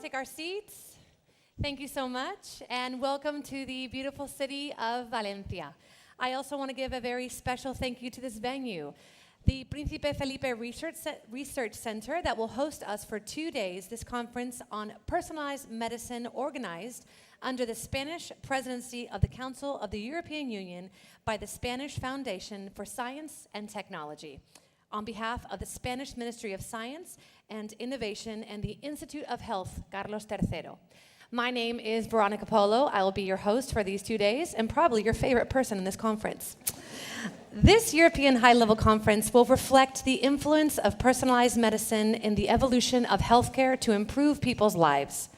take our seats. Thank you so much, and welcome to the beautiful city of Valencia. I also want to give a very special thank you to this venue, the Príncipe Felipe Research Center that will host us for 2 days, this conference on personalized medicine organized under the Spanish presidency of the Council of the European Union by the Spanish Foundation for Science and Technology. On behalf of the Spanish Ministry of Science and Innovation and the Institute of Health, Carlos III. My name is Veronica Polo. I will be your host for these 2 days and probably your favorite person in this conference. This European high-level conference will reflect the influence of personalized medicine in the evolution of healthcare to improve people's lives.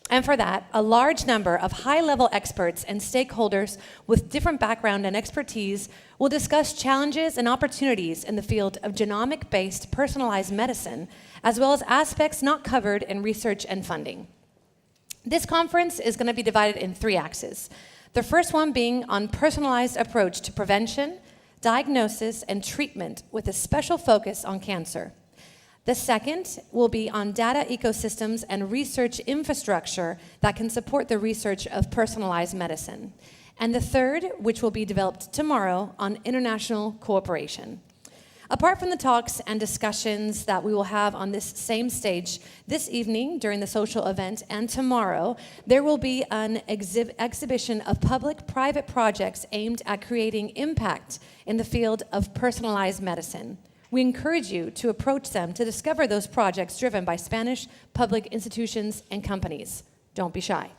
And for that, a large number of high-level experts and stakeholders with different background and expertise will discuss challenges and opportunities in the field of genomic-based personalized medicine, as well as aspects not covered in research and funding. This conference is going to be divided in 3 axes. The first one being on personalized approach to prevention, diagnosis, and treatment with a special focus on cancer. The second will be on data ecosystems and research infrastructure that can support the research of personalized medicine. And the third, which will be developed tomorrow, on international cooperation. Apart from the talks and discussions that we will have on this same stage this evening during the social event and tomorrow, there will be an exhibition of public-private projects aimed at creating impact in the field of personalized medicine. We encourage you to approach them to discover those projects driven by Spanish public institutions and companies. Don't be shy.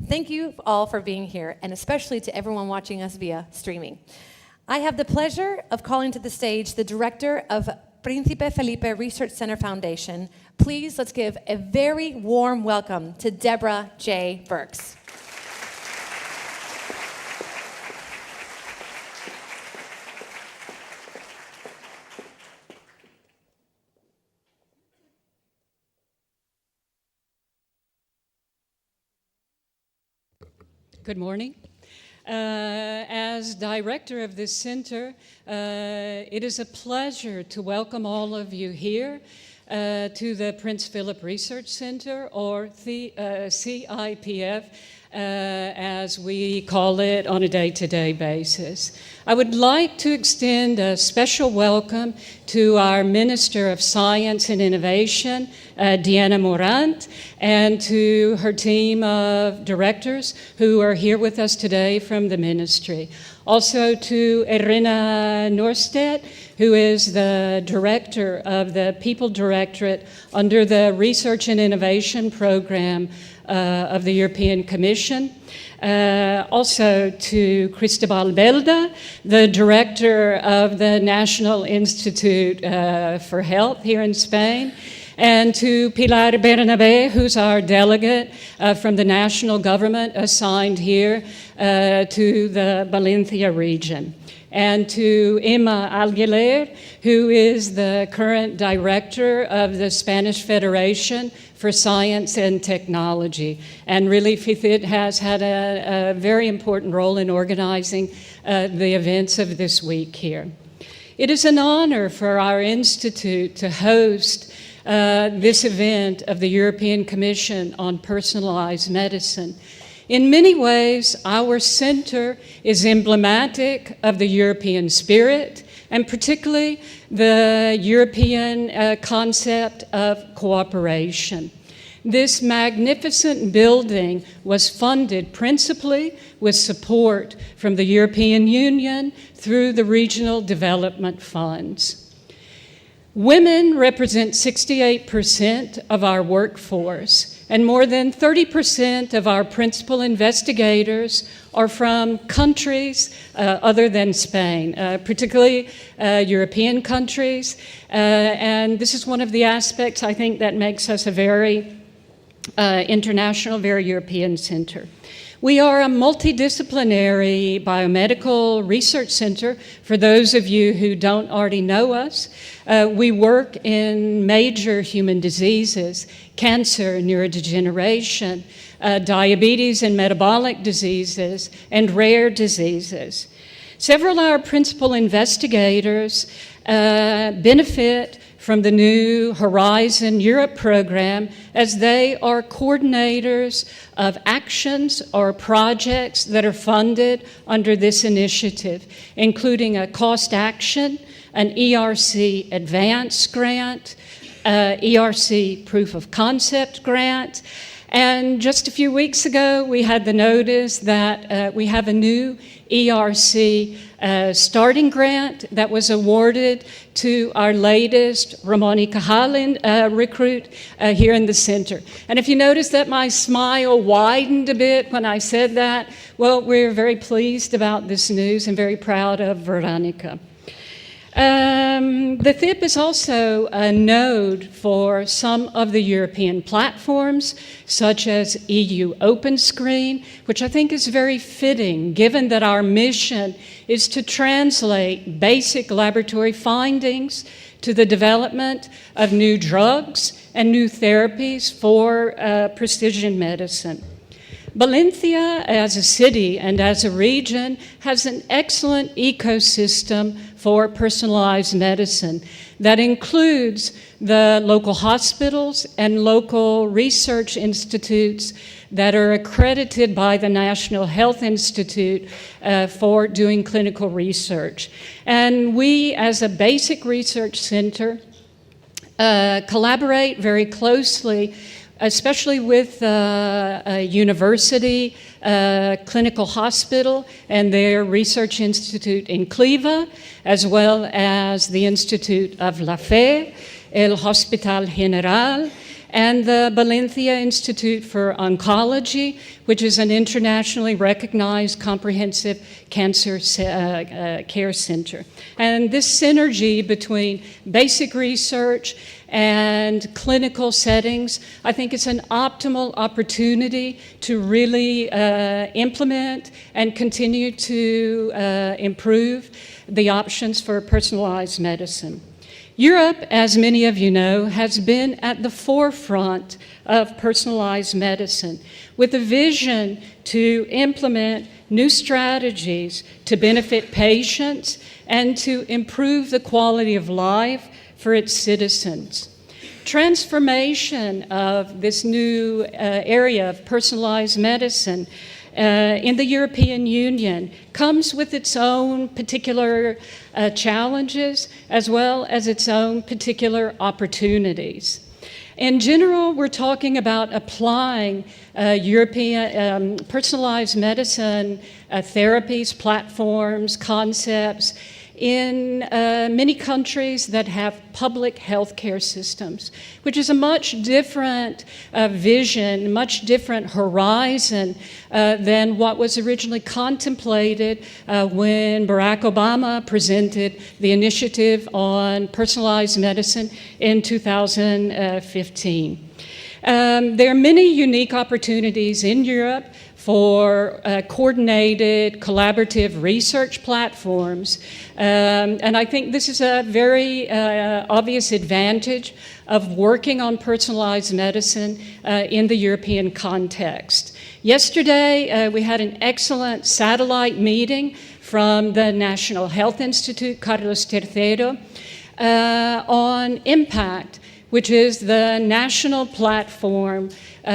Thank you all for being here, and especially to everyone watching us via streaming. I have the pleasure of calling to the stage the director of Príncipe Felipe Research Center Foundation. Please, let's give a very warm welcome to Deborah J. Burks. Good morning. As director of this center, it is a pleasure to welcome all of you here to the Prince Philip Research Center, or the CIPF, as we call it on a day-to-day basis. I would like to extend a special welcome to our Minister of Science and Innovation, Diana Morant, and to her team of directors who are here with us today from the ministry. Also to Irina Norstedt, who is the director of the People Directorate under the Research and Innovation Program of the European Commission. Also to Cristobal Belda, the director of the National Institute for Health here in Spain, and to Pilar Bernabé, who's our delegate from the national government assigned here to the Valencia region. And to Emma Alguiler, who is the current director of the Spanish Federation for Science and Technology. And really, FECYT has had a very important role in organizing the events of this week here. It is an honor for our institute to host this event of the European Commission on Personalized Medicine. In many ways, our center is emblematic of the European spirit, and particularly the European concept of cooperation. This magnificent building was funded principally with support from the European Union through the regional development funds. Women represent 68% of our workforce, and more than 30% of our principal investigators are from countries other than Spain, particularly European countries. And this is one of the aspects, I think, that makes us a very international, very European center. We are a multidisciplinary biomedical research center. For those of you who don't already know us, we work in major human diseases, cancer, neurodegeneration, diabetes and metabolic diseases, and rare diseases. Several of our principal investigators benefit from the new Horizon Europe program, as they are coordinators of actions or projects that are funded under this initiative, including a cost action, an ERC advance grant, ERC proof of concept grant, and just a few weeks ago we had the notice that we have a new ERC starting grant that was awarded to our latest Ramoni Cajalin recruit here in the center. And if you notice that my smile widened a bit when I said that, well, we're very pleased about this news and very proud of Veronica. The FIP is also a node for some of the European platforms, such as EU Open Screen, which I think is very fitting, given that our mission is to translate basic laboratory findings to the development of new drugs and new therapies for precision medicine. Valencia, as a city and as a region, has an excellent ecosystem for personalized medicine that includes the local hospitals and local research institutes that are accredited by the National Health Institute for doing clinical research. And we, as a basic research center, collaborate very closely, especially with a university, clinical hospital, and their research institute in Cleva, as well as the Institute of La Fe, El Hospital General, and the Valencia Institute for Oncology, which is an internationally recognized comprehensive cancer care center. And this synergy between basic research and clinical settings, I think it's an optimal opportunity to really implement and continue to improve the options for personalized medicine. Europe, as many of you know, has been at the forefront of personalized medicine with a vision to implement new strategies to benefit patients and to improve the quality of life for its citizens. Transformation of this new area of personalized medicine in the European Union comes with its own particular challenges as well as its own particular opportunities. In general, we're talking about applying European personalized medicine therapies, platforms, concepts in many countries that have public healthcare systems, which is a much different vision, much different horizon than what was originally contemplated when Barack Obama presented the initiative on personalized medicine in 2015. There are many unique opportunities in Europe for coordinated, collaborative research platforms. And I think this is a very obvious advantage of working on personalized medicine in the European context. Yesterday, we had an excellent satellite meeting from the National Health Institute, Carlos III, on impact, which is the national platform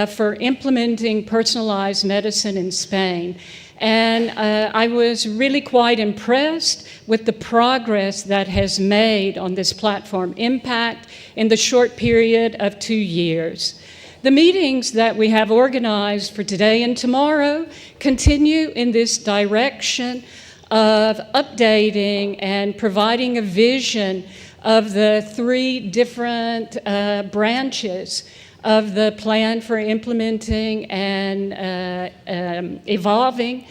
for implementing personalized medicine in Spain. And I was really quite impressed with the progress that has made on this platform impact in the short period of 2 years. The meetings that we have organized for today and tomorrow continue in this direction of updating and providing a vision of the 3 different branches of the plan for implementing and evolving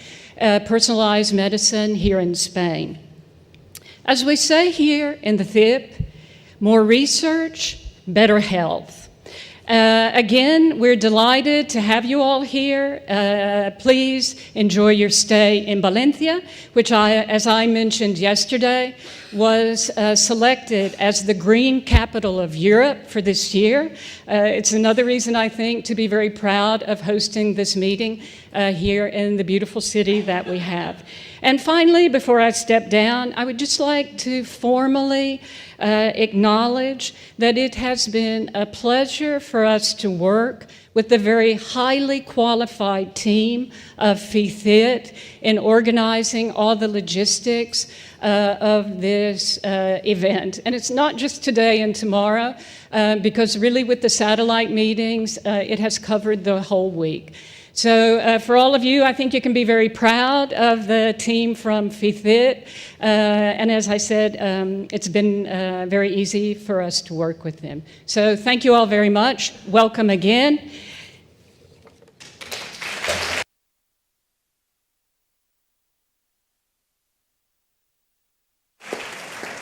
personalized medicine here in Spain. As we say here in the FIP, more research, better health. Again, we're delighted to have you all here. Please enjoy your stay in Valencia, which as I mentioned yesterday, was selected as the green capital of Europe for this year. It's another reason, I think, to be very proud of hosting this meeting here in the beautiful city that we have. And finally, before I step down, I would just like to formally acknowledge that it has been a pleasure for us to work with the very highly qualified team of FECYT in organizing all the logistics of this event. And it's not just today and tomorrow, because really with the satellite meetings, it has covered the whole week. So for all of you, I think you can be very proud of the team from FECYT. And as I said, it's been very easy for us to work with them. So thank you all very much. Welcome again.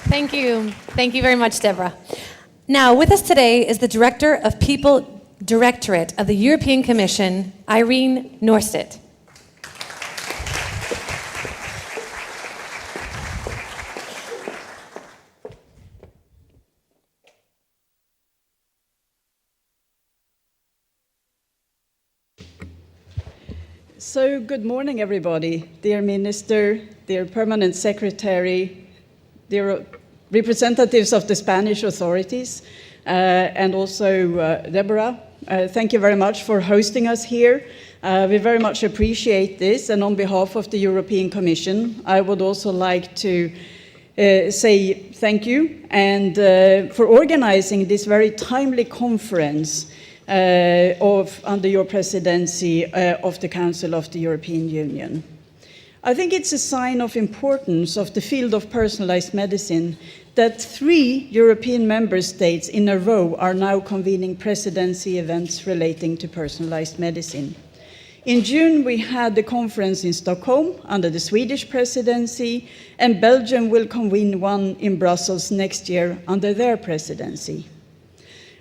Thank you. Thank you very much, Deborah. Now, with us today is the Director of People Directorate of the European Commission, Irene Norstedt. So, good morning, everybody. Dear Minister, dear Permanent Secretary, dear representatives of the Spanish authorities, and also Deborah, thank you very much for hosting us here. We very much appreciate this, and on behalf of the European Commission, I would also like to say thank you and for organizing this very timely conference under your presidency of the Council of the European Union. I think it's a sign of importance of the field of personalized medicine that 3 European member states in a row are now convening presidency events relating to personalized medicine. In June, we had the conference in Stockholm under the Swedish presidency, and Belgium will convene one in Brussels next year under their presidency.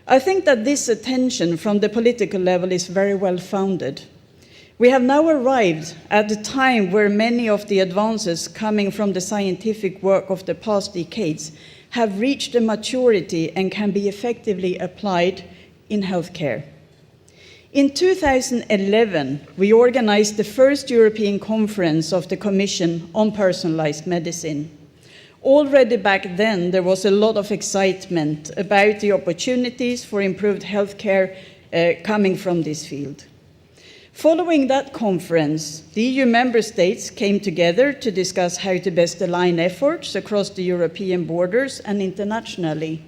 I think that this attention from the political level is very well founded. We have now arrived at a time where many of the advances coming from the scientific work of the past decades have reached a maturity and can be effectively applied in healthcare. In 2011, we organized the first European conference of the Commission on personalized medicine. Already back then, there was a lot of excitement about the opportunities for improved healthcare coming from this field. Following that conference, the EU member states came together to discuss how to best align efforts across the European borders and internationally.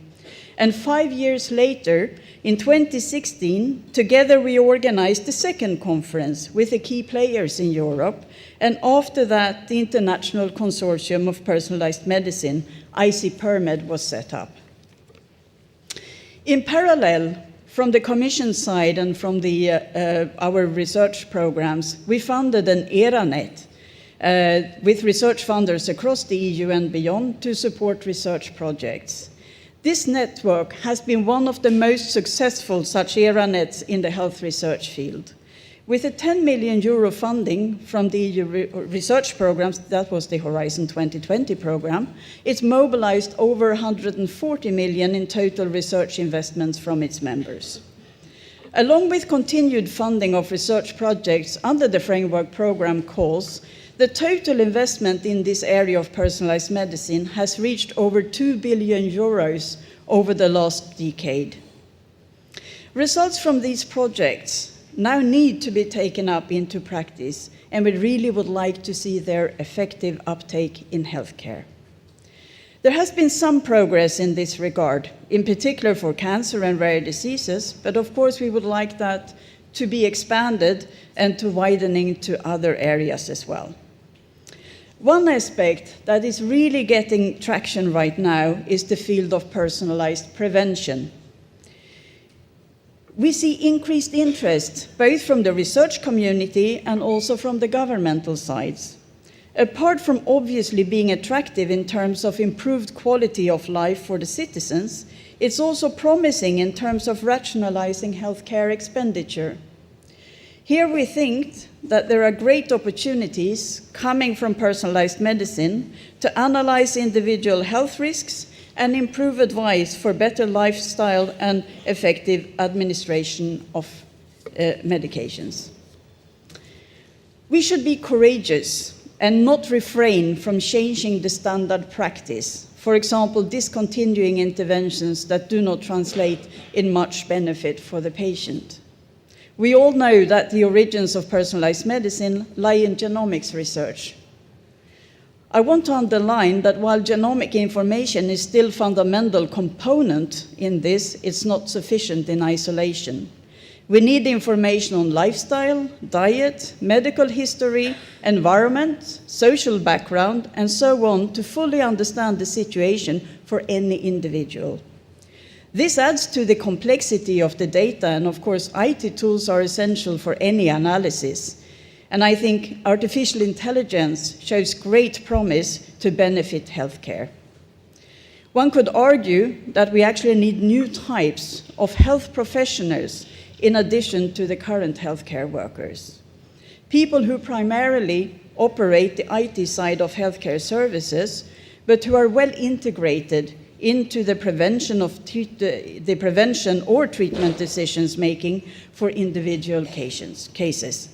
And 5 years later, in 2016, together we organized the second conference with the key players in Europe, and after that, the International Consortium of Personalized Medicine, ICPERMED, was set up. In parallel, from the Commission side and from our research programs, we funded an ERANET with research funders across the EU and beyond to support research projects. This network has been one of the most successful such ERANETs in the health research field. With a 10 million euro funding from the EU research programs, that was the Horizon 2020 program, it's mobilized over 140 million in total research investments from its members. Along with continued funding of research projects under the framework program calls, the total investment in this area of personalized medicine has reached over 2 billion euros over the last decade. Results from these projects now need to be taken up into practice, and we really would like to see their effective uptake in healthcare. There has been some progress in this regard, in particular for cancer and rare diseases, but of course we would like that to be expanded and to widening to other areas as well. One aspect that is really getting traction right now is the field of personalized prevention. We see increased interest both from the research community and also from the governmental sides. Apart from obviously being attractive in terms of improved quality of life for the citizens, it's also promising in terms of rationalizing healthcare expenditure. Here we think that there are great opportunities coming from personalized medicine to analyze individual health risks and improve advice for better lifestyle and effective administration of medications. We should be courageous and not refrain from changing the standard practice. For example, discontinuing interventions that do not translate in much benefit for the patient. We all know that the origins of personalized medicine lie in genomics research. I want to underline that while genomic information is still a fundamental component in this, it's not sufficient in isolation. We need information on lifestyle, diet, medical history, environment, social background, and so on to fully understand the situation for any individual. This adds to the complexity of the data, and of course, IT tools are essential for any analysis. And I think artificial intelligence shows great promise to benefit healthcare. One could argue that we actually need new types of health professionals in addition to the current healthcare workers. People who primarily operate the IT side of healthcare services, but who are well integrated into the prevention or treatment decisions making for individual cases.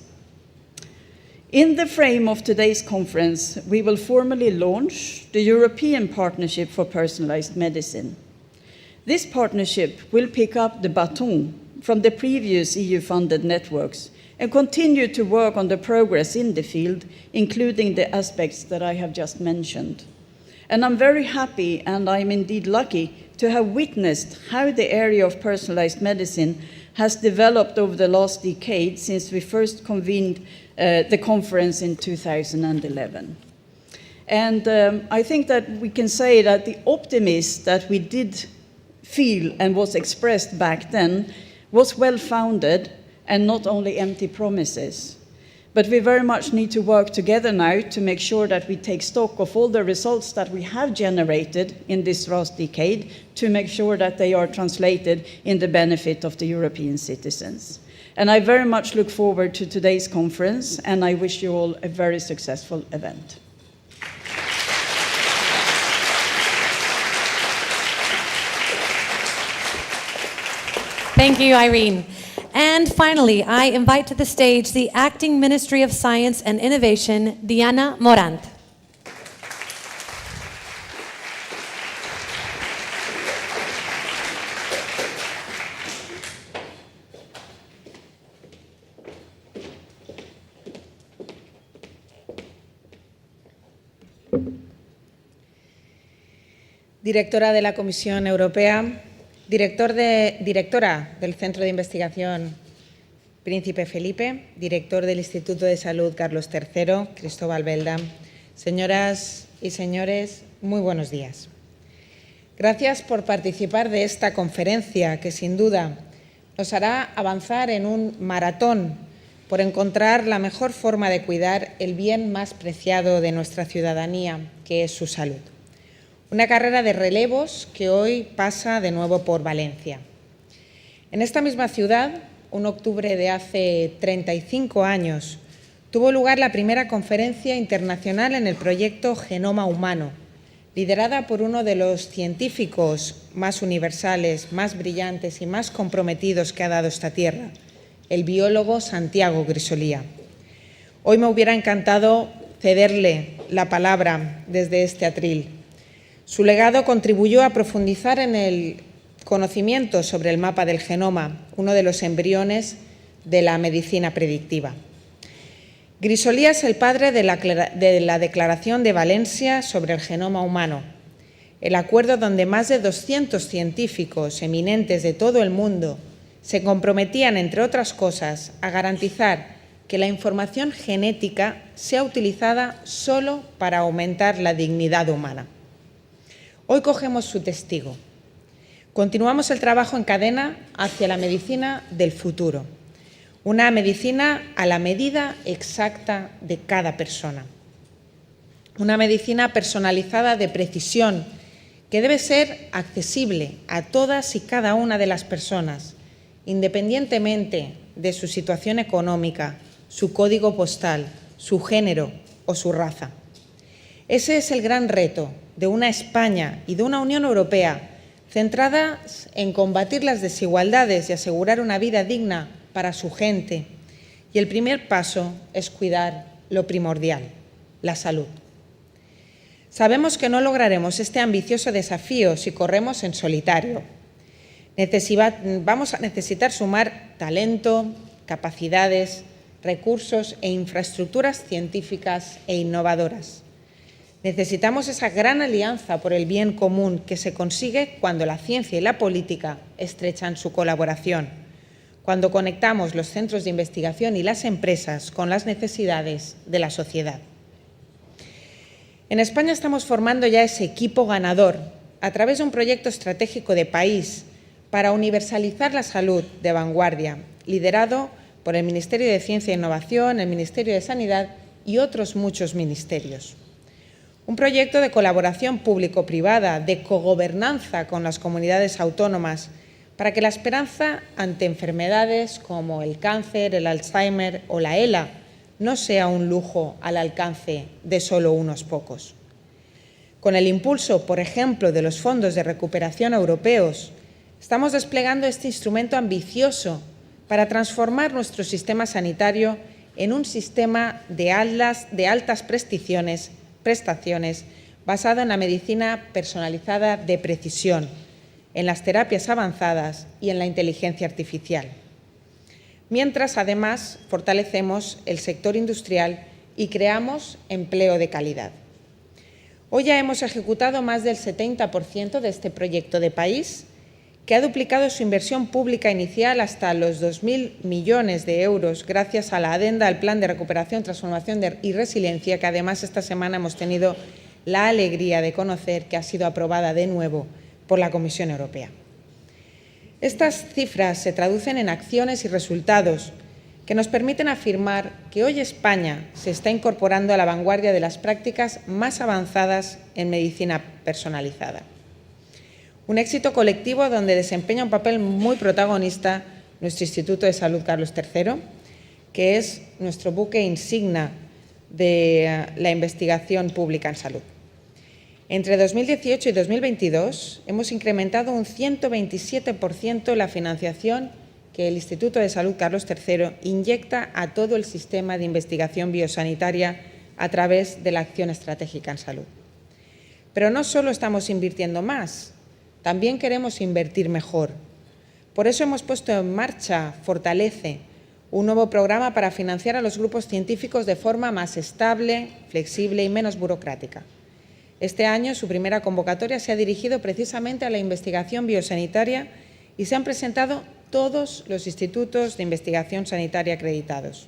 In the frame of today's conference, we will formally launch the European Partnership for Personalized Medicine. This partnership will pick up the baton from the previous EU-funded networks and continue to work on the progress in the field, including the aspects that I have just mentioned. And I'm very happy, and I'm indeed lucky, to have witnessed how the area of personalized medicine has developed over the last decade since we first convened the conference in 2011. And I think that we can say that the optimism that we did feel and was expressed back then was well-founded and not only empty promises. But we very much need to work together now to make sure that we take stock of all the results that we have generated in this last decade to make sure that they are translated in the benefit of the European citizens. And I very much look forward to today's conference, and I wish you all a very successful event. Thank you, Irene. And finally, I invite to the stage the Acting Ministry of Science and Innovation, Diana Morant. Directora de la Comisión Europea, directora del Centro de Investigación Príncipe Felipe, director del Instituto de Salud Carlos III, Cristóbal Belda, señoras y señores, muy buenos días. Gracias por participar de esta conferencia que sin duda nos hará avanzar en un maratón por encontrar la mejor forma de cuidar el bien más preciado de nuestra ciudadanía, que es su salud. Una carrera de relevos que hoy pasa de nuevo por Valencia. En esta misma ciudad, un octubre de hace 35 años, tuvo lugar la primera conferencia internacional en el proyecto Genoma Humano, liderada por uno de los científicos más universales, más brillantes y más comprometidos que ha dado esta tierra, el biólogo Santiago Grisolía. Hoy me hubiera encantado cederle la palabra desde este atril. Su legado contribuyó a profundizar en el conocimiento sobre el mapa del genoma, uno de los embriones de la medicina predictiva. Grisolía es el padre de la Declaración de Valencia sobre el genoma humano, el acuerdo donde más de 200 científicos eminentes de todo el mundo se comprometían, entre otras cosas, a garantizar que la información genética sea utilizada solo para aumentar la dignidad humana. Hoy cogemos su testigo. Continuamos el trabajo en cadena hacia la medicina del futuro, una medicina a la medida exacta de cada persona. Una medicina personalizada de precisión que debe ser accesible a todas y cada una de las personas, independientemente de su situación económica, su código postal, su género o su raza. Ese es el gran reto de una España y de una Unión Europea centradas en combatir las desigualdades y asegurar una vida digna para su gente. Y el primer paso es cuidar lo primordial, la salud. Sabemos que no lograremos este ambicioso desafío si corremos en solitario. Vamos a necesitar sumar talento, capacidades, recursos e infraestructuras científicas e innovadoras. Necesitamos esa gran alianza por el bien común que se consigue cuando la ciencia y la política estrechan su colaboración, cuando conectamos los centros de investigación y las empresas con las necesidades de la sociedad. En España estamos formando ya ese equipo ganador a través de un proyecto estratégico de país para universalizar la salud de vanguardia, liderado por el Ministerio de Ciencia e Innovación, el Ministerio de Sanidad y otros muchos ministerios. Un proyecto de colaboración público-privada, de cogobernanza con las comunidades autónomas, para que la esperanza ante enfermedades como el cáncer, el Alzheimer o la ELA no sea un lujo al alcance de solo unos pocos. Con el impulso, por ejemplo, de los fondos de recuperación europeos, estamos desplegando este instrumento ambicioso para transformar nuestro sistema sanitario en un sistema de altas prestaciones basado en la medicina personalizada de precisión, en las terapias avanzadas y en la inteligencia artificial. Mientras, además, fortalecemos el sector industrial y creamos empleo de calidad. Hoy ya hemos ejecutado más del 70% de este proyecto de país, que ha duplicado su inversión pública inicial hasta los 2.000 millones de euros gracias a la adenda al Plan de Recuperación, Transformación y Resiliencia, que además esta semana hemos tenido la alegría de conocer que ha sido aprobada de nuevo por la Comisión Europea. Estas cifras se traducen en acciones y resultados que nos permiten afirmar que hoy España se está incorporando a la vanguardia de las prácticas más avanzadas en medicina personalizada. Un éxito colectivo donde desempeña un papel muy protagonista nuestro Instituto de Salud Carlos III, que es nuestro buque insignia de la investigación pública en salud. Entre 2018 y 2022 hemos incrementado un 127% la financiación que el Instituto de Salud Carlos III inyecta a todo el sistema de investigación biosanitaria a través de la acción estratégica en salud. Pero no solo estamos invirtiendo más, también queremos invertir mejor. Por eso hemos puesto en marcha Fortalece, un nuevo programa para financiar a los grupos científicos de forma más estable, flexible y menos burocrática. Este año, su primera convocatoria se ha dirigido precisamente a la investigación biosanitaria y se han presentado todos los institutos de investigación sanitaria acreditados.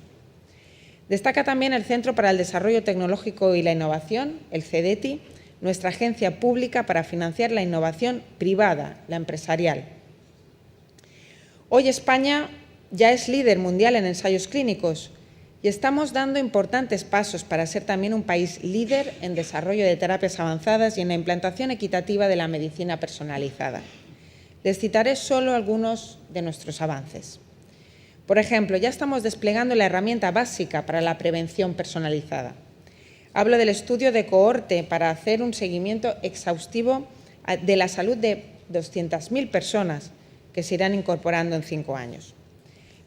Destaca también el Centro para el Desarrollo Tecnológico y la Innovación, el CEDETI, nuestra agencia pública para financiar la innovación privada, la empresarial. Hoy España ya es líder mundial en ensayos clínicos y estamos dando importantes pasos para ser también un país líder en desarrollo de terapias avanzadas y en la implantación equitativa de la medicina personalizada. Les citaré solo algunos de nuestros avances. Por ejemplo, ya estamos desplegando la herramienta básica para la prevención personalizada. Hablo del estudio de cohorte para hacer un seguimiento exhaustivo de la salud de 200.000 personas que se irán incorporando en 5 años.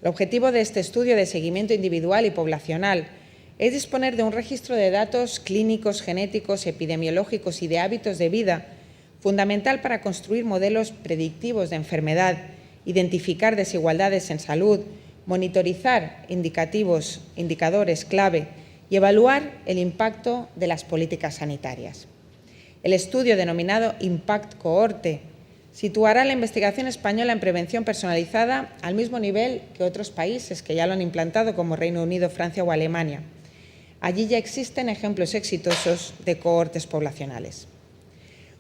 El objetivo de este estudio de seguimiento individual y poblacional es disponer de un registro de datos clínicos, genéticos, epidemiológicos y de hábitos de vida, fundamental para construir modelos predictivos de enfermedad, identificar desigualdades en salud, monitorizar indicadores clave y evaluar el impacto de las políticas sanitarias. El estudio denominado Impact Cohorte situará la investigación española en prevención personalizada al mismo nivel que otros países que ya lo han implantado, como Reino Unido, Francia o Alemania. Allí ya existen ejemplos exitosos de cohortes poblacionales.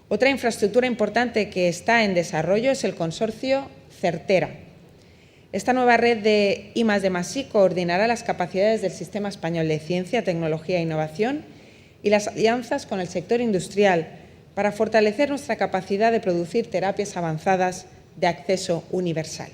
Otra infraestructura importante que está en desarrollo es el consorcio Tratará. Esta nueva red de I+D+i coordinará las capacidades del Sistema Español de Ciencia, Tecnología e Innovación y las alianzas con el sector industrial para fortalecer nuestra capacidad de producir terapias avanzadas de acceso universal.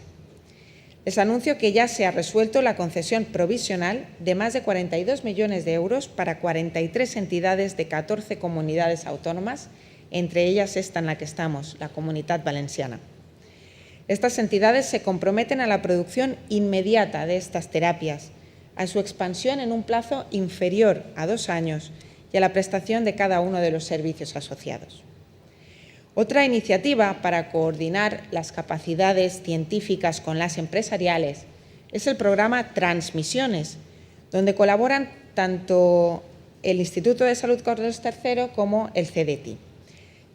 Les anuncio que ya se ha resuelto la concesión provisional de más de 42 millones de euros para 43 entidades de 14 comunidades autónomas, entre ellas esta en la que estamos, la Comunitat Valenciana. Estas entidades se comprometen a la producción inmediata de estas terapias, a su expansión en un plazo inferior a 2 años y y a la prestación de cada uno de los servicios asociados. Otra iniciativa para coordinar las capacidades científicas con las empresariales es el programa Transmisiones, donde colaboran tanto el Instituto de Salud Carlos III como el CDT.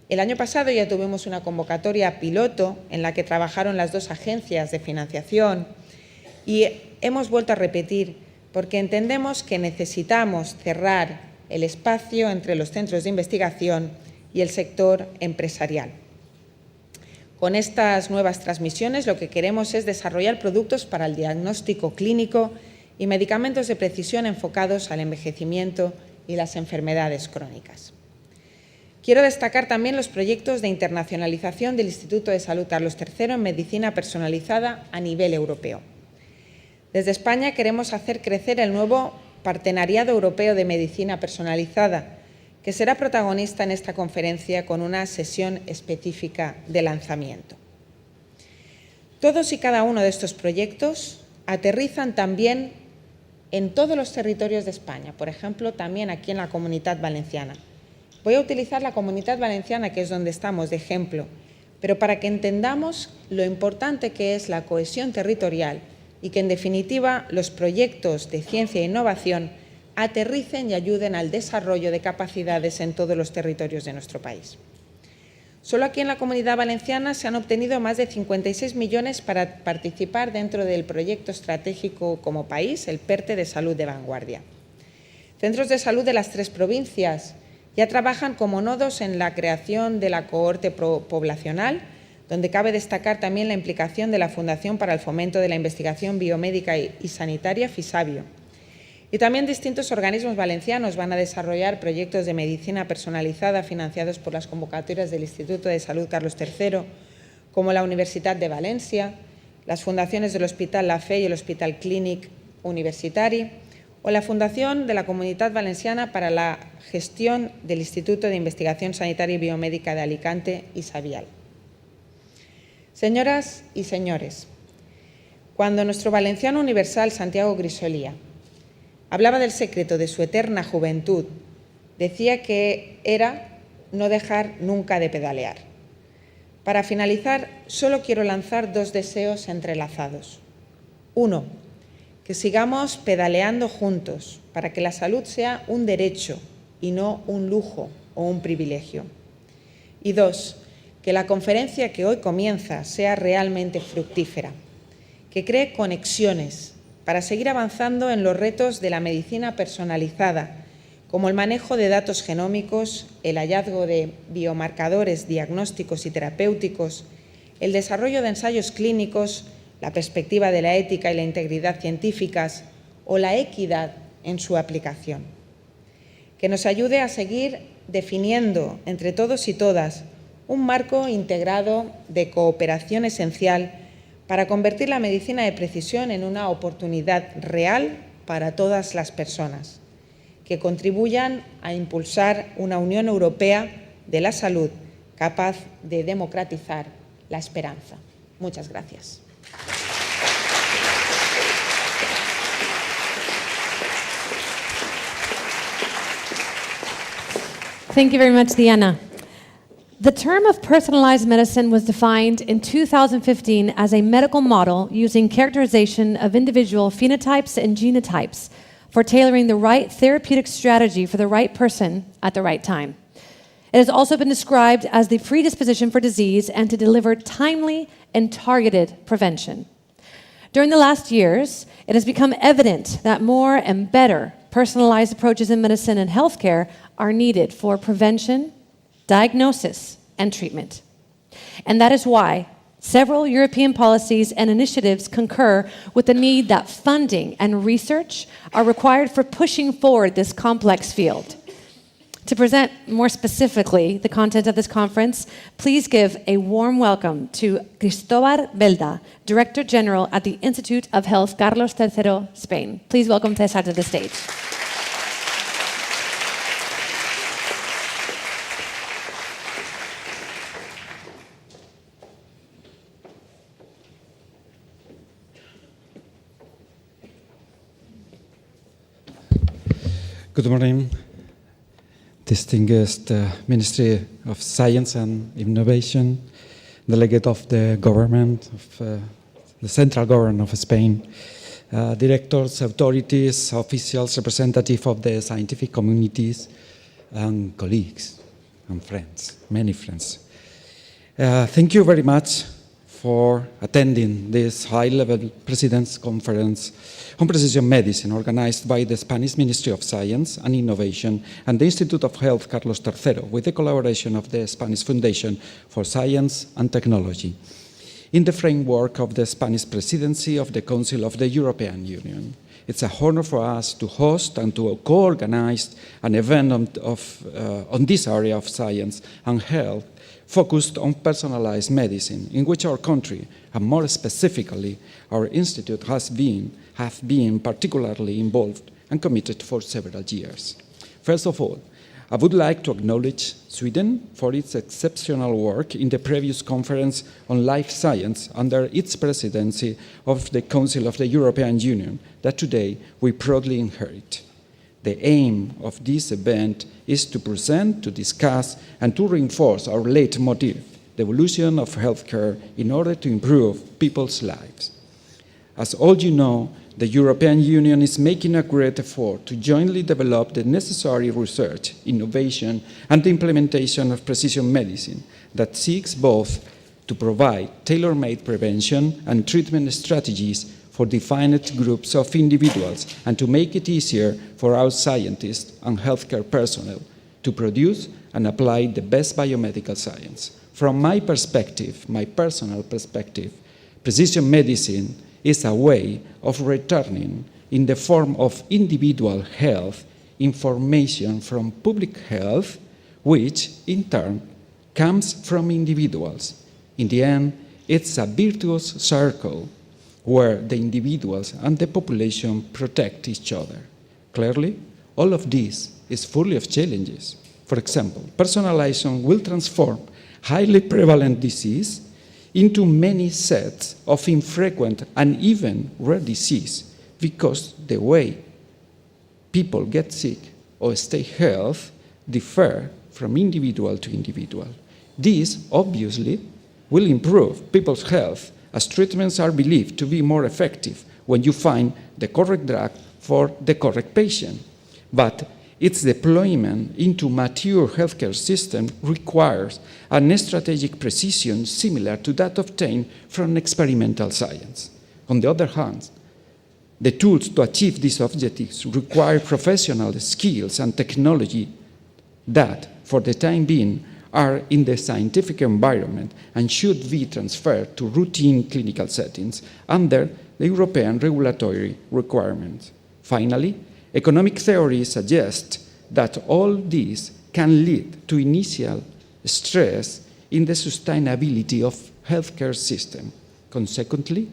El año pasado ya tuvimos una convocatoria piloto en la que trabajaron las dos agencias de financiación y hemos vuelto a repetir porque entendemos que necesitamos cerrar el espacio entre los centros de investigación y el sector empresarial. Con estas nuevas transmisiones lo que queremos es desarrollar productos para el diagnóstico clínico y medicamentos de precisión enfocados al envejecimiento y las enfermedades crónicas. Quiero destacar también los proyectos de internacionalización del Instituto de Salud Carlos III en medicina personalizada a nivel europeo. Desde España queremos hacer crecer el nuevo Partenariado Europeo de Medicina Personalizada, que será protagonista en esta conferencia con una sesión específica de lanzamiento. Todos y cada uno de estos proyectos aterrizan también en todos los territorios de España, por ejemplo, también aquí en la Comunidad Valenciana. Voy a utilizar la Comunidad Valenciana, que es donde estamos, de ejemplo, pero para que entendamos lo importante que es la cohesión territorial y que, en definitiva, los proyectos de ciencia e innovación aterricen y ayuden al desarrollo de capacidades en todos los territorios de nuestro país. Solo aquí en la Comunidad Valenciana se han obtenido más de 56 millones para participar dentro del proyecto estratégico como país, el PERTE de Salud de Vanguardia. Centros de salud de las 3 provincias ya trabajan como nodos en la creación de la cohorte poblacional, donde cabe destacar también la implicación de la Fundación para el Fomento de la Investigación Biomédica y Sanitaria, FISABIO. Y también distintos organismos valencianos van a desarrollar proyectos de medicina personalizada financiados por las convocatorias del Instituto de Salud Carlos III, como la Universitat de Valencia, las fundaciones del Hospital La Fe y el Hospital Clínic Universitari, o la Fundación de la Comunidad Valenciana para la gestión del Instituto de Investigación Sanitaria y Biomédica de Alicante y Savial. Señoras y señores, cuando nuestro valenciano universal Santiago Grisolía hablaba del secreto de su eterna juventud, decía que era no dejar nunca de pedalear. Para finalizar, solo quiero lanzar 2 deseos entrelazados. 1, que sigamos pedaleando juntos para que la salud sea un derecho y no un lujo o un privilegio. Y 2, que la conferencia que hoy comienza sea realmente fructífera, que cree conexiones para seguir avanzando en los retos de la medicina personalizada, como el manejo de datos genómicos, el hallazgo de biomarcadores diagnósticos y terapéuticos, el desarrollo de ensayos clínicos, la perspectiva de la ética y la integridad científicas o la equidad en su aplicación. Que nos ayude a seguir definiendo entre todos y todas un marco integrado de cooperación esencial para convertir la medicina de precisión en una oportunidad real para todas las personas, que contribuyan a impulsar una Unión Europea de la salud capaz de democratizar la esperanza. Muchas gracias. Thank you very much, Diana. The term of personalized medicine was defined in 2015 as a medical model using characterization of individual phenotypes and genotypes for tailoring the right therapeutic strategy for the right person at the right time. It has also been described as the predisposition for disease and to deliver timely and targeted prevention. During the last years, it has become evident that more and better personalized approaches in medicine and healthcare are needed for prevention, diagnosis, and treatment. And that is why several European policies and initiatives concur with the need that funding and research are required for pushing forward this complex field. To present more specifically the content of this conference, please give a warm welcome to Cristóbal Belda, Director General at the Institute of Health Carlos III, Spain. Please welcome César to the stage. Good morning. distinguished Ministry of Science and Innovation, delegate of the government, of the central government of Spain, directors, authorities, officials, representatives of the scientific communities, and colleagues and friends, many friends. Thank you very much for attending this high-level President's Conference on Precision Medicine organized by the Spanish Ministry of Science and Innovation and the Institute of Health Carlos III with the collaboration of the Spanish Foundation for Science and Technology in the framework of the Spanish Presidency of the Council of the European Union. It's an honor for us to host and to co-organize an event on this area of science and health focused on personalized medicine, in which our country, and more specifically our institute, have been particularly involved and committed for several years. First of all, I would like to acknowledge Sweden for its exceptional work in the previous conference on life science under its presidency of the Council of the European Union that today we proudly inherit. The aim of this event is to present, to discuss, and to reinforce our leitmotif, the evolution of healthcare in order to improve people's lives. As all you know, the European Union is making a great effort to jointly develop the necessary research, innovation, and the implementation of precision medicine that seeks both to provide tailor-made prevention and treatment strategies for defined groups of individuals and to make it easier for our scientists and healthcare personnel to produce and apply the best biomedical science. From my perspective, my personal perspective, precision medicine is a way of returning in the form of individual health information from public health, which in turn comes from individuals. In the end, it's a virtuous circle where the individuals and the population protect each other. Clearly, all of this is full of challenges. For example, personalization will transform highly prevalent disease into many sets of infrequent and even rare disease because the way people get sick or stay healthy differ from individual to individual. This obviously will improve people's health as treatments are believed to be more effective when you find the correct drug for the correct patient. But its deployment into mature healthcare system requires a strategic precision similar to that obtained from experimental science. On the other hand, the tools to achieve these objectives require professional skills and technology that, for the time being, are in the scientific environment and should be transferred to routine clinical settings under the European regulatory requirements. Finally, economic theory suggests that all this can lead to initial stress in the sustainability of healthcare system. Consequently,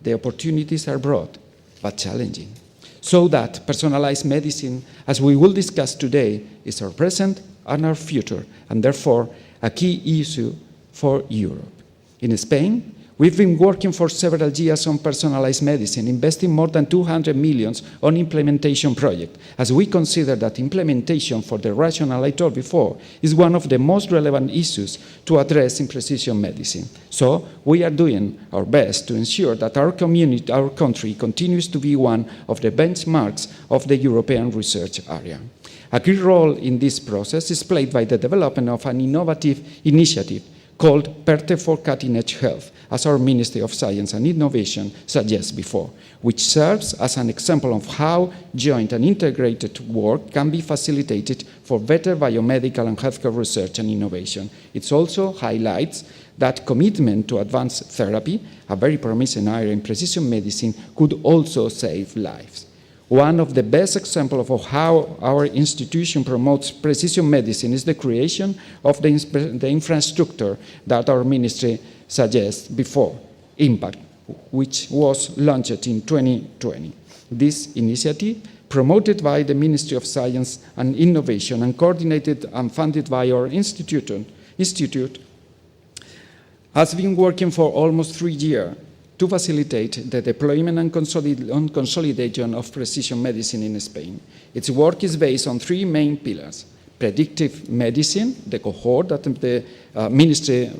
the opportunities are broad but challenging. So that personalized medicine, as we will discuss today, is our present and our future, and therefore a key issue for Europe. In Spain, we've been working for several years on personalized medicine, investing more than 200 million on implementation projects, as we consider that implementation, for the rationale I told before, is one of the most relevant issues to address in precision medicine. So we are doing our best to ensure that our community, our country, continues to be one of the benchmarks of the European research area. A key role in this process is played by the development of an innovative initiative called PERTE for Cutting Edge Health, as our Ministry of Science and Innovation suggested before, which serves as an example of how joint and integrated work can be facilitated for better biomedical and healthcare research and innovation. It also highlights that commitment to advanced therapy, a very promising area in precision medicine, could also save lives. One of the best examples of how our institution promotes precision medicine is the creation of the infrastructure that our ministry suggested before, IMPACT, which was launched in 2020. This initiative, promoted by the Ministry of Science and Innovation and coordinated and funded by our institute, has been working for almost 3 years to facilitate the deployment and consolidation of precision medicine in Spain. Its work is based on 3 main pillars: predictive medicine, the cohort that the ministry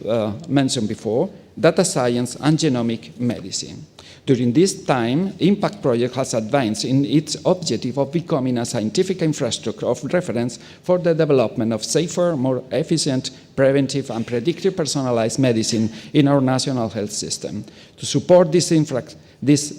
mentioned before, data science, and genomic medicine. During this time, Impact Project has advanced in its objective of becoming a scientific infrastructure of reference for the development of safer, more efficient, preventive, and predictive personalized medicine in our national health system. To support this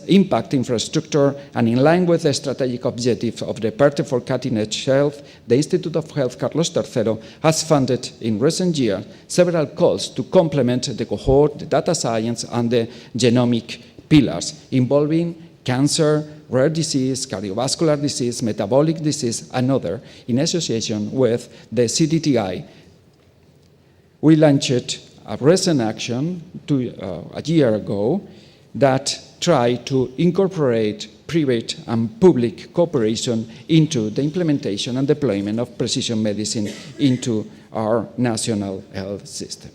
impact infrastructure and in line with the strategic objectives of the Party for Cutting-Edge Health, the Institute of Health Carlos III has funded in recent years several calls to complement the cohort, the data science, and the genomic pillars involving cancer, rare disease, cardiovascular disease, metabolic disease, and other, in association with the CDTI. We launched a recent action a year ago that tried to incorporate private and public cooperation into the implementation and deployment of precision medicine into our national health system.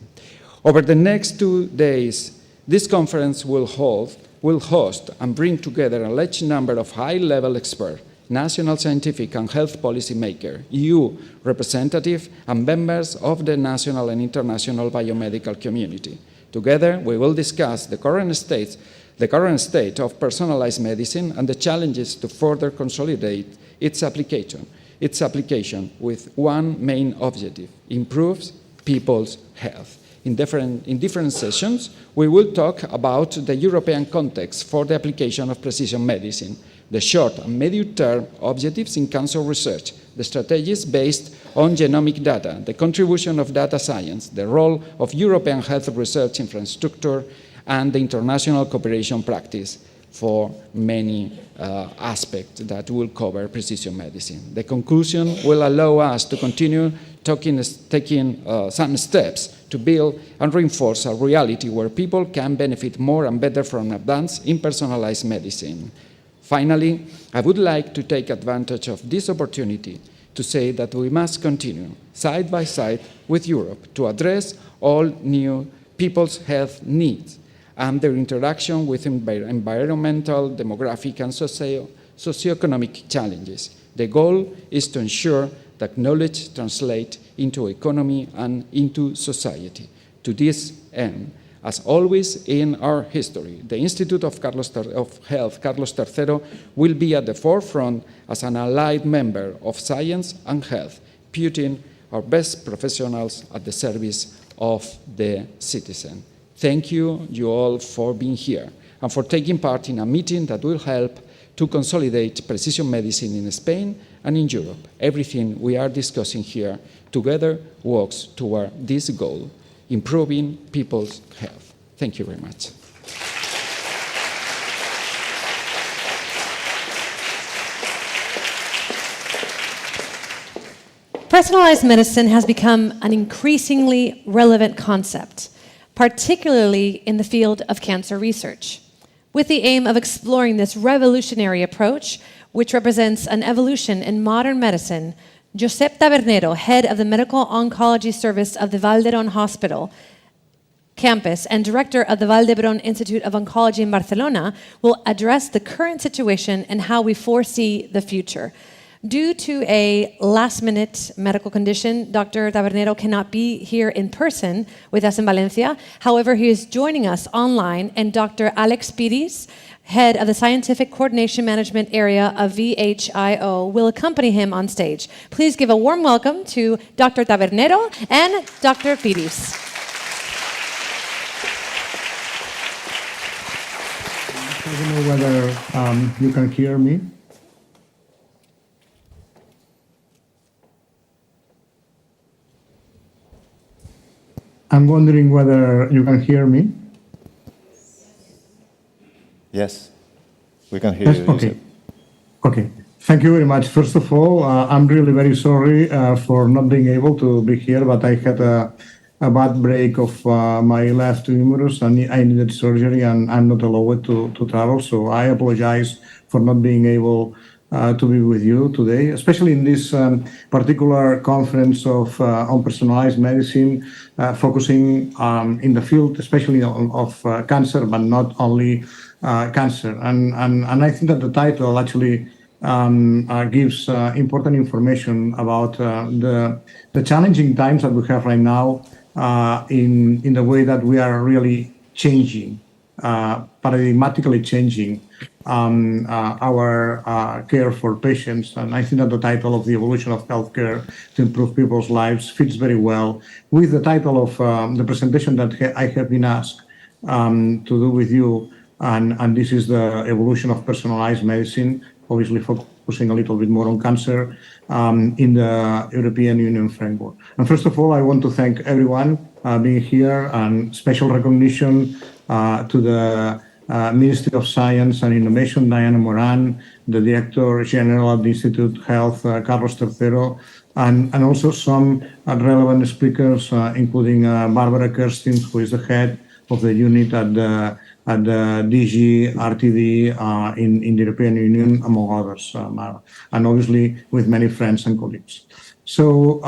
Over the next 2 days, this conference will host and bring together a large number of high-level experts, national scientific and health policy makers, EU representatives, and members of the national and international biomedical community. Together, we will discuss the current state of personalized medicine and the challenges to further consolidate its application with one main objective: improve people's health. In different sessions, we will talk about the European context for the application of precision medicine, the short and medium-term objectives in cancer research, the strategies based on genomic data, the contribution of data science, the role of European health research infrastructure, and the international cooperation practice for many aspects that will cover precision medicine. The conclusion will allow us to continue taking some steps to build and reinforce a reality where people can benefit more and better from advance in personalized medicine. Finally, I would like to take advantage of this opportunity to say that we must continue side by side with Europe to address all new people's health needs and their interaction with environmental, demographic, and socioeconomic challenges. The goal is to ensure that knowledge translates into economy and into society. To this end, as always in our history, the Institute of Health Carlos III will be at the forefront as an allied member of science and health, putting our best professionals at the service of the citizen. Thank you all for being here and for taking part in a meeting that will help to consolidate precision medicine in Spain and in Europe. Everything we are discussing here together works toward this goal, improving people's health. Thank you very much. Personalized medicine has become an increasingly relevant concept, particularly in the field of cancer research. With the aim of exploring this revolutionary approach, which represents an evolution in modern medicine, Josep Tabernero, head of the Medical Oncology Service of the Vall d'Hebron Hospital campus and director of the Vall d'Hebron Institute of Oncology in Barcelona, will address the current situation and how we foresee the future. Due to a last-minute medical condition, Dr. Tabernero cannot be here in person with us in Valencia. However, he is joining us online, and Dr. Alex Piris, head of the Scientific Coordination Management Area of VHIO, will accompany him on stage. Please give a warm welcome to Dr. Tabernero and Dr. Piris. I don't know whether you can hear me. I'm wondering whether you can hear me. Yes, we can hear you. Okay. Okay. Thank you very much. First of all, I'm really very sorry for not being able to be here, but I had a bad break of my left humerus and I needed surgery and I'm not allowed to travel. So I apologize for not being able to be with you today, especially in this particular conference on personalized medicine, focusing in the field, especially of cancer, but not only cancer. And I think that the title actually gives important information about the challenging times that we have right now in the way that we are really changing, paradigmatically changing our care for patients. And I think that the title of the evolution of healthcare to improve people's lives fits very well with the title of the presentation that I have been asked to do with you. And this is the evolution of personalized medicine, obviously focusing a little bit more on cancer in the European Union framework. And first of all, I want to thank everyone being here, and special recognition to the Ministry of Science and Innovation, Diana Moran, the Director General of the Institute of Health, Carlos III, and also some relevant speakers, including Barbara Kirstins, who is the head of the unit at the DG RTD in the European Union, among others, and obviously with many friends and colleagues. So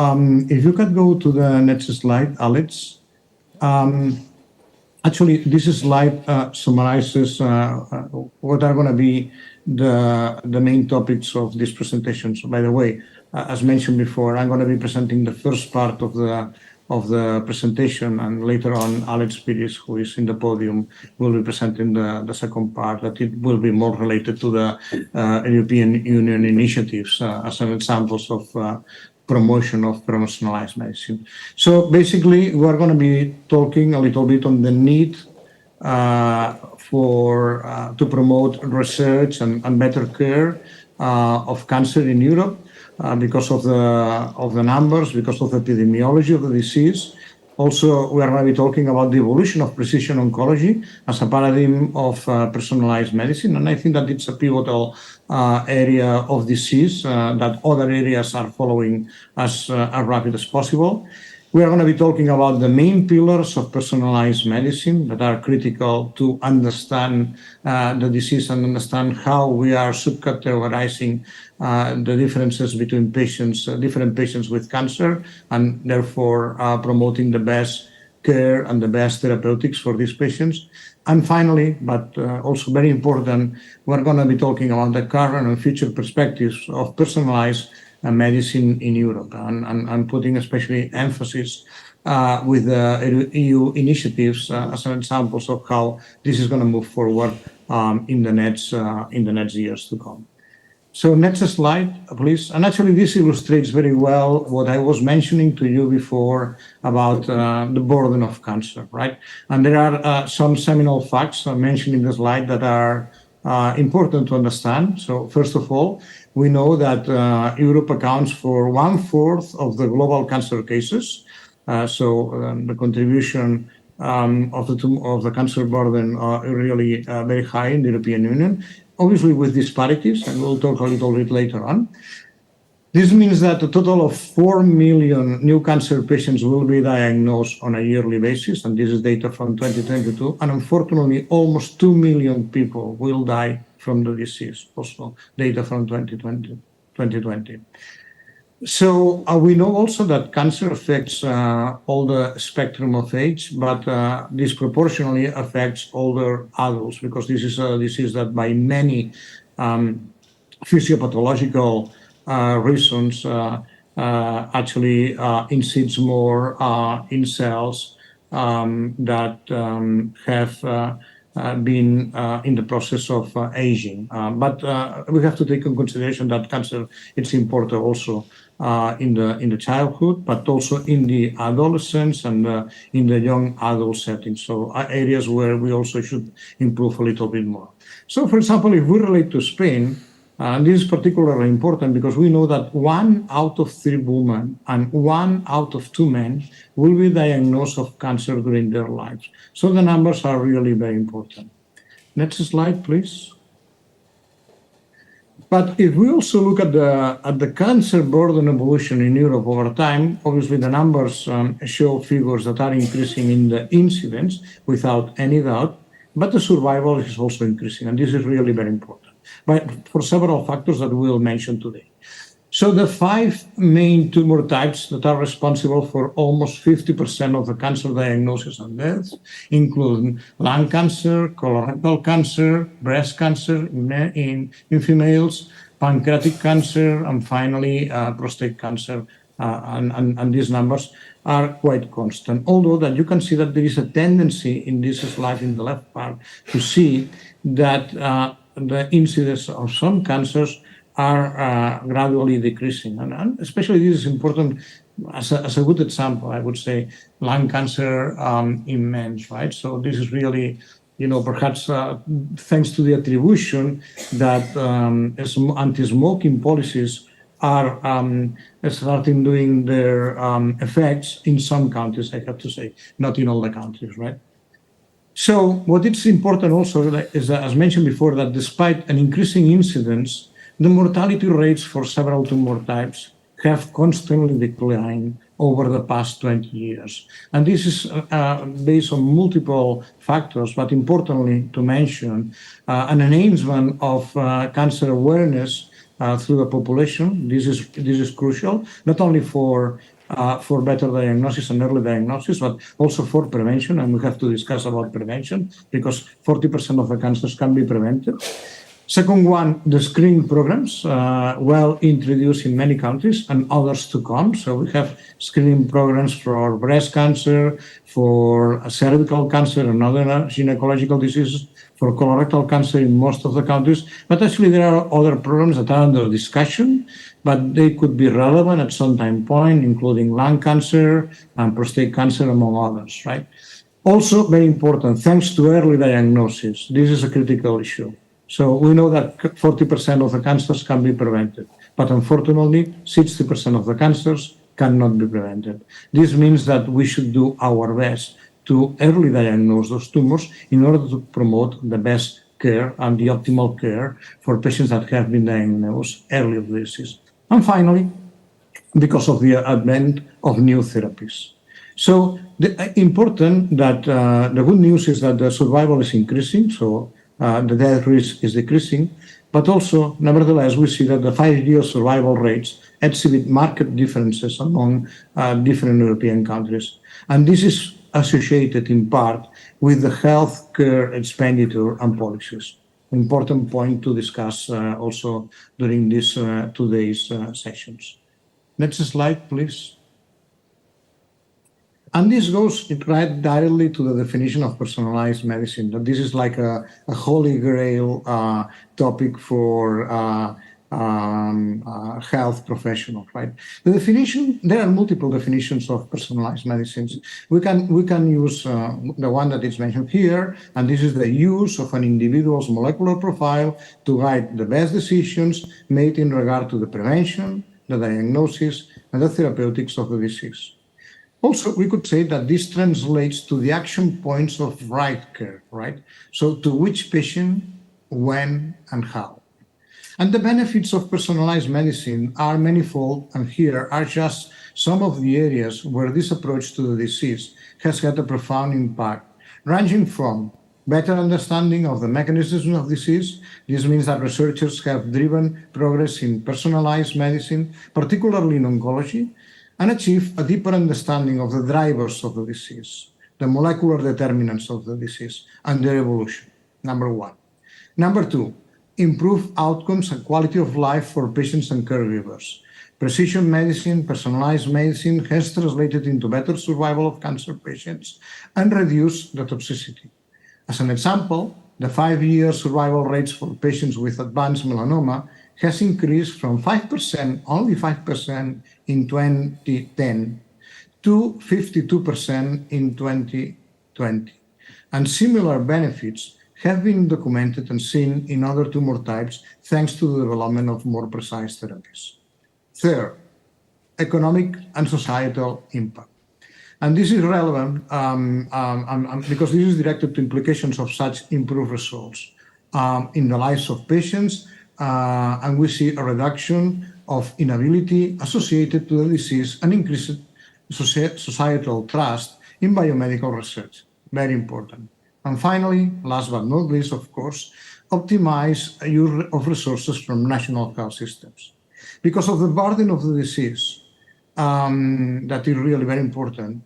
if you could go to the next slide, Alex. Actually, this slide summarizes what are going to be the main topics of this presentation. So, by the way, as mentioned before, I'm going to be presenting the first part of the presentation, and later on, Alex Pires, who is in the podium, will be presenting the second part, that it will be more related to the European Union initiatives as an examples of promotion of personalized medicine. So basically, we are going to be talking a little bit on the need to promote research and better care of cancer in Europe because of the numbers, because of the epidemiology of the disease. Also, we are going to be talking about the evolution of precision oncology as a paradigm of personalized medicine. And I think that it's a pivotal area of disease that other areas are following as rapid as possible. We are going to be talking about the main pillars of personalized medicine that are critical to understand the disease and understand how we are subcategorizing the differences between patients, different patients with cancer, and therefore promoting the best care and the best therapeutics for these patients. And finally, but also very important, we're going to be talking about the current and future perspectives of personalized medicine in Europe, and putting especially emphasis with the EU initiatives as an examples of how this is going to move forward in the next years to come. So next slide, please. And actually, this illustrates very well what I was mentioning to you before about the burden of cancer, right? And there are some seminal facts mentioned in the slide that are important to understand. So first of all, we know that Europe accounts for 1/4 of the global cancer cases. The contribution of the cancer burden are really very high in the European Union, obviously with disparities, and we'll talk a little bit later on. This means that a total of 4 million new cancer patients will be diagnosed on a yearly basis, and this is data from 2022. And unfortunately, almost 2 million people will die from the disease, also data from 2020. So we know also that cancer affects all the spectrum of age, but disproportionately affects older adults, because this is a disease that by many physiopathological reasons actually incides more in cells that have been in the process of aging. But we have to take in consideration that cancer, it's important also in the childhood, but also in the adolescence and in the young adult setting. So areas where we also should improve a little bit more. So for example, if we relate to Spain, and this is particularly important because we know that 1 out of 3 women and 1 out of 2 men will be diagnosed of cancer during their lives. So the numbers are really very important. Next slide, please. But if we also look at the cancer burden evolution in Europe over time, obviously the numbers show figures that are increasing in the incidence without any doubt, but the survival is also increasing, and this is really very important, but for several factors that we will mention today. So the 5 main tumor types that are responsible for almost 50% of the cancer diagnosis and deaths include lung cancer, colorectal cancer, breast cancer in females, pancreatic cancer, and finally prostate cancer. And these numbers are quite constant. Although that you can see that there is a tendency in this slide in the left part to see that the incidence of some cancers are gradually decreasing. And especially this is important as a good example, I would say, lung cancer in men, right? So this is really, perhaps thanks to the attribution that anti-smoking policies are starting doing their effects in some countries, I have to say, not in all the countries, right? So what is important also is, as mentioned before, that despite an increasing incidence, the mortality rates for several tumor types have constantly declined over the past 20 years. And this is based on multiple factors, but importantly to mention, an enhancement of cancer awareness through the population. This is crucial, not only for better diagnosis and early diagnosis, but also for prevention. And we have to discuss about prevention because 40% of the cancers can be prevented. Second one, the screening programs, well introduced in many countries and others to come. So we have screening programs for breast cancer, for cervical cancer and other gynecological diseases, for colorectal cancer in most of the countries. But actually there are other programs that are under discussion, but they could be relevant at some time point, including lung cancer and prostate cancer, among others, right? Also very important, thanks to early diagnosis, this is a critical issue. So we know that 40% of the cancers can be prevented, but unfortunately, 60% of the cancers cannot be prevented. This means that we should do our best to early diagnose those tumors in order to promote the best care and the optimal care for patients that have been diagnosed early with disease. And finally, because of the advent of new therapies. So important that the good news is that the survival is increasing, so the death risk is decreasing, but also, nevertheless, we see that the 5-year survival rates exhibit marked differences among different European countries. And this is associated in part with the healthcare expenditure and policies. Important point to discuss also during these today's sessions. Next slide, please. And this goes right directly to the definition of personalized medicine. That this is like a holy grail topic for health professionals, right? The definition, there are multiple definitions of personalized medicines. We can use the one that is mentioned here, and this is the use of an individual's molecular profile to guide the best decisions made in regard to the prevention, the diagnosis, and the therapeutics of the disease. Also, we could say that this translates to the action points of right care, right? So to which patient, when, and how. And the benefits of personalized medicine are manifold, and here are just some of the areas where this approach to the disease has had a profound impact, ranging from better understanding of the mechanisms of disease. This means that researchers have driven progress in personalized medicine, particularly in oncology, and achieve a deeper understanding of the drivers of the disease, the molecular determinants of the disease, and their evolution, number one. Number two, improve outcomes and quality of life for patients and caregivers. Precision medicine, personalized medicine has translated into better survival of cancer patients and reduced the toxicity. As an example, the 5-year survival rates for patients with advanced melanoma has increased from 5%, only 5% in 2010, to 52% in 2020. And similar benefits have been documented and seen in other tumor types thanks to the development of more precise therapies. Third, economic and societal impact. And this is relevant because this is directed to implications of such improved results in the lives of patients, and we see a reduction of inability associated to the disease and increased societal trust in biomedical research. Very important. And finally, last but not least, of course, optimize use of resources from national health systems. Because of the burden of the disease, that is really very important,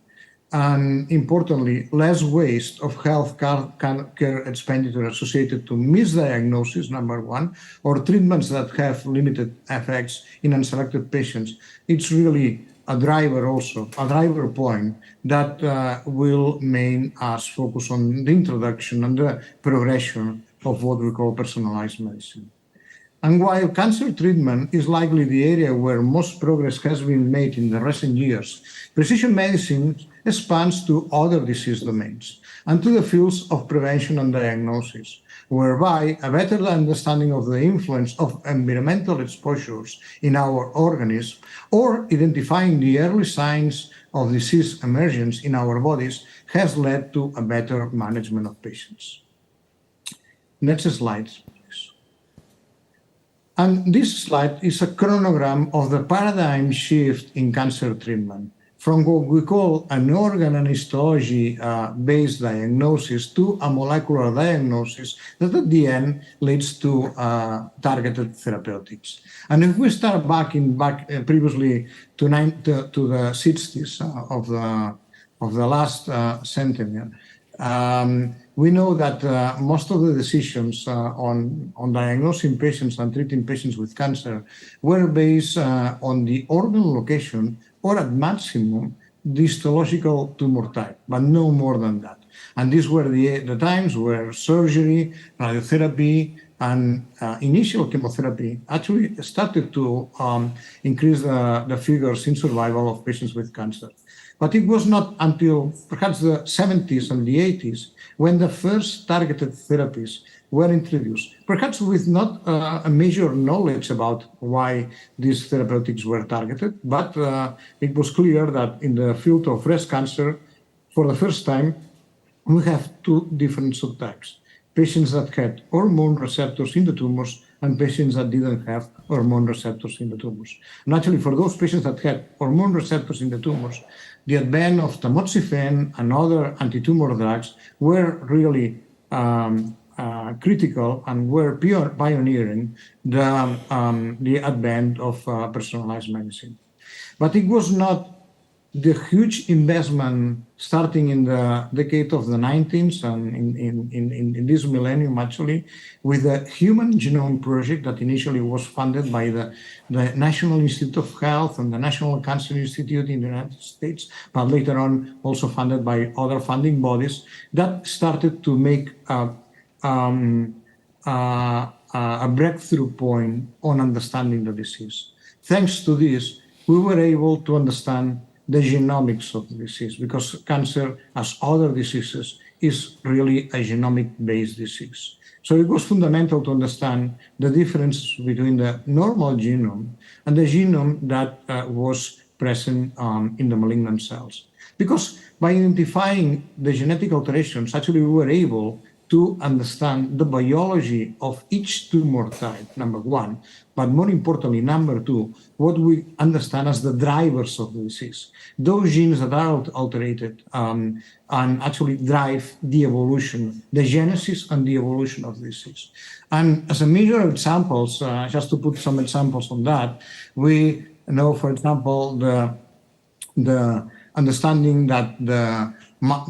and importantly, less waste of health care expenditure associated to misdiagnosis, number one, or treatments that have limited effects in unselected patients. It's really a driver also, a driver point that will make us focus on the introduction and the progression of what we call personalized medicine. And while cancer treatment is likely the area where most progress has been made in the recent years, precision medicine expands to other disease domains and to the fields of prevention and diagnosis, whereby a better understanding of the influence of environmental exposures in our organism or identifying the early signs of disease emergence in our bodies has led to a better management of patients. Next slide. And this slide is a chronogram of the paradigm shift in cancer treatment from what we call an organ and histology-based diagnosis to a molecular diagnosis that at the end leads to targeted therapeutics. And if we start back previously to the 60s of the last century, we know that most of the decisions on diagnosing patients and treating patients with cancer were based on the organ location or at maximum the histological tumor type, but no more than that. And these were the times where surgery, radiotherapy, and initial chemotherapy actually started to increase the figures in survival of patients with cancer. But it was not until perhaps the 70s and the 80s when the first targeted therapies were introduced, perhaps with not a major knowledge about why these therapeutics were targeted, but it was clear that in the field of breast cancer, for the first time, we have two different subtypes: patients that had hormone receptors in the tumors and patients that didn't have hormone receptors in the tumors. And actually, for those patients that had hormone receptors in the tumors, the advent of tamoxifen and other anti-tumor drugs were really critical and were pioneering the advent of personalized medicine. But it was not the huge investment starting in the decade of the 90s and in this millennium, actually, with the Human Genome Project that initially was funded by the National Institute of Health and the National Cancer Institute in the United States, but later on also funded by other funding bodies, that started to make a breakthrough point on understanding the disease. Thanks to this, we were able to understand the genomics of the disease, because cancer, as other diseases, is really a genomic-based disease. So it was fundamental to understand the difference between the normal genome and the genome that was present in the malignant cells. Because by identifying the genetic alterations, actually we were able to understand the biology of each tumor type, number one, but more importantly, number two, what we understand as the drivers of the disease. Those genes that are altered and actually drive the evolution, the genesis and the evolution of the disease. And as a major examples, just to put some examples on that, we know, for example, the understanding that the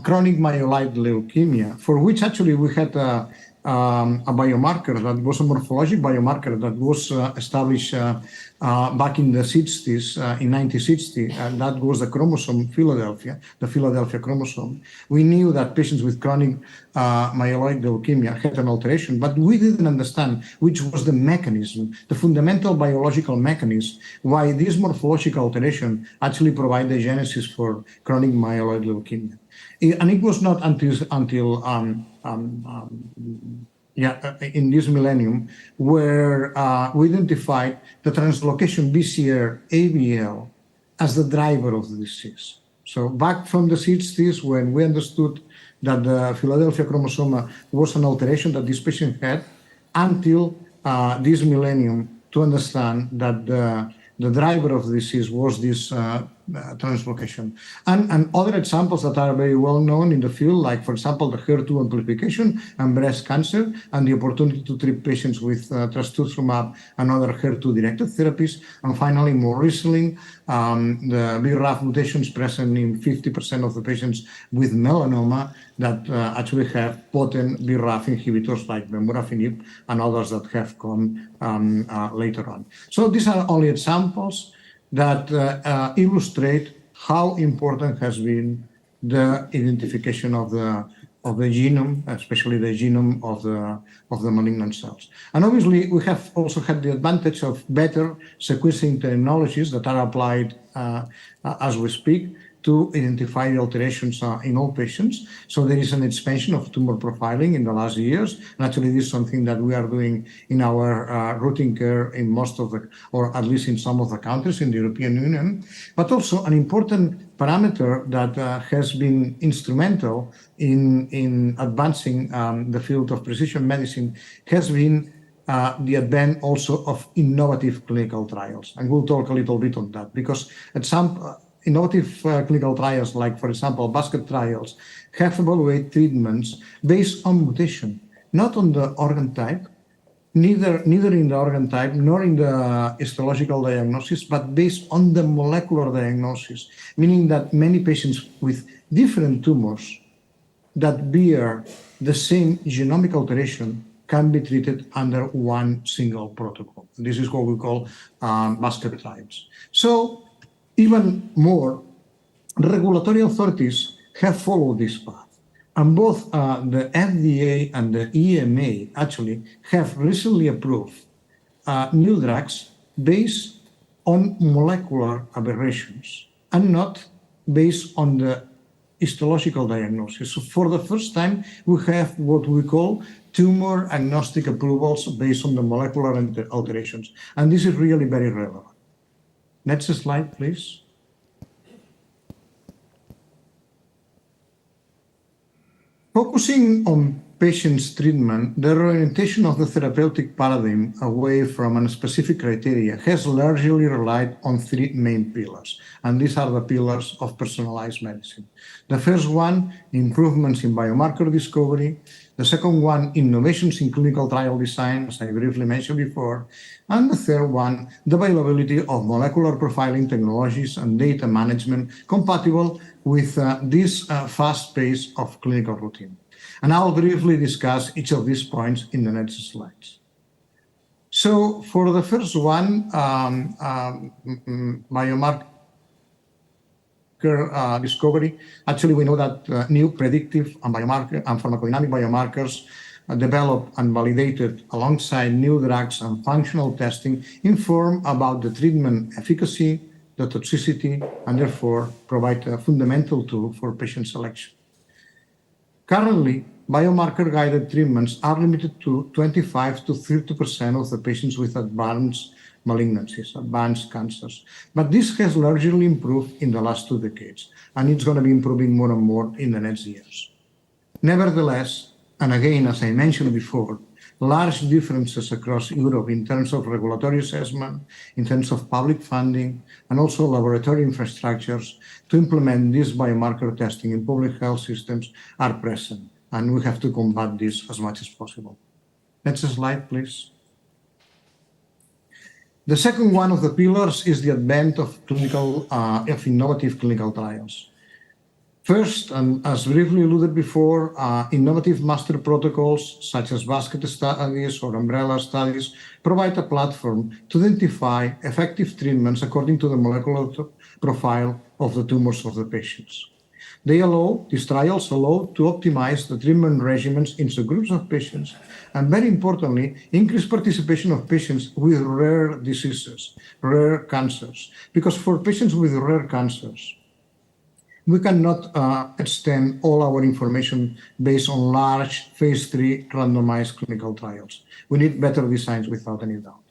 chronic myeloid leukemia, for which actually we had a biomarker that was a morphologic biomarker that was established back in the 60s, in 1960, and that was the chromosome Philadelphia, the Philadelphia chromosome. We knew that patients with chronic myeloid leukemia had an alteration, but we didn't understand which was the mechanism, the fundamental biological mechanism, why this morphological alteration actually provided the genesis for chronic myeloid leukemia. And it was not until in this millennium where we identified the translocation BCR-ABL as the driver of the disease. So back from the 60s, when we understood that the Philadelphia chromosome was an alteration that this patient had, until this millennium to understand that the driver of the disease was this translocation. And other examples that are very well known in the field, like, for example, the HER2 amplification and breast cancer, and the opportunity to treat patients with trastuzumab and other HER2-directed therapies. And finally, more recently, the BRAF mutations present in 50% of the patients with melanoma that actually have potent BRAF inhibitors like vemurafenib and others that have come later on. So these are only examples that illustrate how important has been the identification of the genome, especially the genome of the malignant cells. And obviously, we have also had the advantage of better sequencing technologies that are applied as we speak to identify the alterations in all patients. So there is an expansion of tumor profiling in the last years. And actually, this is something that we are doing in our routine care in most of the, or at least in some of the countries in the European Union. But also an important parameter that has been instrumental in advancing the field of precision medicine has been the advent also of innovative clinical trials. And we'll talk a little bit on that, because at some innovative clinical trials, like, for example, basket trials, have evaluated treatments based on mutation, not on the organ type, neither in the organ type nor in the histological diagnosis, but based on the molecular diagnosis, meaning that many patients with different tumors that bear the same genomic alteration can be treated under one single protocol. This is what we call basket trials. So even more, regulatory authorities have followed this path. And both the FDA and the EMA actually have recently approved new drugs based on molecular aberrations and not based on the histological diagnosis. So for the first time, we have what we call tumor agnostic approvals based on the molecular alterations. And this is really very relevant. Next slide, please. Focusing on patients' treatment, the orientation of the therapeutic paradigm away from a specific criteria has largely relied on three main pillars, and these are the pillars of personalized medicine. The first one, improvements in biomarker discovery. The second one, innovations in clinical trial design, as I briefly mentioned before. And the third one, the availability of molecular profiling technologies and data management compatible with this fast pace of clinical routine. And I'll briefly discuss each of these points in the next slides. So for the first one, biomarker discovery, actually we know that new predictive and biomarker and pharmacodynamic biomarkers developed and validated alongside new drugs and functional testing inform about the treatment efficacy, the toxicity, and therefore provide a fundamental tool for patient selection. Currently, biomarker-guided treatments are limited to 25 to 30% of the patients with advanced malignancies, advanced cancers. But this has largely improved in the last 2 decades, and it's going to be improving more and more in the next years. Nevertheless, and again, as I mentioned before, large differences across Europe in terms of regulatory assessment, in terms of public funding, and also laboratory infrastructures to implement this biomarker testing in public health systems are present, and we have to combat this as much as possible. Next slide, please. The second one of the pillars is the advent of innovative clinical trials. First, and as briefly alluded before, innovative master protocols such as basket studies or umbrella studies provide a platform to identify effective treatments according to the molecular profile of the tumors of the patients. These trials allow to optimize the treatment regimens in subgroups of patients, and very importantly, increase participation of patients with rare diseases, rare cancers. Because for patients with rare cancers, we cannot extend all our information based on large phase 3 randomized clinical trials. We need better designs without any doubt.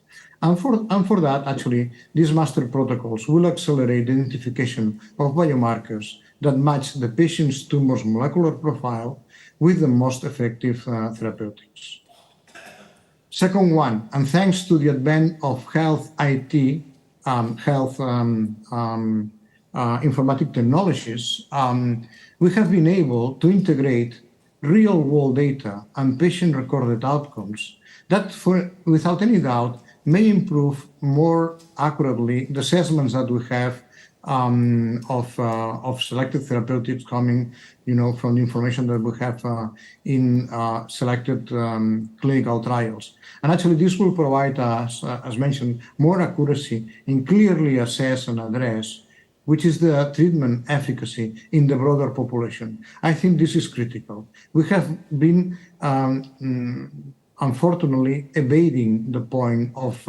And for that, actually, these master protocols will accelerate the identification of biomarkers that match the patient's tumor's molecular profile with the most effective therapeutics. Second one, and thanks to the advent of health IT, health informatic technologies, we have been able to integrate real-world data and patient-recorded outcomes that, without any doubt, may improve more accurately the assessments that we have of selected therapeutics coming, from the information that we have in selected clinical trials. And actually, this will provide us, as mentioned, more accuracy in clearly assess and address which is the treatment efficacy in the broader population. I think this is critical. We have been, unfortunately, evading the point of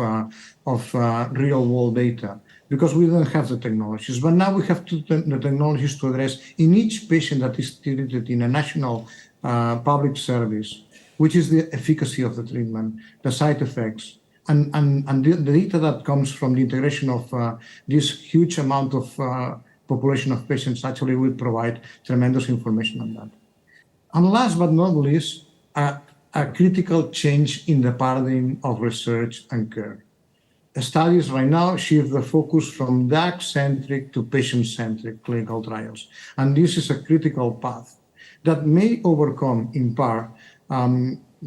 real-world data because we don't have the technologies. But now we have the technologies to address in each patient that is treated in a national public service, which is the efficacy of the treatment, the side effects, and the data that comes from the integration of this huge amount of population of patients actually will provide tremendous information on that. And last but not least, a critical change in the paradigm of research and care. Studies right now shift the focus from drug-centric to patient-centric clinical trials. And this is a critical path that may overcome, in part,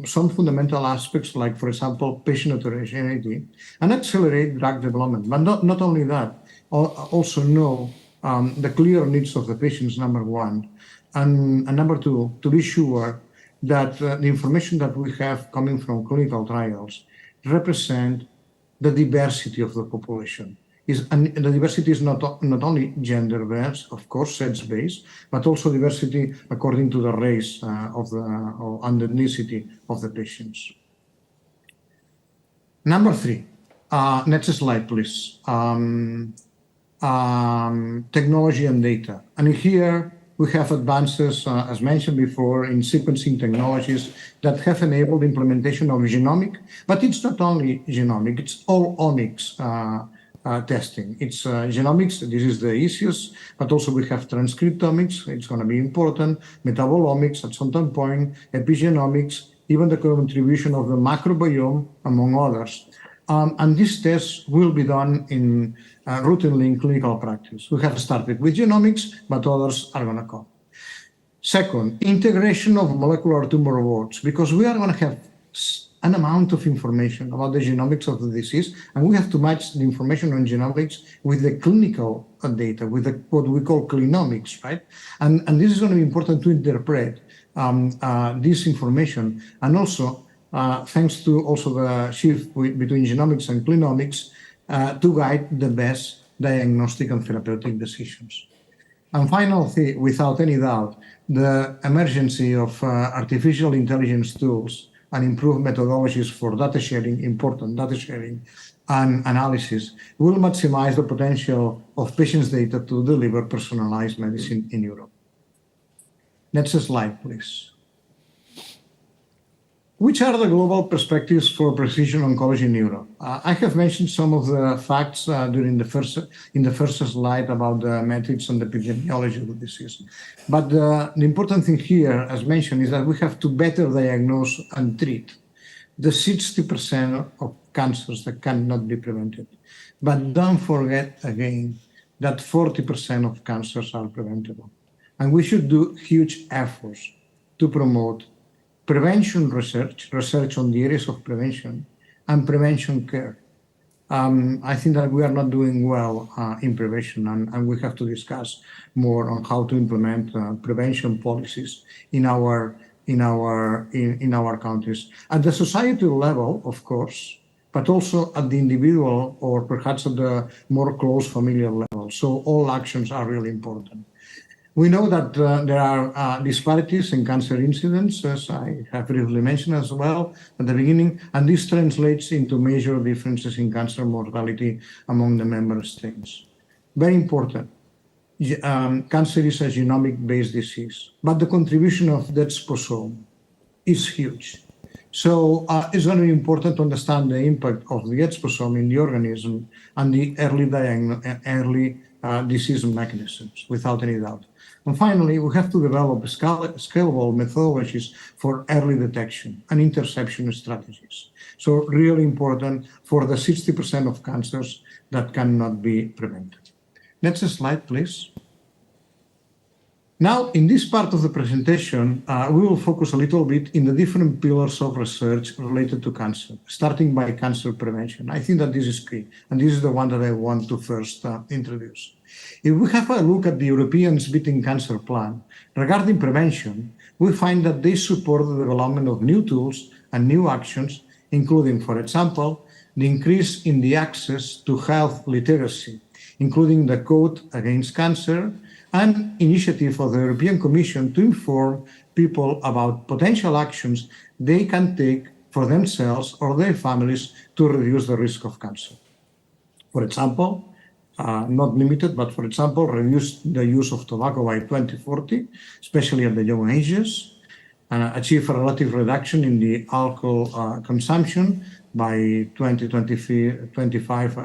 some fundamental aspects like, for example, patient heterogeneity and accelerate drug development. But not only that, also know the clear needs of the patients, number one, and number two, to be sure that the information that we have coming from clinical trials represent the diversity of the population. And the diversity is not only gender-based, of course, sex-based, but also diversity according to the race and the ethnicity of the patients. Number three, next slide, please. Technology and data. And here we have advances, as mentioned before, in sequencing technologies that have enabled implementation of genomic, but it's not only genomic, it's all omics testing. It's genomics, this is the easiest, but also we have transcriptomics, it's going to be important, metabolomics at some point, epigenomics, even the contribution of the microbiome, among others. And these tests will be done routinely in clinical practice. We have started with genomics, but others are going to come. Second, integration of molecular tumor robots, because we are going to have an amount of information about the genomics of the disease, and we have to match the information on genomics with the clinical data, with what we call clinomics, right? And this is going to be important to interpret this information, and also thanks to also the shift between genomics and clinomics to guide the best diagnostic and therapeutic decisions. And finally, without any doubt, the emergence of artificial intelligence tools and improved methodologies for data sharing, important data sharing and analysis will maximize the potential of patients' data to deliver personalized medicine in Europe. Next slide, please. Which are the global perspectives for precision oncology in Europe? I have mentioned some of the facts in the first slide about the metrics and the epidemiology of the disease. But the important thing here, as mentioned, is that we have to better diagnose and treat the 60% of cancers that cannot be prevented. But don't forget again that 40% of cancers are preventable. And we should do huge efforts to promote prevention research on the areas of prevention, and prevention care. I think that we are not doing well in prevention, and we have to discuss more on how to implement prevention policies in our countries. At the societal level, of course, but also at the individual or perhaps at the more close familial level. So all actions are really important. We know that there are disparities in cancer incidence, as I have briefly mentioned as well at the beginning, and this translates into major differences in cancer mortality among the member states. Very important. Cancer is a genomic-based disease, but the contribution of that exposome is huge. So it's going to be important to understand the impact of the exposome in the organism and the early disease mechanisms, without any doubt. And finally, we have to develop scalable methodologies for early detection and interception strategies. So really important for the 60% of cancers that cannot be prevented. Next slide, please. Now, in this part of the presentation, we will focus a little bit in the different pillars of research related to cancer, starting by cancer prevention. I think that this is key, and this is the one that I want to first introduce. If we have a look at the European Beating Cancer Plan, regarding prevention, we find that they support the development of new tools and new actions, including, for example, the increase in the access to health literacy, including the Code Against Cancer, and initiative of the European Commission to inform people about potential actions they can take for themselves or their families to reduce the risk of cancer. For example, not limited, but for example, reduce the use of tobacco by 2040, especially at the young ages, achieve a relative reduction in the alcohol consumption by 2025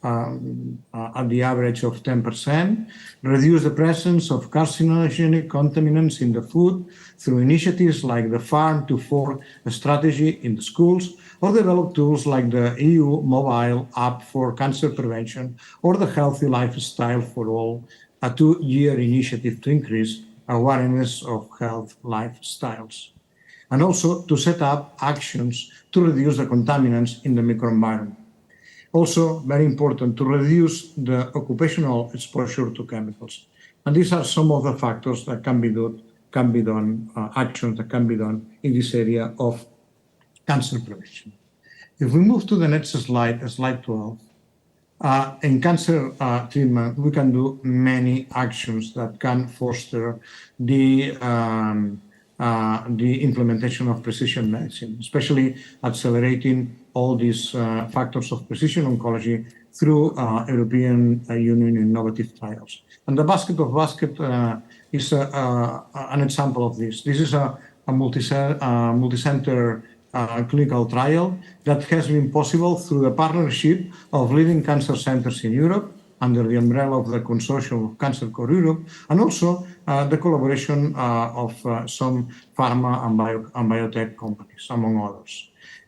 at the average of 10%, reduce the presence of carcinogenic contaminants in the food through initiatives like the Farm to Fork strategy in the schools, or develop tools like the EU mobile app for cancer prevention or the Healthy Lifestyle for All, a 2-year initiative to increase awareness of health lifestyles, and also to set up actions to reduce the contaminants in the microenvironment. Also, very important, to reduce the occupational exposure to chemicals. And these are some of the factors that can be done, actions that can be done in this area of cancer prevention. If we move to the next slide, slide 12, in cancer treatment, we can do many actions that can foster the implementation of precision medicine, especially accelerating all these factors of precision oncology through European Union innovative trials. And the basket is an example of this. This is a multi-center clinical trial that has been possible through the partnership of leading cancer centers in Europe under the umbrella of the Consortium of Cancer Core Europe, and also the collaboration of some pharma and biotech companies, among others.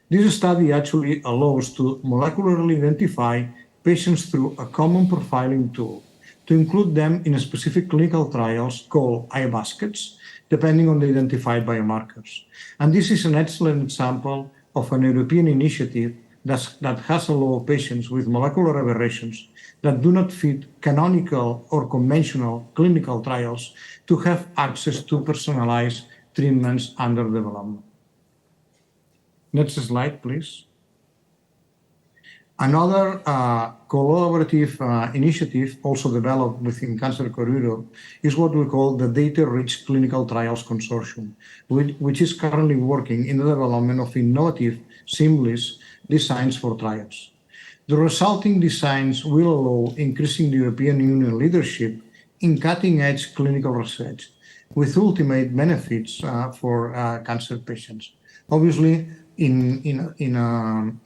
This study actually allows to molecularly identify patients through a common profiling tool to include them in specific clinical trials called iBaskets, depending on the identified biomarkers. And this is an excellent example of an European initiative that has allowed patients with molecular aberrations that do not fit canonical or conventional clinical trials to have access to personalized treatments under development. Next slide, please. Another collaborative initiative also developed within Cancer Core Europe is what we call the Data-Rich Clinical Trials Consortium, which is currently working in the development of innovative, seamless designs for trials. The resulting designs will allow increasing the European Union leadership in cutting-edge clinical research with ultimate benefits for cancer patients. Obviously, in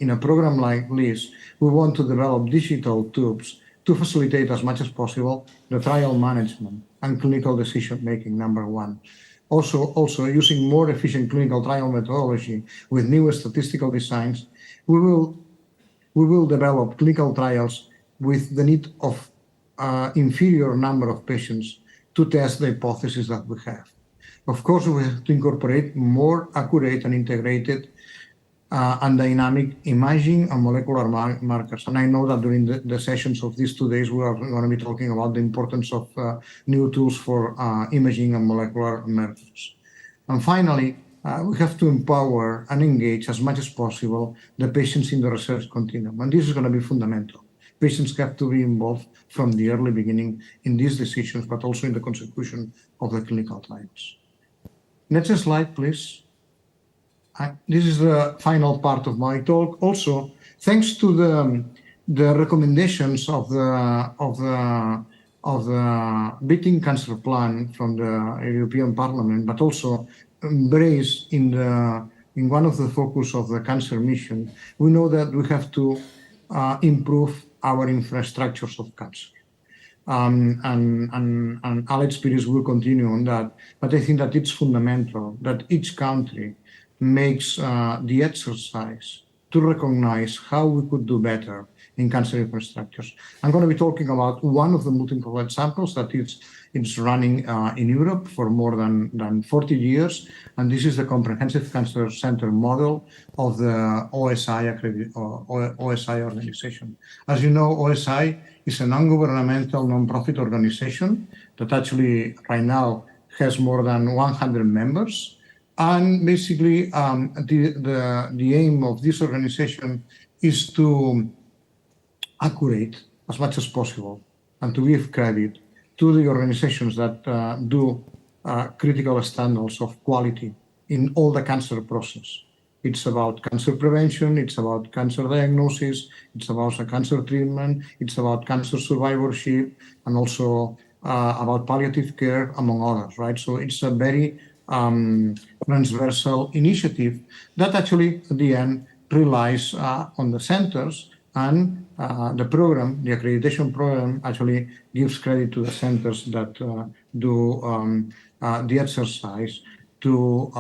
a program like this, we want to develop digital tools to facilitate as much as possible the trial management and clinical decision-making, number one. Also using more efficient clinical trial methodology with new statistical designs, we will develop clinical trials with the need of inferior number of patients to test the hypothesis that we have. Of course, we have to incorporate more accurate and integrated and dynamic imaging and molecular markers. And I know that during the sessions of these 2 days, we are going to be talking about the importance of new tools for imaging and molecular methods. And finally, we have to empower and engage as much as possible the patients in the research continuum. And this is going to be fundamental. Patients have to be involved from the early beginning in these decisions, but also in the consecution of the clinical trials. Next slide, please. This is the final part of my talk. Also, thanks to the recommendations of the Beating Cancer Plan from the European Parliament, but also embraced in one of the focus of the cancer mission, we know that we have to improve our infrastructures of cancer. And Alex Pires will continue on that, but I think that it's fundamental that each country makes the exercise to recognize how we could do better in cancer infrastructures. I'm going to be talking about one of the multiple examples that it's running in Europe for more than 40 years, and this is the Comprehensive Cancer Center model of the OSI organization. As you know, OSI is a non-governmental, non-profit organization that actually right now has more than 100 members. And basically, the aim of this organization is to accurate as much as possible and to give credit to the organizations that do critical standards of quality in all the cancer process. It's about cancer prevention, it's about cancer diagnosis, it's about cancer treatment, it's about cancer survivorship, and also about palliative care, among others, right? So it's a very transversal initiative that actually, at the end, relies on the centers, and the program, the accreditation program, actually gives credit to the centers that do the exercise to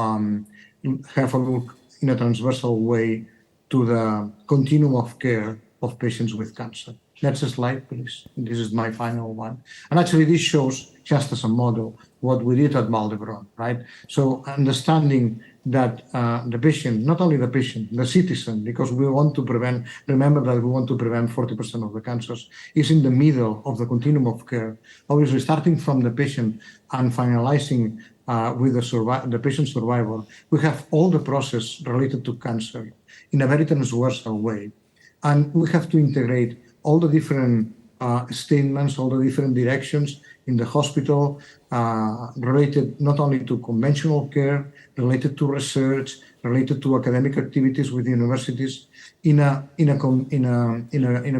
have a look in a transversal way to the continuum of care of patients with cancer. Next slide, please. This is my final one. And actually, this shows, just as a model, what we did at Valdebron, right? So understanding that the patient, not only the patient, the citizen, because we want to prevent, remember that we want to prevent 40% of the cancers, is in the middle of the continuum of care. Obviously, starting from the patient and finalizing with the patient survival, we have all the process related to cancer in a very transversal way. And we have to integrate all the different statements, all the different directions in the hospital, related not only to conventional care, related to research, related to academic activities with universities, in a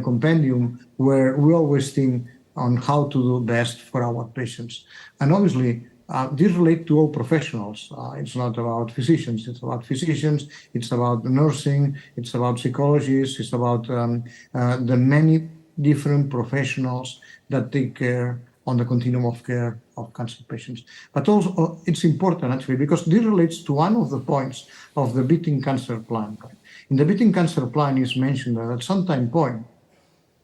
compendium where we always think on how to do best for our patients. And obviously, this relates to all professionals. It's not about physicians. It's about physicians. It's about nursing. It's about psychologists. It's about the many different professionals that take care on the continuum of care of cancer patients. But also, it's important actually because this relates to one of the points of the Beating Cancer Plan. In the Beating Cancer Plan, is mentioned that at some time point,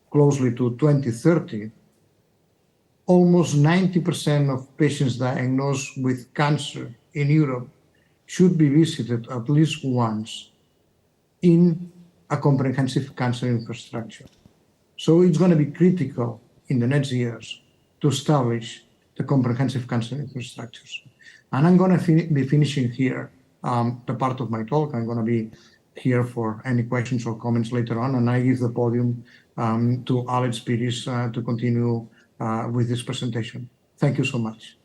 closely to 2030, almost 90% of patients diagnosed with cancer in Europe should be visited at least once in a comprehensive cancer infrastructure. So it's going to be critical in the next years to establish the comprehensive cancer infrastructures. And I'm going to be finishing here the part of my talk. I'm going to be here for any questions or comments later on, and I give the podium to Alex Piris to continue with this presentation. Thank you so much.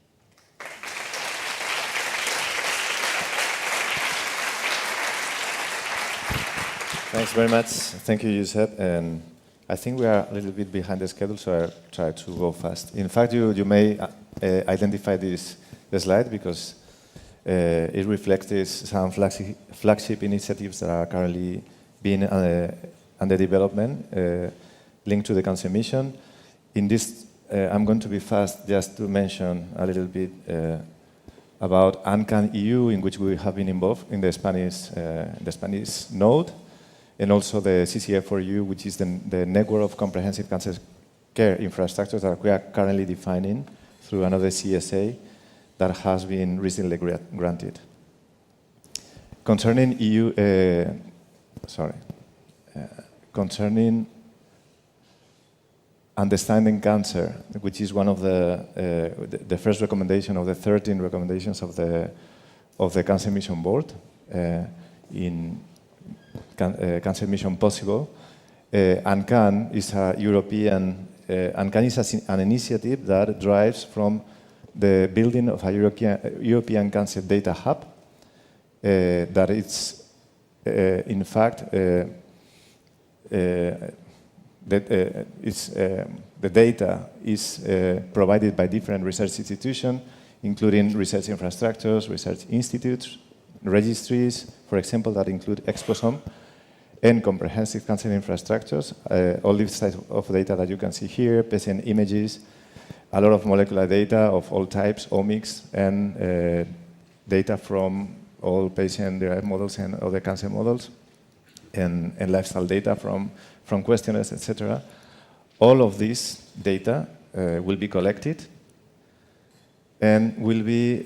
Thanks very much. Thank you, Josep. And I think we are a little bit behind the schedule, so I'll try to go fast. In fact, you may identify this slide because it reflects some flagship initiatives that are currently being under development linked to the cancer mission. In this, I'm going to be fast just to mention a little bit about ANCAN EU, in which we have been involved in the Spanish node, and also the CCF4U, which is the network of comprehensive cancer care infrastructures that we are currently defining through another CSA that has been recently granted. Concerning concerning understanding cancer, which is one of the first recommendation of the 13 recommendations of the Cancer Mission Board in Cancer Mission Possible. ANCAN is a European, ANCAN is an initiative that drives from the building of a European Cancer Data Hub that it's, in fact, the data is provided by different research institutions, including research infrastructures, research institutes, registries, for example, that include Exposome, and comprehensive cancer infrastructures. All these types of data that you can see here, patient images, a lot of molecular data of all types, omics, and data from all patient-derived models and other cancer models. and lifestyle data from questionnaires, etc. All of this data will be collected and will be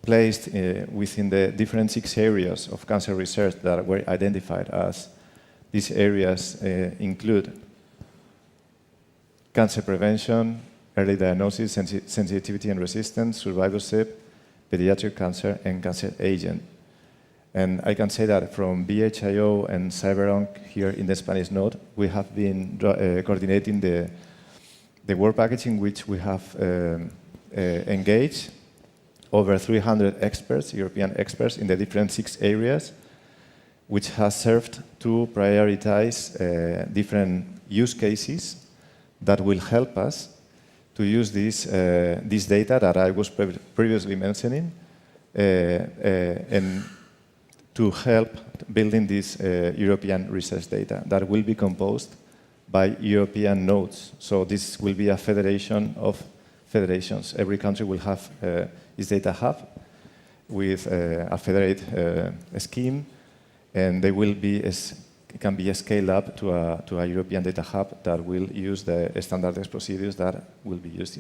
placed within the different 6 areas of cancer research that were identified as. These areas include cancer prevention, early diagnosis, sensitivity and resistance, survivorship, pediatric cancer, and cancer agent. And I can say that from BHIO and CyberOnc here in the Spanish node, we have been coordinating the work package in which we have engaged over 300 experts, European experts, in the different 6 areas, which has served to prioritize different use cases that will help us to use this data that I was previously mentioning and to help building this European research data that will be composed by European nodes. So this will be a federation of federations. Every country will have its data hub with a federated scheme, and they will be can be scaled up to a European data hub that will use the standardized procedures that will be used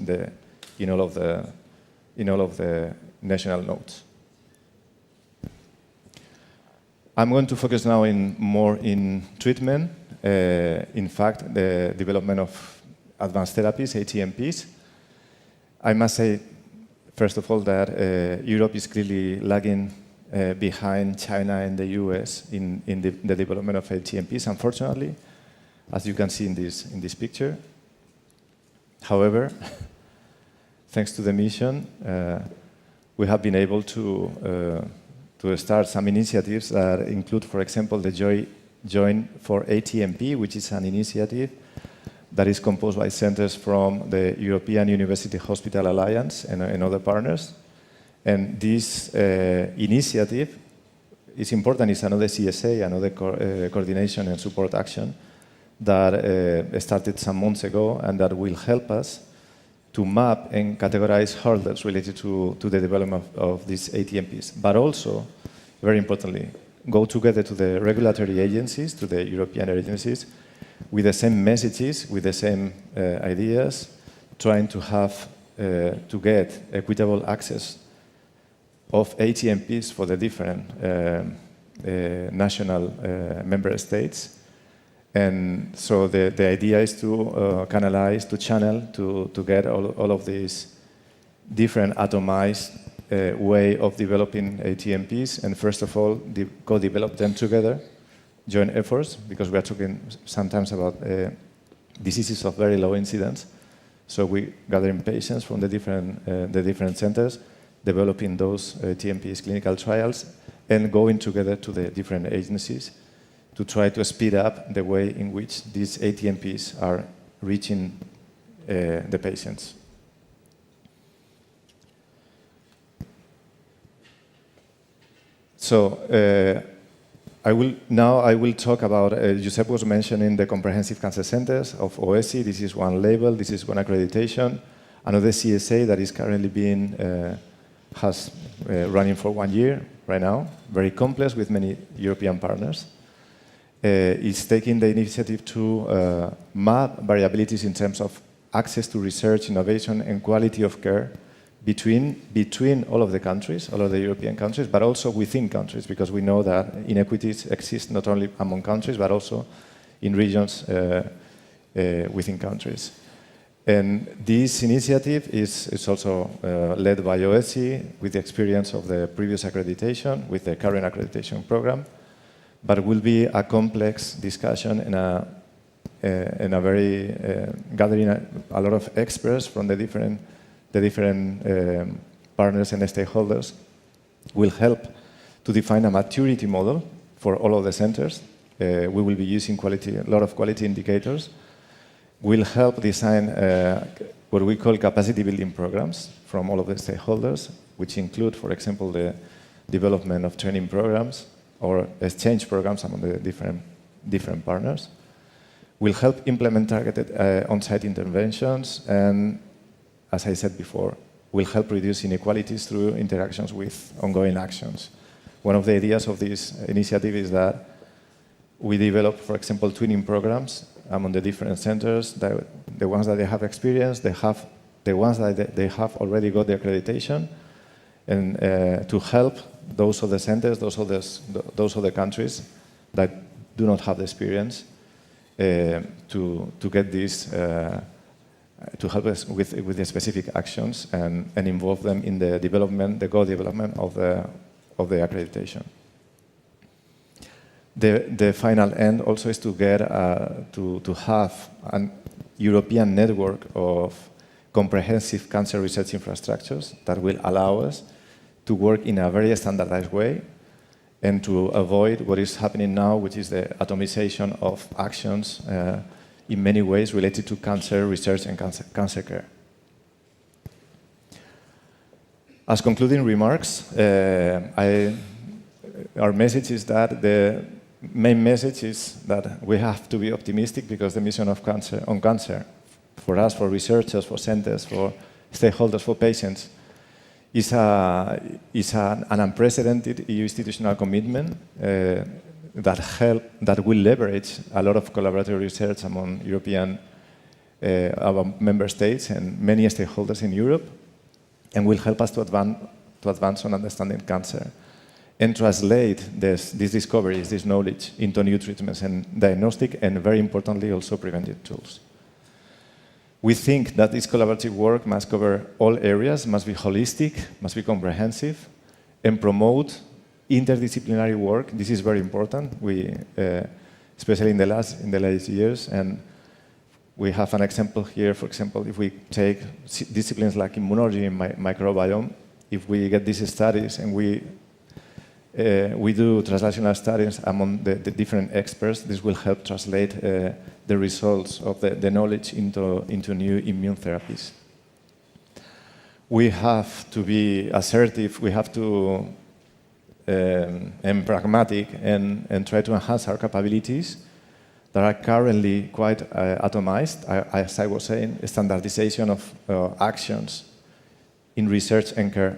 in all of the national nodes. I'm going to focus now more in treatment. In fact, the development of advanced therapies, ATMPs. I must say, first of all, that Europe is clearly lagging behind China and the US in the development of ATMPs, unfortunately, as you can see in this picture. However, thanks to the mission, we have been able to start some initiatives that include, for example, the Join for ATMP, which is an initiative that is composed by centers from the European University Hospital Alliance and other partners. And this initiative is important. It's another CSA, another coordination and support action that started some months ago and that will help us to map and categorize hurdles related to the development of these ATMPs. But also, very importantly, go together to the regulatory agencies, to the European agencies, with the same messages, with the same ideas, trying to have, to get equitable access of ATMPs for the different national member states. And so the idea is to canalize, to channel, to get all of these different atomized way of developing ATMPs, and first of all, co-develop them together, joint efforts, because we are talking sometimes about diseases of very low incidence. So we gathering patients from the different centers, developing those ATMPs clinical trials, and going together to the different agencies to try to speed up the way in which these ATMPs are reaching the patients. So I will talk about, Josep was mentioning the comprehensive cancer centers of OSI. This is one label, this is one accreditation. Another CSA that is currently being, running for 1 year right now, very complex with many European partners. Is taking the initiative to map variabilities in terms of access to research, innovation, and quality of care between all of the countries, all of the European countries, but also within countries, because we know that inequities exist not only among countries, but also in regions within countries. And this initiative is also led by OSI with the experience of the previous accreditation, with the current accreditation program, but will be a complex discussion and a very gathering a lot of experts from the different partners and stakeholders will help to define a maturity model for all of the centers. We will be using a lot of quality indicators. Will help design what we call capacity building programs from all of the stakeholders, which include, for example, the development of training programs or exchange programs among the different partners. Will help implement targeted on-site interventions, and as I said before, will help reduce inequalities through interactions with ongoing actions. One of the ideas of this initiative is that We develop, for example, twinning programs among the different centers, the ones that they have experience, the ones that they have already got the accreditation, and to help those of the centers, those of the countries that do not have the experience to get this, to help us with the specific actions and involve them in the development, the co-development of the accreditation. The final end also is to get to have a European network of comprehensive cancer research infrastructures that will allow us to work in a very standardized way and to avoid what is happening now, which is the atomization of actions in many ways related to cancer research and cancer care. As concluding remarks, our message is that the main message is that we have to be optimistic because the mission of cancer, for us, for researchers, for centers, for stakeholders, for patients, is an unprecedented EU institutional commitment that will leverage a lot of collaborative research among European member states and many stakeholders in Europe, and will help us to advance on understanding cancer and translate these discoveries, this knowledge, into new treatments and diagnostic, and very importantly, also preventive tools. We think that this collaborative work must cover all areas, must be holistic, must be comprehensive, and promote interdisciplinary work. This is very important. Especially in the last years, and we have an example here. For example, if we take disciplines like immunology and microbiome, if we get these studies and we do translational studies among the different experts, this will help translate the results of the knowledge into new immune therapies. We have to be assertive, we have to and pragmatic and try to enhance our capabilities that are currently quite atomized. As I was saying, standardization of actions in research and care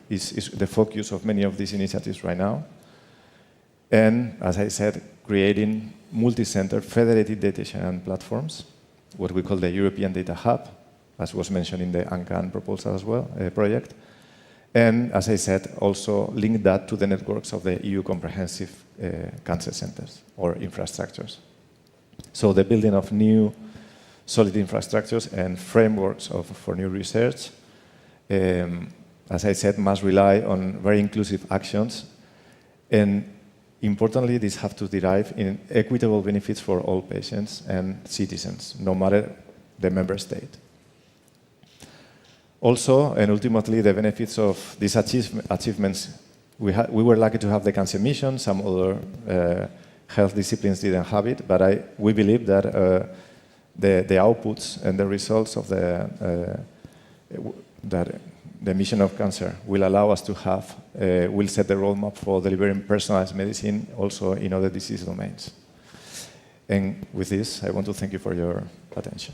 is the focus of many of these initiatives right now. And as I said, creating multi-center federated data sharing platforms, what we call the European Data Hub, as was mentioned in the ANCAN proposal as well, project. And as I said, also link that to the networks of the EU comprehensive cancer centers or infrastructures. So the building of new solid infrastructures and frameworks for new research, as I said, must rely on very inclusive actions. And importantly, these have to derive in equitable benefits for all patients and citizens, no matter the member state. Also, and ultimately, the benefits of these achievements, we were lucky to have the cancer mission. Some other health disciplines didn't have it, but we believe that the outputs and the results of the mission of cancer will allow us to have, will set the roadmap for delivering personalized medicine also in other disease domains. And with this, I want to thank you for your attention.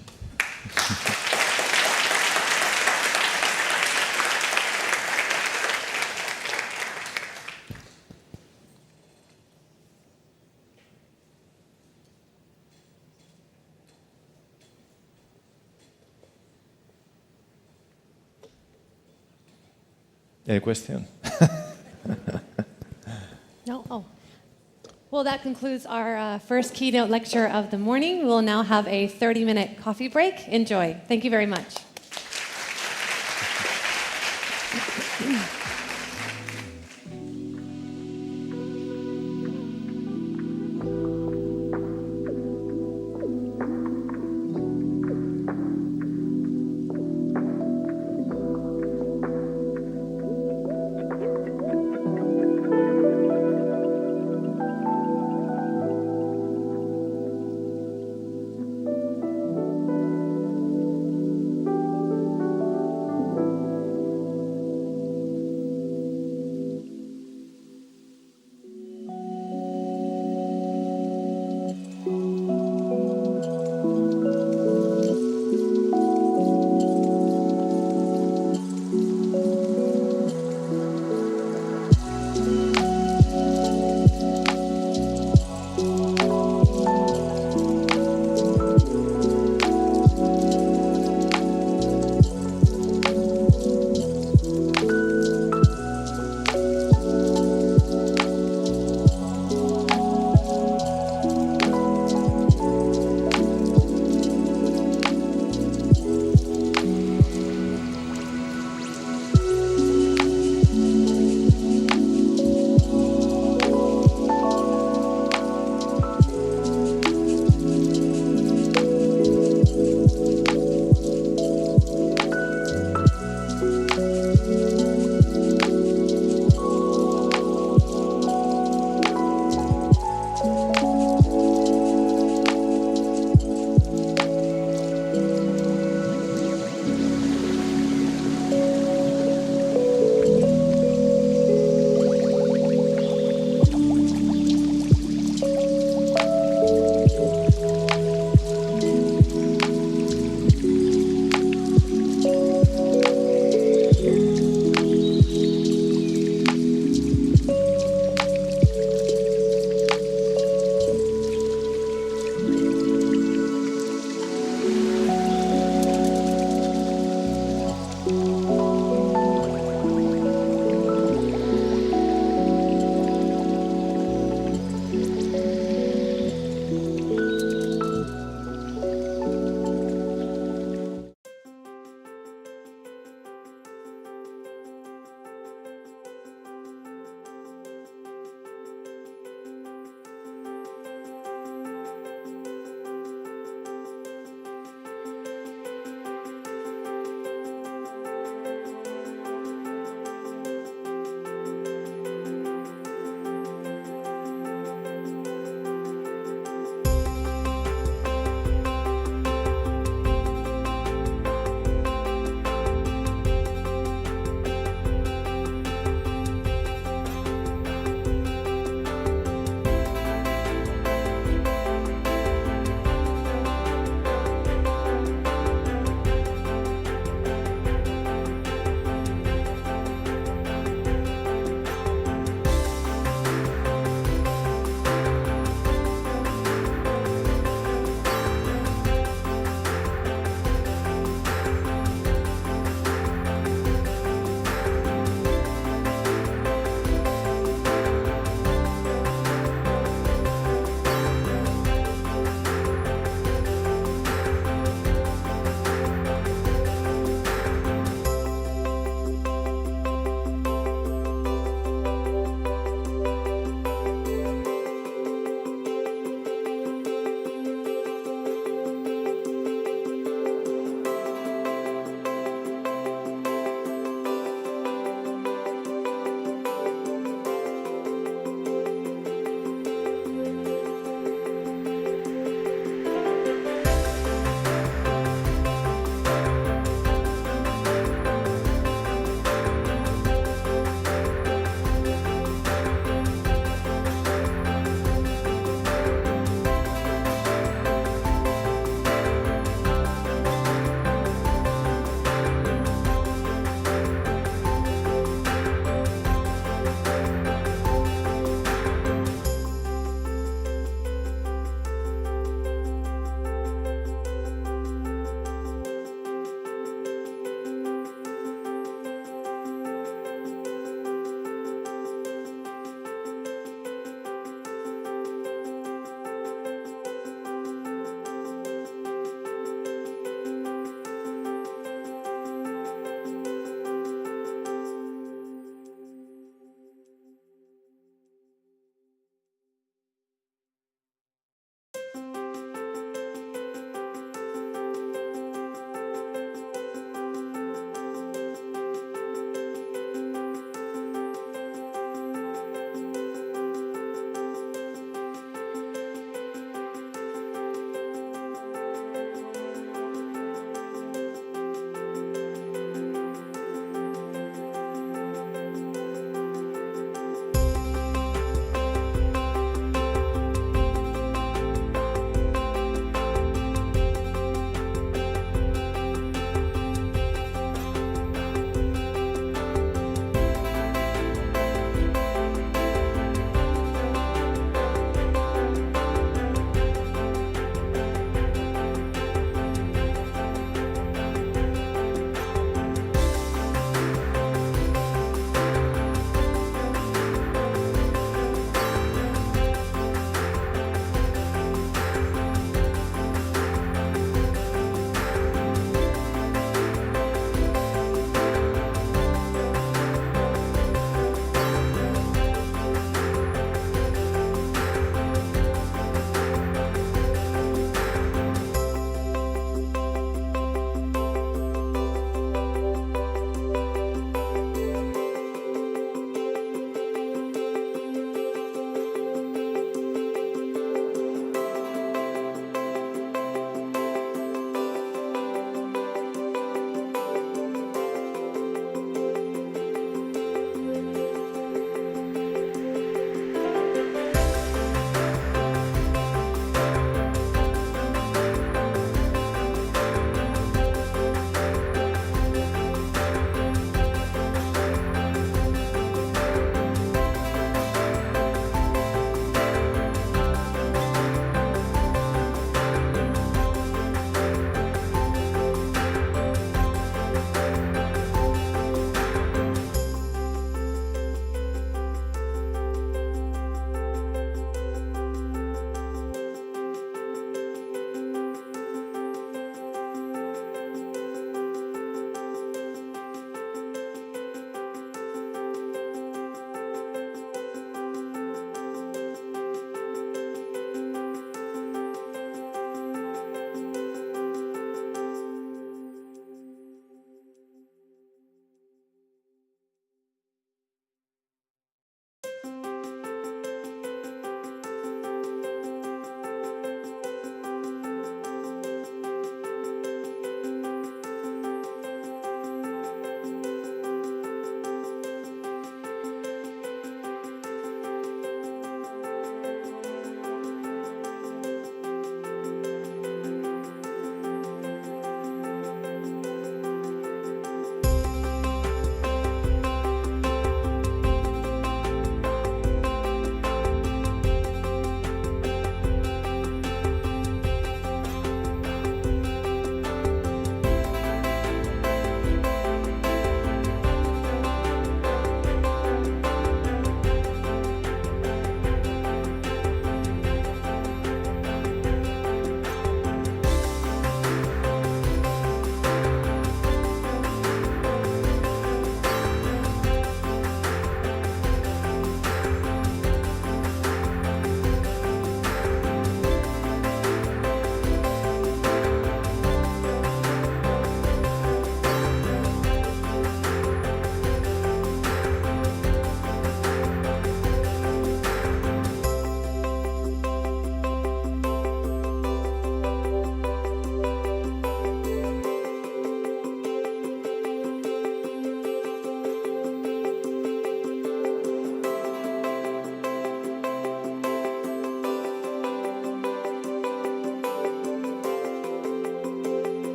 Any question? No? Oh. Well, that concludes our first keynote lecture of the morning. We'll now have a 30-minute coffee break. Enjoy. Thank you very much.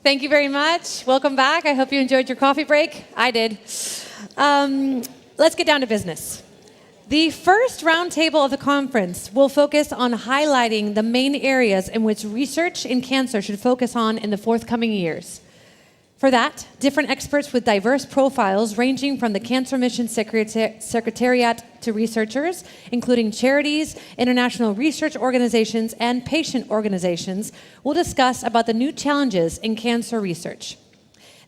Thank you very much. Welcome back. I hope you enjoyed your coffee break. I did. Let's get down to business. The first roundtable of the conference will focus on highlighting the main areas in which research in cancer should focus on in the forthcoming years. For that, different experts with diverse profiles ranging from the Cancer Mission Secretariat to researchers, including charities, international research organizations, and patient organizations, will discuss about the new challenges in cancer research.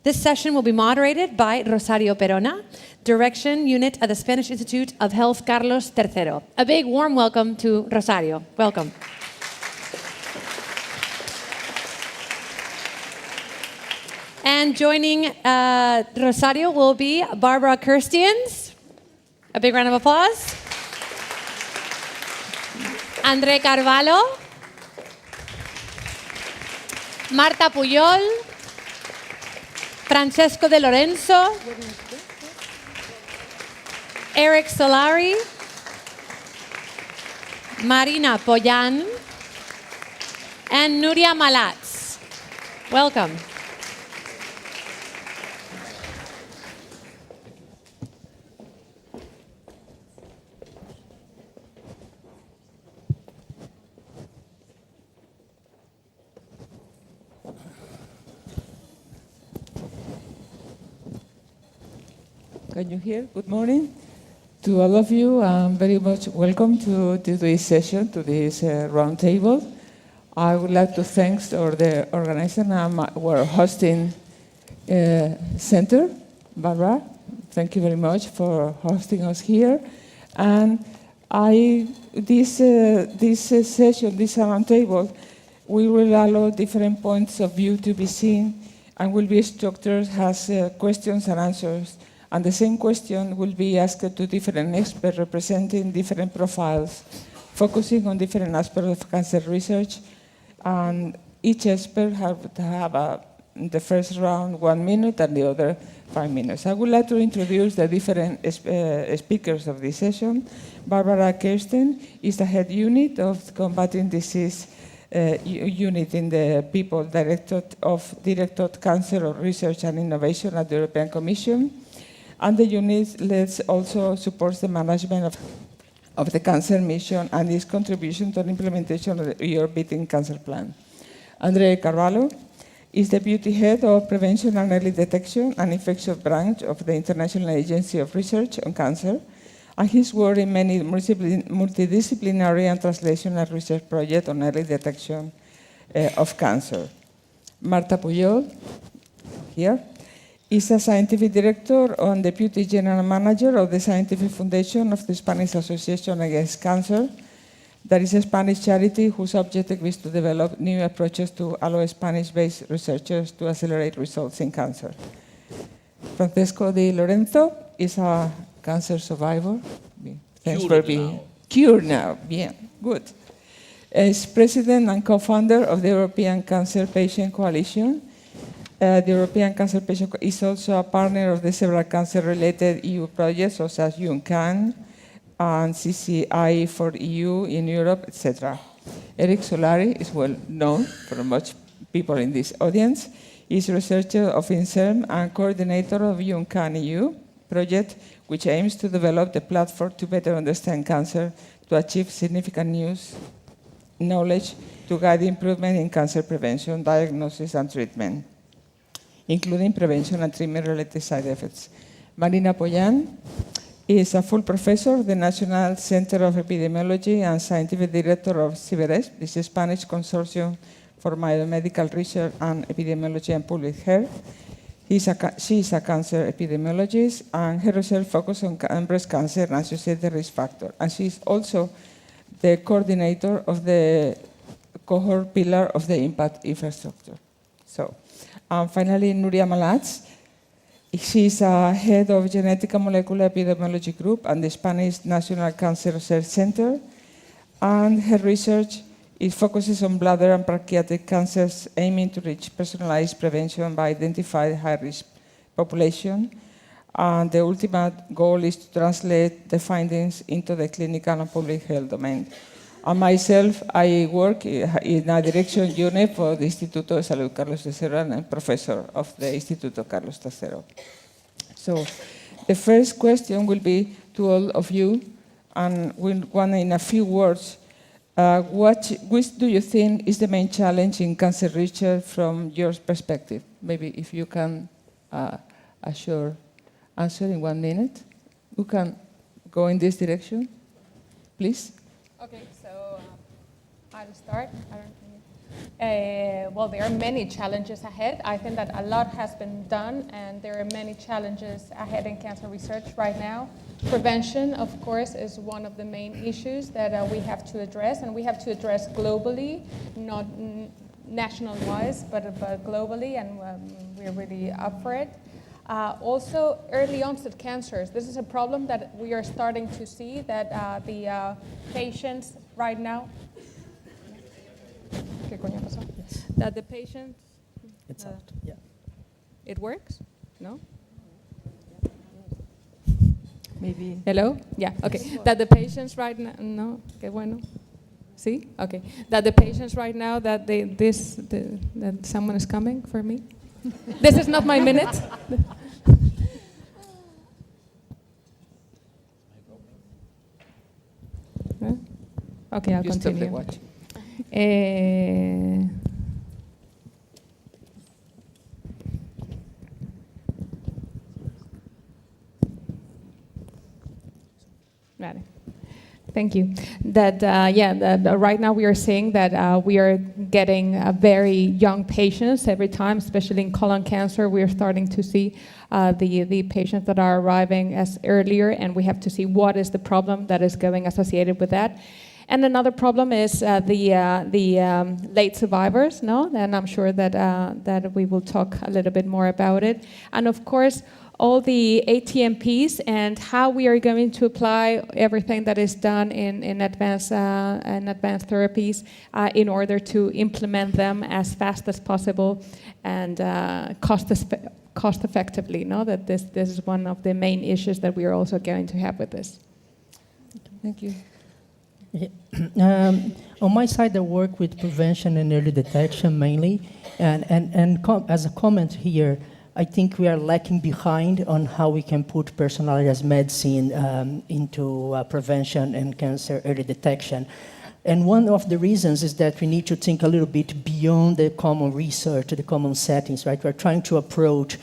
This session will be moderated by Rosario Perona, Direction Unit at the Spanish Institute of Health Carlos III. A big warm welcome to Rosario. Welcome. And joining Rosario will be Barbara Kirstians. A big round of applause. André Carvalho. Marta Puyol. Francesco De Lorenzo. Eric Solari. Marina Poyan. And Nuria Malatz. Welcome. Can you hear? Good morning to all of you. Very much welcome to this session, to this roundtable. I would like to thank the organizer and our hosting center, Podrá. Thank you very much for hosting us here. And this session, this roundtable, we will allow different points of view to be seen and will be structured as questions and answers. And the same question will be asked to different experts representing different profiles, focusing on different aspects of cancer research. And each expert have to have the first round 1 minute and the other 5 minutes. I would like to introduce the different speakers of this session. Barbara Kirsten is the head unit of combating disease unit in the People Directorate of Cancer Research and Innovation at the European Commission. And the unit also supports the management of the Cancer Mission and its contribution to the implementation of the year-beating cancer plan. André Carvalho is Deputy Head of Prevention and Early Detection and Infection Branch of the International Agency of Research on Cancer, and he's worked in many multidisciplinary and translational research projects on early detection of cancer. Marta Puyol, here, is a scientific director and deputy general manager of the Scientific Foundation of the Spanish Association Against Cancer. That is a Spanish charity whose objective is to develop new approaches to allow Spanish-based researchers to accelerate results in cancer. Francesco De Lorenzo is a cancer survivor. Thanks for being cured now. Yeah, good. Is president and co-founder of the European Cancer Patient Coalition. The European Cancer Patient is also a partner of the several cancer-related EU projects, such as UNCAN and CCI for EU in Europe, etc. Eric Solari is well known for much people in this audience. He's a researcher of INSERM and coordinator of UNCAN EU project, which aims to develop the platform to better understand cancer, to achieve significant knowledge to guide improvement in cancer prevention, diagnosis, and treatment, including prevention and treatment-related side effects. Marina Poyan is a full professor of the National Center of Epidemiology and scientific director of CIBERES. This is a Spanish consortium for biomedical research and epidemiology and public health. She is a cancer epidemiologist, and her research focuses on breast cancer and associated risk factors. And she is also the coordinator of the cohort pillar of the impact infrastructure. And finally, Nuria Malatz. She is head of Genetic and Molecular Epidemiology Group and the Spanish National Cancer Research Center. And her research focuses on bladder and pancreatic cancers, aiming to reach personalized prevention by identifying high-risk population. And the ultimate goal is to translate the findings into the clinical and public health domain. And myself, I work in a direction unit for the Instituto de Salud Carlos III and professor of the Instituto Carlos III. So the first question will be to all of you, and we'll want in a few words, which do you think is the main challenge in cancer research from your perspective? Maybe if you can assure answer in 1 minute. Who can go in this direction, please? Okay, so I'll start. Well, there are many challenges ahead. I think that a lot has been done, and there are many challenges ahead in cancer research right now. Prevention, of course, is one of the main issues that we have to address, and we have to address globally, not national-wise, but globally, and we're really up for it. Also, early onset cancers. This is a problem that we are starting to see, that the patients right now... ¿Qué coño pasó? Yes. That the patients... It's out. Yeah. It works? No? Maybe. Hello? Yeah, okay. That the patients right now... No? Qué bueno. See? Okay. That the patients right now, that that someone is coming for me? This is not my minute. Huh? Okay, I'll continue. Vale. Thank you. That right now we are seeing that we are getting very young patients every time, especially in colon cancer. We are starting to see the patients that are arriving as earlier, and we have to see what is the problem that is going associated with that. And another problem is the late survivors, no? And I'm sure that we will talk a little bit more about it. And of course, all the ATMPs and how we are going to apply everything that is done in advanced therapies in order to implement them as fast as possible and cost effectively. No, that this is one of the main issues that we are also going to have with this. Thank you. Yeah. On my side, I work with prevention and early detection mainly, and as a comment here, I think we are lacking behind on how we can put personalized medicine into prevention and cancer early detection. And one of the reasons is that we need to think a little bit beyond the common research, the common settings, right? We're trying to approach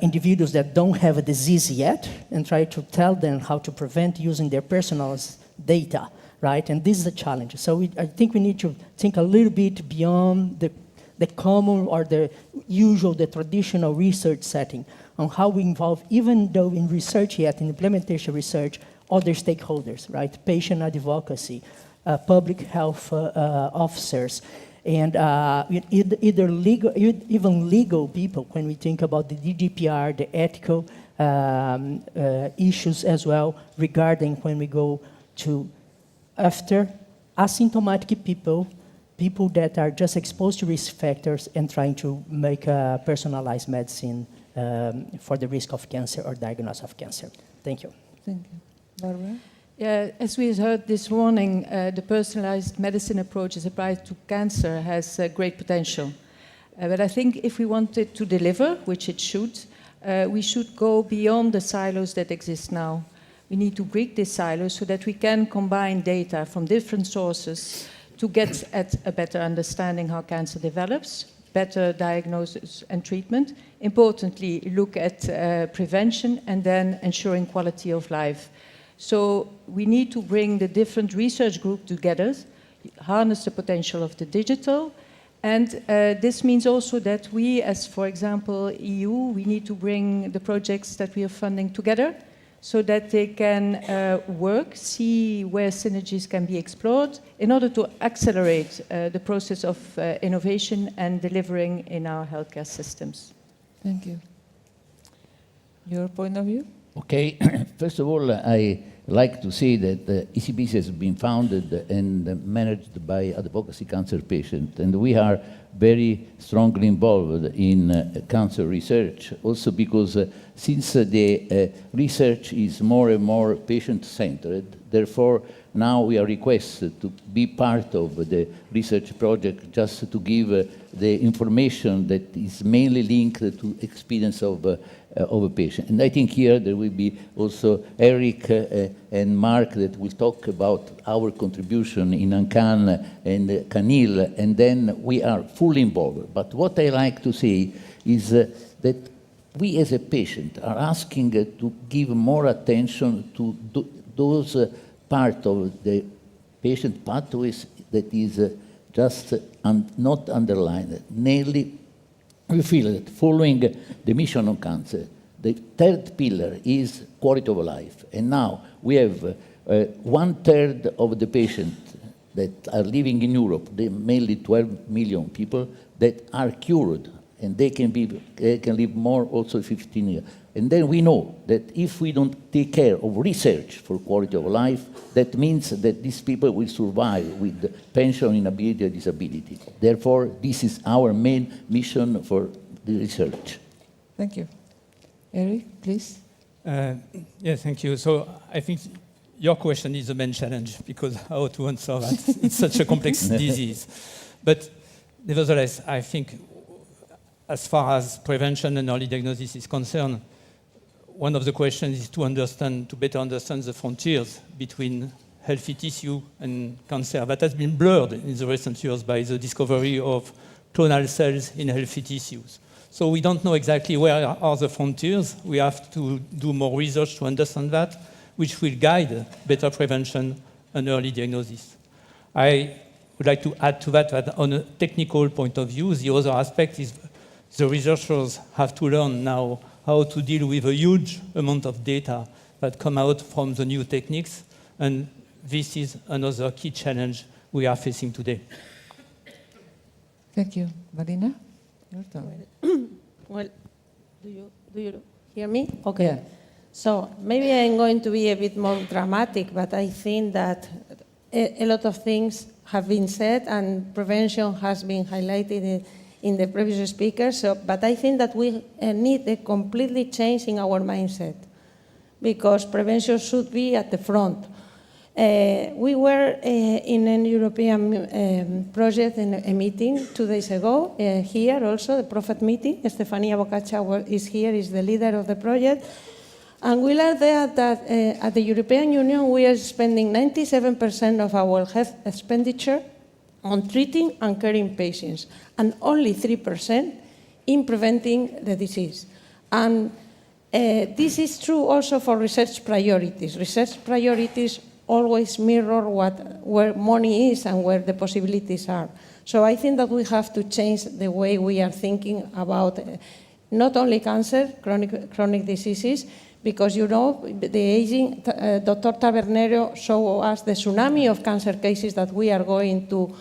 individuals that don't have a disease yet and try to tell them how to prevent using their personalized data, right? And this is a challenge. So I think we need to think a little bit beyond the common or the usual, the traditional research setting on how we involve, even though in research yet, in implementation research, other stakeholders, right? Patient advocacy, public health officers, and either legal, even legal people when we think about the GDPR, the ethical issues as well regarding when we go to after asymptomatic people that are just exposed to risk factors and trying to make a personalized medicine for the risk of cancer or diagnosis of cancer. Thank you. Thank you. Barbara? Yeah, as we heard this morning, the personalized medicine approach as applied to cancer has great potential. But I think if we want it to deliver, which it should, we should go beyond the silos that exist now. We need to break these silos so that we can combine data from different sources to get at a better understanding how cancer develops, better diagnosis and treatment. Importantly, look at prevention and then ensuring quality of life. So we need to bring the different research groups together, harness the potential of the digital, and this means also that we, as for example EU, we need to bring the projects that we are funding together so that they can work, see where synergies can be explored in order to accelerate the process of innovation and delivering in our healthcare systems. Thank you. Your point of view? Okay, first of all, I like to say that ECPC has been founded and managed by advocacy cancer patients, and we are very strongly involved in cancer research, also because since the research is more and more patient-centered, therefore now we are requested to be part of the research project just to give the information that is mainly linked to experience of a patient. And I think here there will be also Eric and Mark that will talk about our contribution in ANCAN and CANIL, and then we are fully involved. But what I like to say is that we as a patient are asking to give more attention to those part of the patient pathways that is just not underlined. Namely, we feel that following the mission on cancer, the third pillar is quality of life. And now we have 1/3 of the patients that are living in Europe, mainly 12 million people, that are cured, and they can live more, also 15 years. And then we know that if we don't take care of research for quality of life, that means that these people will survive with pension, inability, or disability. Therefore, this is our main mission for the research. Thank you. Eric, please. Yeah, thank you. So I think your question is the main challenge, because how to answer that? It's such a complex disease. But nevertheless, I think as far as prevention and early diagnosis is concerned, one of the questions is to better understand the frontiers between healthy tissue and cancer. That has been blurred in the recent years by the discovery of clonal cells in healthy tissues. So we don't know exactly where are the frontiers. We have to do more research to understand that, which will guide better prevention and early diagnosis. I would like to add to that that on a technical point of view, the other aspect is the researchers have to learn now how to deal with a huge amount of data that come out from the new techniques, and this is another key challenge we are facing today. Thank you. Marina, your turn. Well, do you hear me? Okay. So maybe I'm going to be a bit more dramatic, but I think that a lot of things have been said and prevention has been highlighted in the previous speakers. But I think that we need a completely change in our mindset, because prevention should be at the front. We were in a European project in a meeting 2 days ago, here also, the Prophet meeting. Stefania Boccaccia is here, is the leader of the project. And we learned there that at the European Union, we are spending 97% of our health expenditure on treating and caring patients, and only 3% in preventing the disease. And this is true also for research priorities. Research priorities always mirror where money is and where the possibilities are. So I think that we have to change the way we are thinking about not only cancer, chronic diseases, because you know the aging, Dr. Tabernero showed us the tsunami of cancer cases that we are going to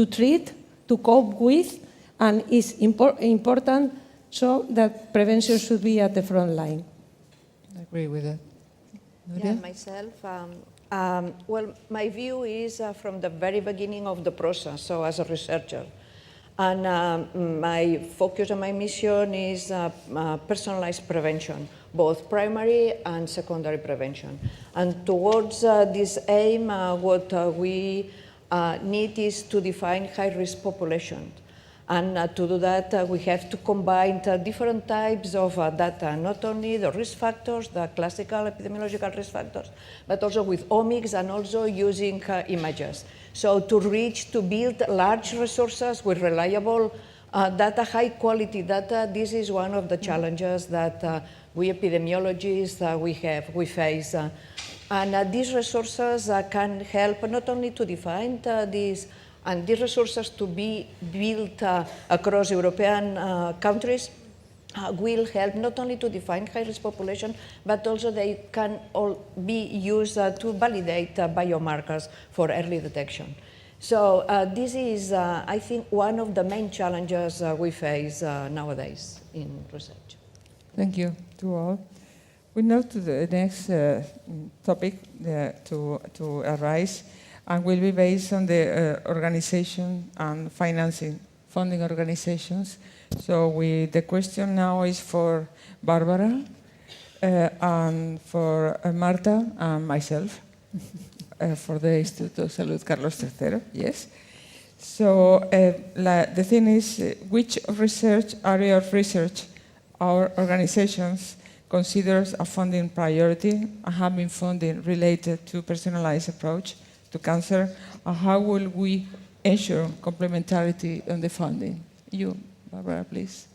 treat, to cope with, and it's important so that prevention should be at the front line. I agree with that. Yeah, myself, well, my view is from the very beginning of the process, so as a researcher. And my focus and my mission is personalized prevention, both primary and secondary prevention. And towards this aim, what we need is to define high-risk population. And to do that, we have to combine different types of data, not only the risk factors, the classical epidemiological risk factors, but also with omics and also using images. So to build large resources with reliable data, high-quality data, this is one of the challenges that we epidemiologists we face. And these resources can help not only to define these resources to be built across European countries will help not only to define high-risk population, but also they can all be used to validate biomarkers for early detection. So this is, I think, one of the main challenges we face nowadays in research. Thank you to all. We now to the next topic to arise, and will be based on the organization and funding organizations. So the question now is for Barbara and for Marta and myself for the Instituto de Salud Carlos III, yes. So the thing is, which area of research our organizations considers a funding priority and having funding related to personalized approach to cancer, and how will we ensure complementarity on the funding? You, Barbara, please.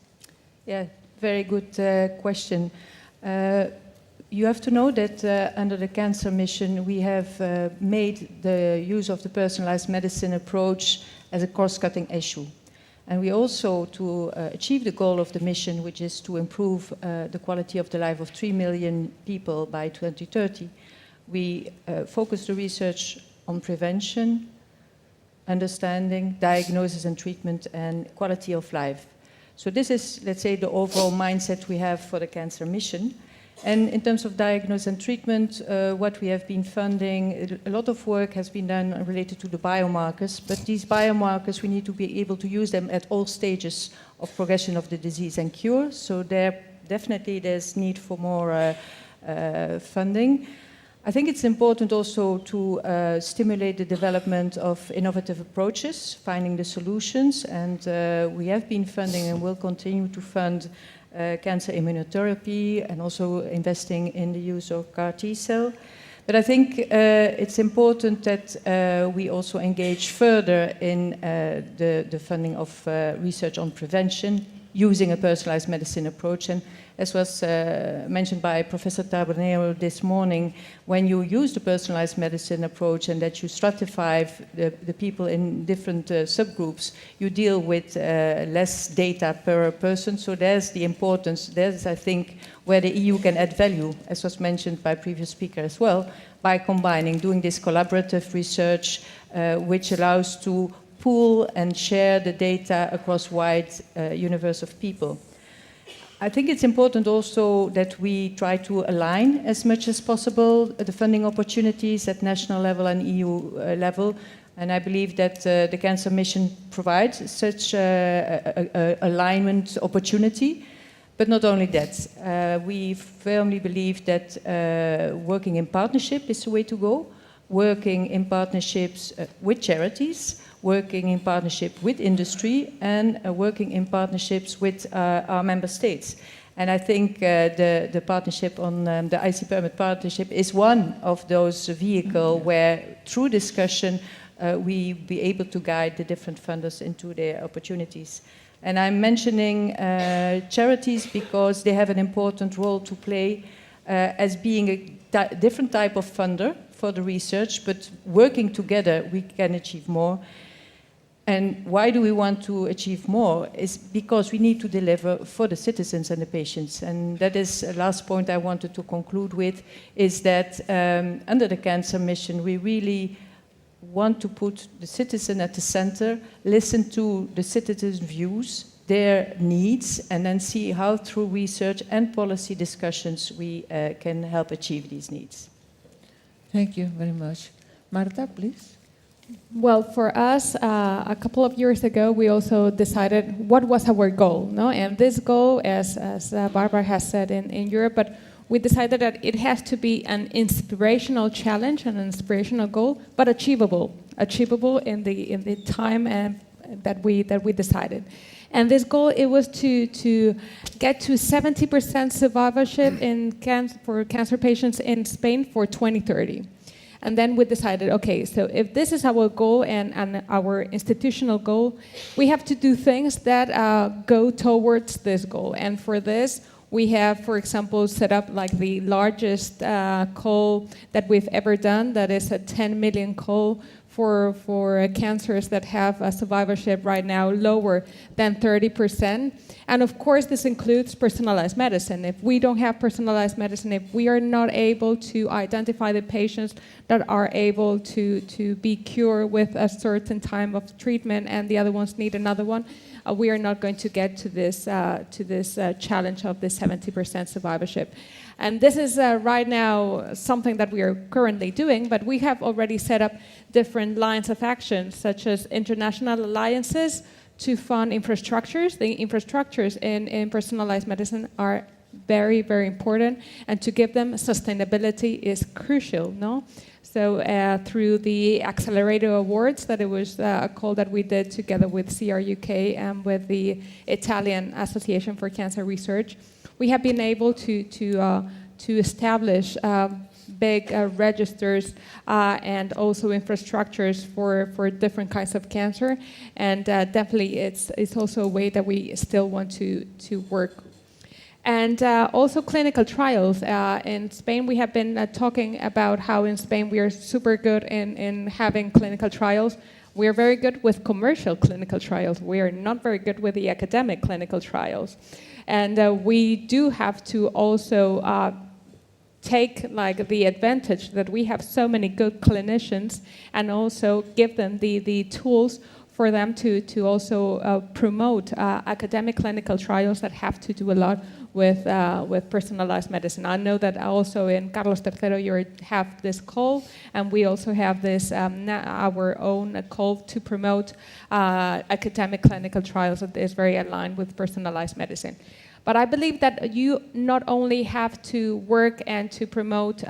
Yeah, very good question. You have to know that under the cancer mission, we have made the use of the personalized medicine approach as a cost-cutting issue. And we also, to achieve the goal of the mission, which is to improve the quality of the life of 3 million people by 2030, we focus the research on prevention, understanding, diagnosis and treatment, and quality of life. So this is, let's say, the overall mindset we have for the cancer mission. And in terms of diagnosis and treatment, what we have been funding, a lot of work has been done related to the biomarkers, but these biomarkers, we need to be able to use them at all stages of progression of the disease and cure. So there's need for more funding. I think it's important also to stimulate the development of innovative approaches, finding the solutions, and we have been funding and will continue to fund cancer immunotherapy and also investing in the use of CAR T-cell. But I think it's important that we also engage further in the funding of research on prevention using a personalized medicine approach. And as was mentioned by Professor Taberneiro this morning, when you use the personalized medicine approach and that you stratify the people in different subgroups, you deal with less data per person. So there's the importance. There's, I think, where the EU can add value, as was mentioned by previous speaker as well, by doing this collaborative research, which allows to pool and share the data across wide universe of people. I think it's important also that we try to align as much as possible the funding opportunities at national level and EU level. And I believe that the Cancer Mission provides such alignment opportunity. But not only that, we firmly believe that working in partnership is the way to go. Working in partnerships with charities, working in partnership with industry, and working in partnerships with our member states. And I think the partnership on the IC permit partnership is one of those vehicles where, through discussion, we be able to guide the different funders into their opportunities. And I'm mentioning charities because they have an important role to play as being a different type of funder for the research, but working together we can achieve more. And why do we want to achieve more? Is because we need to deliver for the citizens and the patients. And that is the last point I wanted to conclude with, is that under the Cancer Mission, we really want to put the citizen at the center, listen to the citizens' views, their needs, and then see how through research and policy discussions we can help achieve these needs. Thank you very much. Marta, please. Well, for us, a couple of years ago, we also decided what was our goal, no? And this goal, as Barbara has said in Europe, but we decided that it has to be an inspirational challenge, an inspirational goal, but achievable in the time that we decided. And this goal, it was to get to 70% survivorship for cancer patients in Spain for 2030. And then we decided, okay, so if this is our goal and our institutional goal, we have to do things that go towards this goal. And for this, we have, for example, set up like the largest call that we've ever done. That is a 10 million call for cancers that have a survivorship right now lower than 30%. And of course, this includes personalized medicine. If we don't have personalized medicine, if we are not able to identify the patients that are able to be cured with a certain time of treatment and the other ones need another one, we are not going to get to this challenge of the 70% survivorship. And this is right now something that we are currently doing, but we have already set up different lines of action, such as international alliances to fund infrastructures. The infrastructures in personalized medicine are very, very important, and to give them sustainability is crucial, no? So through the Accelerator Awards, that it was a call that we did together with CRUK and with the Italian Association for Cancer Research, we have been able to establish big registers and also infrastructures for different kinds of cancer, and definitely it's also a way that we still want to work. And also clinical trials. In Spain, we have been talking about how in Spain we are super good in having clinical trials. We are very good with commercial clinical trials. We are not very good with the academic clinical trials. And we do have to also take like the advantage that we have so many good clinicians and also give them the tools for them to also promote academic clinical trials that have to do a lot with personalized medicine. I know that also in Carlos III you have this call, and we also have this our own call to promote academic clinical trials that is very aligned with personalized medicine. But I believe that you not only have to work and to promote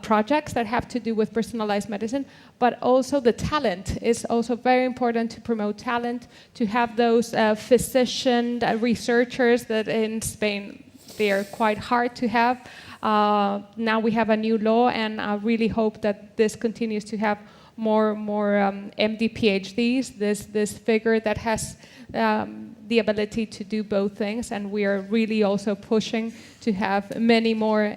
projects that have to do with personalized medicine, but also the talent is also very important to promote talent, to have those physician researchers that in Spain, they are quite hard to have. Now we have a new law, and I really hope that this continues to have more MD PhDs, this figure that has the ability to do both things, and we are really also pushing to have many more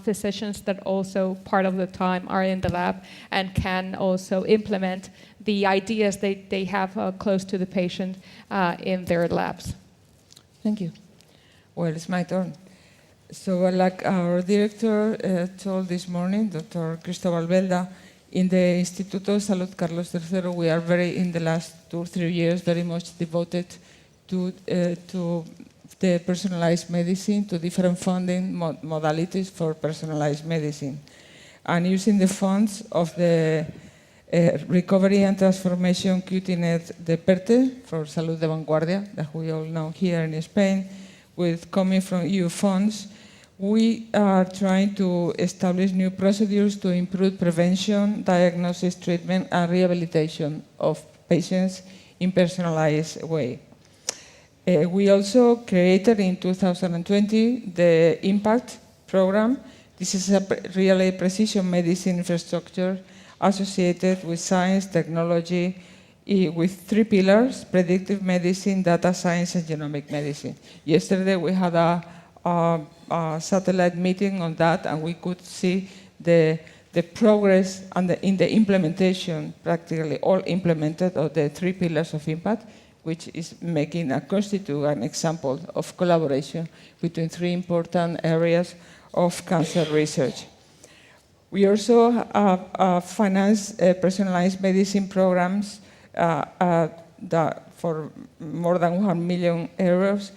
physicians that also part of the time are in the lab and can also implement the ideas they have close to the patient in their labs. Thank you. Well, it's my turn. So like our director told this morning, Dr. Cristóbal Belda, in the Instituto de Salud Carlos III, we are in the last 2 or 3 years, very much devoted to the personalized medicine, to different funding modalities for personalized medicine. And using the funds of the Recovery and Transformation QTNet de PERTE for Salud de Vanguardia, that we all know here in Spain, with coming from EU funds, we are trying to establish new procedures to improve prevention, diagnosis, treatment, and rehabilitation of patients in personalized way. We also created in 2020 the IMPACT program. This is a really precision medicine infrastructure associated with science, technology, with 3 pillars: predictive medicine, data science, and genomic medicine. Yesterday we had a satellite meeting on that, and we could see the progress and in the implementation, practically all implemented, of the 3 pillars of impact, which is making constitute an example of collaboration between 3 important areas of cancer research. We also finance personalized medicine programs that for more than 1 million euros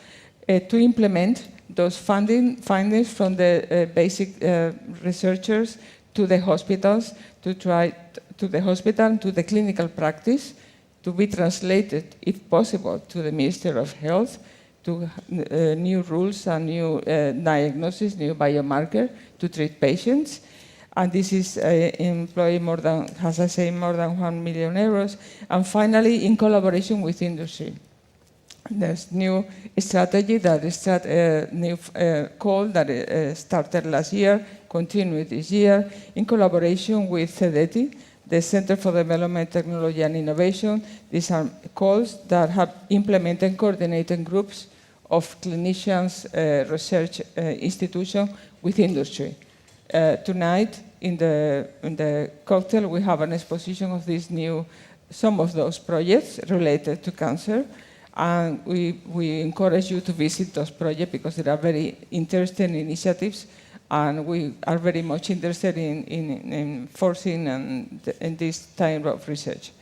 to implement those findings from the basic researchers to the hospitals, to the hospital and to the clinical practice, to be translated, if possible, to the Minister of Health, to new rules and new diagnosis, new biomarker to treat patients. And this is employing more than, as I say, more than 1 million euros. And finally, in collaboration with industry. There's new strategy that is new call that started last year, continued this year, in collaboration with CEDETI, the Center for Development, Technology and Innovation. These are calls that have implemented coordinated groups of clinicians, research institutions with industry. Tonight, in the cocktail, we have an exposition of these some of those projects related to cancer. And we encourage you to visit those projects because they are very interesting initiatives, and we are very much interested in forcing in this type of research.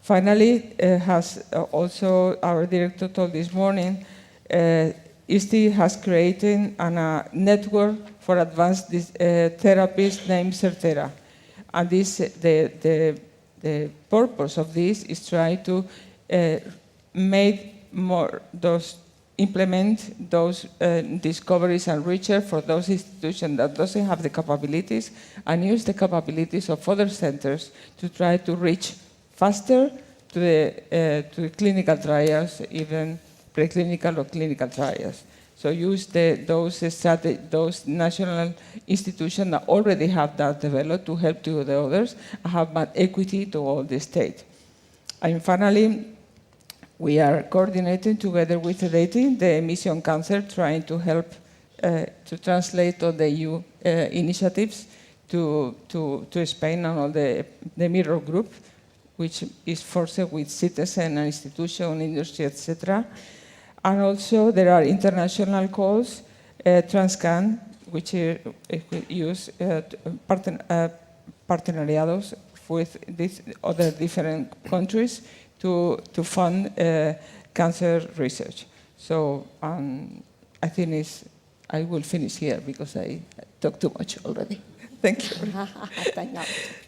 Finally, has also our director told this morning, I+D has created a network for advanced therapies named Tratará. And this, the purpose of this is try to implement those discoveries and research for those institutions that doesn't have the capabilities, and use the capabilities of other centers to try to reach faster to the clinical trials, even preclinical or clinical trials. So use those national institutions that already have that developed to help to the others and have more equity to all the state. And finally, we are coordinating together with the the Mission Cancer, trying to help to translate all the EU initiatives to Spain and all the mirror group, which is forced with citizen and institution, industry, etc. And also there are international calls, Transcan, which use partenariados with these other different countries to fund cancer research. So I think I will finish here because I talked too much already. Thank you.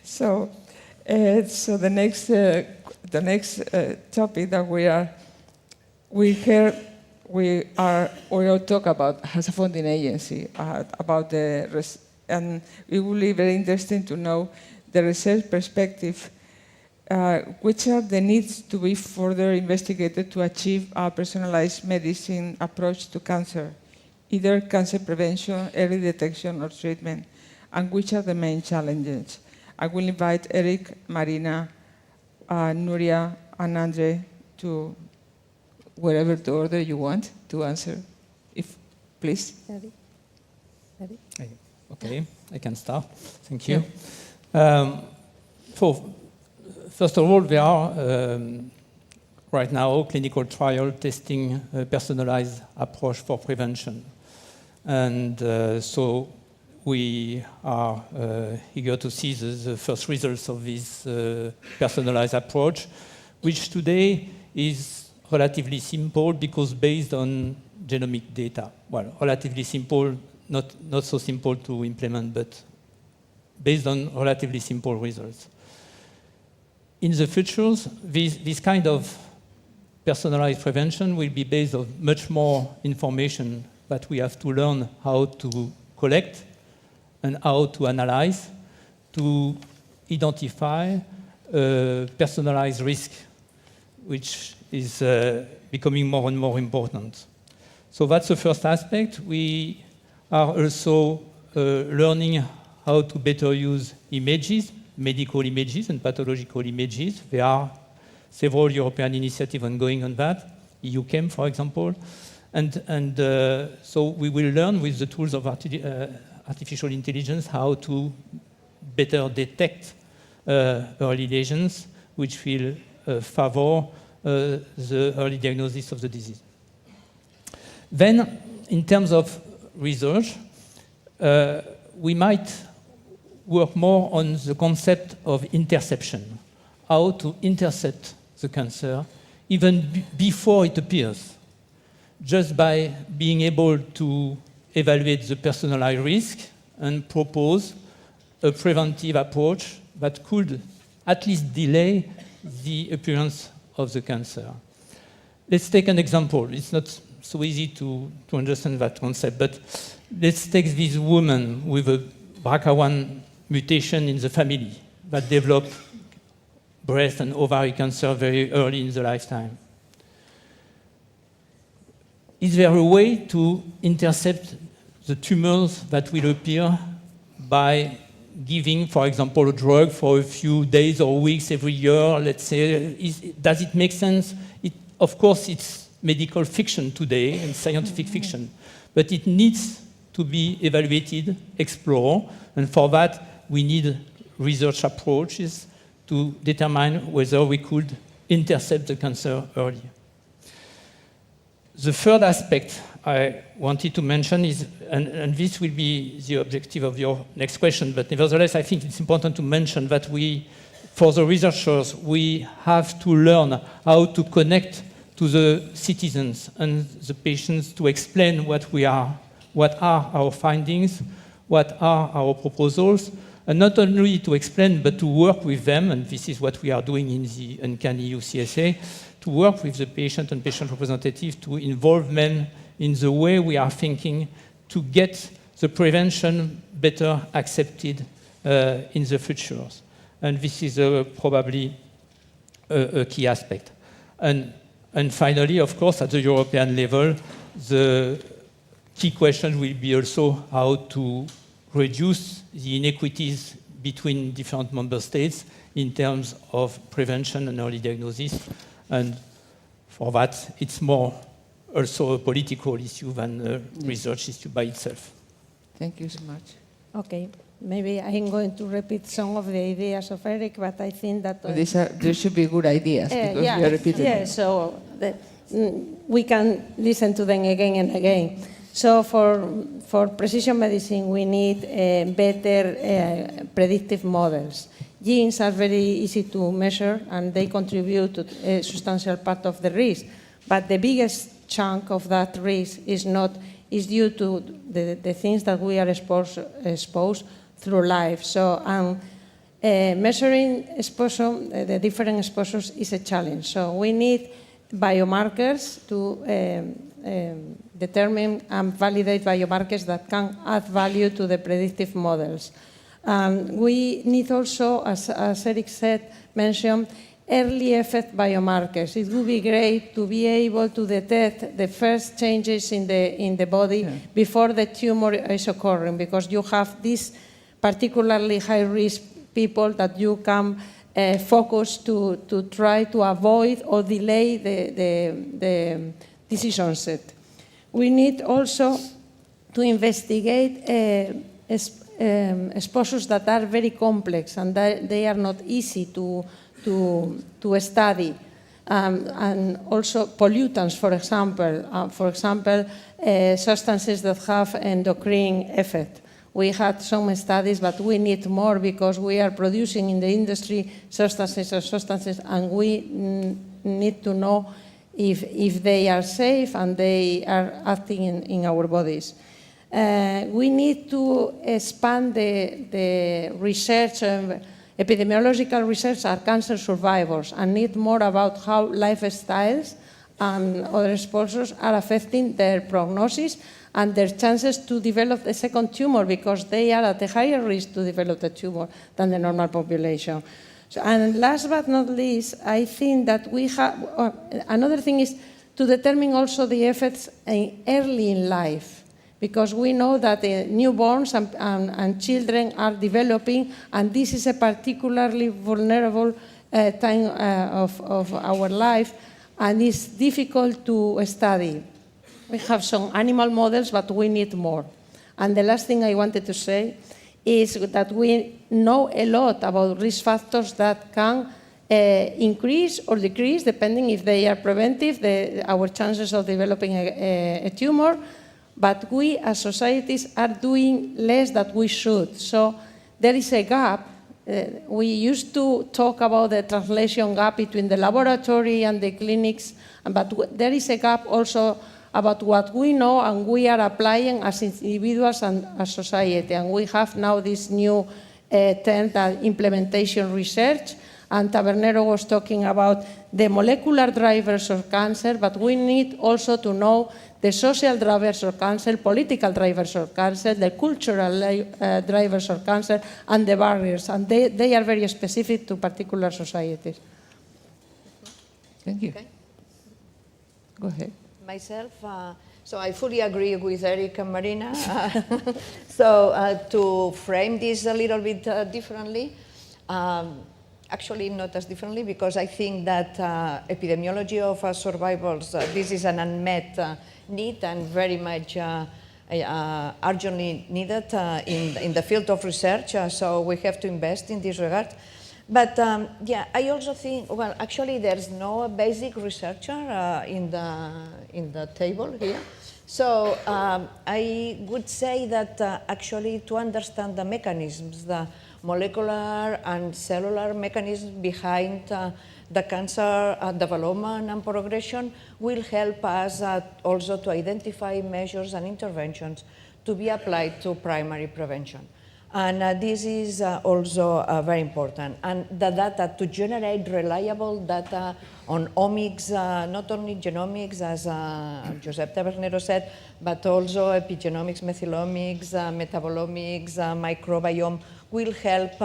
So the next topic that we all talk about as a funding agency about and it will be very interesting to know the research perspective. Which are the needs to be further investigated to achieve a personalized medicine approach to cancer, either cancer prevention, early detection, or treatment, and which are the main challenges? I will invite Eric, Marina, Nuria, and Andre to wherever the order you want to answer, if please. Ready? Okay, I can start. Thank you. First of all, there are right now clinical trial testing a personalized approach for prevention. And so we are eager to see the first results of this personalized approach, which today is relatively simple because based on genomic data. Well, relatively simple, not so simple to implement, but based on relatively simple results. In the future, this kind of personalized prevention will be based on much more information that we have to learn how to collect and how to analyze to identify personalized risk, which is becoming more and more important. So that's the first aspect. We are also learning how to better use images, medical images and pathological images. There are several European initiatives ongoing on that, EUChem, for example. And so we will learn with the tools of artificial intelligence how to better detect early lesions, which will favor the early diagnosis of the disease. Then, in terms of research, we might work more on the concept of interception, how to intercept the cancer even before it appears, just by being able to evaluate the personalized risk and propose a preventive approach that could at least delay the appearance of the cancer. Let's take an example. It's not so easy to understand that concept, but let's take this woman with a BRCA1 mutation in the family that developed breast and ovary cancer very early in the lifetime. Is there a way to intercept the tumors that will appear by giving, for example, a drug for a few days or weeks every year, let's say? Does it make sense? Of course, it's medical fiction today and scientific fiction, but it needs to be evaluated, explored, and for that, we need research approaches to determine whether we could intercept the cancer early. The third aspect I wanted to mention is, and this will be the objective of your next question, but nevertheless, I think it's important to mention that we for the researchers, we have to learn how to connect to the citizens and the patients to explain what are our findings, what are our proposals, and not only to explain, but to work with them, and this is what we are doing in the Uncanny UCSA, to work with the patient and patient representatives to involve them in the way we are thinking to get the prevention better accepted in the future. And this is probably a key aspect. And finally, of course, at the European level, the key question will be also how to reduce the inequities between different member states in terms of prevention and early diagnosis. And for that, it's more also a political issue than a research issue by itself. Thank you so much. Okay, maybe I'm going to repeat some of the ideas of Eric, but I think that... There should be good ideas, because you are repeating them. So we can listen to them again and again. So for precision medicine, we need better predictive models. Genes are very easy to measure, and they contribute to a substantial part of the risk. But the biggest chunk of that risk is due to the things that we are exposed through life. So measuring exposure, the different exposures, is a challenge. So we need biomarkers to determine and validate biomarkers that can add value to the predictive models. We need also, as Eric mentioned, early effect biomarkers. It would be great to be able to detect the first changes in the body before the tumor is occurring, because you have these particularly high-risk people that you can focus to try to avoid or delay the disease onset. We need also to investigate exposures that are very complex and that they are not easy to study. And also pollutants, for example, substances that have endocrine effect. We had some studies, but we need more because we are producing in the industry substances, and we need to know if they are safe and they are acting in our bodies. We need to expand the research, epidemiological research on cancer survivors, and need more about how lifestyles and other exposures are affecting their prognosis and their chances to develop a second tumor, because they are at a higher risk to develop the tumor than the normal population. So, and last but not least, I think that we have, another thing is to determine also the effects early in life, because we know that newborns and children are developing, and this is a particularly vulnerable time of our life, and it's difficult to study. We have some animal models, but we need more. And the last thing I wanted to say is that we know a lot about risk factors that can increase or decrease, depending if they are preventive, our chances of developing a tumor, but we as societies are doing less than we should. So there is a gap. We used to talk about the translation gap between the laboratory and the clinics, but there is a gap also about what we know and we are applying as individuals and as society. And we have now this new term, that implementation research, and Tabernero was talking about the molecular drivers of cancer, but we need also to know the social drivers of cancer, political drivers of cancer, the cultural drivers of cancer, and the barriers. And they are very specific to particular societies. Thank you. Okay. Go ahead. Myself, so I fully agree with Eric and Marina. So to frame this a little bit differently, actually not as differently, because I think that epidemiology of survivals, this is an unmet need and very much urgently needed in the field of research, so we have to invest in this regard. But yeah, I also think, well, actually there's no basic researcher in the table here. So I would say that actually to understand the mechanisms, the molecular and cellular mechanisms behind the cancer development and progression will help us also to identify measures and interventions to be applied to primary prevention. And this is also very important. And the data, to generate reliable data on omics, not only genomics, as Josep Tabernero said, but also epigenomics, methylomics, metabolomics, microbiome, will help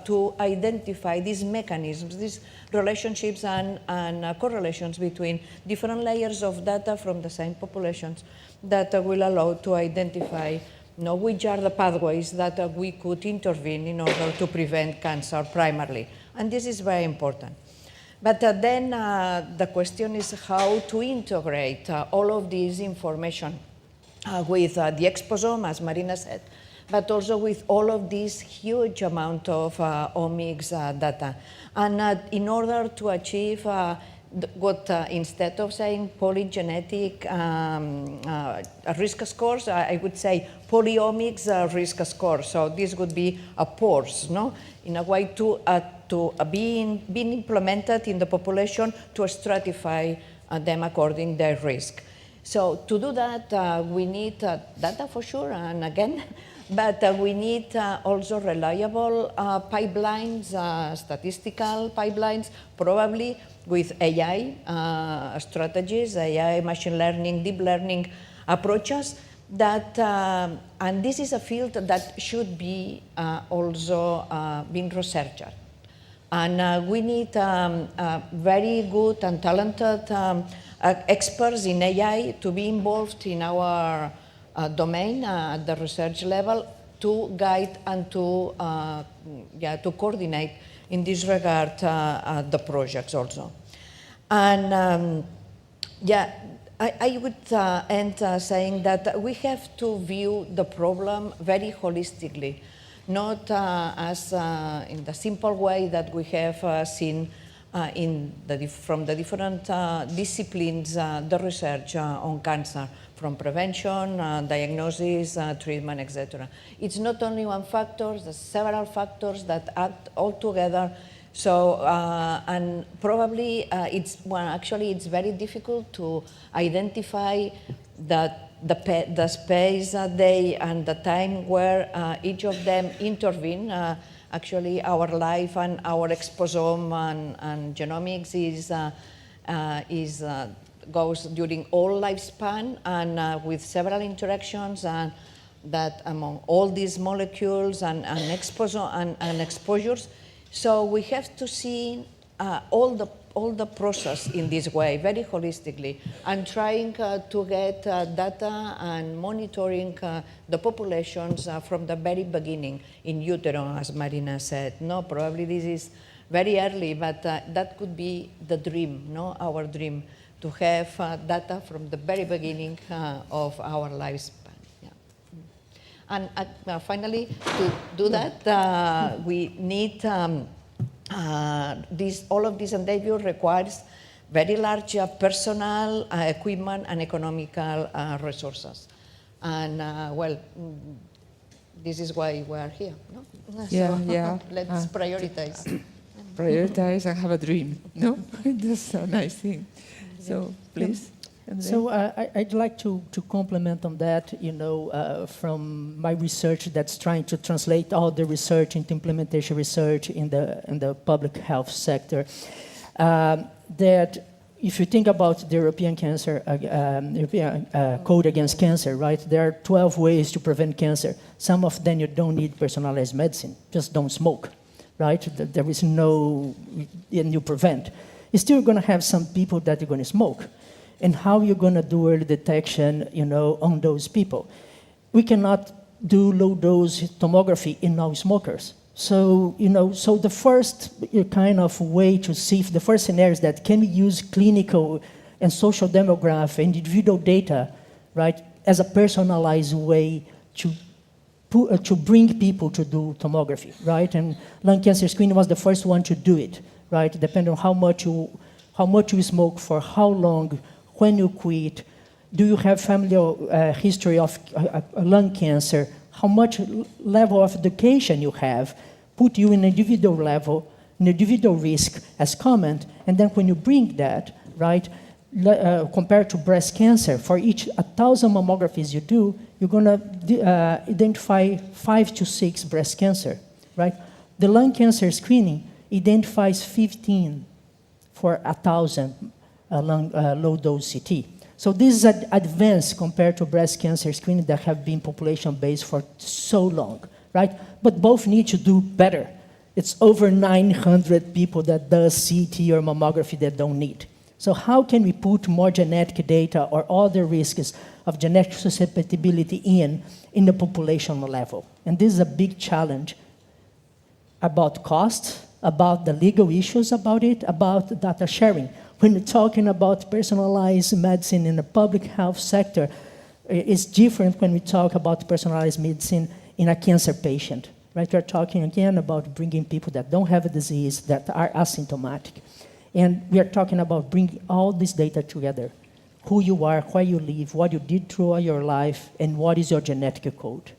to identify these mechanisms, these relationships and correlations between different layers of data from the same populations that will allow to identify which are the pathways that we could intervene in order to prevent cancer primarily. And this is very important. But then the question is how to integrate all of this information with the exposome, as Marina said, but also with all of this huge amount of omics data. And in order to achieve what instead of saying polygenetic risk scores, I would say polyomics risk score. So this would be a PORS, in a way to being implemented in the population to stratify them according their risk. So to do that, we need data for sure, and again, but we need also reliable pipelines, statistical pipelines, probably with AI strategies, AI, machine learning, deep learning approaches, that, and this is a field that should be also being researched. And we need very good and talented experts in AI to be involved in our domain at the research level to guide and to coordinate in this regard the projects also. And I would end saying that we have to view the problem very holistically, not as in the simple way that we have seen from the different disciplines, the research on cancer, from prevention, diagnosis, treatment, etc. It's not only one factor, there's several factors that act all together. So, and probably actually it's very difficult to identify the space, day, and the time where each of them intervene. Actually, our life and our exposome and genomics goes during all lifespan, and with several interactions that among all these molecules and exposures. So we have to see all the process in this way, very holistically, and trying to get data and monitoring the populations from the very beginning in utero, as Marina said. No, probably this is very early, but that could be the dream, our dream, to have data from the very beginning of our lifespan. Yeah. And finally, to do that, we need all of this endeavor requires very large personal, equipment, and economical resources. And well, this is why we are here. No? Yeah, so yeah. Let's prioritize. Prioritize and have a dream. No, that's a nice thing. So please. So I'd like to complement on that, from my research that's trying to translate all the research into implementation research in the public health sector. That if you think about the European Code Against Cancer, right? There are 12 ways to prevent cancer. Some of them you don't need personalized medicine. Just don't smoke, right? There is no, and you prevent. You're still going to have some people that are going to smoke. And how you're going to do early detection, on those people. We cannot do low-dose tomography in non-smokers. So, so the first kind of way to see, the first scenario is that can we use clinical and social demographic, individual data, right, as a personalized way to bring people to do tomography, right? And lung cancer screening was the first one to do it, right? Depending on how much you smoke, for how long, when you quit, Do you have family history of lung cancer? How much level of education you have put you in individual level, an individual risk as comment, and then when you bring that, right, compared to breast cancer, for each 1,000 mammographies you do, you're going to identify 5 to 6 breast cancer, right? The lung cancer screening identifies 15 for 1,000 low-dose CT. So this is an advance compared to breast cancer screening that have been population-based for so long, right? But both need to do better. It's over 900 people that does CT or mammography that don't need. So how can we put more genetic data or other risks of genetic susceptibility in the population level? And this is a big challenge about cost, about the legal issues about it, about data sharing. When we're talking about personalized medicine in the public health sector, it's different when we talk about personalized medicine in a cancer patient, right? We're talking again about bringing people that don't have a disease, that are asymptomatic. And we are talking about bringing all this data together. Who you are, where you live, what you did throughout your life, and what is your genetic code.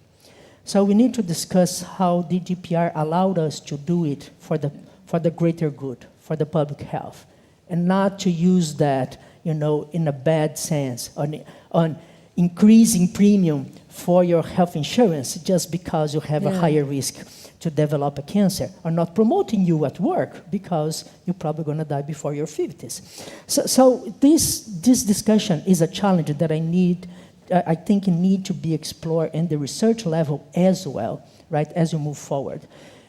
So we need to discuss how the GDPR allowed us to do it for the greater good, for the public health, and not to use that, in a bad sense, on increasing premium for your health insurance just because you have a higher risk to develop a cancer, or not promoting you at work because you're probably going to die before your 50s. So this discussion is a challenge that I think need to be explored in the research level as well, right, as you move forward.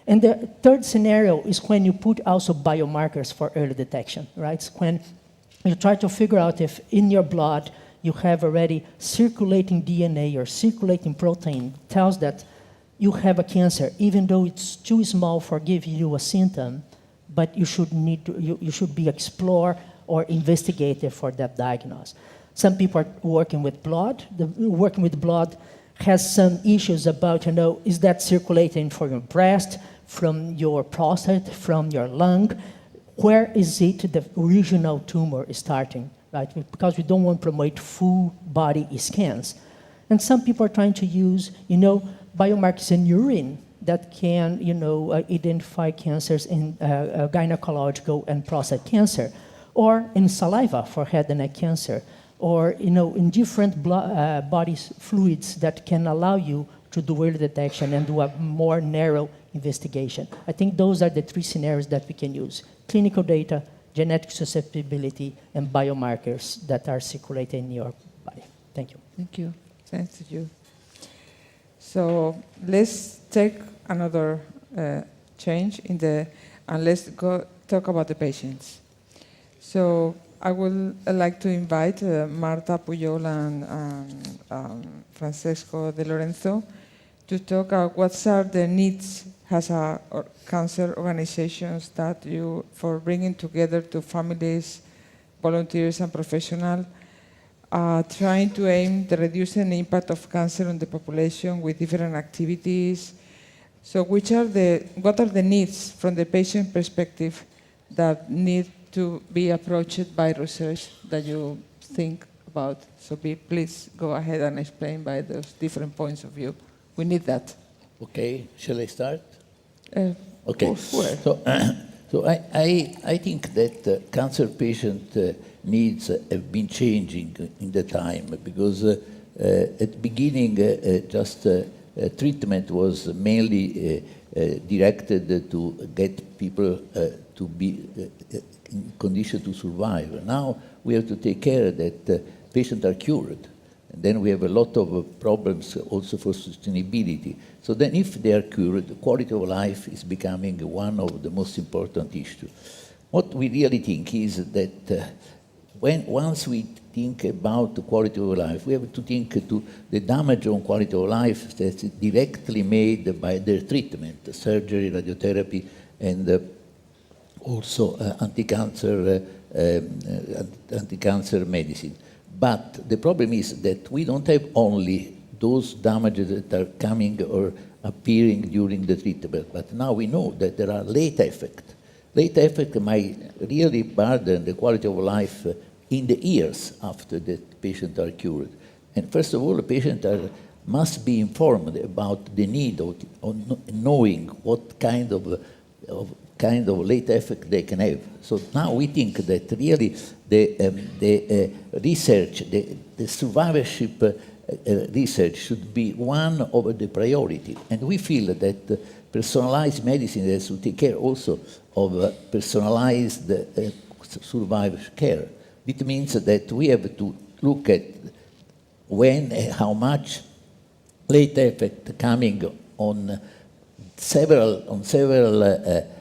And the third scenario is when you put also biomarkers for early detection, right? It's when you try to figure out if in your blood you have already circulating DNA or circulating protein tells that you have a cancer, even though it's too small for giving you a symptom, but you should be explored or investigated for that diagnosis. Some people are working with blood. Working with blood has some issues about, is that circulating from your breast, from your prostate, from your lung? Where is it the original tumor is starting, right? Because we don't want to promote full body scans. And some people are trying to use, biomarkers in urine that can, identify cancers in gynecological and prostate cancer, or in saliva for head and neck cancer, or in different body fluids that can allow you to do early detection and do a more narrow investigation. I think those are the 3 scenarios that we can use: clinical data, genetic susceptibility, and biomarkers that are circulating in your body. Thank you. Thank you. Thanks to you. So let's take another change and let's go talk about the patients. So I would like to invite Marta Pujol and Francesco De Lorenzo to talk about what are the needs as a cancer organizations that you for bringing together to families, volunteers, and professionals, trying to aim to reducing the impact of cancer on the population with different activities. So what are the needs from the patient perspective that need to be approached by research that you think about? So please go ahead and explain by those different points of view. We need that. Okay, shall I start? Okay. So I think that cancer patient needs have been changing in the time, because at the beginning treatment was mainly directed to get people to be in condition to survive. Now we have to take care that patients are cured. And then we have a lot of problems also for sustainability. So then if they are cured, the quality of life is becoming one of the most important issues. What we really think is that once we think about the quality of life, we have to think to the damage on quality of life that's directly made by their treatment, surgery, radiotherapy, and also anti-cancer medicine. But the problem is that we don't have only those damages that are coming or appearing during the treatment, but now we know that there are late effects. Late effects might really burden the quality of life in the years after the patients are cured. And first of all, the patients must be informed about the need of knowing what kind of late effect they can have. So now we think that really the research, the survivorship research should be one of the priority. And we feel that personalized medicine has to take care also of personalized survivorship care. It means that we have to look at when, how much late effect coming on several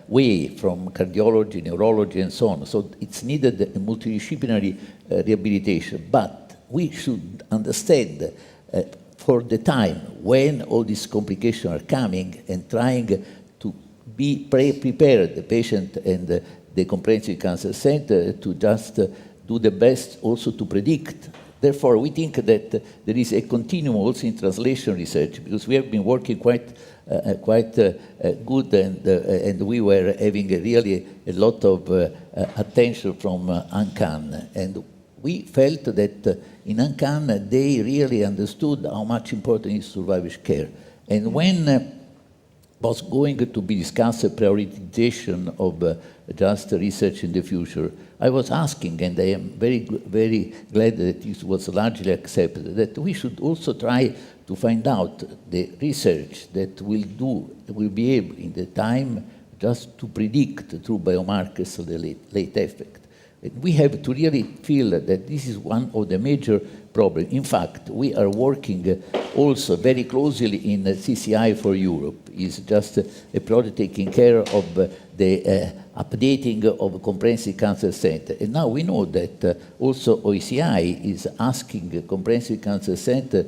ways from cardiology, neurology, and so on. So it's needed a multidisciplinary rehabilitation. But we should understand for the time when all these complications are coming and trying to be prepared, the patient and the Comprehensive Cancer Center, to just do the best also to predict. Therefore, we think that there is a continuum also in translation research, because we have been working quite good, and we were having really a lot of attention from UNCAN. And we felt that in UNCAN, they really understood how much important is survivorship care. And when was going to be discussed a prioritization of just research in the future, I was asking, and I am very glad that it was largely accepted, that we should also try to find out the research that will be able in the time just to predict through biomarkers the late effect. And we have to really feel that this is one of the major problems. In fact, we are working also very closely in CCI for Europe. It's just a project taking care of the updating of Comprehensive Cancer Center. And now we know that also OECI is asking Comprehensive Cancer Center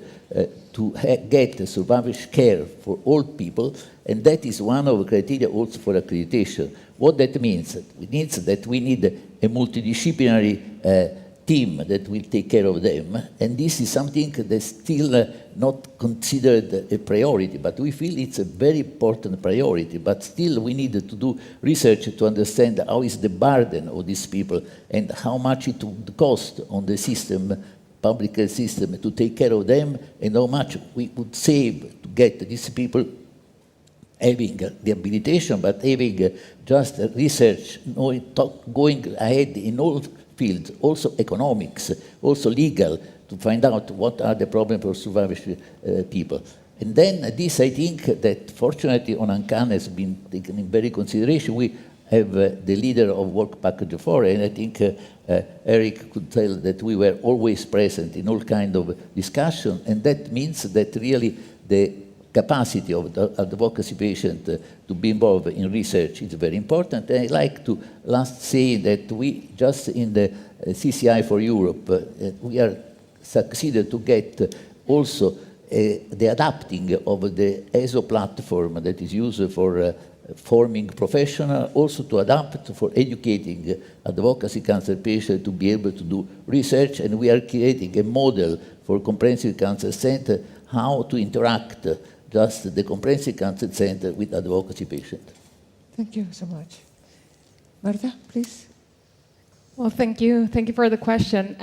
to get survivorship care for all people, and that is one of the criteria also for accreditation. What that means? It means that we need a multidisciplinary team that will take care of them, and this is something that's still not considered a priority, but we feel it's a very important priority. But still we need to do research to understand how is the burden of these people and how much it would cost on the system, public health system, to take care of them, and how much we would save to get these people having the habilitation, but having just research, going ahead in all fields, also economics, also legal, to find out what are the problems for survivorship people. And then this, I think, that fortunately on UNCAN has been taken in very consideration. We have the leader of Work Package 4, and I think Eric could tell that we were always present in all kind of discussion, and that means that really the capacity of the advocacy patient to be involved in research is very important. And I'd like to last say that we just in the CCI for Europe, we are succeeded to get also the adapting of the ESO platform that is used for forming professionals, also to adapt for educating advocacy cancer patients to be able to do research, and we are creating a model for Comprehensive Cancer Center how to interact just the Comprehensive Cancer Center with advocacy patients. Thank you so much. Marta, please. Well, thank you. Thank you for the question.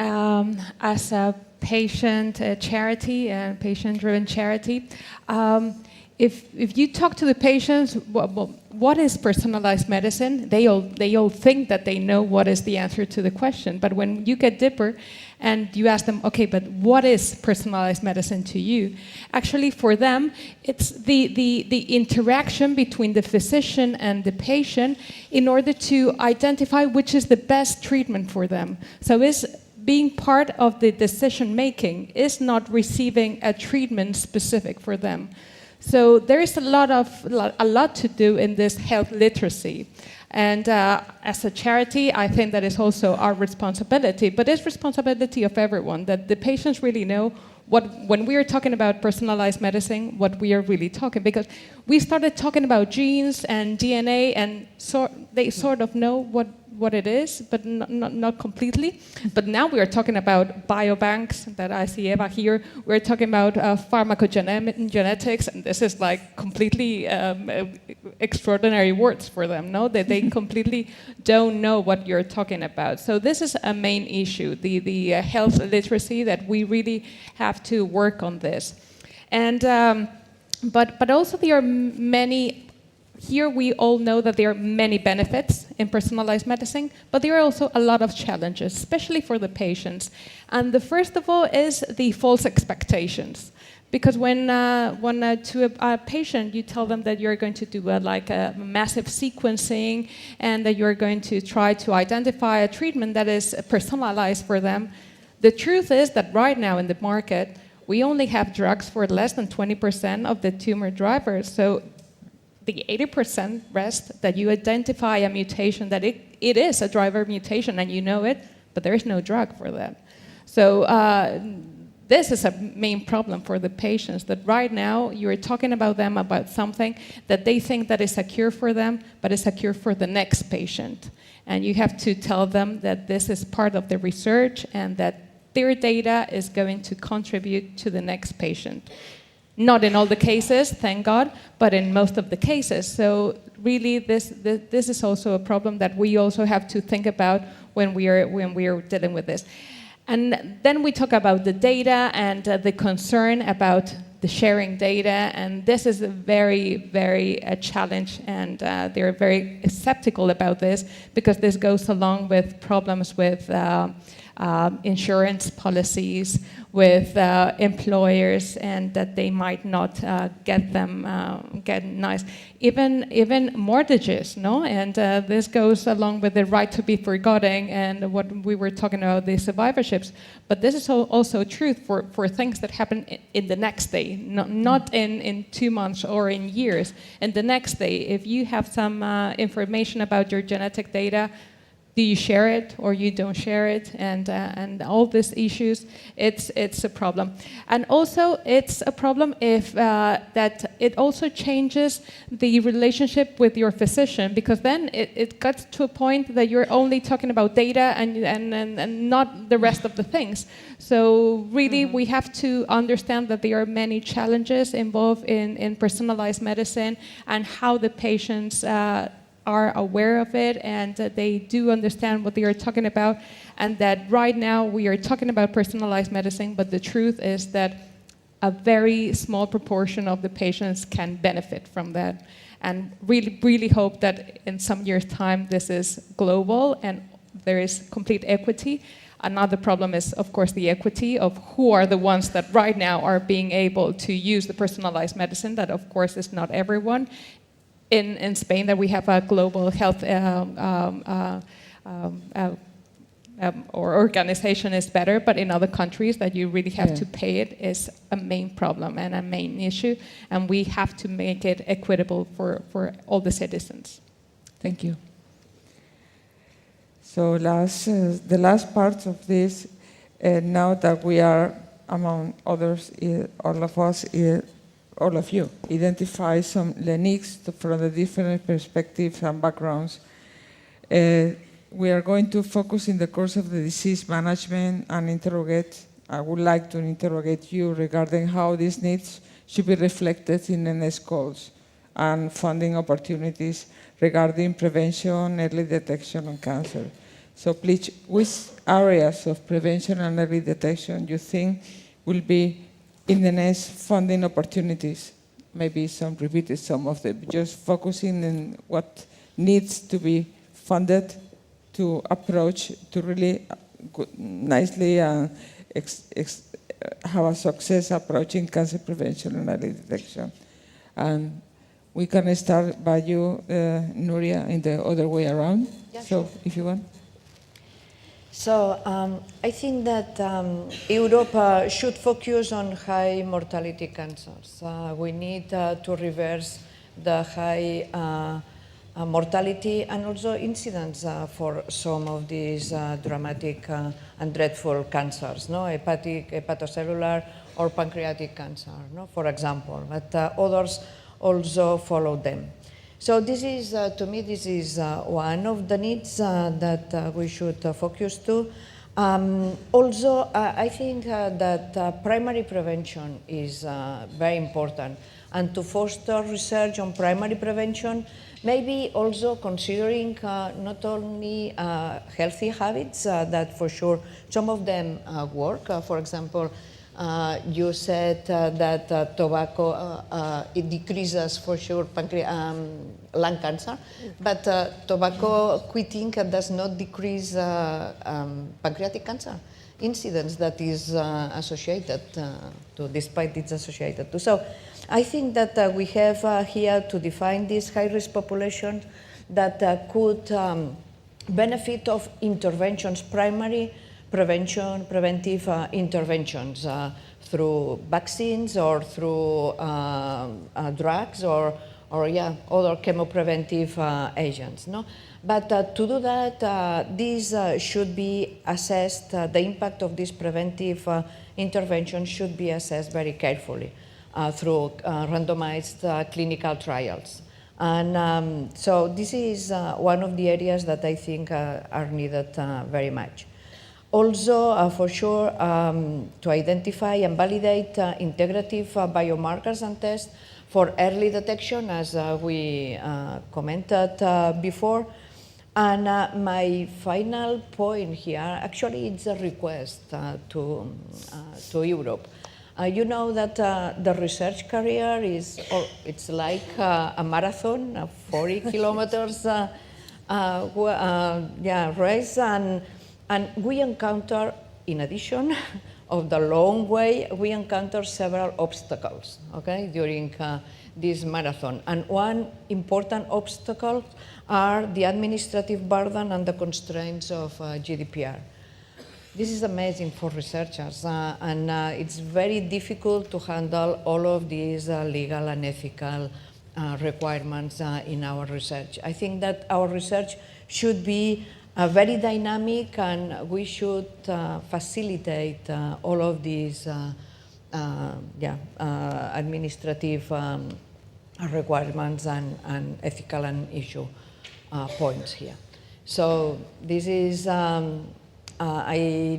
As a patient charity and patient-driven charity, if you talk to the patients, what is personalized medicine? They all think that they know what is the answer to the question. But when you get deeper and you ask them, okay, but what is personalized medicine to you? Actually, for them, it's the interaction between the physician and the patient in order to identify which is the best treatment for them. So it's being part of the decision making, is not receiving a treatment specific for them. So there is a lot to do in this health literacy. And as a charity, I think that is also our responsibility, but it's responsibility of everyone, that the patients really know when we are talking about personalized medicine, what we are really talking, because we started talking about genes and DNA, and they sort of know what it is, but not completely. But now we are talking about biobanks that I see Eva here. We're talking about pharmacogenetics, and this is like completely extraordinary words for them, no? That they completely don't know what you're talking about. So this is a main issue, the health literacy, that we really have to work on this. And but also there are many. Here we all know that there are many benefits in personalized medicine, but there are also a lot of challenges, especially for the patients. And the first of all is the false expectations. Because when to a patient you tell them that you're going to do a massive sequencing and that you're going to try to identify a treatment that is personalized for them, the truth is that right now in the market, we only have drugs for less than 20% of the tumor drivers. So the 80% rest that you identify a mutation that it is a driver mutation and you know it, but there is no drug for that. So this is a main problem for the patients, that right now you're talking about them about something that they think that is a cure for them, but it's a cure for the next patient. And you have to tell them that this is part of the research and that their data is going to contribute to the next patient. Not in all the cases, thank God, but in most of the cases. So really, this is also a problem that we also have to think about when we are dealing with this. And then we talk about the data and the concern about the sharing data, and this is a very, very challenge, and they're very skeptical about this because this goes along with problems with insurance policies, with employers, and that they might not get nice, even mortgages, no? And this goes along with the right to be forgotten and what we were talking about, the survivorships. But this is also true for things that happen in the next day, not in 2 months or in years. And the next day, if you have some information about your genetic data, do you share it or you don't share it? And all these issues, it's a problem. And also, it's a problem if that it also changes the relationship with your physician, because then it gets to a point that you're only talking about data and not the rest of the things. So really, we have to understand that there are many challenges involved in personalized medicine and how the patients are aware of it and they do understand what they are talking about, and that right now we are talking about personalized medicine, but the truth is that a very small proportion of the patients can benefit from that. And really, really hope that in some years' time this is global and there is complete equity. Another problem is, of course, the equity of who are the ones that right now are being able to use the personalized medicine. That, of course, is not everyone. In Spain, that we have a global health or organization is better, but in other countries that you really have to pay it is a main problem and a main issue, and we have to make it equitable for all the citizens. Thank you. So the last part of this, now that we are, among others, all of us, all of you, identify some needs from the different perspectives and backgrounds. We are going to focus in the course of the disease management and I would like to interrogate you regarding how these needs should be reflected in the next goals and funding opportunities regarding prevention, early detection and cancer. So please, which areas of prevention and early detection you think will be in the next funding opportunities? Maybe some repeated some of them, just focusing on what needs to be funded to approach, to really nicely have a success approaching cancer prevention and early detection. And we can start by you, Nuria, in the other way around. Yeah, so sure. if you want. So I think that Europe should focus on high mortality cancers. We need to reverse the high mortality and also incidence for some of these dramatic and dreadful cancers, no? Hepatic, hepatocellular or pancreatic cancer, no? For example, but others also follow them. So this is, to me, this is one of the needs that we should focus to. Also, I think that primary prevention is very important, and to foster research on primary prevention, maybe also considering not only healthy habits, that for sure some of them work. For example, you said that tobacco, it decreases for sure lung cancer, but tobacco quitting does not decrease pancreatic cancer incidence that is associated to, despite it's associated to. So I think that we have here to define this high-risk population that could benefit of interventions, primary prevention, preventive interventions through vaccines or through drugs or other chemopreventive agents. No? But to do that, these should be assessed, the impact of this preventive intervention should be assessed very carefully through randomized clinical trials. And so this is one of the areas that I think are needed very much. Also, for sure, to identify and validate integrative biomarkers and tests for early detection, as we commented before. And my final point here, actually, it's a request to Europe. You know that the research career is, it's like a marathon, 40 kilometers race, and we encounter, in addition of the long way, we encounter several obstacles, okay, during this marathon. And one important obstacle are the administrative burden and the constraints of GDPR. This is amazing for researchers, and it's very difficult to handle all of these legal and ethical requirements in our research. I think that our research should be very dynamic, and we should facilitate all of these administrative requirements and ethical and issue points here. So this is, I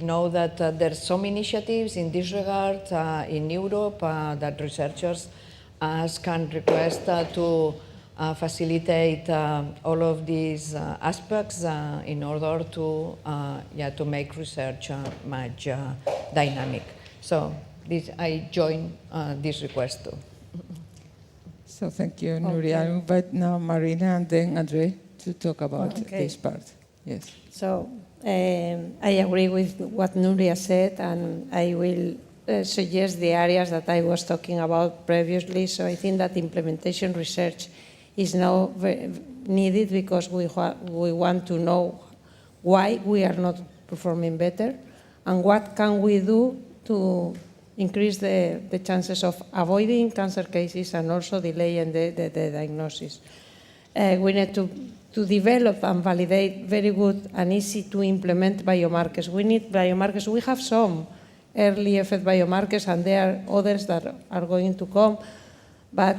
know that there's some initiatives in this regard in Europe that researchers ask and request to facilitate all of these aspects in order to make research much dynamic. So this, I join this request too. So thank you, Nuria. I invite now Marina and then Andre to talk about this part. Yes. So I agree with what Nuria said, and I will suggest the areas that I was talking about previously. So I think that implementation research is now needed because we want to know why we are not performing better and what can we do to increase the chances of avoiding cancer cases and also delaying the diagnosis. We need to develop and validate very good and easy to implement biomarkers. We need biomarkers. We have some early effect biomarkers, and there are others that are going to come, but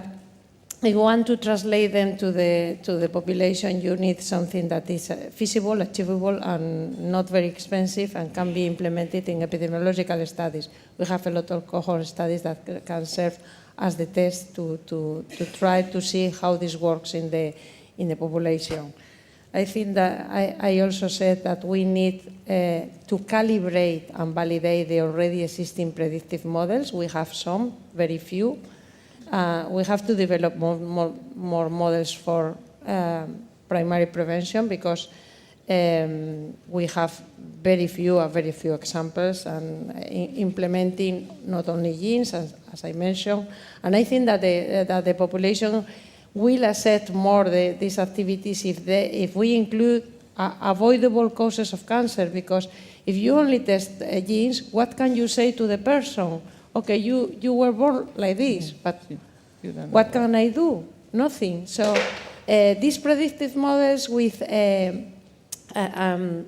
if you want to translate them to the population, you need something that is feasible, achievable, and not very expensive, and can be implemented in epidemiological studies. We have a lot of cohort studies that can serve as the test to try to see how this works in the population. I think that I also said that we need to calibrate and validate the already existing predictive models. We have some, very few. We have to develop more models for primary prevention because we have very few examples, and implementing not only genes, as I mentioned. And I think that the population will accept more these activities if we include avoidable causes of cancer, because if you only test genes, what can you say to the person? Okay, you were born like this, but what can I do? Nothing. So these predictive models with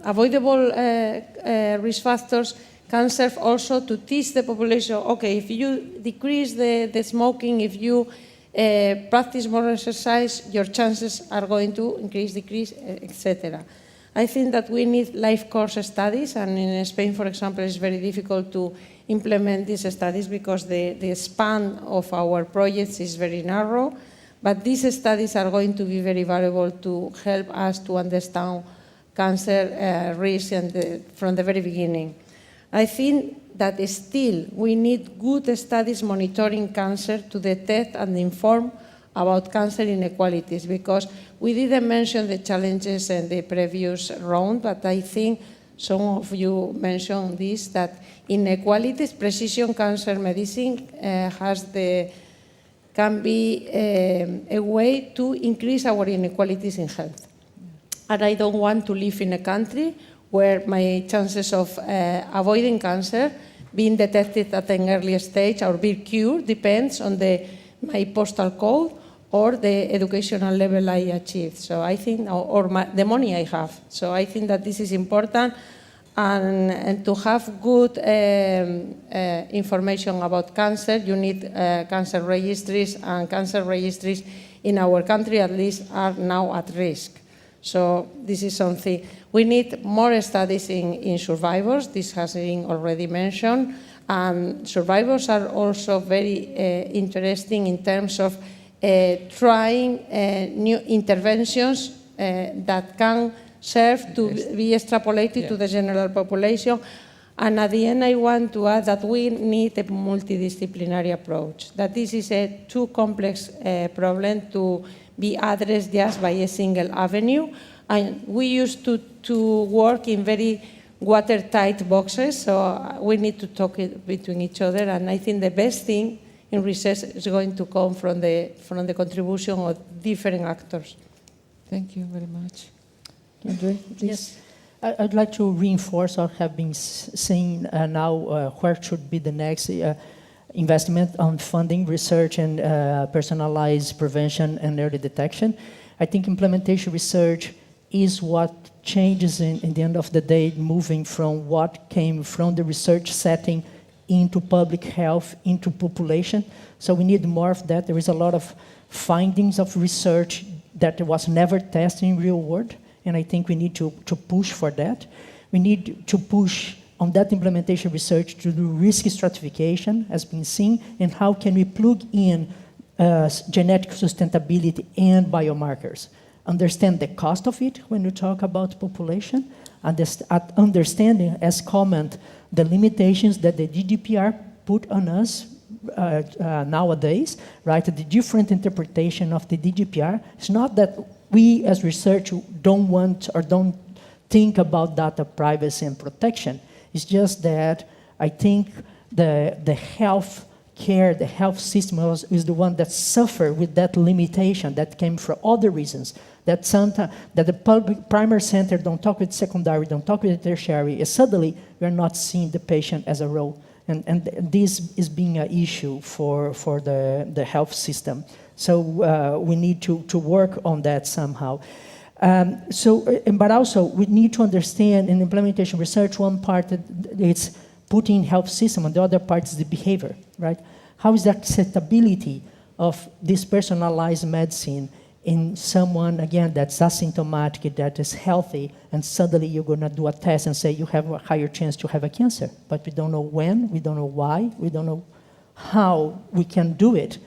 avoidable risk factors can serve also to teach the population, okay, if you decrease the smoking, if you practice more exercise, your chances are going to increase, decrease, etc. I think that we need life course studies, and in Spain, for example, it's very difficult to implement these studies because the span of our projects is very narrow, but these studies are going to be very valuable to help us to understand cancer risk from the very beginning. I think that still we need good studies monitoring cancer to detect and inform about cancer inequalities, because we didn't mention the challenges in the previous round, but I think some of you mentioned this, that inequalities, precision cancer medicine can be a way to increase our inequalities in health. And I don't want to live in a country where my chances of avoiding cancer, being detected at an early stage or being cured depends on my postal code or the educational level I achieved. So I think, or the money I have. So I think that this is important, and to have good information about cancer, you need cancer registries, and cancer registries in our country at least are now at risk. So this is something. We need more studies in survivors. This has been already mentioned. Survivors are also very interesting in terms of trying new interventions that can serve to be extrapolated to the general population. And at the end, I want to add that we need a multidisciplinary approach, that this is a too complex problem to be addressed just by a single avenue. And we used to work in very watertight boxes, so we need to talk between each other. And I think the best thing in research is going to come from the contribution of different actors. Thank you very much. Andre, please. Yes, I'd like to reinforce what have been saying now, where should be the next investment on funding, research, and personalized prevention and early detection. I think implementation research is what changes in the end of the day, moving from what came from the research setting into public health, into population. So we need more of that. There is a lot of findings of research that was never tested in real world, and I think we need to push for that. We need to push on that implementation research to do risk stratification, as been seen, and how can we plug in genetic sustainability and biomarkers. Understand the cost of it when we talk about population, understanding, as comment, the limitations that the GDPR put on us nowadays, right? The different interpretation of the GDPR. It's not that we as research don't want or don't think about data privacy and protection. It's just that I think the health care, the health system is the one that suffer with that limitation that came for other reasons. That the public primary center don't talk with secondary, don't talk with tertiary, and suddenly we're not seeing the patient as a role. And this is being an issue for the health system. So we need to work on that somehow. But also we need to understand in implementation research, one part it's putting health system, and the other part is the behavior, right? How is the acceptability of this personalized medicine in someone, again, that's asymptomatic, that is healthy, and suddenly you're going to do a test and say you have a higher chance to have a cancer, but we don't know when, we don't know why, we don't know how we can do it,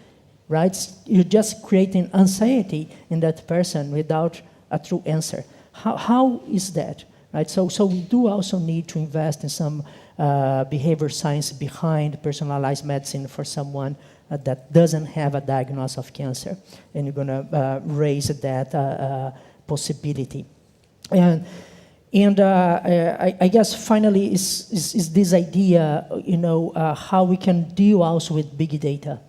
right? You're just creating anxiety in that person without a true answer. How is that, right? So we do also need to invest in some behavior science behind personalized medicine for someone that doesn't have a diagnosis of cancer, and you're going to raise that possibility. And I guess finally is this idea, how we can deal also with big data.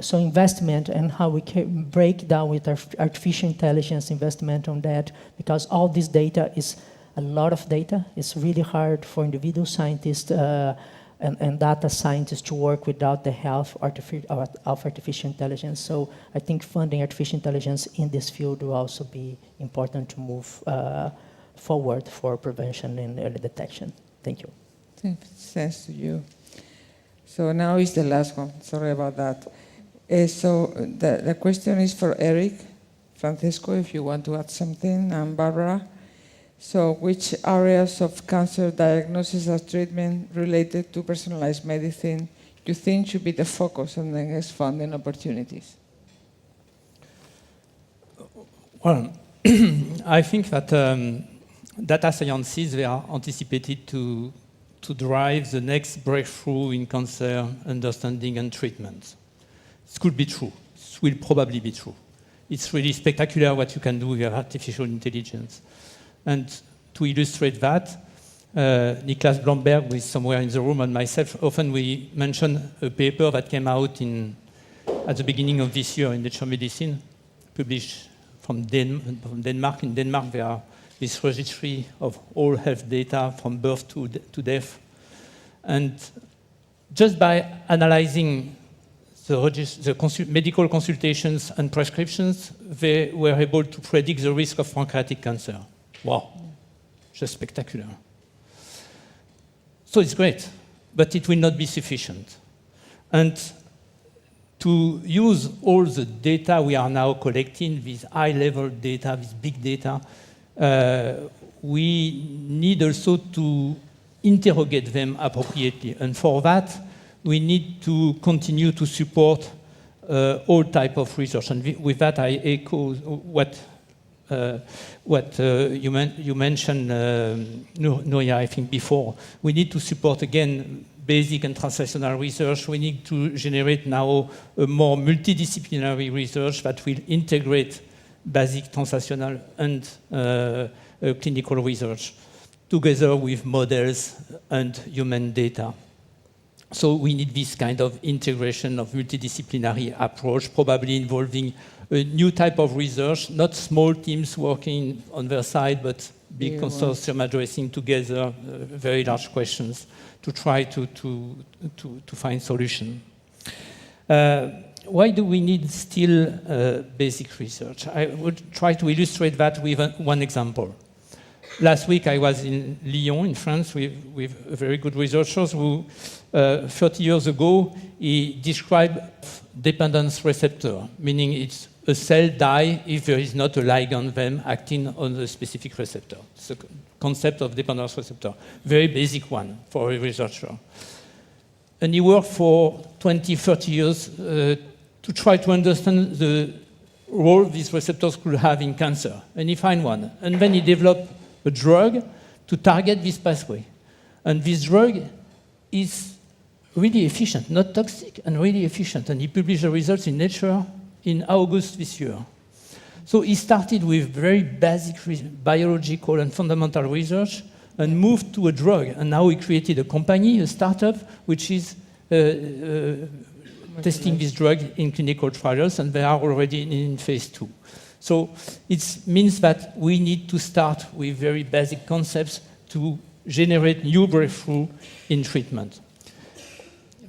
So investment and how we can break down with artificial intelligence investment on that, because all this data is a lot of data. It's really hard for individual scientists and data scientists to work without the help of artificial intelligence. So I think funding artificial intelligence in this field will also be important to move forward for prevention and early detection. Thank you. Thanks to you. So now is the last one. Sorry about that. So the question is for Eric, Francisco, if you want to add something, and Barbara. So which areas of cancer diagnosis and treatment related to personalized medicine you think should be the focus on the next funding opportunities? Well, I think that data sciences, they are anticipated to drive the next breakthrough in cancer understanding and treatment. It could be true. It will probably be true. It's really spectacular what you can do with artificial intelligence. And to illustrate that, Niklas Blomberg, who is somewhere in the room, and myself, often we mention a paper that came out at the beginning of this year in Nature Medicine, published from Denmark. In Denmark, there are this registry of all health data from birth to death. And just by analyzing the medical consultations and prescriptions, they were able to predict the risk of pancreatic cancer. Wow, just spectacular. So it's great, but it will not be sufficient. And to use all the data we are now collecting, this high-level data, this big data, we need also to interrogate them appropriately. And for that, we need to continue to support all type of research. And with that, I echo what you mentioned, Nuria, I think, before. We need to support, again, basic and translational research. We need to generate now a more multidisciplinary research that will integrate basic translational and clinical research together with models and human data. So we need this kind of integration of multidisciplinary approach, probably involving a new type of research, not small teams working on their side, but big consortium addressing together very large questions to try to find solutions. Why do we need still basic research? I would try to illustrate that with one example. Last week I was in Lyon, in France, with very good researchers who, 30 years ago, he described dependence receptor, meaning it's a cell die if there is not a ligand then acting on the specific receptor. It's a concept of dependence receptor, very basic one for a researcher. And he worked for 20, 30 years to try to understand the role these receptors could have in cancer. And he found one. And then he developed a drug to target this pathway. And this drug is really efficient, not toxic, and really efficient. And he published the results in Nature in August this year. So he started with very basic biological and fundamental research and moved to a drug. And now he created a company, a startup, which is testing this drug in clinical trials, and they are already in phase 2. So it means that we need to start with very basic concepts to generate new breakthrough in treatment.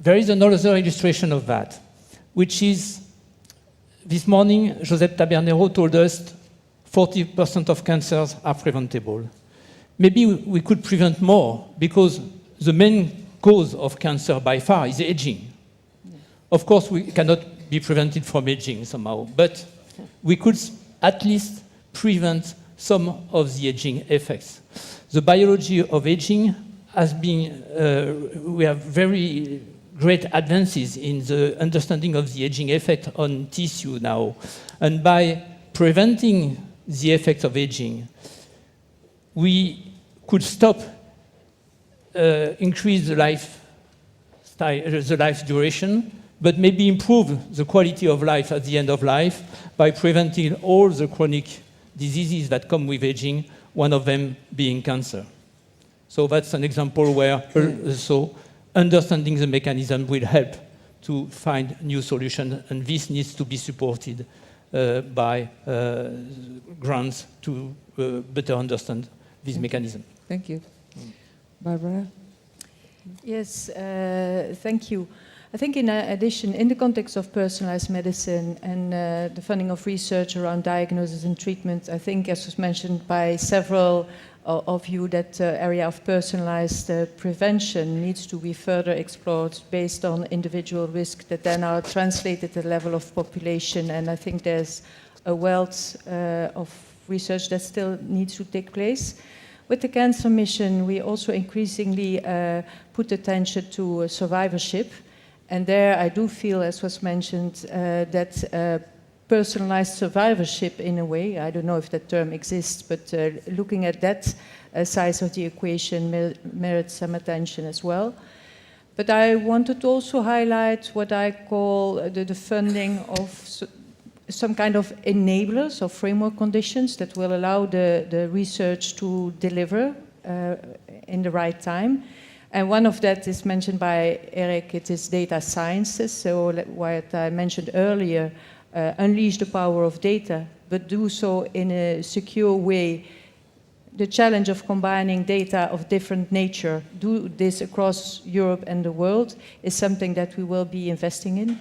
There is another illustration of that, which is this morning, Josep Tabernero told us 40% of cancers are preventable. Maybe we could prevent more, because the main cause of cancer by far is aging. Of course, we cannot be prevented from aging somehow, but we could at least prevent some of the aging effects. The biology of aging has been, we have very great advances in the understanding of the aging effect on tissue now. And by preventing the effect of aging, we could stop, increase the life duration, but maybe improve the quality of life at the end of life by preventing all the chronic diseases that come with aging, one of them being cancer. So that's an example where also understanding the mechanism will help to find new solutions, and this needs to be supported by grants to better understand this mechanism. Thank you. Barbara? Yes, thank you. I think in addition, in the context of personalized medicine and the funding of research around diagnosis and treatment, I think, as was mentioned by several of view that area of personalized prevention needs to be further explored based on individual risk that then are translated at the level of population. And I think there's a wealth of research that still needs to take place. With the cancer mission, we also increasingly put attention to survivorship. And there I do feel, as was mentioned, that personalized survivorship in a way, I don't know if that term exists, but looking at that side of the equation merits some attention as well. But I wanted to also highlight what I call the funding of some kind of enablers or framework conditions that will allow the research to deliver in the right time. And one of that is mentioned by Eric, it is data sciences. So what I mentioned earlier, unleash the power of data, but do so in a secure way. The challenge of combining data of different nature, do this across Europe and the world, is something that we will be investing in.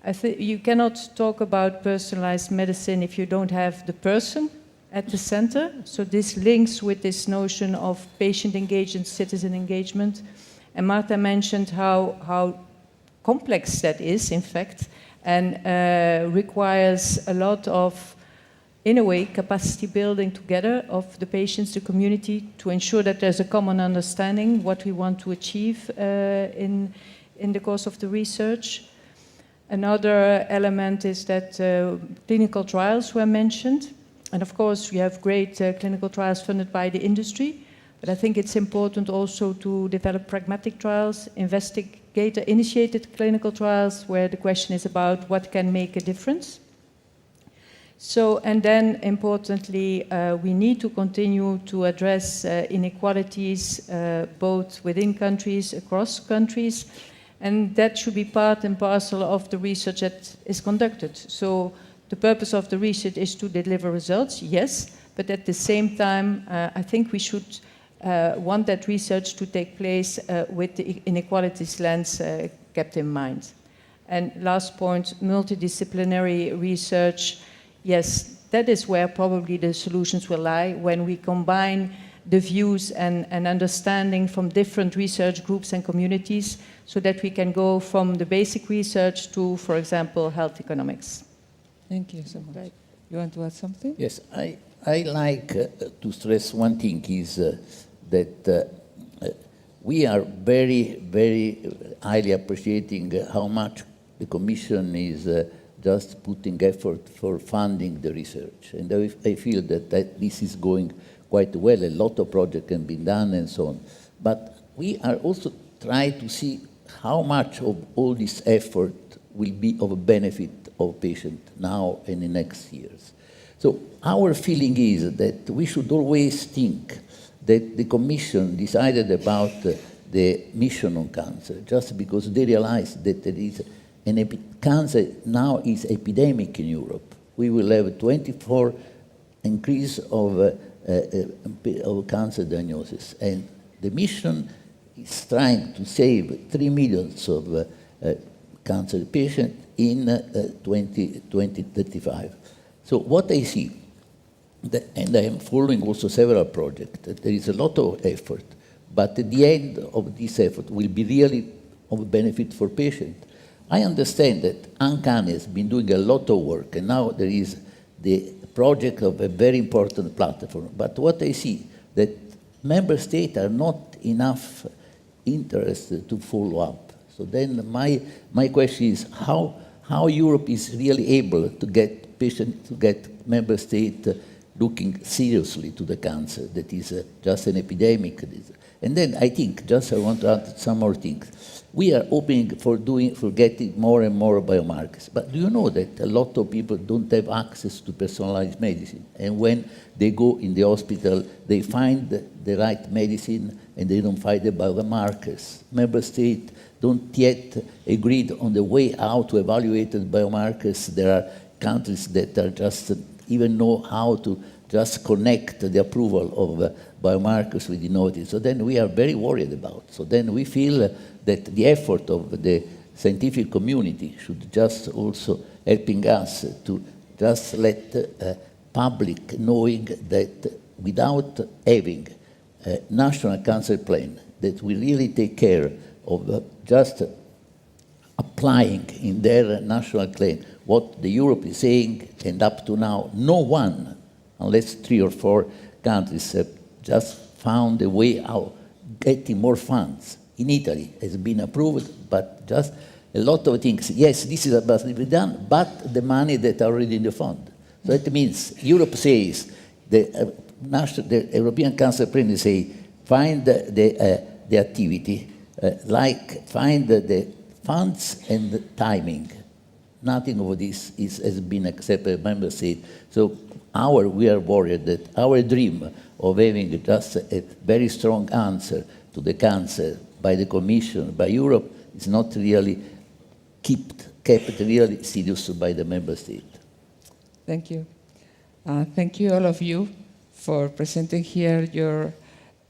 I think you cannot talk about personalized medicine if you don't have the person at the center. So this links with this notion of patient engagement, citizen engagement. And Marta mentioned how complex that is, in fact, and requires a lot of, in a way, capacity building together of the patients, the community, to ensure that there's a common understanding what we want to achieve in the course of the research. Another element is that clinical trials were mentioned. And of course, we have great clinical trials funded by the industry. But I think it's important also to develop pragmatic trials, investigator-initiated clinical trials, where the question is about what can make a difference. So, and then importantly, we need to continue to address inequalities both within countries, across countries, and that should be part and parcel of the research that is conducted. So the purpose of the research is to deliver results, yes, but at the same time, I think we should want that research to take place with the inequalities lens kept in mind. And last point, multidisciplinary research, yes, that is where probably the solutions will lie when we combine the views and understanding from different research groups and communities so that we can go from the basic research to, for example, health economics. Thank you so much. Right. You want to add something? Yes, I like to stress one thing is that we are very, very highly appreciating how much the Commission is just putting effort for funding the research. And I feel that this is going quite well. A lot of projects can be done and so on. But we are also trying to see how much of all this effort will be of a benefit of patients now and in the next years. So our feeling is that we should always think that the Commission decided about the mission on cancer just because they realized that there is cancer now is epidemic in Europe. We will have a 24% increase of cancer diagnosis, and the mission is trying to save 3 million of cancer patients in 2035. So what I see, and I am following also several projects, that there is a lot of effort, but at the end of this effort will be really of benefit for patients. I understand that Uncanny has been doing a lot of work, and now there is the project of a very important platform. But what I see, that member states are not enough interested to follow up. So then my question is how Europe is really able to get patients, to get member states looking seriously to the cancer that is just an epidemic. And then I think, just I want to add some more things. We are hoping for getting more and more biomarkers. But do you know that a lot of people don't have access to personalized medicine? And when they go in the hospital, they find the right medicine and they don't find the biomarkers. Member states don't yet agreed on the way how to evaluate the biomarkers. There are countries that are just even know how to just connect the approval of biomarkers with innovative. So then we are very worried about. So then we feel that the effort of the scientific community should just also helping us to just let public knowing that without having a national cancer plan that will really take care of just applying in their national claim what the Europe is saying, and up to now, no one, unless 3 or 4 countries have just found a way out getting more funds. In Italy, has been approved, but just a lot of things. Yes, this is about to be done, but the money that are already in the fund. So that means Europe says, the European Cancer Plan say, find the activity, find the funds and the timing. Nothing of this has been accepted by member states. So we are worried that our dream of having just a very strong answer to the cancer by the Commission, by Europe, is not really kept really serious by the member state. Thank you. Thank you all of you for presenting here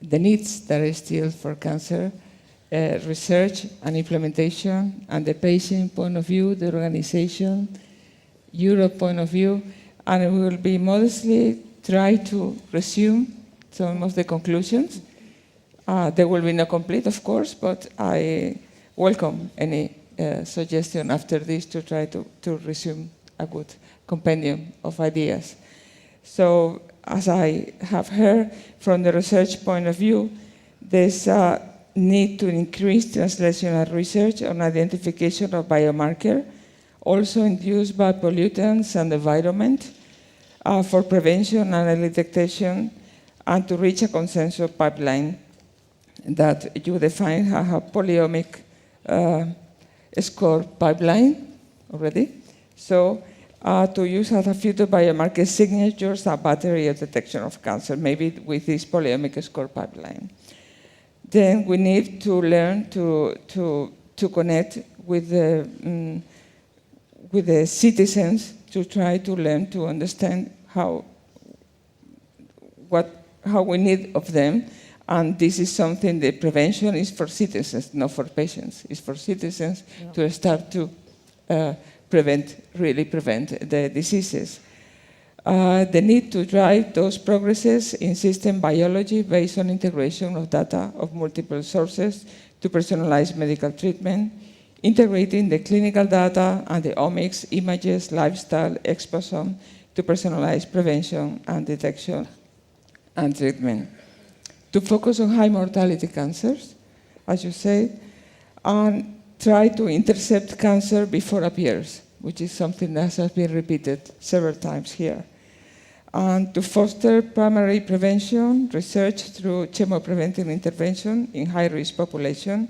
the needs that are still for cancer research and implementation, and the patient point of view, the organization, Europe point of view, and we will be modestly try to resume some of the conclusions. They will be not complete, of course, but I welcome any suggestion after this to try to resume a good compendium of ideas. So, as I have heard from the research point of view, there's a need to increase translational research on identification of biomarker, also induced by pollutants and environment, for prevention and early detection, and to reach a consensus pipeline that you define as a polyomic score pipeline already. So to use as a future biomarker signatures a battery of detection of cancer, maybe with this polyomic score pipeline. Then we need to learn to connect with the citizens to try to learn to understand how we need of them. And this is something that prevention is for citizens, not for patients. It's for citizens to start to really prevent the diseases. The need to drive those progresses in system biology based on integration of data of multiple sources to personalize medical treatment, integrating the clinical data and the omics, images, lifestyle, exposome to personalize prevention and detection and treatment. To focus on high mortality cancers, as you said, and try to intercept cancer before it appears, which is something that has been repeated several times here. And to foster primary prevention research through chemopreventive intervention in high-risk population,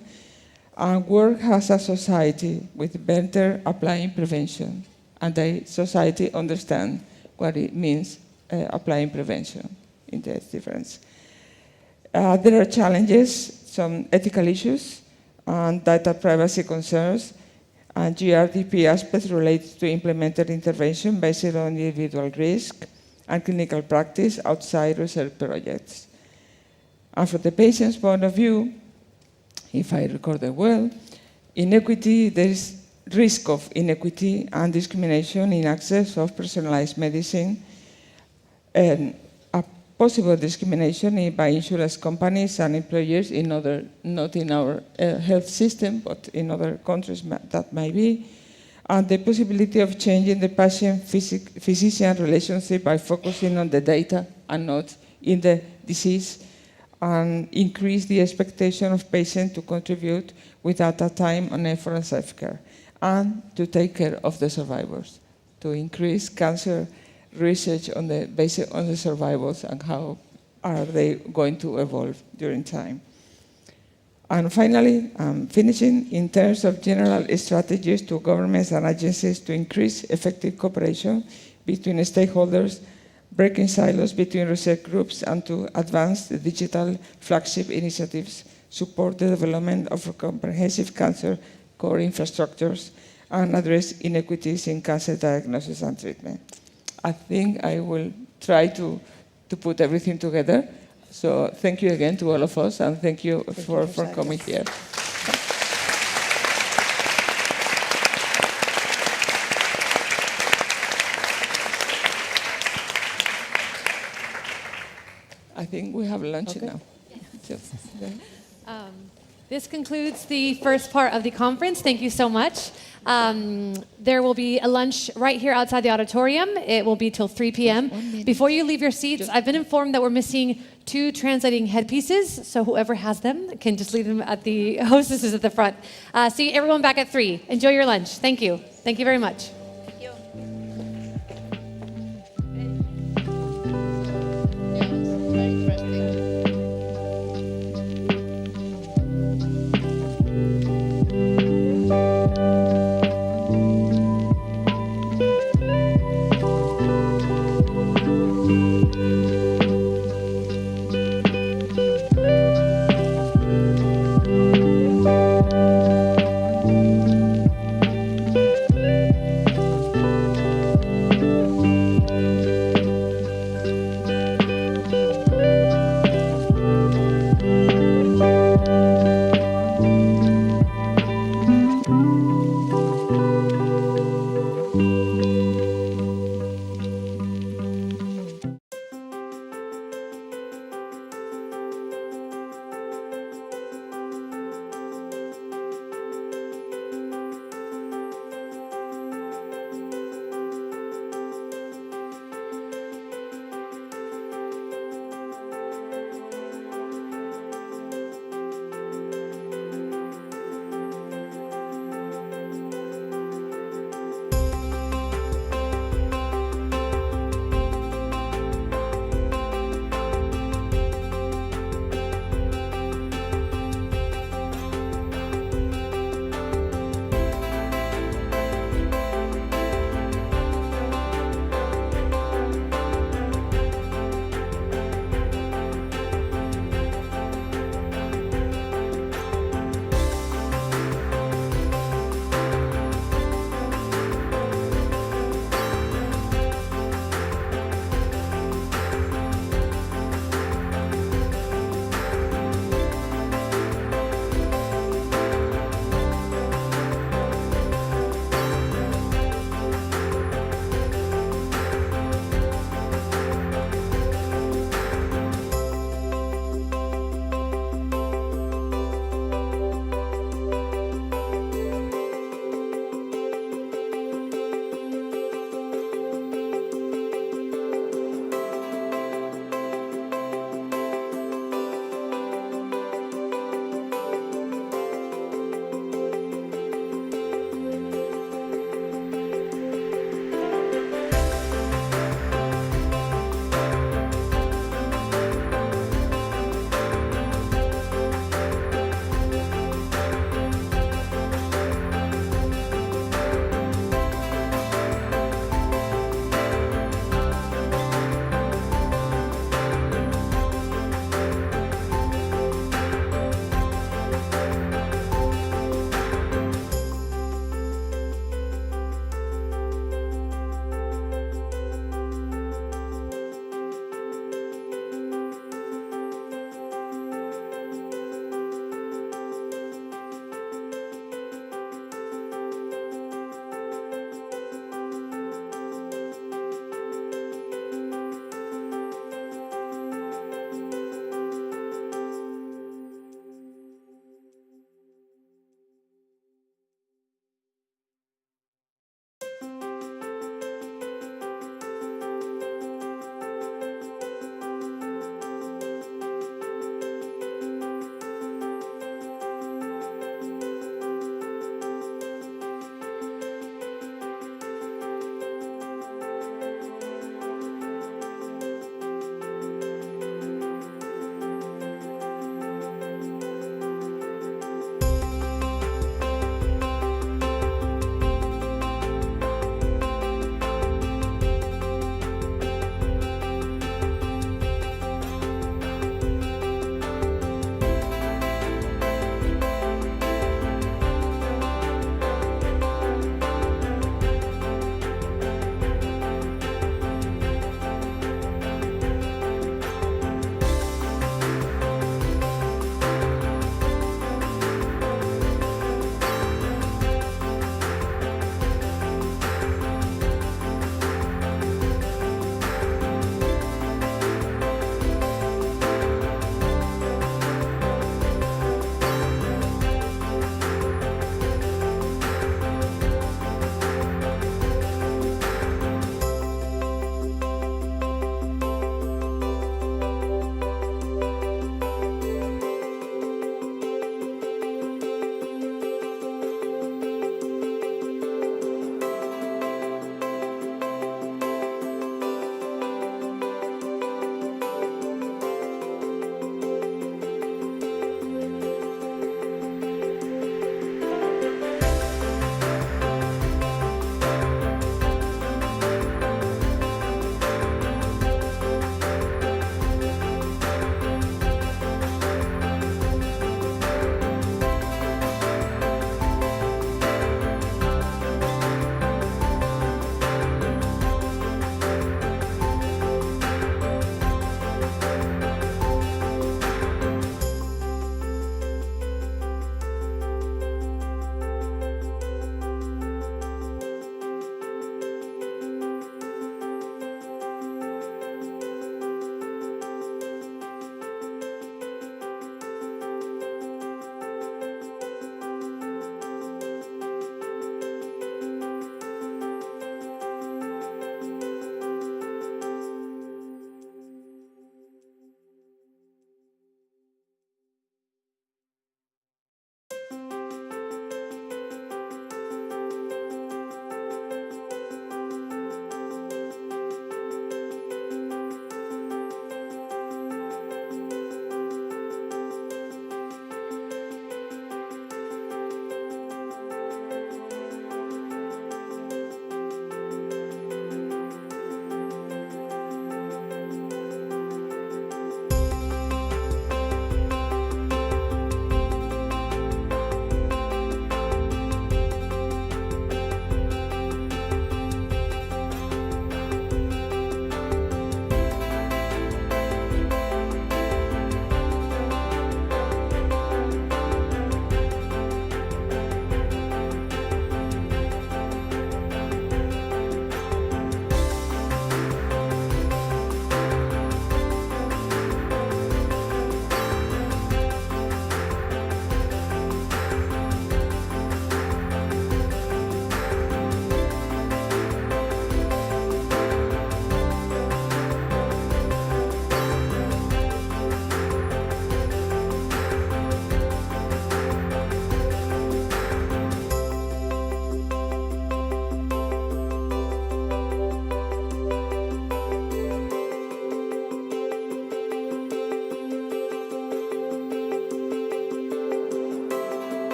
and work as a society with better applying prevention, and the society understand what it means applying prevention in the difference. There are challenges, some ethical issues, and data privacy concerns, and GRDP aspects related to implemented intervention based on individual risk and clinical practice outside research projects. And from the patient's point of view, if I record it well, inequity, there is risk of inequity and discrimination in access of personalized medicine, and a possible discrimination by insurance companies and employers in other, not in our health system, but in other countries that might be, and the possibility of changing the patient-physician relationship by focusing on the data and not in the disease, and increase the expectation of patients to contribute with data time and effort and self-care, and to take care of the survivors, to increase cancer research based on the survivors and how are they going to evolve during time. And finally, finishing, in terms of general strategies to governments and agencies to increase effective cooperation between stakeholders, breaking silos between research groups, and to advance the digital flagship initiatives, support the development of comprehensive cancer core infrastructures, and address inequities in cancer diagnosis and treatment. I think I will try to put everything together. So thank you again to all of us, and thank you for coming here. I think we have lunch now. Just, This concludes the first part of the conference. Thank you so much. There will be a lunch right here outside the auditorium. It will be till 3 p.m. Before you leave your seats, I've been informed that we're missing 2 translating headpieces, so whoever has them can just leave them at the hostesses at the front. See everyone back at 3. Enjoy your lunch. Thank you. Thank you very much.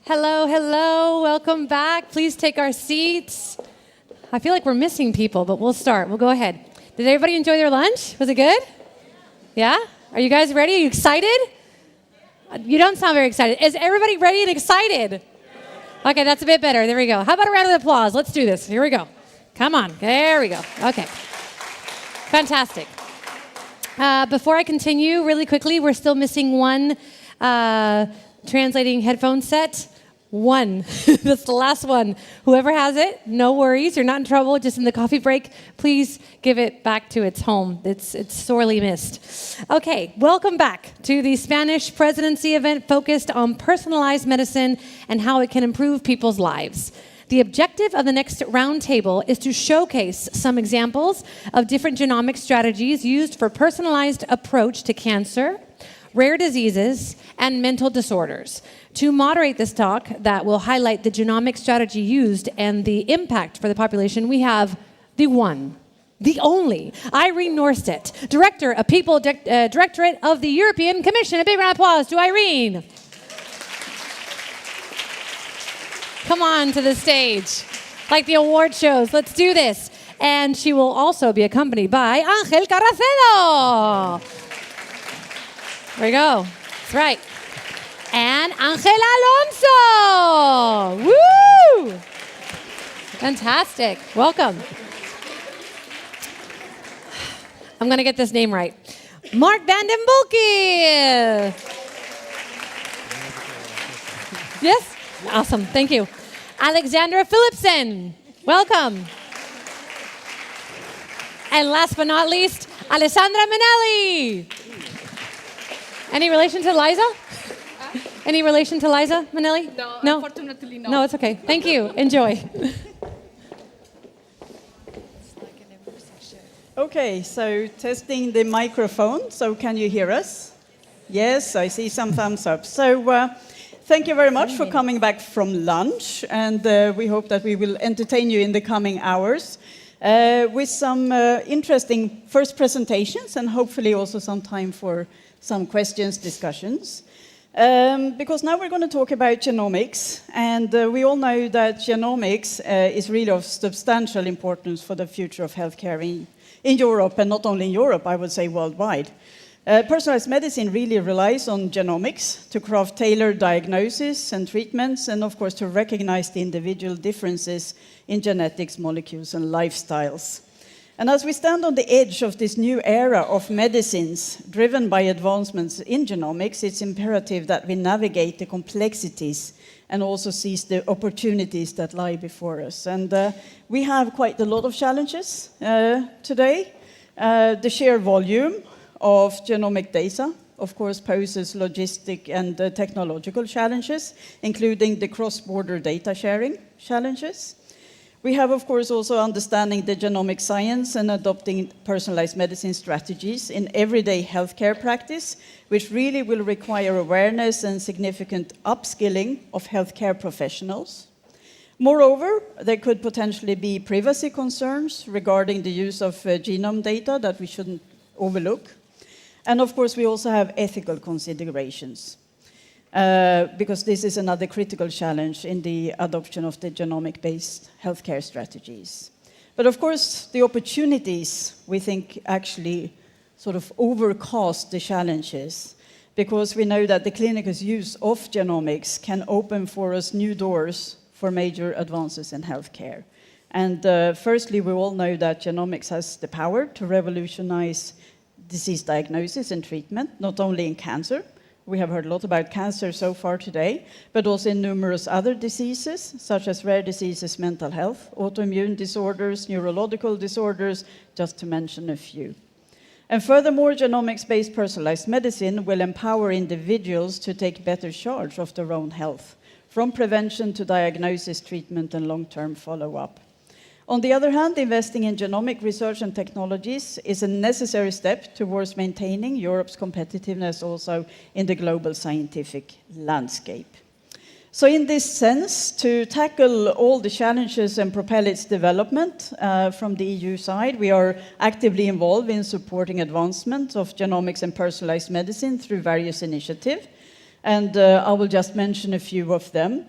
Hello, hello, welcome back. Please take our seats. I feel like we're missing people, but we'll start. We'll go ahead. Did everybody enjoy their lunch? Was it good? Yeah? Are you guys ready? Are you excited? You don't sound very excited. Is everybody ready and excited? Okay, that's a bit better. There we go. How about a round of applause? Let's do this. Here we go. Come on. There we go. Okay. Fantastic. Before I continue, really quickly, we're still missing one translating headphone set. One. That's the last one. Whoever has it, no worries. You're not in trouble. Just in the coffee break, please give it back to its home. It's sorely missed. Okay, welcome back to the Spanish presidency event focused on personalized medicine and how it can improve people's lives. The objective of the next roundtable is to showcase some examples of different genomic strategies used for personalized approach to cancer, rare diseases, and mental disorders. To moderate this talk that will highlight the genomic strategy used and the impact for the population, we have the one, the only, Irene Norstedt, Director of People Directorate of the European Commission. A big round of applause to Irene. Come on to the stage, like the award shows. Let's do this. And she will also be accompanied by Ángel Carracedo. There we go. That's right. And Ángel Alonso. Woo! Fantastic. Welcome. I'm going to get this name right. Mark van den Bulke. Yes? Awesome. Thank you. Alexandra Philipson. Welcome. And last but not least, Alessandra Minelli. Any relation to Liza? Any relation to Liza Minelli? No, unfortunately no. No, it's okay. Thank you. Enjoy. Okay, so testing the microphone. So can you hear us? Yes, I see some thumbs up. So thank you very much for coming back from lunch, and we hope that we will entertain you in the coming hours with some interesting first presentations and hopefully also some time for some questions, discussions. Because now we're going to talk about genomics, and we all know that genomics is really of substantial importance for the future of healthcare in Europe, and not only in Europe, I would say worldwide. Personalized medicine really relies on genomics to craft tailored diagnosis and treatments, and of course to recognize the individual differences in genetics, molecules, and lifestyles. And as we stand on the edge of this new era of medicines driven by advancements in genomics, it's imperative that we navigate the complexities and also seize the opportunities that lie before us. And we have quite a lot of challenges today. The sheer volume of genomic data, of course, poses logistic and technological challenges, including the cross-border data sharing challenges. We have, of course, also understanding the genomic science and adopting personalized medicine strategies in everyday healthcare practice, which really will require awareness and significant upskilling of healthcare professionals. Moreover, there could potentially be privacy concerns regarding the use of genome data that we shouldn't overlook. And of course, we also have ethical considerations. Because this is another critical challenge in the adoption of the genomic-based healthcare strategies. But of course, the opportunities, we think, actually sort of overcast the challenges, because we know that the clinical use of genomics can open for us new doors for major advances in healthcare. And firstly, we all know that genomics has the power to revolutionize disease diagnosis and treatment, not only in cancer. We have heard a lot about cancer so far today, but also in numerous other diseases, such as rare diseases, mental health, autoimmune disorders, neurological disorders, just to mention a few. And furthermore, genomics-based personalized medicine will empower individuals to take better charge of their own health, from prevention to diagnosis, treatment, and long-term follow-up. On the other hand, investing in genomic research and technologies is a necessary step towards maintaining Europe's competitiveness also in the global scientific landscape. So in this sense, to tackle all the challenges and propel its development from the EU side, we are actively involved in supporting advancement of genomics and personalized medicine through various initiatives. And I will just mention a few of them.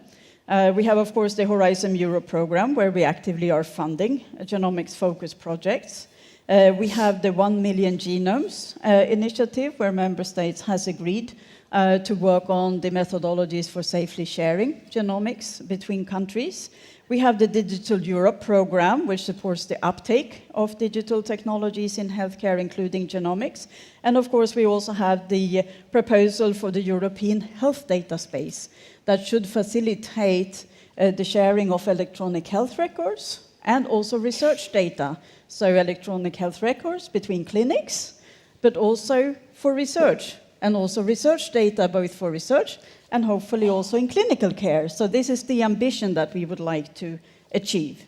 We have, of course, the Horizon Europe program, where we actively are funding genomics-focused projects. We have the 1 Million Genomes initiative, where member states has agreed to work on the methodologies for safely sharing genomics between countries. We have the Digital Europe program, which supports the uptake of digital technologies in healthcare, including genomics. And of course, we also have the proposal for the European health data space that should facilitate the sharing of electronic health records and also research data. So electronic health records between clinics, but also for research, and also research data both for research and hopefully also in clinical care. So this is the ambition that we would like to achieve.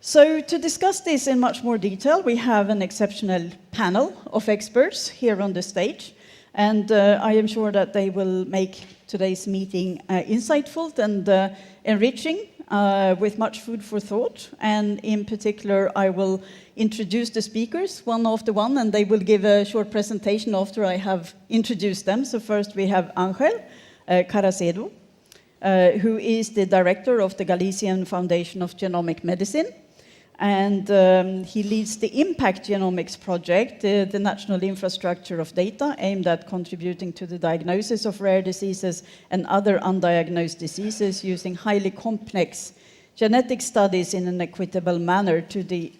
So to discuss this in much more detail, we have an exceptional panel of experts here on the stage. And I am sure that they will make today's meeting insightful and enriching with much food for thought. And in particular, I will introduce the speakers one after one, and they will give a short presentation after I have introduced them. So first we have Ángel Caracedo, who is the director of the Galician Foundation of Genomic Medicine. And he leads the Impact Genomics project, the national infrastructure of data aimed at contributing to the diagnosis of rare diseases and other undiagnosed diseases using highly complex genetic studies in an equitable manner to the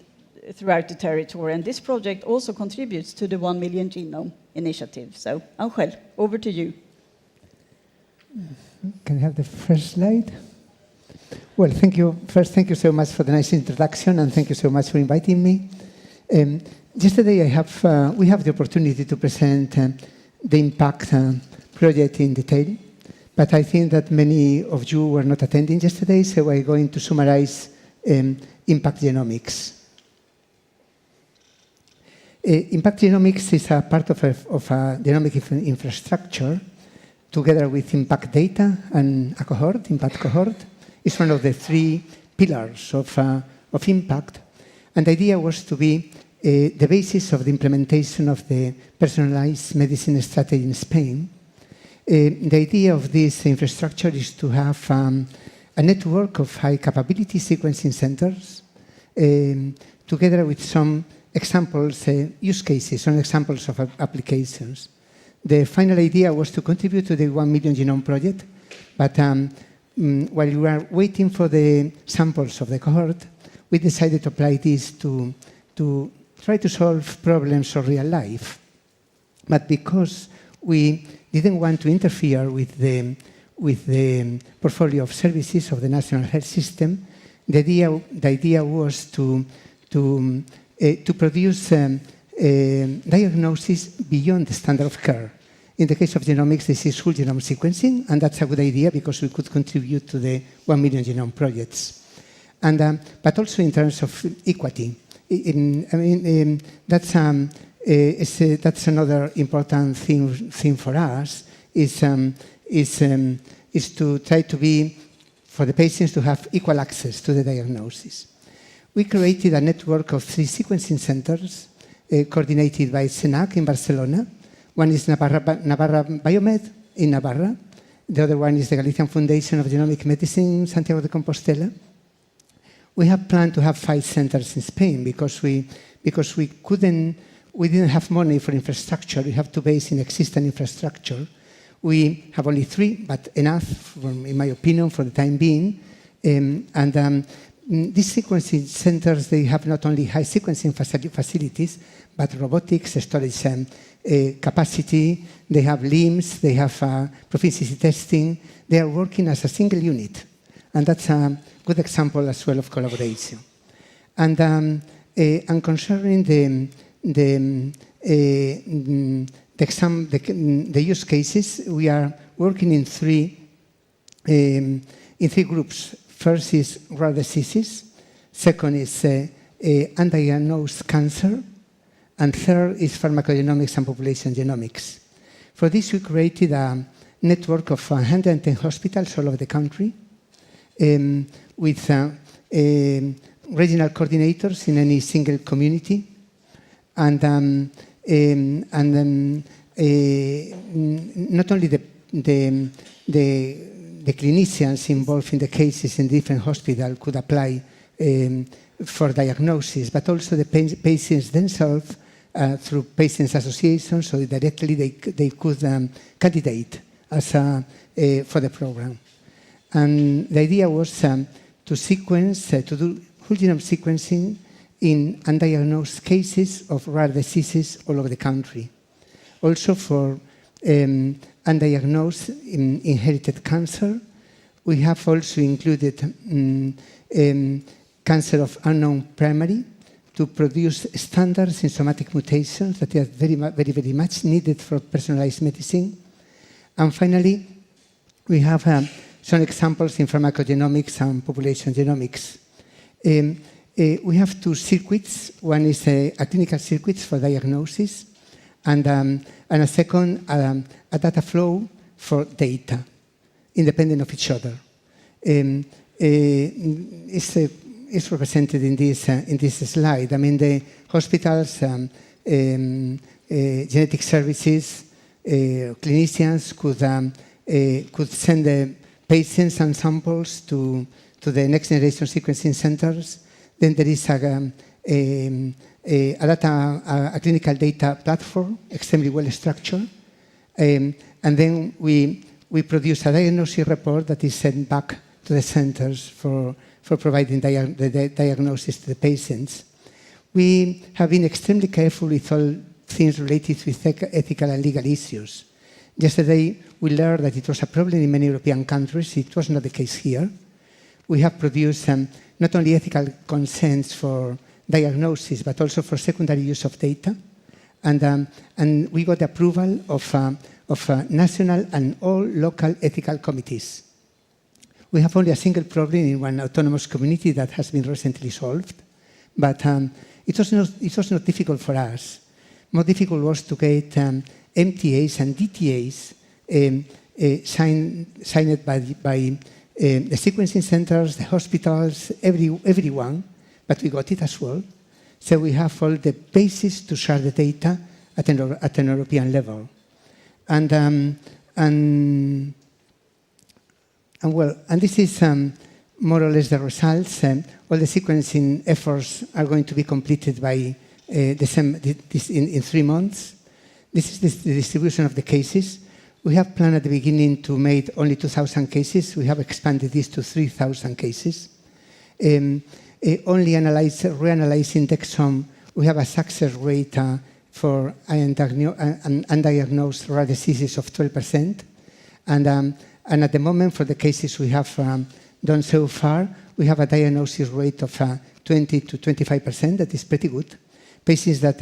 throughout the territory. And this project also contributes to the 1 Million Genome Initiative. So, Angel, over to you. Can I have the first slide? Well, thank you. First, thank you so much for the nice introduction, and thank you so much for inviting me. Yesterday, we have the opportunity to present the impact project in detail, but I think that many of you were not attending yesterday, so I'm going to summarize impact genomics. Impact genomics is a part of a genomic infrastructure, together with impact data and a cohort, impact cohort. It's one of the 3 pillars of impact. And the idea was to be the basis of the implementation of the personalized medicine strategy in Spain. The idea of this infrastructure is to have a network of high capability sequencing centers, together with some examples, use cases, some examples of applications. The final idea was to contribute to the 1 Million Genome Project, but while we were waiting for the samples of the cohort, we decided to apply this to try to solve problems of real life. But because we didn't want to interfere with the portfolio of services of the National Health System, the idea was to produce diagnosis beyond the standard of care. In the case of genomics, this is whole genome sequencing, and that's a good idea because we could contribute to the 1 Million Genome projects. But also in terms of equity. That's another important thing for us, is to try to be, for the patients to have equal access to the diagnosis. We created a network of 3 sequencing centers coordinated by SENAC in Barcelona. One is Navarra Biomed in Navarra. The other one is the Galician Foundation of Genomic Medicine in Santiago de Compostela. We have planned to have 5 centers in Spain because we didn't have money for infrastructure. We have to base in existing infrastructure. We have only 3, but enough, in my opinion, for the time being. These sequencing centers, they have not only high sequencing facilities, but robotics, storage capacity, they have LIMS, they have proficiency testing. They are working as a single unit. And that's a good example as well of collaboration. And concerning the use cases, we are working in 3 groups. First is rare diseases. Second is undiagnosed cancer. And third is pharmacogenomics and population genomics. For this, we created a network of 110 hospitals all over the country, with regional coordinators in any single community, and not only the clinicians involved in the cases in different hospitals could apply for diagnosis, but also the patients themselves through patients associations, so directly they could candidate as for the program. And the idea was to sequence, to do whole genome sequencing in undiagnosed cases of rare diseases all over the country. Also for undiagnosed inherited cancer, we have also included cancer of unknown primary to produce standards in somatic mutations that are very much needed for personalized medicine. And finally, we have some examples in pharmacogenomics and population genomics. We have 2 circuits. One is a clinical circuit for diagnosis, and a second, a data flow for data, independent of each other. It's represented in this slide. I mean, the hospitals, genetic services, clinicians could send the patients and samples to the next generation sequencing centers. Then there is a clinical data platform, extremely well structured. And then we produce a diagnosis report that is sent back to the centers for providing the diagnosis to the patients. we have been extremely careful with all things related with ethical and legal issues. Yesterday, we learned that it was a problem in many European countries. It was not the case here. We have produced not only ethical consents for diagnosis, but also for secondary use of data. And we got the approval of national and all local ethical committees. We have only a single problem in one autonomous community that has been recently solved, but it was not difficult for us. More difficult was to get MTAs and DTAs signed by the sequencing centers, the hospitals, everyone, but we got it as well. So we have all the basis to share the data at an European level. And this is more or less the results. All the sequencing efforts are going to be completed by in 3 months. This is the distribution of the cases. We have planned at the beginning to make only 2,000 cases. We have expanded this to 3,000 cases. Only reanalyzing exome, we have a success rate for undiagnosed rare diseases of 12%. And at the moment, for the cases we have done so far, we have a diagnosis rate of 20 to 25%. That is pretty good. Patients that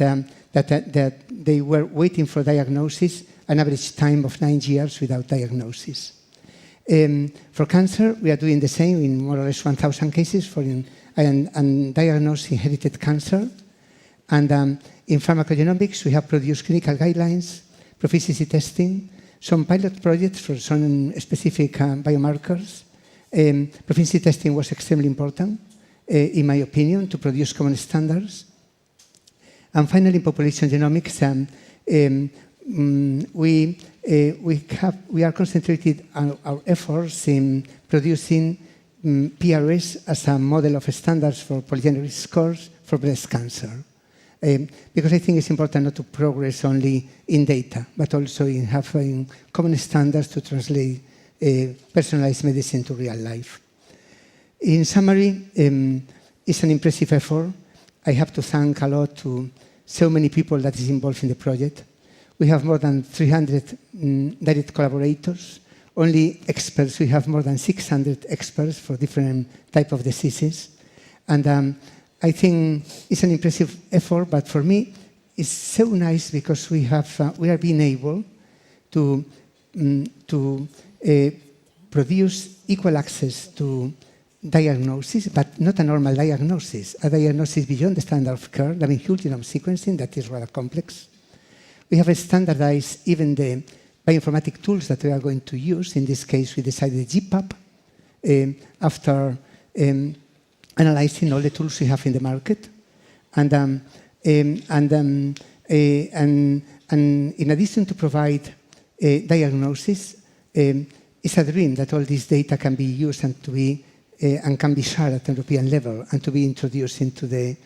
they were waiting for diagnosis, an average time of 9 years without diagnosis. For cancer, we are doing the same in more or less 1,000 cases for undiagnosed inherited cancer. And in pharmacogenomics, we have produced clinical guidelines, proficiency testing, some pilot projects for some specific biomarkers. Proficiency testing was extremely important, in my opinion, to produce common standards. And finally, in population genomics, we are concentrated on our efforts in producing PRS as a model of standards for polygenetic scores for breast cancer. Because I think it's important not to progress only in data, but also in having common standards to translate personalized medicine to real life. In summary, it's an impressive effort. I have to thank a lot to so many people that is involved in the project. We have more than 300 direct collaborators. Only experts, we have more than 600 experts for different types of diseases. And I think it's an impressive effort, but for me, it's so nice because we are being able to produce equal access to diagnosis, but not a normal diagnosis, a diagnosis beyond the standard of care, I mean, whole genome sequencing, that is rather complex. We have standardized even the bioinformatic tools that we are going to use. In this case, we decided GPAP after analyzing all the tools we have in the market. And in addition to provide diagnosis, it's a dream that all this data can be used and can be shared at the European level and to be introduced into the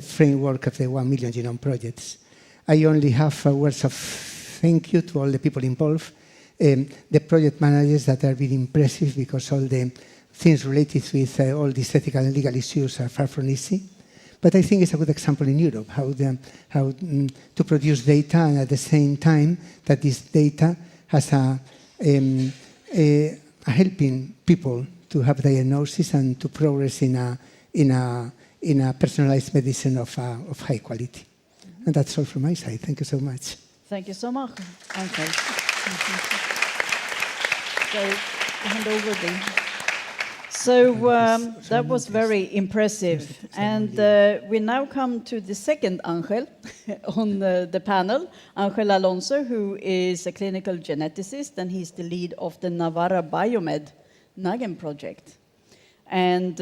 framework of the 1 million genome projects. I only have words of thank you to all the people involved, the project managers that are really impressive because all the things related with all these ethical and legal issues are far from easy. But I think it's a good example in Europe, how to produce data and at the same time that this data has helping people to have diagnosis and to progress in a personalized medicine of high quality. And that's all from my side. Thank you so much. Thank you so much, Angel. So, hand over So that was very impressive. And we now come to the second Angel on the panel, Angel Alonso, who is a clinical geneticist, and he's the lead of the Navarra Biomed NAGEN project. And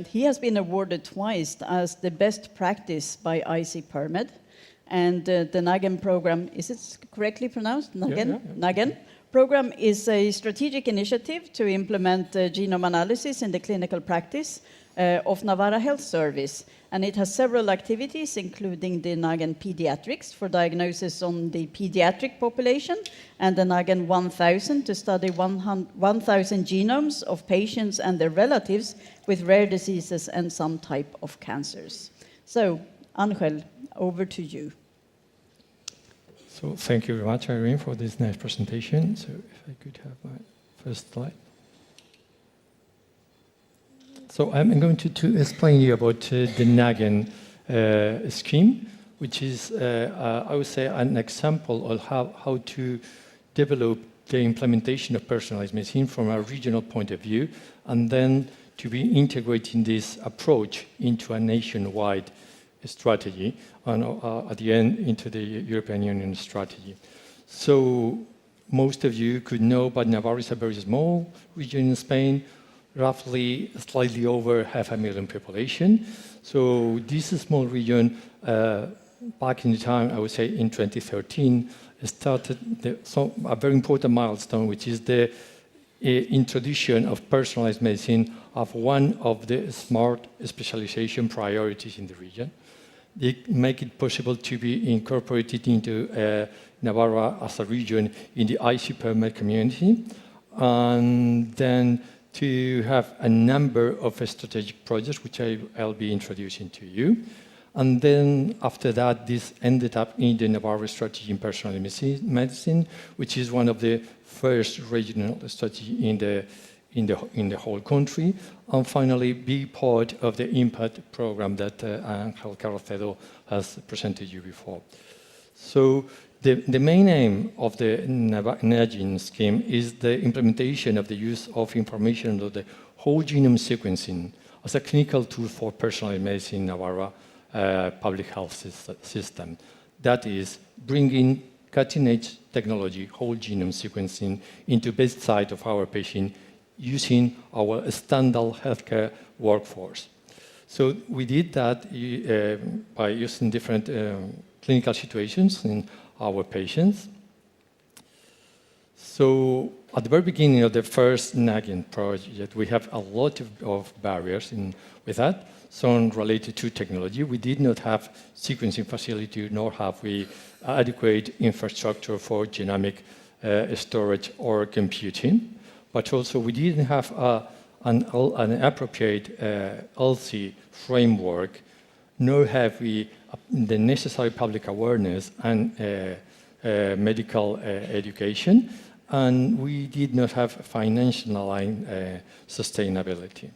he has been awarded twice as the best practice by IC PERMED. And the NAGEN program, is it correctly pronounced? NAGEN? Yeah. NAGEN program is a strategic initiative to implement genome analysis in the clinical practice of Navarra Health Service. And it has several activities, including the NAGEN Pediatrics for diagnosis on the pediatric population, and the NAGEN 1000 to study 1,000 genomes of patients and their relatives with rare diseases and some type of cancers. So, Angel, over to you. So thank you very much, Irene, for this nice presentation. So if I could have my first slide. So I'm going to explain you about the NAGEN scheme, which is, I would say, an example of how to develop the implementation of personalized medicine from a regional point of view, and then to be integrating this approach into a nationwide strategy, and at the end into the European Union strategy. So most of you could know, but Navarra is a very small region in Spain, roughly slightly over 500,000 population. So this small region, back in the time, I would say in 2013, started a very important milestone, which is the introduction of personalized medicine of one of the smart specialization priorities in the region. They make it possible to be incorporated into Navarra as a region in the ICPERMED community, and then to have a number of strategic projects, which I'll be introducing to you. And then after that, this ended up in the Navarra strategy in personalized medicine, which is one of the first regional strategy in the whole country, and finally be part of the impact program that Angel Carracedo has presented you before. So the main aim of the NAGEN scheme is the implementation of the use of information of the whole genome sequencing as a clinical tool for personalized medicine in Navarra public health system. That is, bringing cutting-edge technology, whole genome sequencing, into bedside of our patient using our standard healthcare workforce. So we did that by using different clinical situations in our patients. So at the very beginning of the first NAGEN project, we have a lot of barriers with that, some related to technology. We did not have sequencing facility, nor have we adequate infrastructure for genomic storage or computing. But also we didn't have an appropriate LC framework, nor have we the necessary public awareness and medical education, and we did not have financial aligned sustainability.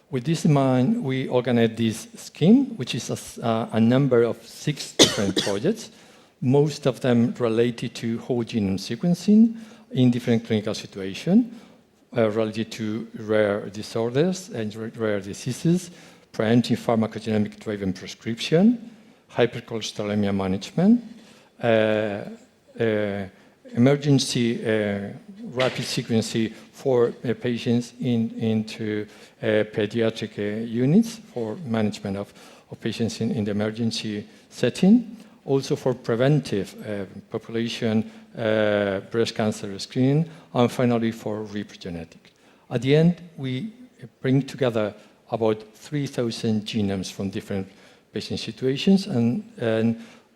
With this in mind, we organized this scheme, which is a number of 6 different projects, most of them related to whole genome sequencing in different clinical situations, related to rare disorders and rare diseases, preemptive pharmacogenomic-driven prescription, hypercholesterolemia management, emergency rapid sequencing for patients into pediatric units for management of patients in the emergency setting, also for preventive population breast cancer screening, and finally for reprogenetic. At the end, we bring together about 3,000 genomes from different patient situations, and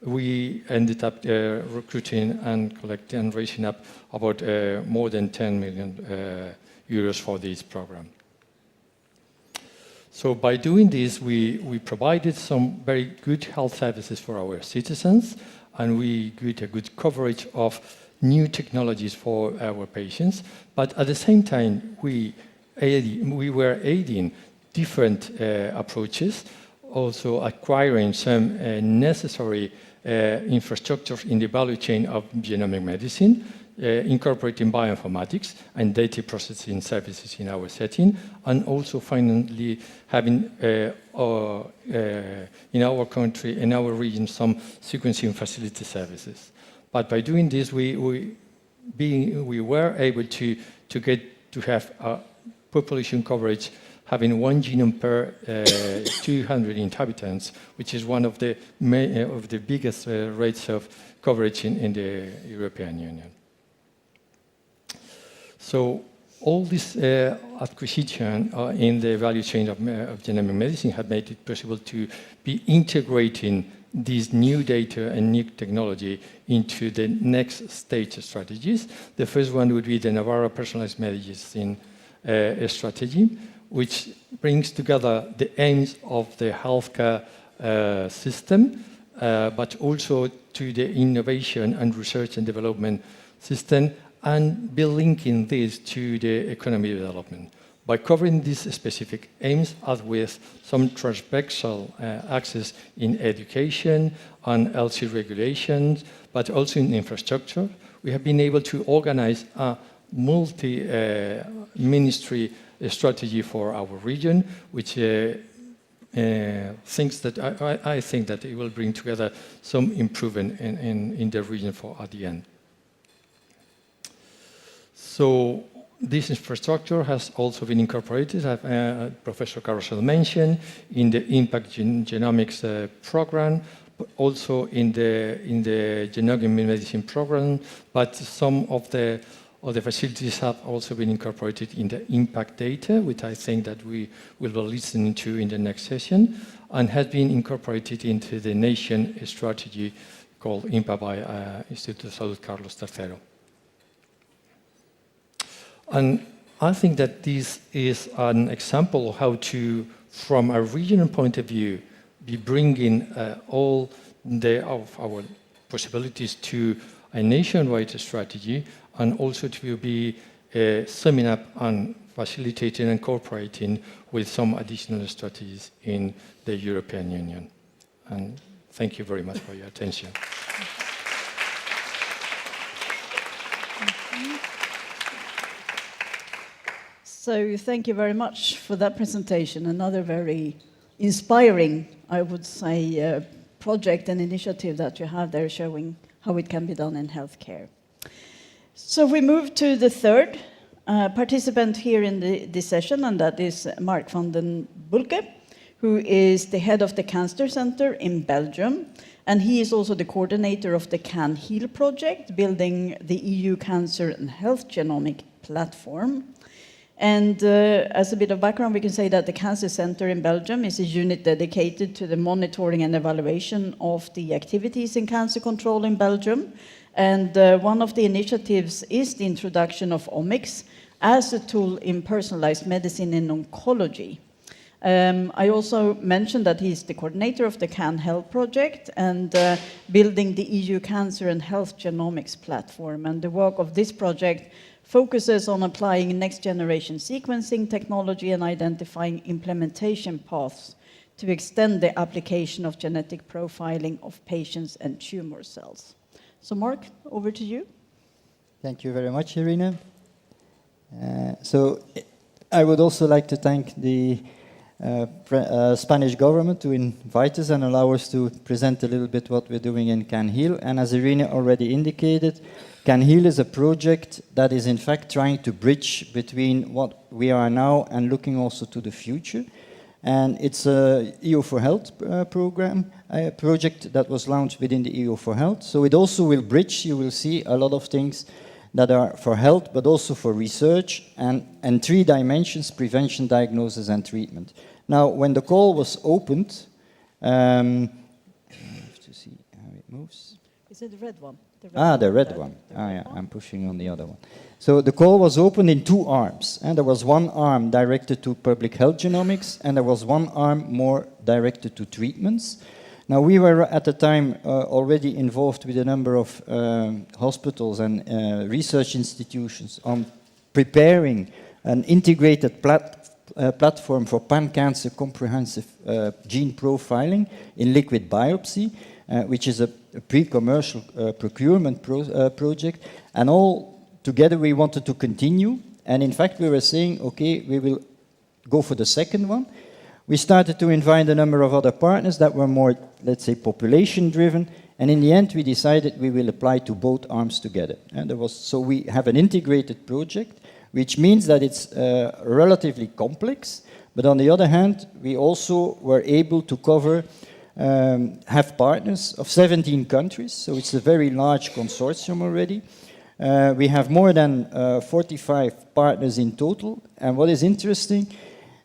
we ended up recruiting and collecting and raising up about more than 10 million euros for this program. So by doing this, we provided some very good health services for our citizens, and we got a good coverage of new technologies for our patients. But at the same time, we were aiding different approaches, also acquiring some necessary infrastructure in the value chain of genomic medicine, incorporating bioinformatics and data processing services in our setting, and also finally having in our country, in our region, some sequencing facility services. But by doing this, we were able to have a population coverage having 1 genome per 200 inhabitants, which is one of the biggest rates of coverage in the European Union. So all this acquisition in the value chain of genomic medicine have made it possible to be integrating these new data and new technology into the next stage strategies. The first one would be the Navarra personalized medicine strategy, which brings together the aims of the healthcare system, but also to the innovation and research and development system, and be linking this to the economic development. By covering these specific aims, as with some transversal access in education, on LC regulations, but also in infrastructure, we have been able to organize a multi-ministry strategy for our region, which thinks that I think that it will bring together some improvement in the region at the end. So this infrastructure has also been incorporated, as Professor Carlos mentioned, in the Impact Genomics program, but also in the genomic medicine program, but some of the facilities have also been incorporated in the impact data, which I think that we will be listening to in the next session, and has been incorporated into the nation strategy called IMPA by Instituto de Salud Carlos III. And I think that this is an example of how to, from a regional point of view, be bringing all of our possibilities to a nationwide strategy, and also to be summing up and facilitating and cooperating with some additional strategies in the European Union. And thank you very much for your attention. So thank you very much for that presentation. Another very inspiring, I would say, project and initiative that you have there, showing how it can be done in healthcare. So we move to the third participant here in this session, and that is Mark van den Bulke, who is the head of the Cancer Center in Belgium. And he is also the coordinator of the CanHeal project, building the EU Cancer and Health Genomic Platform. And as a bit of background, we can say that the Cancer Center in Belgium is a unit dedicated to the monitoring and evaluation of the activities in cancer control in Belgium. And one of the initiatives is the introduction of omics as a tool in personalized medicine in oncology. I also mentioned that he's the coordinator of the CanHeal project and building the EU Cancer and Health Genomics Platform. And the work of this project focuses on applying next-generation sequencing technology and identifying implementation paths to extend the application of genetic profiling of patients and tumor cells. So Mark, over to you. Thank you very much, Irina. So I would also like to thank the Spanish government to invite us and allow us to present a little bit what we're doing in CanHeal. And as Irina already indicated, CanHeal is a project that is in fact trying to bridge between what we are now and looking also to the future. And it's a EU4Health program, a project that was launched within the EU4Health. So it also will bridge, you will see a lot of things that are for health, but also for research, and three dimensions: prevention, diagnosis, and treatment. Now, when the call was opened, I have to see how it moves. Is it the red one? The red one. Yeah, I'm pushing on the other one. So the call was opened in two arms, and there was one arm directed to public health genomics, and there was one arm more directed to treatments. Now, we were at the time already involved with a number of hospitals and research institutions on preparing an integrated platform for pan-cancer comprehensive gene profiling in liquid biopsy, which is a pre-commercial procurement project. And all together we wanted to continue. And in fact, we were saying, okay, we will go for the second one. We started to invite a number of other partners that were more, let's say, population-driven, and in the end we decided we will apply to both arms together. And so we have an integrated project, which means that it's relatively complex, but on the other hand, we also were able to cover, have partners of 17 countries, so it's a very large consortium already. We have more than 45 partners in total, and what is interesting,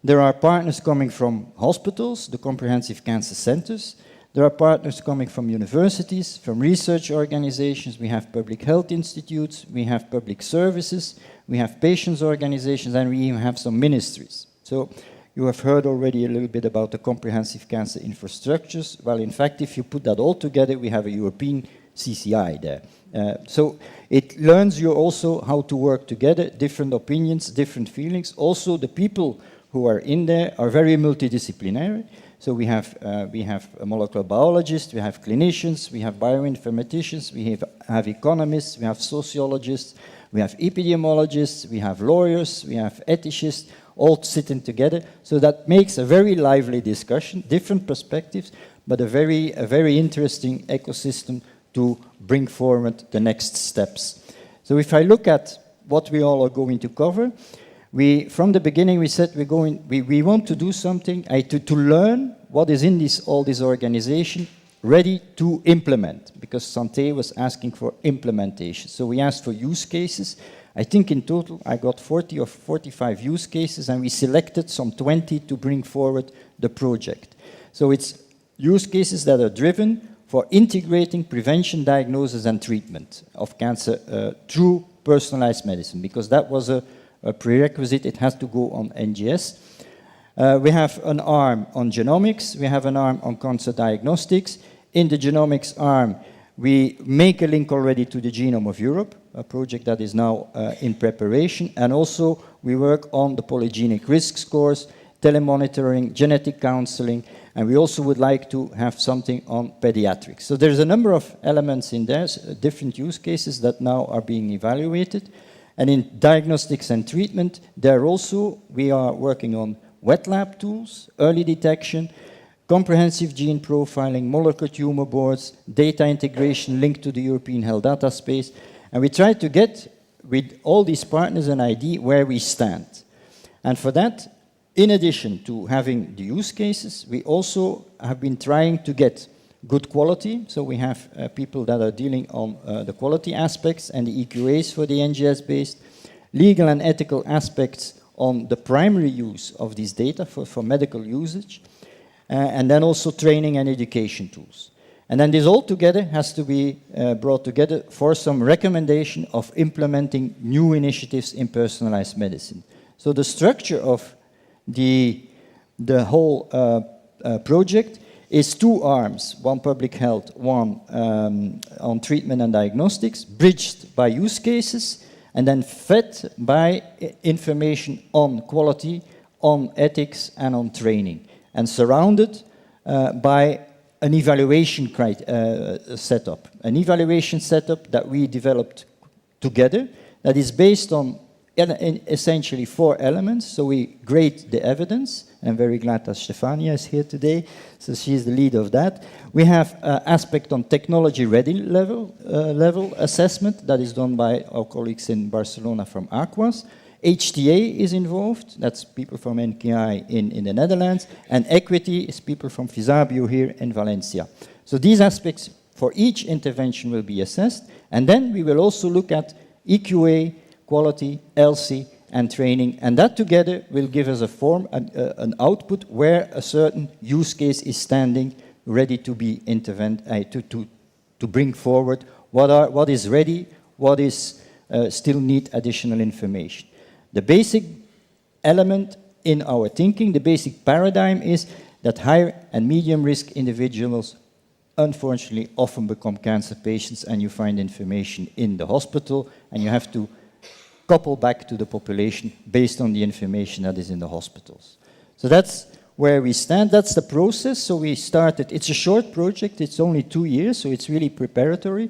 there are partners coming from hospitals, the comprehensive cancer centers. There are partners coming from universities, from research organizations. We have public health institutes. We have public services. We have patients organizations, and we even have some ministries. So You have heard already a little bit about the comprehensive cancer infrastructures. Well, in fact, if you put that all together, we have a European CCI there. So it learns you also how to work together, different opinions, different feelings. Also, the people who are in there are very multidisciplinary. So we have molecular biologists, we have clinicians, we have bioinformaticians, we have economists, we have sociologists, we have epidemiologists, we have lawyers, we have ethicists, all sitting together. So that makes a very lively discussion, different perspectives, but a very interesting ecosystem to bring forward the next steps. So if I look at what we all are going to cover, from the beginning we said we want to do something, to learn what is in all this organization, ready to implement, because Santé was asking for implementation. So we asked for use cases. I think in total I got 40 or 45 use cases, and we selected some 20 to bring forward the project. So it's use cases that are driven for integrating prevention, diagnosis and treatment of cancer through personalized medicine, because that was a prerequisite. It has to go on NGS. We have an arm on genomics. We have an arm on cancer diagnostics. In the genomics arm, we make a link already to the Genome of Europe, a project that is now in preparation. And also, we work on the polygenic risk scores, telemonitoring, genetic counseling, and we also would like to have something on pediatrics. So there's a number of elements in there, different use cases that now are being evaluated. And in diagnostics and treatment, there also we are working on wet lab tools, early detection, comprehensive gene profiling, molecular tumor boards, data integration linked to the European Health Data Space. And we try to get, with all these partners, an idea where we stand. And for that, in addition to having the use cases, we also have been trying to get good quality. So we have people that are dealing on the quality aspects and the EQAs for the NGS-based, legal and ethical aspects on the primary use of these data for medical usage, and then also training and education tools. And then this all together has to be brought together for some recommendation of implementing new initiatives in personalized medicine. So the structure of the whole project is two arms, one public health, one on treatment and diagnostics, bridged by use cases, and then fed by information on quality, on ethics, and on training, and surrounded by an evaluation setup. An evaluation setup that we developed together that is based on essentially 4 elements. So we grade the evidence. I'm very glad that Stefania is here today, so she's the lead of that. We have aspect on technology ready level assessment that is done by our colleagues in Barcelona from Aquas. HTA is involved, that's people from NKI in the Netherlands, and equity is people from Fisabio here in Valencia. So these aspects for each intervention will be assessed, and then we will also look at EQA, quality, LC, and training, and that together will give us a form, an output where a certain use case is standing, ready to be intervened, to bring forward what is ready, what is still need additional information. The basic element in our thinking, the basic paradigm is that high and medium risk individuals unfortunately often become cancer patients, and you find information in the hospital, and you have to couple back to the population based on the information that is in the hospitals. So that's where we stand, that's the process. So we started, it's a short project, it's only 2 years, so it's really preparatory.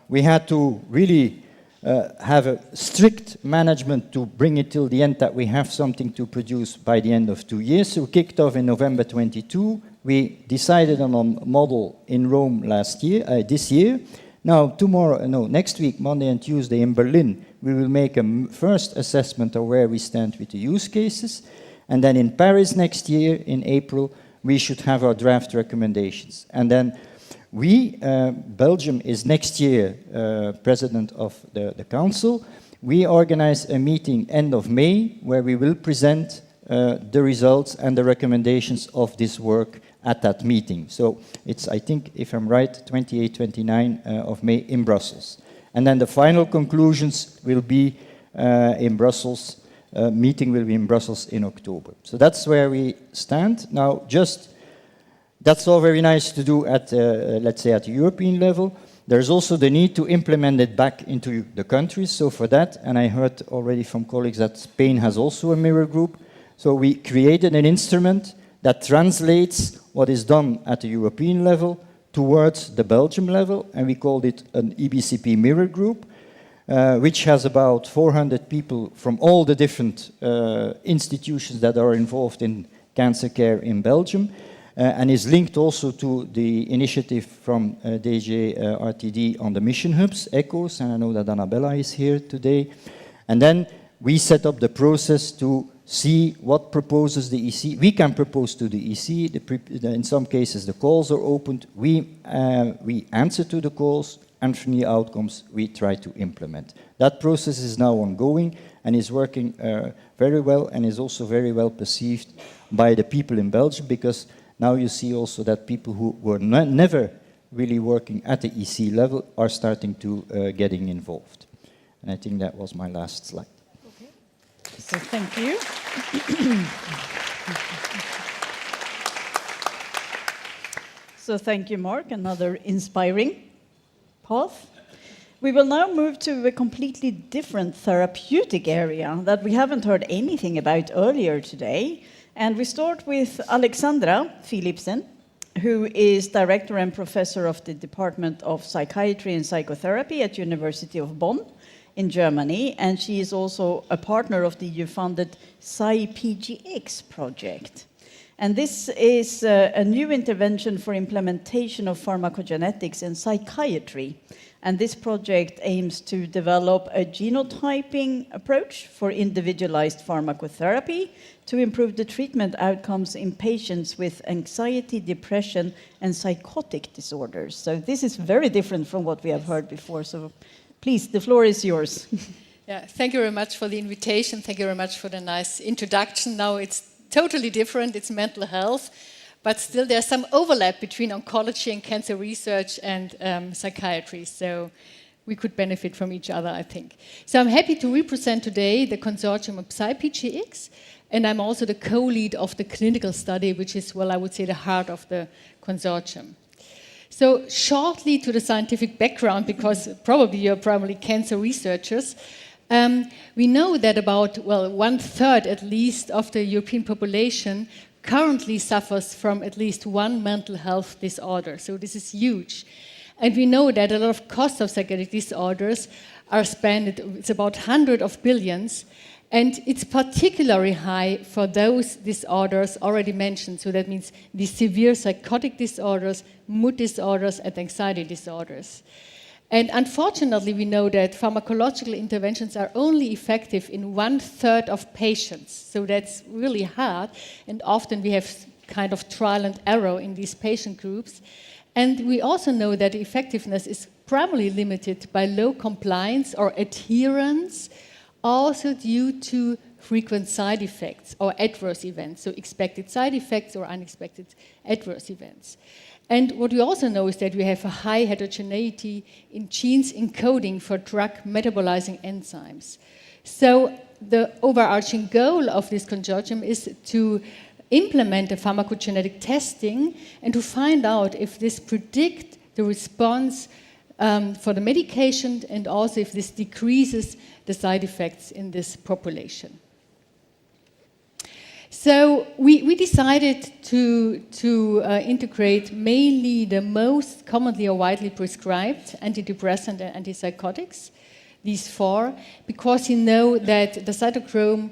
We had to really have a strict management to bring it till the end, that we have something to produce by the end of 2 years. So we kicked off in November 22. We decided on a model in Rome this year. Now, next week, Monday and Tuesday in Berlin, we will make a first assessment of where we stand with the use cases. And then in Paris next year, in April, we should have our draft recommendations. And then Belgium is next year president of the council. We organize a meeting end of May where we will present the results and the recommendations of this work at that meeting. So it's, I think, if I'm right, 28, 29 of May in Brussels. And then the final conclusions will be in Brussels meeting will be in Brussels in October. So that's where we stand. Now, that's all very nice to do at, let's say, at the European level. There's also the need to implement it back into the countries. So for that, and I heard already from colleagues that Spain has also a mirror group. So we created an instrument that translates what is done at the European level towards the Belgium level, and we called it an EBCP mirror group, which has about 400 people from all the different institutions that are involved in cancer care in Belgium, and is linked also to the initiative from DG RTD on the mission hubs, ECHOs, and I know that Annabella is here today. And then we set up the process to see what proposes the EC. We can propose to the EC. In some cases, the calls are opened. We answer to the calls, and from the outcomes, we try to implement. That process is now ongoing and is working very well, and is also very well perceived by the people in Belgium, because now you see also that people who were never really working at the EC level are starting to getting involved. And I think that was my last slide. Okay. So thank you. So thank you, Mark. Another inspiring path. We will now move to a completely different therapeutic area that we haven't heard anything about earlier today. And we start with Alexandra Philipsen, who is Director and Professor of the Department of Psychiatry and Psychotherapy at University of Bonn in Germany. And she is also a partner of the EU-funded PsyPGX project. And this is a new intervention for implementation of pharmacogenetics in psychiatry. And this project aims to develop a genotyping approach for individualized pharmacotherapy to improve the treatment outcomes in patients with anxiety, depression, and psychotic disorders. So this is very different from what we have heard before. So please, the floor is yours. Yeah, thank you very much for the invitation. Thank you very much for the nice introduction. Now it's totally different. It's mental health. But still, there's some overlap between oncology and cancer research and psychiatry. So we could benefit from each other, I think. So I'm happy to represent today the consortium of PsyPGX. And I'm also the co-lead of the clinical study, which is, well, I would say the heart of the consortium. So shortly to the scientific background, because probably you're primarily cancer researchers, we know that about, well, 1/3 at least of the European population currently suffers from at least one mental health disorder. So this is huge. And we know that a lot of costs of psychiatric disorders are spent, it's about hundreds of billions, and it's particularly high for those disorders already mentioned. So that means the severe psychotic disorders, mood disorders, and anxiety disorders. And unfortunately, we know that pharmacological interventions are only effective in 1/3 of patients. So that's really hard. And often we have kind of trial and error in these patient groups. And we also know that effectiveness is primarily limited by low compliance or adherence, also due to frequent side effects or adverse events. So expected side effects or unexpected adverse events. And what we also know is that we have a high heterogeneity in genes encoding for drug metabolizing enzymes. So the overarching goal of this consortium is to implement a pharmacogenetic testing and to find out if this predicts the response for the medication and also if this decreases the side effects in this population. So we decided to integrate mainly the most commonly or widely prescribed antidepressant and antipsychotics, these four, because you know that the cytochrome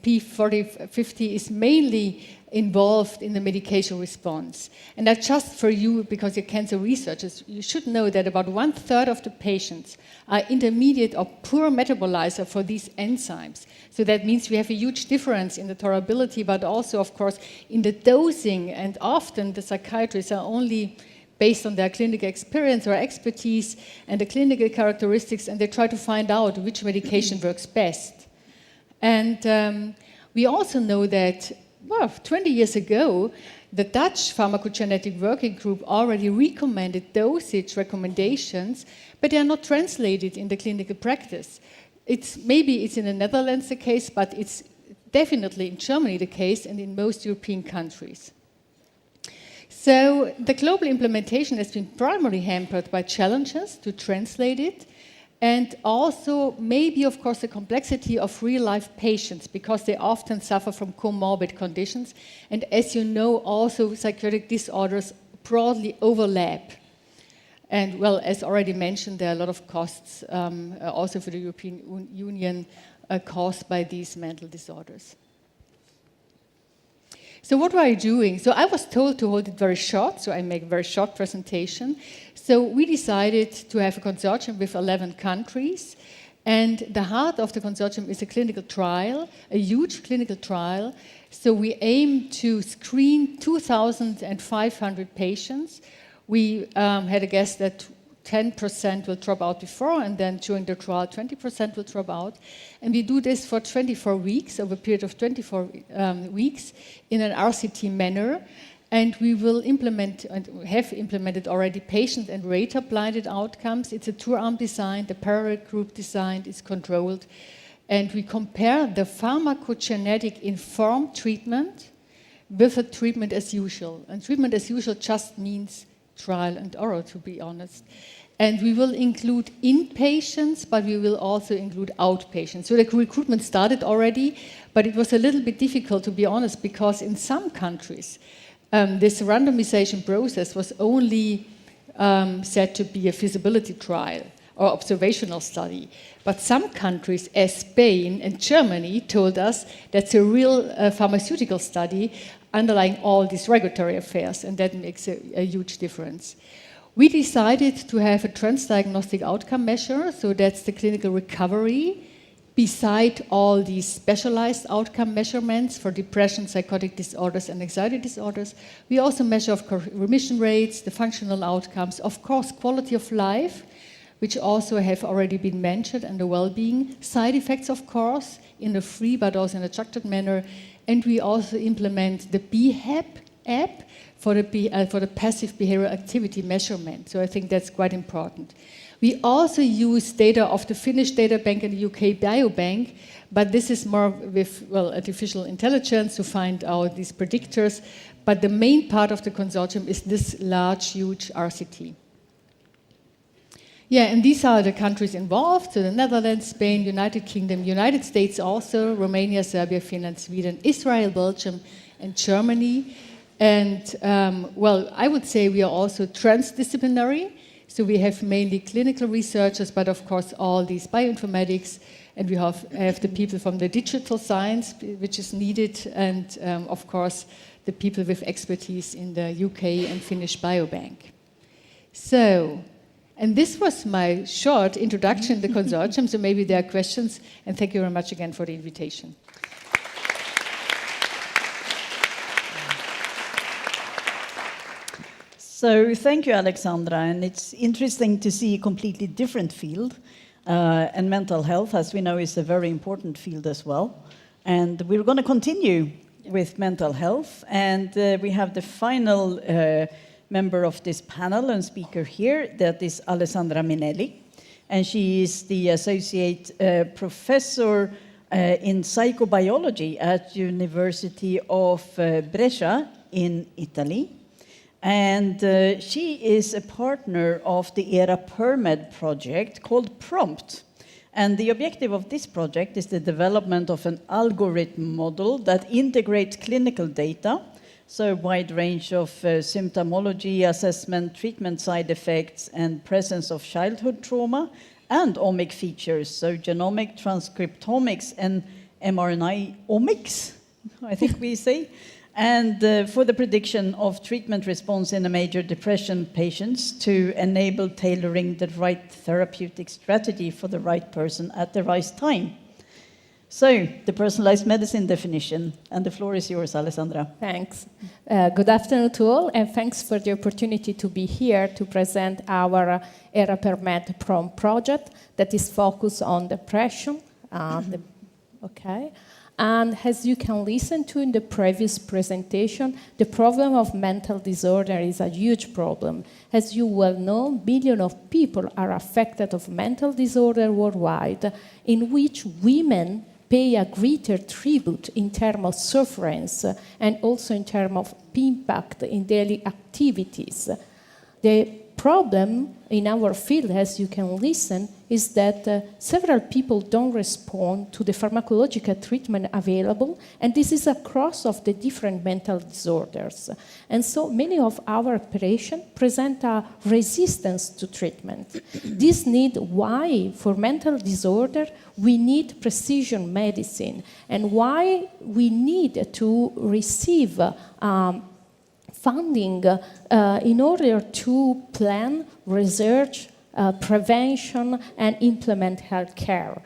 P4050 is mainly involved in the medication response. And that's just for you, because you're cancer researchers, you should know that about 1/3 of the patients are intermediate or poor metabolizer for these enzymes. So that means we have a huge difference in the tolerability, but also, of course, in the dosing. And often the psychiatrists are only based on their clinical experience or expertise and the clinical characteristics, and they try to find out which medication works best. And we also know that, well, 20 years ago, the Dutch pharmacogenetic working group already recommended dosage recommendations, but they are not translated in the clinical practice. maybe it's in the Netherlands the case, but it's definitely in Germany the case and in most European countries. So the global implementation has been primarily hampered by challenges to translate it, and also maybe, of course, the complexity of real-life patients, because they often suffer from comorbid conditions. And as you know, also psychiatric disorders broadly overlap. And well, as already mentioned, there are a lot of costs also for the European Union caused by these mental disorders. So what were I doing? So I was told to hold it very short, so I make a very short presentation. So we decided to have a consortium with 11 countries, and the heart of the consortium is a clinical trial, a huge clinical trial. So we aim to screen 2,500 patients. We had a guess that 10% will drop out before, and then during the trial, 20% will drop out. And we do this for 24 weeks, over a period of 24 weeks, in an RCT manner. And we will implement, and have implemented already, patient and rater blinded outcomes. It's a two-arm design, the parallel group design is controlled. And we compare the pharmacogenetic informed treatment with a treatment as usual. And treatment as usual just means trial and error, to be honest. And we will include inpatients, but we will also include outpatients. So the recruitment started already, but it was a little bit difficult, to be honest, because in some countries, this randomization process was only said to be a feasibility trial or observational study. But some countries, as Spain and Germany, told us that's a real pharmaceutical study underlying all these regulatory affairs, and that makes a huge difference. We decided to have a transdiagnostic outcome measure, so that's the clinical recovery, beside all these specialized outcome measurements for depression, psychotic disorders, and anxiety disorders. We also measure, of course, remission rates, the functional outcomes, of course, quality of life, which also have already been mentioned, and the well-being, side effects, of course, in a free but also in a structured manner. And we also implement the BHAP app for the passive behavioral activity measurement. So I think that's quite important. We also use data of the Finnish data bank and the UK biobank, but this is more with, well, artificial intelligence to find out these predictors. But the main part of the consortium is this large, huge RCT. Yeah, and these are the countries involved, so the Netherlands, Spain, United Kingdom, United States also, Romania, Serbia, Finland, Sweden, Israel, Belgium, and Germany. And, well, I would say we are also transdisciplinary, so we have mainly clinical researchers, but of course all these bioinformatics, and we have the people from the digital science, which is needed, and of course the people with expertise in the UK and Finnish biobank. So, and this was my short introduction to the consortium, so maybe there are questions, and thank you very much again for the invitation. So thank you, Alexandra, and it's interesting to see a completely different field, and mental health, as we know, is a very important field as well. And we're going to continue with mental health, and we have the final member of this panel and speaker here, that is Alessandra Minelli, and she is the associate professor in psychobiology at University of Brescia in Italy. And she is a partner of the ERA PERMED project called PROMPT. And the objective of this project is the development of an algorithm model that integrates clinical data, so a wide range of symptomology, assessment, treatment side effects, and presence of childhood trauma, and omic features, so genomic, transcriptomics, and mRNA omics, I think we say, and for the prediction of treatment response in a major depression patients to enable tailoring the right therapeutic strategy for the right person at the right time. So, the personalized medicine definition, and the floor is yours, Alessandra. Thanks. Good afternoon to all, and thanks for the opportunity to be here to present our ERA PERMED PROMPT project that is focused on depression. And as you can listen to in the previous presentation, the problem of mental disorder is a huge problem. As you well know, millions of people are affected of mental disorder worldwide, in which women pay a greater tribute in terms of sufferance and also in terms of impact in daily activities. The problem in our field, as you can listen, is that several people don't respond to the pharmacological treatment available, and this is across of the different mental disorders. And so many of our patients present a resistance to treatment. This need why, for mental disorder, we need precision medicine, and why we need to receive funding in order to plan research, prevention, and implement healthcare.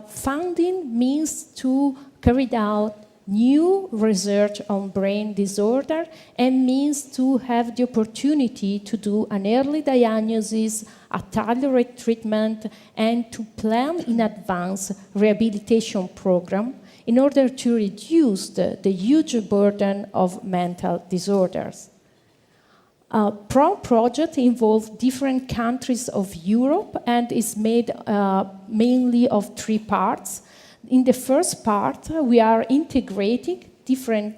Funding means to carry out new research on brain disorder and means to have the opportunity to do an early diagnosis, a tailored treatment, and to plan in advance rehabilitation program in order to reduce the huge burden of mental disorders. PROM project involves different countries of Europe and is made mainly of 3 parts. In the first part, we are integrating different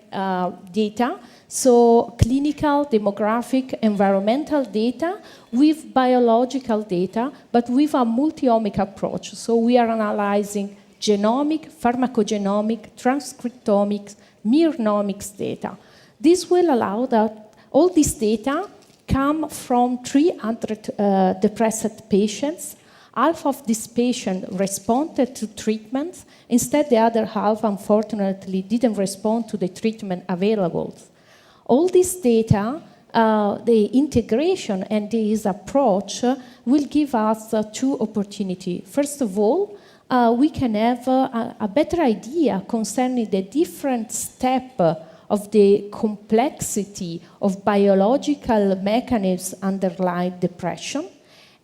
data, so clinical, demographic, environmental data with biological data, but with a multi-omic approach. So we are analyzing genomic, pharmacogenomic, transcriptomics, myrinomics data. This will allow that all this data come from 300 depressed patients. Half of these patients responded to treatment. Instead, the other half, unfortunately, didn't respond to the treatment available. All this data, the integration and this approach will give us 2 opportunities. First of all, we can have a better idea concerning the different steps of the complexity of biological mechanisms underlying depression.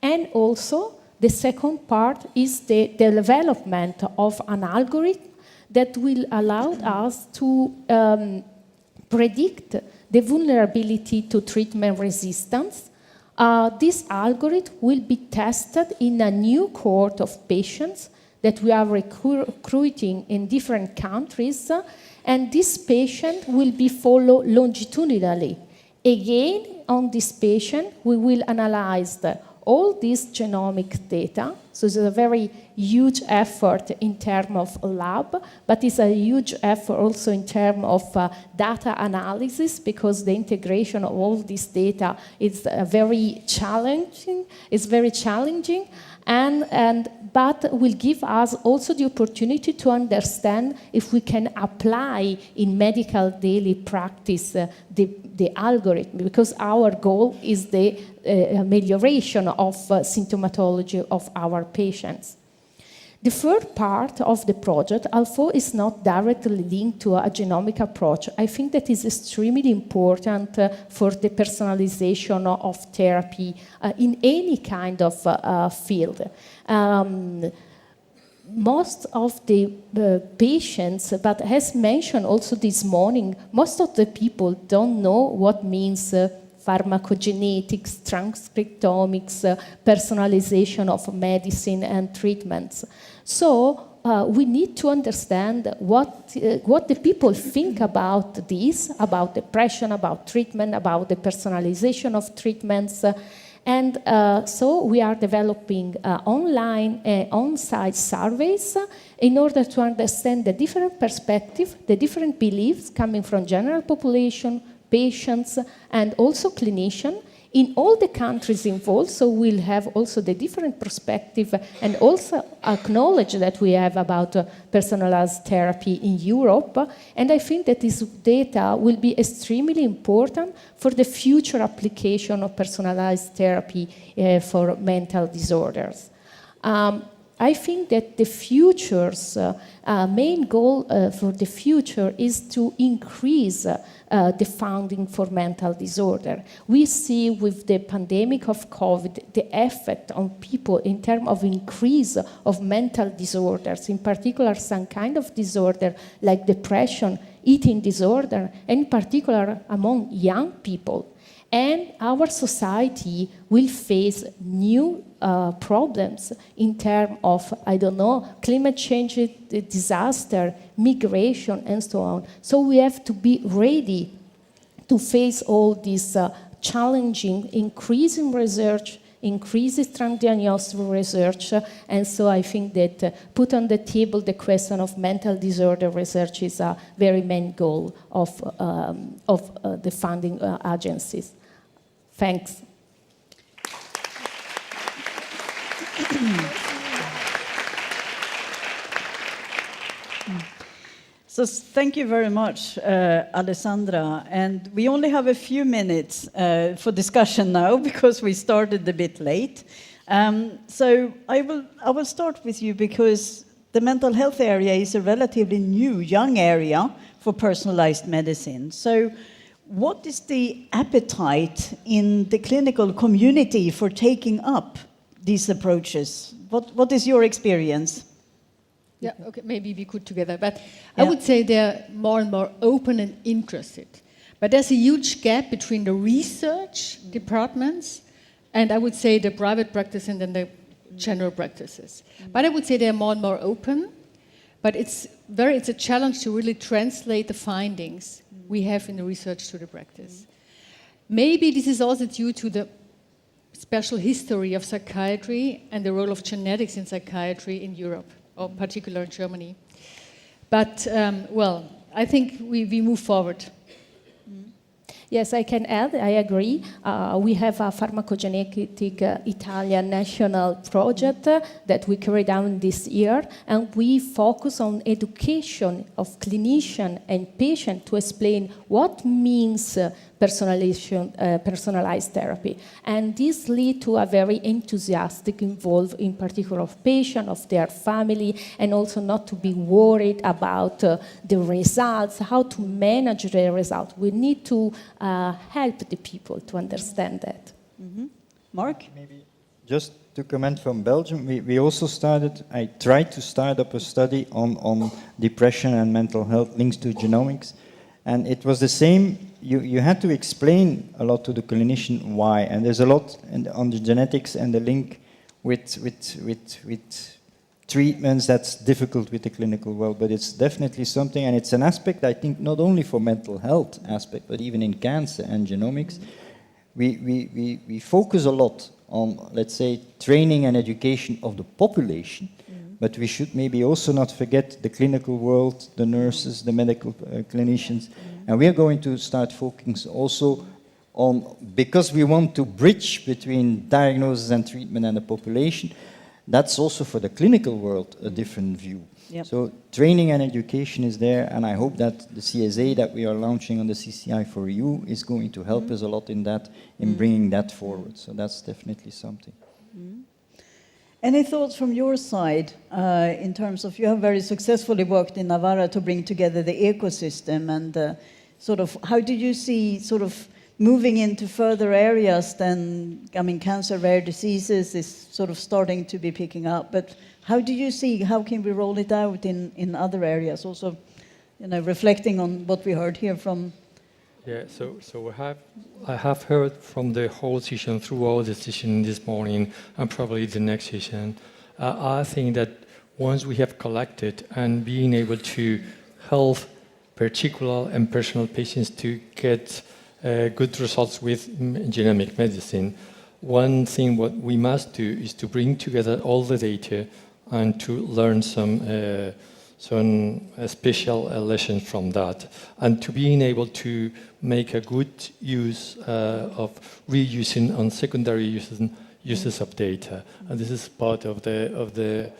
And also, the second part is the development of an algorithm that will allow us to predict the vulnerability to treatment resistance. This algorithm will be tested in a new cohort of patients that we are recruiting in different countries, and this patient will be followed longitudinally. Again, on this patient, we will analyze all this genomic data. So it's a very huge effort in terms of lab, but it's a huge effort also in terms of data analysis, because the integration of all this data is very challenging. It's very challenging, but will give us also the opportunity to understand if we can apply in medical daily practice the algorithm, because our goal is the amelioration of symptomatology of our patients. The third part of the project, although it's not directly linked to a genomic approach, I think that is extremely important for the personalization of therapy in any kind of field. Most of the patients, but as mentioned also this morning, most of the people don't know what means pharmacogenetics, transcriptomics, personalization of medicine and treatments. So we need to understand what the people think about this, about depression, about treatment, about the personalization of treatments. And so we are developing online on-site surveys in order to understand the different perspectives, the different beliefs coming from general population, patients, and also clinicians in all the countries involved. So we'll have also the different perspective and also acknowledge that we have about personalized therapy in Europe. And I think that this data will be extremely important for the future application of personalized therapy for mental disorders. I think that the future's main goal for the future is to increase the funding for mental disorder. We see with the pandemic of COVID the effect on people in terms of increase of mental disorders, in particular some kind of disorder like depression, eating disorder, and in particular among young people. And our society will face new problems in terms of, I don't know, climate change, disaster, migration, and so on. So we have to be ready to face all these challenging, increasing research, increases diagnostic research, and so I think that put on the table the question of mental disorder research is a very main goal of the funding agencies. Thanks. So thank you very much, Alessandra. And we only have a few minutes for discussion now because we started a bit late. So I will start with you because the mental health area is a relatively new, young area for personalized medicine. So what is the appetite in the clinical community for taking up these approaches? What is your experience? Yeah, okay, maybe we could together. But I would say they're more and more open and interested. But there's a huge gap between the research departments and I would say the private practice and then the general practices. But I would say they're more and more open. But it's a challenge to really translate the findings we have in the research to the practice. Maybe this is also due to the special history of psychiatry and the role of genetics in psychiatry in Europe, or particularly in Germany. But, well, I think we move forward. Yes, I can add, I agree. We have a pharmacogenetic Italian national project that we carried out this year, and we focus on education of clinician and patient to explain what means personalized therapy. And this leads to a very enthusiastic involved, in particular of patient, of their family, and also not to be worried about the results, how to manage the results. We need to help the people to understand that. Mm-hmm. Mark? Maybe just to comment from Belgium, we also I tried to start up a study on depression and mental health links to genomics. And it was the same, you had to explain a lot to the clinician why. And there's a lot on the genetics and the link with treatments that's difficult with the clinical world, but it's definitely something, and it's an aspect, I think, not only for mental health aspect, but even in cancer and genomics. We focus a lot on, let's say, training and education of the population, but we should maybe also not forget the clinical world, the nurses, the medical clinicians, and we are going to start focusing also on, because we want to bridge between diagnosis and treatment and the population, that's also for the clinical world a different view. Yep. So training and education is there, and I hope that the CSA that we are launching on the CCI for You is going to help us a lot in that, in bringing that forward. So that's definitely something. Any thoughts from your side in terms of, you have very successfully worked in Navarra to bring together the ecosystem, and sort of how did you see sort of moving into further areas than, I mean, cancer, rare diseases is sort of starting to be picking up, but how do you see, how can we roll it out in other areas? Also, you know, reflecting on what we heard here from... Yeah, so I have heard from the whole session, throughout the session this morning, and probably the next session, I think that once we have collected and being able to help particular and personal patients to get good results with genomic medicine, one thing what we must do is to bring together all the data and to learn some special lessons from that, and to being able to make a good use of reusing and secondary uses of data. And this is part of the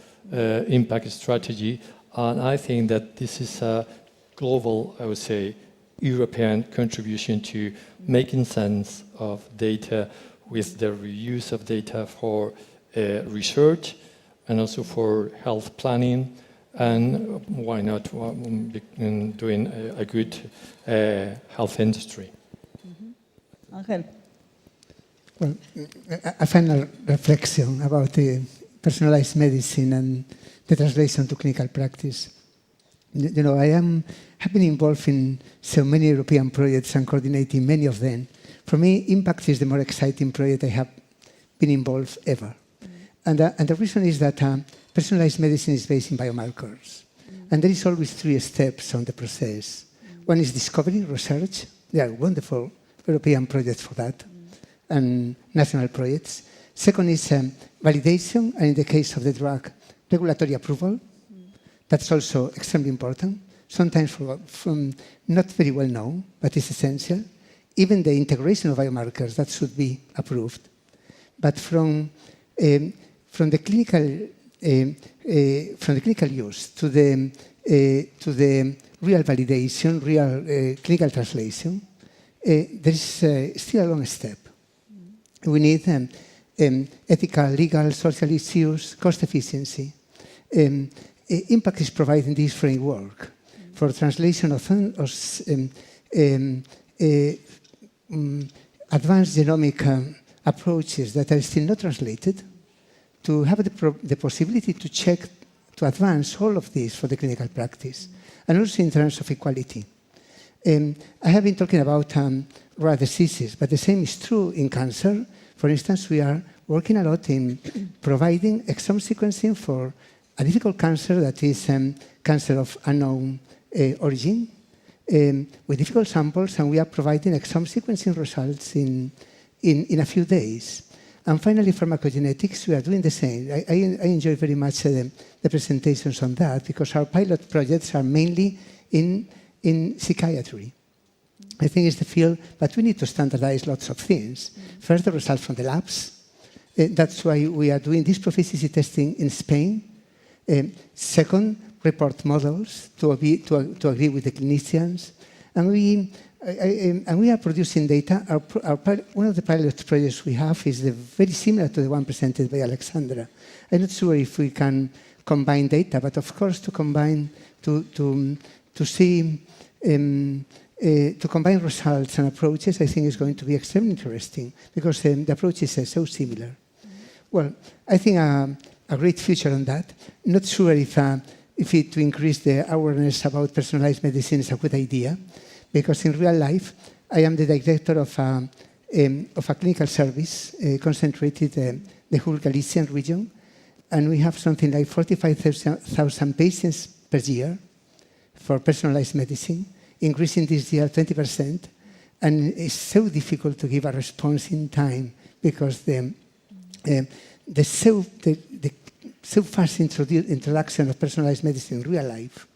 impact strategy. And I think that this is a global, I would say, European contribution to making sense of data with the reuse of data for research and also for health planning, and why not doing a good health industry. Angel. Well, a final reflection about the personalized medicine and the translation to clinical practice. You know, have been involved in so many European projects and coordinating many of them. For me, impact is the more exciting project I have been involved ever. And the reason is that personalized medicine is based in biomarkers. And there is always 3 steps on the process. One is discovery, research. There are wonderful European projects for that, and national projects. Second is validation, and in the case of the drug, regulatory approval. That's also extremely important, sometimes from not very well known, but it's essential. Even the integration of biomarkers, that should be approved. But from the clinical use to the real validation, real clinical translation, there is still a long step. We need ethical, legal, social issues, cost efficiency. Impact is providing this framework for translation of advanced genomic approaches that are still not translated, to have the possibility to check, to advance all of this for the clinical practice, and also in terms of equality. I have been talking about rare diseases, but the same is true in cancer. For instance, we are working a lot in providing exome sequencing for a difficult cancer that is cancer of unknown origin, with difficult samples, and we are providing exome sequencing results in a few days. And finally, pharmacogenetics, we are doing the same. I enjoy very much the presentations on that, because our pilot projects are mainly in psychiatry. I think it's the field, but we need to standardize lots of things. First, the results from the labs. That's why we are doing this proficiency testing in Spain. Second, report models to agree with the clinicians. And we are producing data. One of the pilot projects we have is very similar to the one presented by Alexandra. I'm not sure if we can combine data, but of course to combine, to combine results and approaches, I think is going to be extremely interesting, because the approaches are so similar. Well, I think a great future on that. Not sure if to increase the awareness about personalized medicine is a good idea, because in real life, I am the director of a clinical service concentrated the whole Galician region, and we have something like 45,000 patients per year for personalized medicine, increasing this year 20%, and it's so difficult to give a response in time, because the so fast introduction of personalized medicine in real life,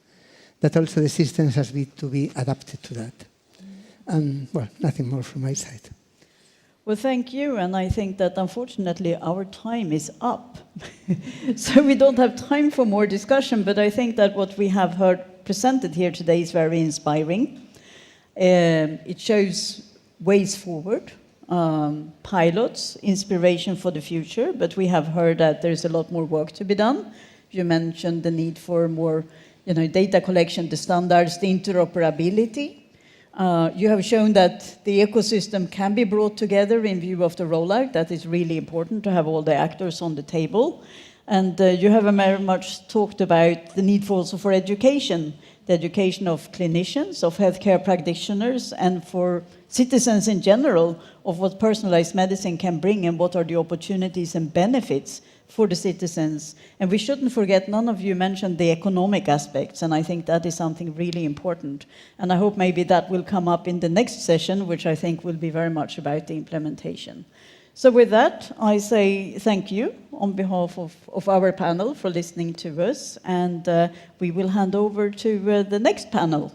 that also the system has to be adapted to that. And, well, nothing more from my side. Well, thank you, and I think that unfortunately our time is up. So we don't have time for more discussion, but I think that what we have heard presented here today is very inspiring. It shows ways forward, pilots, inspiration for the future, but we have heard that there's a lot more work to be done. You mentioned the need for more data collection, the standards, the interoperability. You have shown that the ecosystem can be brought together in view of the rollout. That is really important, to have all the actors on the table. And you have very much talked about the need also for education, the education of clinicians, of healthcare practitioners, and for citizens in general, of what personalized medicine can bring and what are the opportunities and benefits for the citizens. And we shouldn't forget, none of you mentioned the economic aspects, and I think that is something really important. And I hope maybe that will come up in the next session, which I think will be very much about the implementation. So with that, I say thank you on behalf of our panel for listening to us, and we will hand over to the next panel.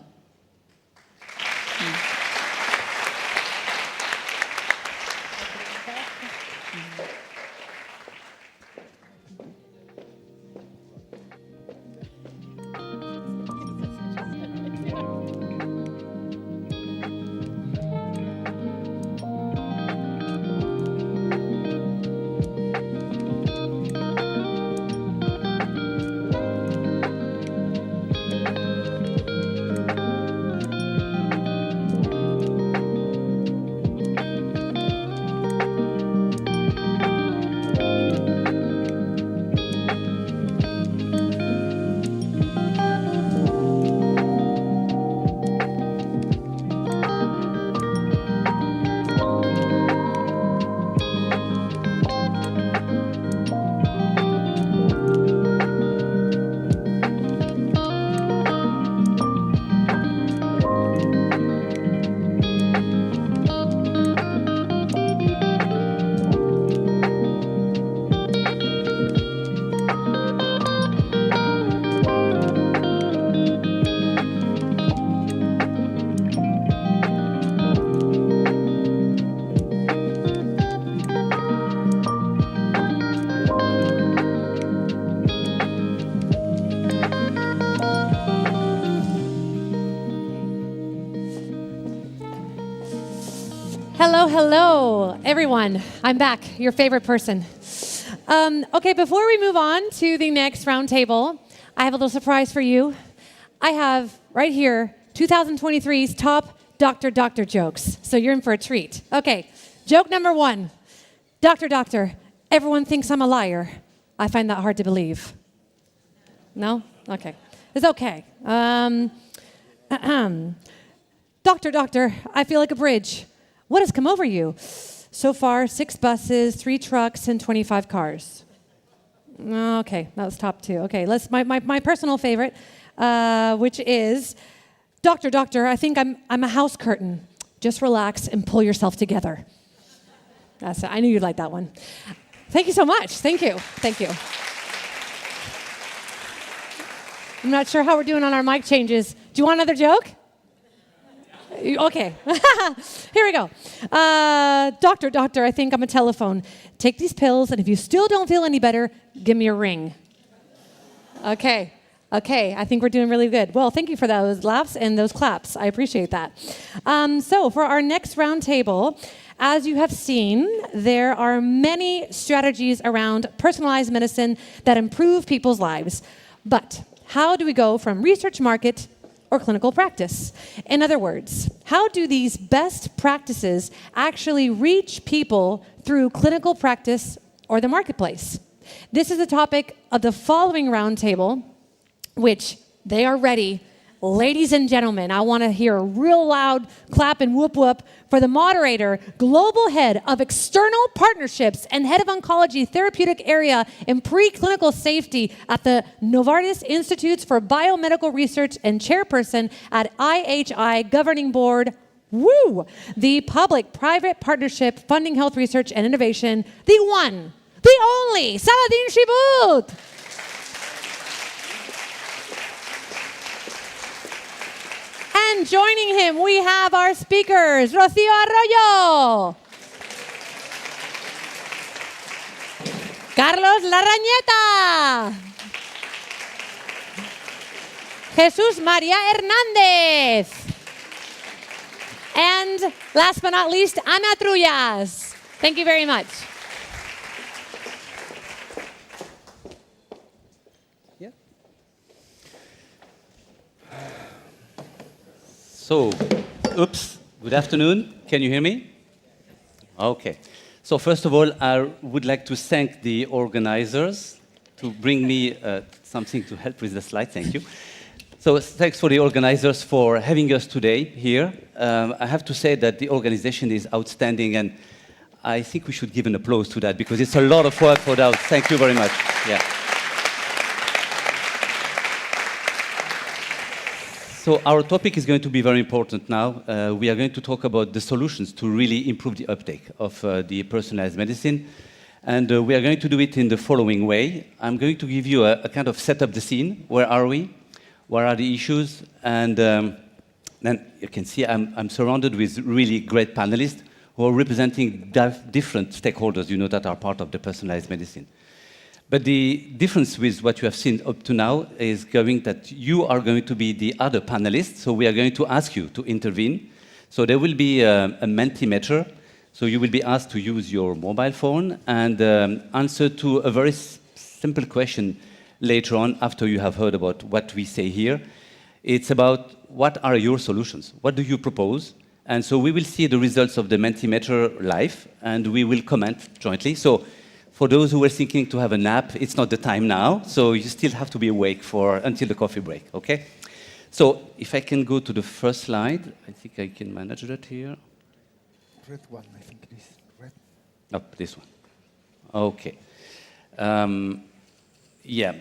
Hello, hello, everyone. I'm back, your favorite person. Okay, before we move on to the next roundtable, I have a little surprise for you. I have right here 2023's top doctor jokes. So you're in for a treat. Okay, joke number 1. Doctor, everyone thinks I'm a liar. I find that hard to believe. No? Okay. It's okay. Doctor, I feel like a bridge. What has come over you? So far, 6 buses, 3 trucks, and 25 cars. Okay, that was top 2. Okay, my personal favorite, which is, Doctor, I think I'm a house curtain. Just relax and pull yourself together. That's it. I knew you'd like that one. Thank you so much. Thank you. I'm not sure how we're doing on our mic changes. Do you want another joke? Okay. Here we go. Doctor, I think I'm a telephone. Take these pills, and if you still don't feel any better, give me a ring. Okay, I think we're doing really good. Well, thank you for those laughs and those claps. I appreciate that. So for our next roundtable, as you have seen, there are many strategies around personalized medicine that improve people's lives. But how do we go from research market or clinical practice? In other words, how do these best practices actually reach people through clinical practice or the marketplace? This is the topic of the following roundtable, which they are ready. Ladies and gentlemen, I want to hear a real loud clap and whoop whoop for the moderator, Global Head of External Partnerships and Head of Oncology Therapeutic Area and Preclinical Safety at the Novartis Institutes for Biomedical Research and Chairperson at IHI Governing Board, the Public-Private Partnership Funding Health Research and Innovation, the one, the only, Saladin Shibut. And joining him, we have our speakers, Rocío Arroyo, Carlos Larrañeta, Jesús María Hernández, and last but not least, Ana Trullas. Thank you very much. So, good afternoon. Can you hear me? Okay. So first of all, I would like to thank the organizers to bring me something to help with the slide. Thank you. So thanks for the organizers for having us today here. I have to say that the organization is outstanding, and I think we should give an applause to that because it's a lot of work for that. Thank you very much. Yeah. So our topic is going to be very important now. We are going to talk about the solutions to really improve the uptake of the personalized medicine. And we are going to do it in the following way. I'm going to give you a kind of set up the scene. Where are we? What are the issues? And then you can see I'm surrounded with really great panelists who are representing different stakeholders, that are part of the personalized medicine. But the difference with what you have seen up to now is that you are going to be the other panelists, so we are going to ask you to intervene. So there will be a Mentimeter, so you will be asked to use your mobile phone and answer to a very simple question later on after you have heard about what we say here. It's about what are your solutions? What do you propose? And so we will see the results of the Mentimeter live, and we will comment jointly. So for those who were thinking to have a nap, it's not the time now, so you still have to be awake until the coffee break, okay? So if I can go to the first slide, I think I can manage that here. Red one, I think it is. Red. Oh, this one. Okay.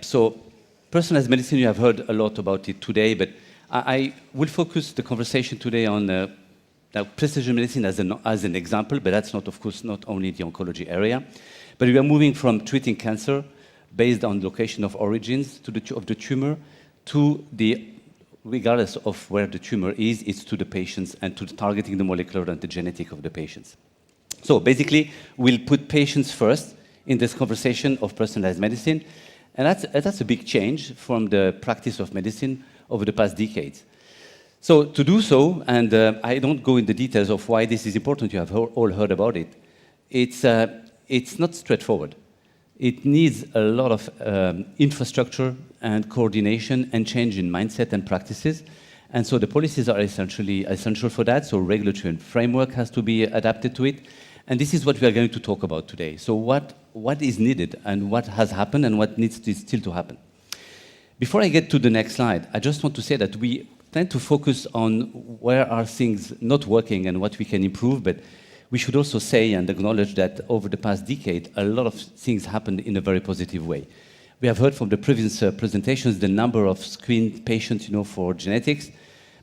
So personalized medicine, you have heard a lot about it today, but I will focus the conversation today on precision medicine as an example, but that's not, of course, not only the oncology area. But we are moving from treating cancer based on location of origins of the tumor to regardless of where the tumor is, it's to the patients and to targeting the molecular and the genetic of the patients. So basically, we'll put patients first in this conversation of personalized medicine, and that's a big change from the practice of medicine over the past decades. So to do so, and I don't go into the details of why this is important, you have all heard about it, it's not straightforward. It needs a lot of infrastructure and coordination and change in mindset and practices. And so the policies are essentially essential for that. So regulatory framework has to be adapted to it. And this is what we are going to talk about today. So what is needed and what has happened and what needs to still to happen. Before I get to the next slide, I just want to say that we tend to focus on where are things not working and what we can improve, but we should also say and acknowledge that over the past decade, a lot of things happened in a very positive way. We have heard from the previous presentations the number of screened patients, for genetics,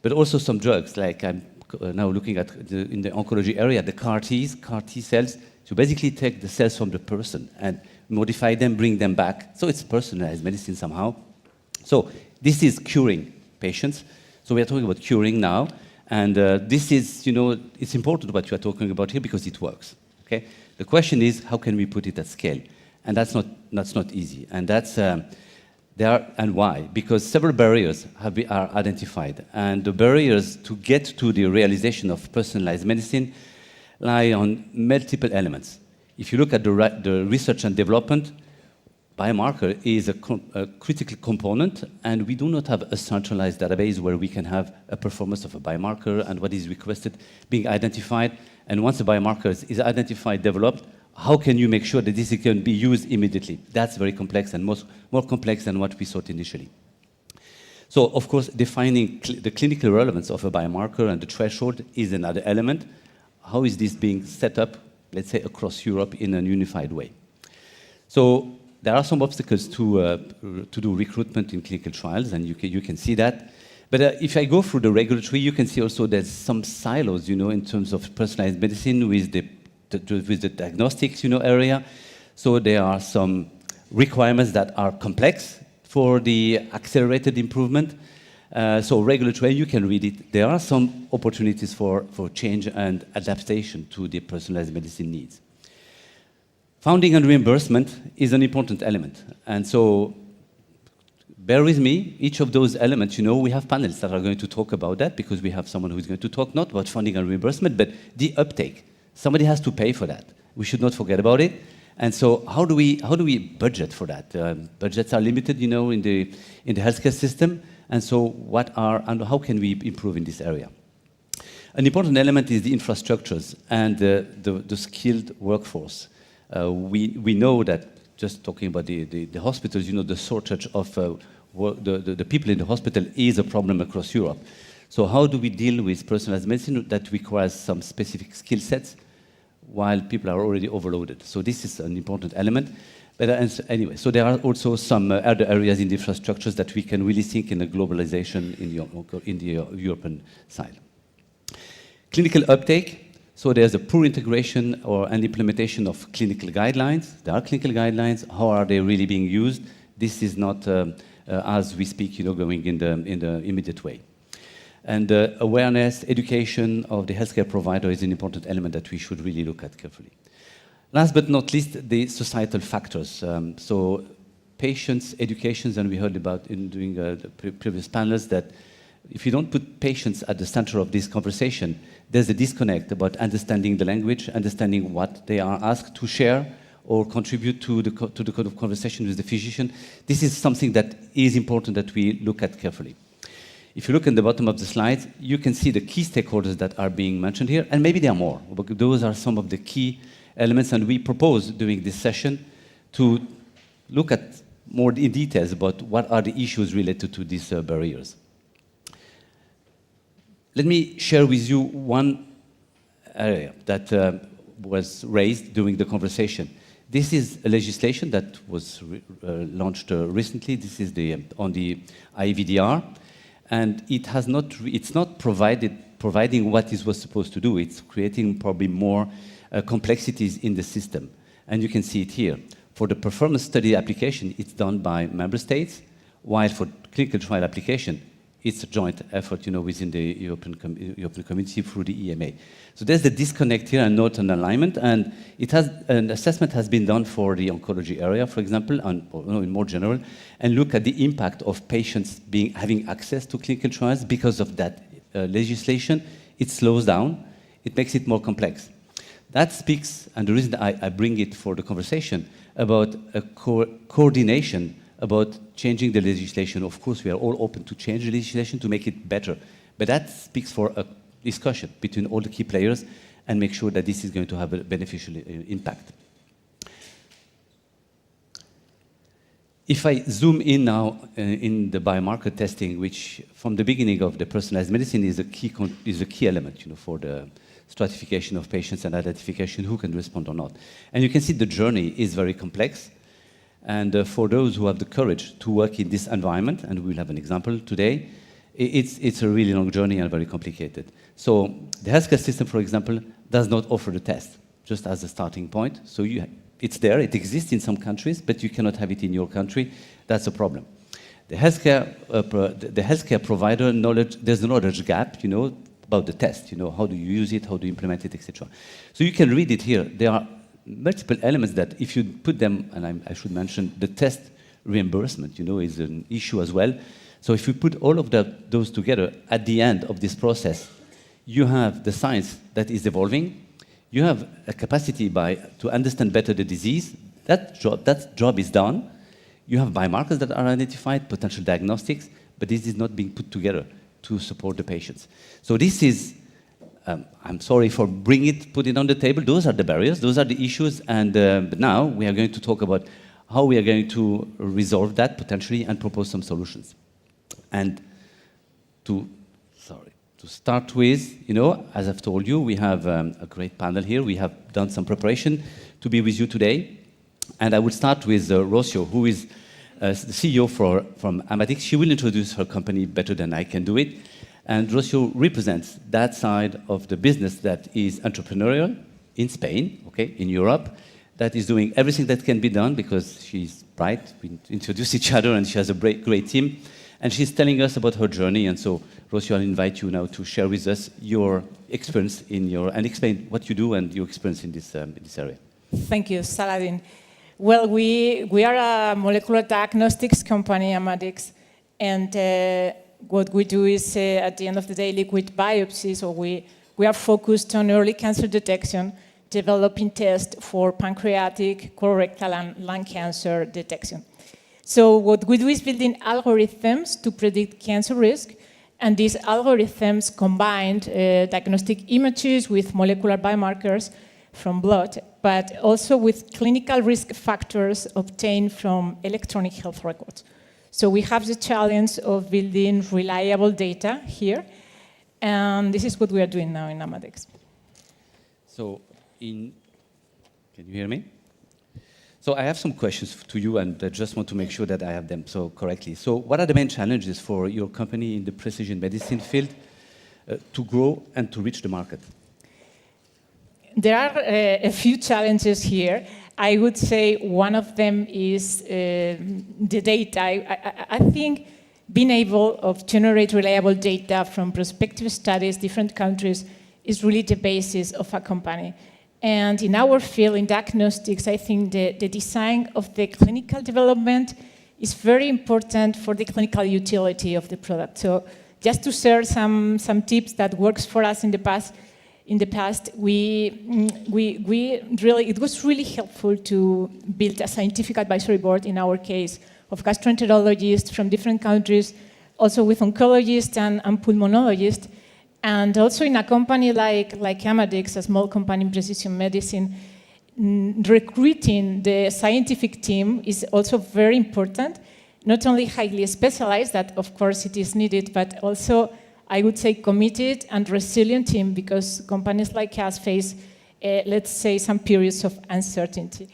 but also some drugs, like I'm now looking at in the oncology area, the CAR T cells, to basically take the cells from the person and modify them, bring them back. So it's personalized medicine somehow. So this is curing patients. So we are talking about curing now. And this is, it's important what you are talking about here because it works. Okay? The question is, how can we put it at scale? And that's not easy. And that's and why? Because several barriers are identified. And the barriers to get to the realization of personalized medicine lie on multiple elements. If you look at the research and development, biomarker is a critical component, and we do not have a centralized database where we can have a performance of a biomarker and what is requested being identified. And once a biomarker is identified, developed, how can you make sure that this can be used immediately? That's very complex and more complex than what we thought initially. So, of course, defining the clinical relevance of a biomarker and the threshold is another element. How is this being set up, let's say, across Europe in a unified way? So, there are some obstacles to do recruitment in clinical trials, and you can see that. But if I go through the regulatory, you can see also there's some silos, in terms of personalized medicine with the diagnostics, area. So there are some requirements that are complex for the accelerated improvement. So regulatory, you can read it. There are some opportunities for change and adaptation to the personalized medicine needs. Funding and reimbursement is an important element. And so bear with me, each of those elements, we have panels that are going to talk about that because we have someone who's going to talk not about funding and reimbursement, but the uptake. Somebody has to pay for that. We should not forget about it. And so how do we budget for that? Budgets are limited, in the healthcare system. And so how can we improve in this area? An important element is the infrastructures and the skilled workforce. We know that, just talking about the hospitals, the shortage of the people in the hospital is a problem across Europe. So how do we deal with personalized medicine that requires some specific skill sets while people are already overloaded? So this is an important element. But anyway, so there are also some other areas in the infrastructures that we can really think in a globalization in the European side. Clinical uptake. So there's a poor integration and implementation of clinical guidelines. There are clinical guidelines. How are they really being used? This is not, as we speak, going in the immediate way. And awareness, education of the healthcare provider is an important element that we should really look at carefully. Last but not least, the societal factors. So patients' educations, and we heard about during the previous panels that if you don't put patients at the center of this conversation, there's a disconnect about understanding the language, understanding what they are asked to share or contribute to the kind of conversation with the physician. This is something that is important that we look at carefully. If you look at the bottom of the slide, you can see the key stakeholders that are being mentioned here, and maybe there are more, but those are some of the key elements, and we propose during this session to look at more in details about what are the issues related to these barriers. Let me share with you one area that was raised during the conversation. This is a legislation that was launched recently. This is on the IVDR, and it's not providing what it was supposed to do. It's creating probably more complexities in the system, and you can see it here. For the performance study application, it's done by member states, while for clinical trial application, it's a joint effort, within the European community through the EMA. So there's the disconnect here and not an alignment, and an assessment has been done for the oncology area, for example, in more general, and look at the impact of patients having access to clinical trials because of that legislation, it slows down, it makes it more complex. That speaks, and the reason I bring it for the conversation, about a coordination, about changing the legislation. Of course, we are all open to change the legislation to make it better, but that speaks for a discussion between all the key players and make sure that this is going to have a beneficial impact. If I zoom in now in the biomarker testing, which from the beginning of the personalized medicine is a key element, for the stratification of patients and identification who can respond or not. And you can see the journey is very complex. And for those who have the courage to work in this environment, and we'll have an example today, it's a really long journey and very complicated. So the healthcare system, for example, does not offer the test, just as a starting point. So it's there, it exists in some countries, but you cannot have it in your country. That's a problem. The healthcare provider knowledge, there's a knowledge gap, about the test, how do you use it, how do you implement it, etc. So you can read it here. There are multiple elements that if you put them, and I should mention, the test reimbursement, is an issue as well. So if you put all of those together, at the end of this process, you have the science that is evolving, you have a capacity to understand better the disease, that job is done, you have biomarkers that are identified, potential diagnostics, but this is not being put together to support the patients. So this is, I'm sorry for put it on the table, those are the barriers, those are the issues, and but now we are going to talk about how we are going to resolve that potentially and propose some solutions. And to start with, as I've told you, we have a great panel here. We have done some preparation to be with you today. And I will start with Rocio, who is the CEO from I+D+i. She will introduce her company better than I can do it. And Rocio represents that side of the business that is entrepreneurial in Spain, in Europe, that is doing everything that can be done because she's bright. We introduce each other and she has a great team. And she's telling us about her journey. And so, Rocio, I'll invite you now to share with us your experience and explain what you do and your experience in this area. Thank you, Saladin. Well, we are a molecular diagnostics company, I+D+i, and what we do is, at the end of the day, liquid biopsies. So we are focused on early cancer detection, developing tests for pancreatic, colorectal, and lung cancer detection. So what we do is building algorithms to predict cancer risk, and these algorithms combine diagnostic images with molecular biomarkers from blood, but also with clinical risk factors obtained from electronic health records. So we have the challenge of building reliable data here, and this is what we are doing now in I+D+i. So, can you hear me? So I have some questions to you, and I just want to make sure that I have them so correctly. So what are the main challenges for your company in the precision medicine field to grow and to reach the market? There are a few challenges here. I would say one of them is the data. I think being able to generate reliable data from prospective studies, different countries, is really the basis of a company. And in our field, in diagnostics, I think the design of the clinical development is very important for the clinical utility of the product. So just to share some tips that works for us in the past, it was really helpful to build a scientific advisory board, in our case, of gastroenterologists from different countries, also with oncologists and pulmonologists. And also in a company like I+D+i, a small company in precision medicine, recruiting the scientific team is also very important, not only highly specialized, that of course it is needed, but also, I would say, committed and resilient team, because companies like us face, let's say, some periods of uncertainty.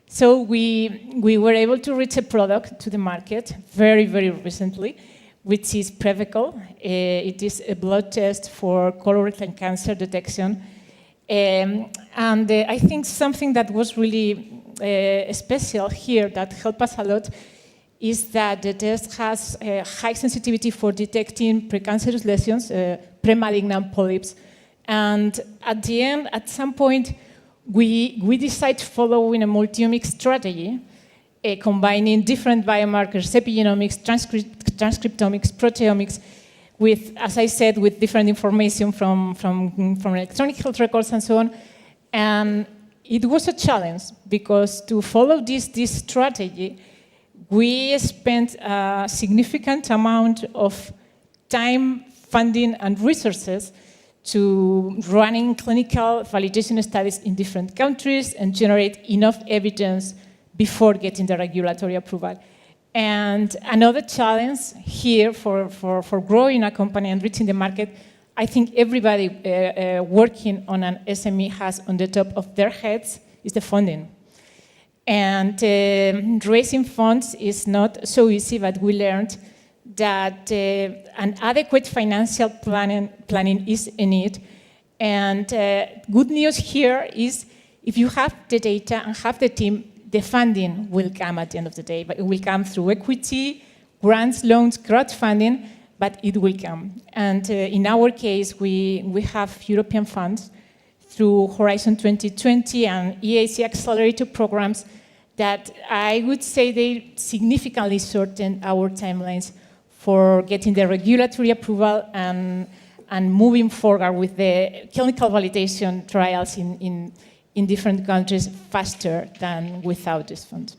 So we were able to reach a product to the market very, very recently, which is Prevical. It is a blood test for colorectal cancer detection. And I think something that was really special here that helped us a lot is that the test has a high sensitivity for detecting precancerous lesions, premalignant polyps. And at the end, at some point, we decided following a multi-omic strategy, combining different biomarkers, epigenomics, transcriptomics, proteomics, with, as I said, with different information from electronic health records and so on. And it was a challenge because to follow this strategy, we spent a significant amount of time, funding, and resources to running clinical validation studies in different countries and generate enough evidence before getting the regulatory approval. And another challenge here for growing a company and reaching the market, I think everybody working on an SME has on the top of their heads is the funding. And raising funds is not so easy, but we learned that an adequate financial planning is in it. And good news here is if you have the data and have the team, the funding will come at the end of the day. But it will come through equity, grants, loans, crowdfunding, but it will come. And in our case, we have European funds through Horizon 2020 and EAC accelerator programs that I would say they significantly shorten our timelines for getting the regulatory approval and moving forward with the clinical validation trials in different countries faster than without this fund.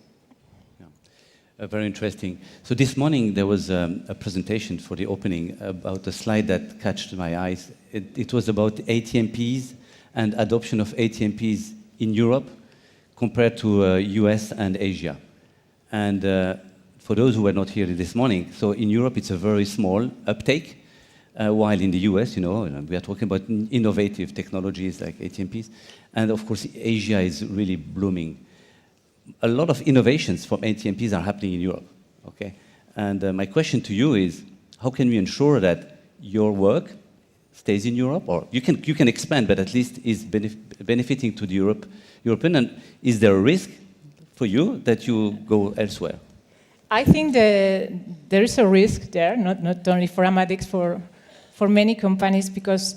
Very interesting. So this morning there was a presentation for the opening about a slide that caught my eyes. It was about ATMPs and adoption of ATMPs in Europe compared to US and Asia. And for those who were not here this morning, so in Europe it's a very small uptake, while in the US, you know, we are talking about innovative technologies like ATMPs. And of course, Asia is really blooming. A lot of innovations from ATMPs are happening in Europe, okay? And my question to you is, how can we ensure that your work stays in Europe, or you can expand, but at least is benefiting to the European, and is there a risk for you that you go elsewhere? I think there is a risk there, not only for Amadix, for many companies, because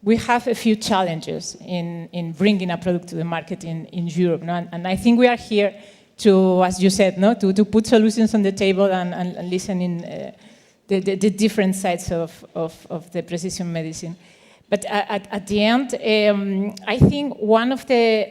we have a few challenges in bringing a product to the market in Europe. No? And I think we are here to, as you said, no? to put solutions on the table and listen in the different sides of the precision medicine. But at the end, I think one of the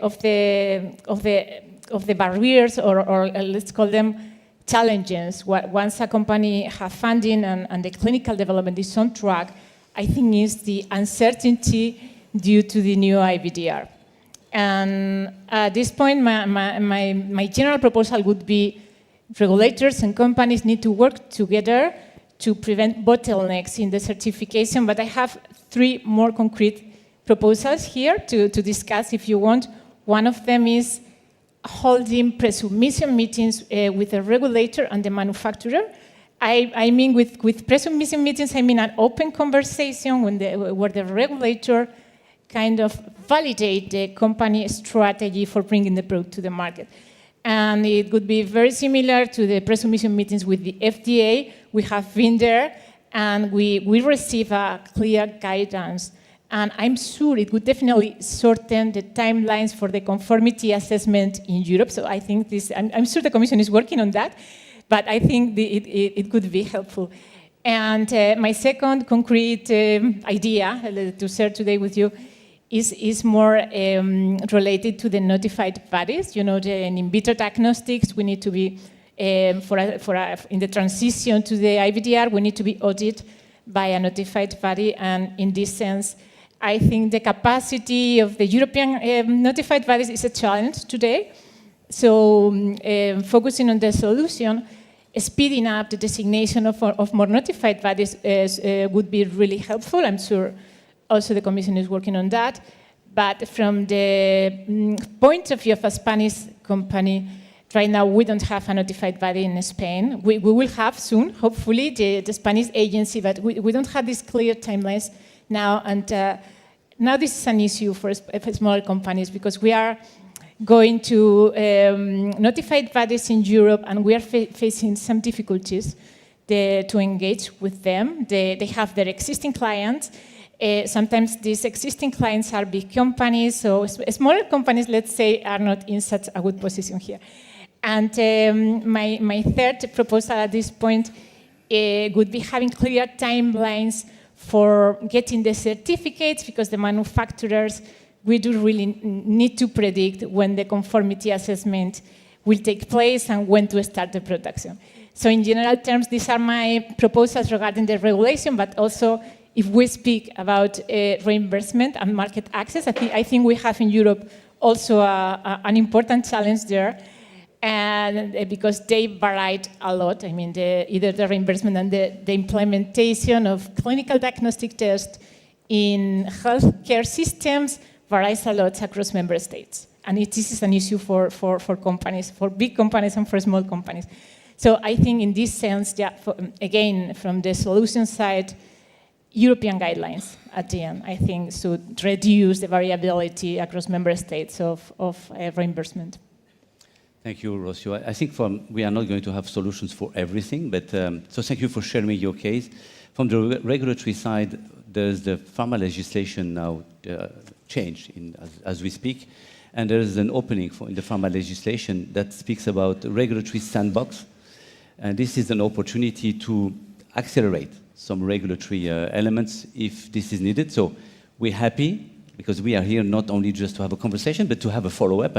barriers, or let's call them challenges, once a company has funding and the clinical development is on track, I think is the uncertainty due to the new IVDR. And at this point, my general proposal would be regulators and companies need to work together to prevent bottlenecks in the certification, but I have 3 more concrete proposals here to discuss if you want. One of them is holding pre-submission meetings with the regulator and the manufacturer. I mean with pre-submission meetings, I mean an open conversation where the regulator kind of validate the company strategy for bringing the product to the market. And it would be very similar to the pre-submission meetings with the FDA. We have been there, and we receive a clear guidance. And I'm sure it would definitely shorten the timelines for the conformity assessment in Europe. So I think this, I'm sure the Commission is working on that, but I think it could be helpful. And my second concrete idea to share today with you is more related to the notified bodies. You know, in in vitro diagnostics, we need to be, in the transition to the IVDR, we need to be audited by a notified body. And in this sense, I think the capacity of the European notified bodies is a challenge today. So focusing on the solution, speeding up the designation of more notified bodies would be really helpful. I'm sure also the Commission is working on that. But from the point of view of a Spanish company, right now we don't have a notified body in Spain. We will have soon, hopefully, the Spanish agency, but we don't have these clear timelines now. And now this is an issue for smaller companies because we are going to notified bodies in Europe, and we are facing some difficulties to engage with them. They have their existing clients. Sometimes these existing clients are big companies, so smaller companies, let's say, are not in such a good position here. And my third proposal at this point would be having clear timelines for getting the certificates, because the manufacturers, we do really need to predict when the conformity assessment will take place and when to start the production. So in general terms, these are my proposals regarding the regulation, but also if we speak about reimbursement and market access, I think we have in Europe also an important challenge there, and because they varied a lot. I mean, either the reimbursement and the implementation of clinical diagnostic tests in healthcare systems varies a lot across member states. And this is an issue for companies, for big companies and for small companies. So I think in this sense, yeah, again, from the solution side, European guidelines at the end, I think, should reduce the variability across member states of reimbursement. Thank you, Rocio. I think we are not going to have solutions for everything, but so thank you for sharing your case. From the regulatory side, there's the pharma legislation now changed as we speak, and there is an opening in the pharma legislation that speaks about regulatory sandbox, and this is an opportunity to accelerate some regulatory elements if this is needed. So we're happy, because we are here not only just to have a conversation, but to have a follow-up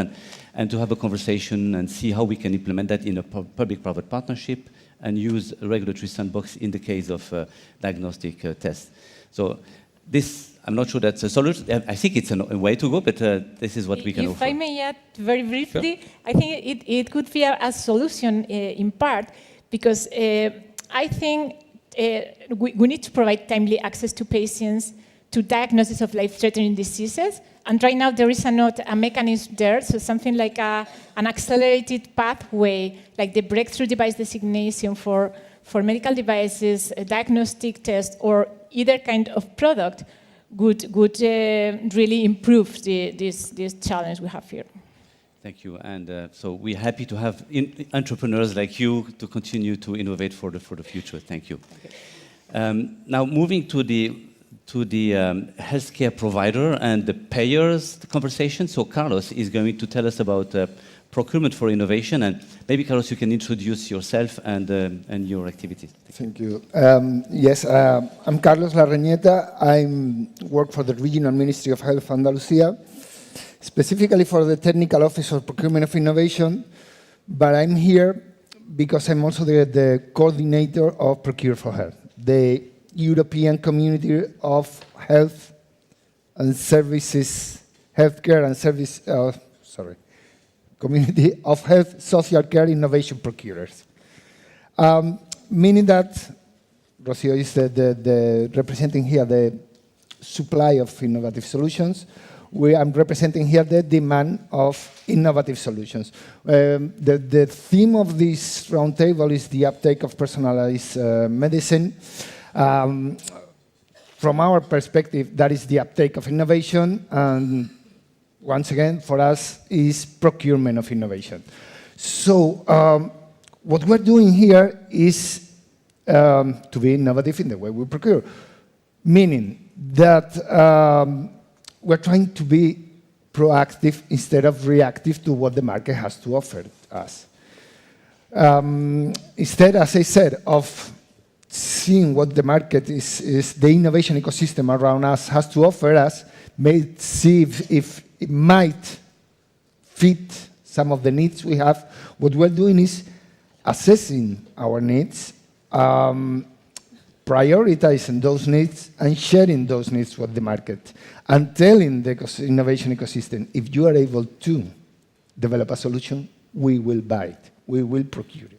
and to have a conversation and see how we can implement that in a public-private partnership and use a regulatory sandbox in the case of diagnostic tests. So this, I'm not sure that's a solution. I think it's a way to go, but this is what we can offer. If I may add very briefly, Sure. I think it could be a solution in part, because I think we need to provide timely access to patients to diagnosis of life-threatening diseases. And right now there is a mechanism there, so something like an accelerated pathway, like the breakthrough device designation for medical devices, a diagnostic test, or either kind of product would really improve this challenge we have here. Thank you, and so we're happy to have entrepreneurs like you to continue to innovate for the future. Thank you. Now moving to the healthcare provider and the payers conversation. So Carlos is going to tell us about procurement for innovation, and maybe Carlos, you can introduce yourself and your activities. Thank you. Yes, I'm Carlos Larrañeta. I work for the Regional Ministry of Health Andalusia, specifically for the Technical Office of Procurement of Innovation, but I'm here because I'm also the coordinator of Procure for Health, the European Community of Health and Services, Healthcare and Service, Community of Health, Social Care, Innovation Procurers. Meaning that Rocio is the representing here the supply of innovative solutions. I'm representing here the demand of innovative solutions. The theme of this roundtable is the uptake of personalized medicine. From our perspective, that is the uptake of innovation, and once again, for us, is procurement of innovation. So what we're doing here is to be innovative in the way we procure, meaning that we're trying to be proactive instead of reactive to what the market has to offer us. Instead, as I said, of seeing what the market is the innovation ecosystem around us has to offer us, may see if it might fit some of the needs we have. What we're doing is assessing our needs, prioritizing those needs, and sharing those needs with the market, and telling the innovation ecosystem, if you are able to develop a solution, we will buy it, we will procure it.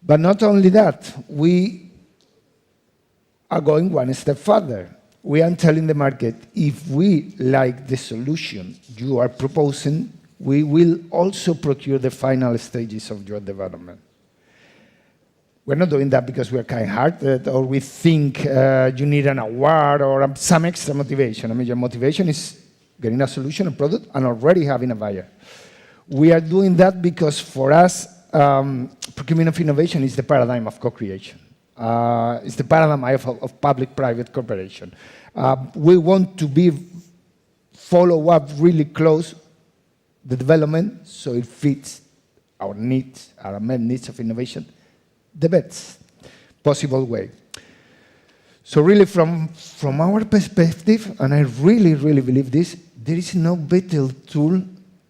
But not only that, we are going one step further. We are telling the market, if we like the solution you are proposing, we will also procure the final stages of your development. We're not doing that because we're kind-hearted or we think you need an award or some extra motivation. I mean, your motivation is getting a solution, a product, and already having a buyer. We are doing that because for us, procurement of innovation is the paradigm of co-creation. It's the paradigm of public-private cooperation. We want to follow up really close the development so it fits our needs, our main needs of innovation, the best. possible way. So really from our perspective, and I really, really believe this, there is no better tool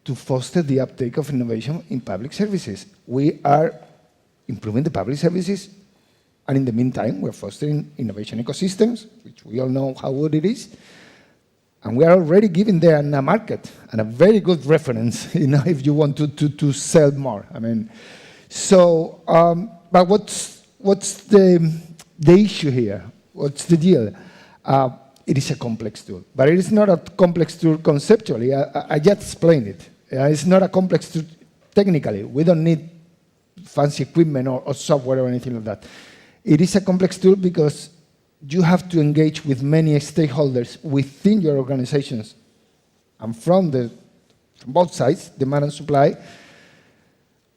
to foster the uptake of innovation in public services. We are improving the public services, and in the meantime, we're fostering innovation ecosystems, which we all know how good it is, and we are already giving them a market and a very good reference, if you want to sell more. I mean, so, but what's the issue here? What's the deal? It is a complex tool, but it is not a complex tool conceptually. I just explained it. It's not a complex tool technically. We don't need fancy equipment or software or anything like that. It is a complex tool because you have to engage with many stakeholders within your organizations and from both sides, demand and supply,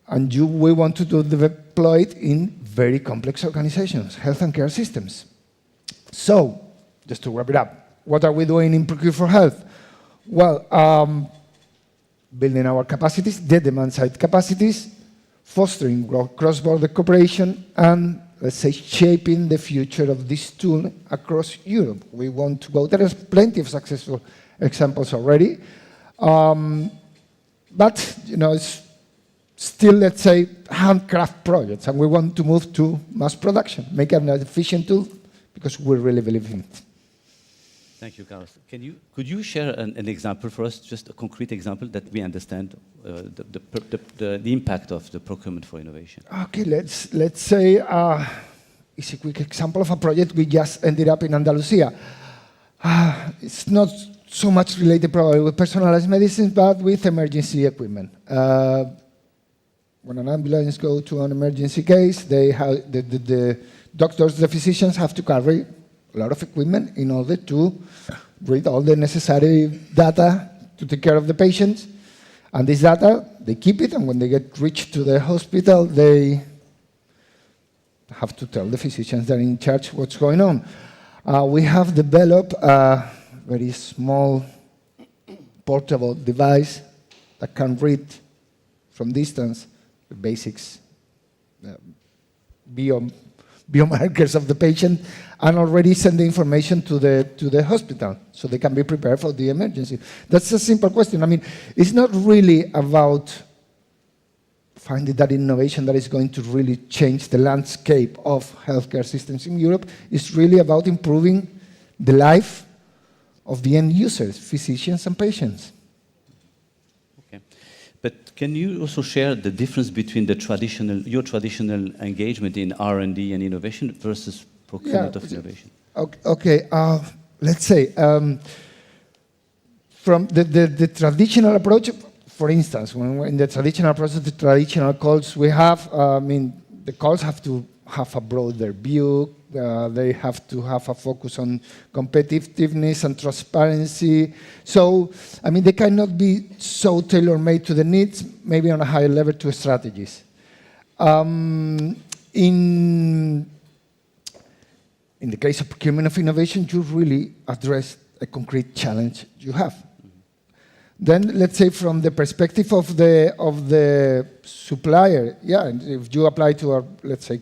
and we want to deploy it in very complex organizations, health and care systems. So, just to wrap it up, what are we doing in Procure for Health? Well, building our capacities, the demand-side capacities, fostering cross-border cooperation, and, let's say, shaping the future of this tool across Europe. We want to go. There is plenty of successful examples already, but, it's still, let's say, handcraft projects, and we want to move to mass production, make it an efficient tool, because we really believe in it. Thank you, Carlos. Could you share an example for us, just a concrete example that we understand the impact of the procurement for innovation? Okay, let's say it's a quick example of a project we just ended up in Andalusia. It's not so much related probably with personalized medicine, but with emergency equipment. When an ambulance goes to an emergency case, the doctors, the physicians have to carry a lot of equipment in order to read all the necessary data to take care of the patients. And this data, they keep it, and when they get reached to the hospital, they have to tell the physicians that are in charge what's going on. We have developed a very small portable device that can read from distance the basics, biomarkers of the patient, and already send the information to the hospital so they can be prepared for the emergency. That's a simple question. I mean, it's not really about finding that innovation that is going to really change the landscape of healthcare systems in Europe. It's really about improving the life of the end users, physicians and patients. Okay. But can you also share the difference between your traditional engagement in R&D and innovation versus procurement of innovation? Okay, let's say, from the traditional approach, for instance, when in the traditional process, the traditional calls we have, the calls have to have a broader view, they have to have a focus on competitiveness and transparency. So, they cannot be so tailor-made to the needs, maybe on a higher level to strategies. In the case of procurement of innovation, you really address a concrete challenge you have. Then, let's say, from the perspective of the supplier, if you apply to let's say,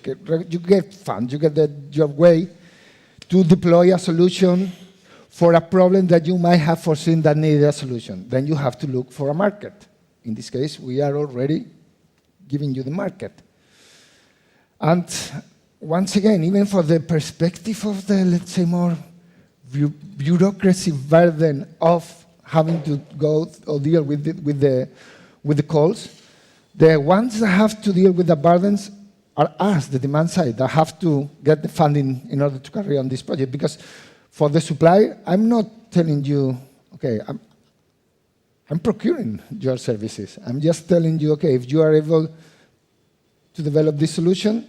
you get funds, you get your way to deploy a solution for a problem that you might have foreseen that needed a solution. Then you have to look for a market. In this case, we are already giving you the market. And once again, even for the perspective of the, let's say, more bureaucracy burden of having to go or deal with the calls, the ones that have to deal with the burdens are us, the demand side, that have to get the funding in order to carry on this project. Because for the supplier, I'm not telling you, okay, I'm procuring your services. I'm just telling you, okay, if you are able to develop this solution,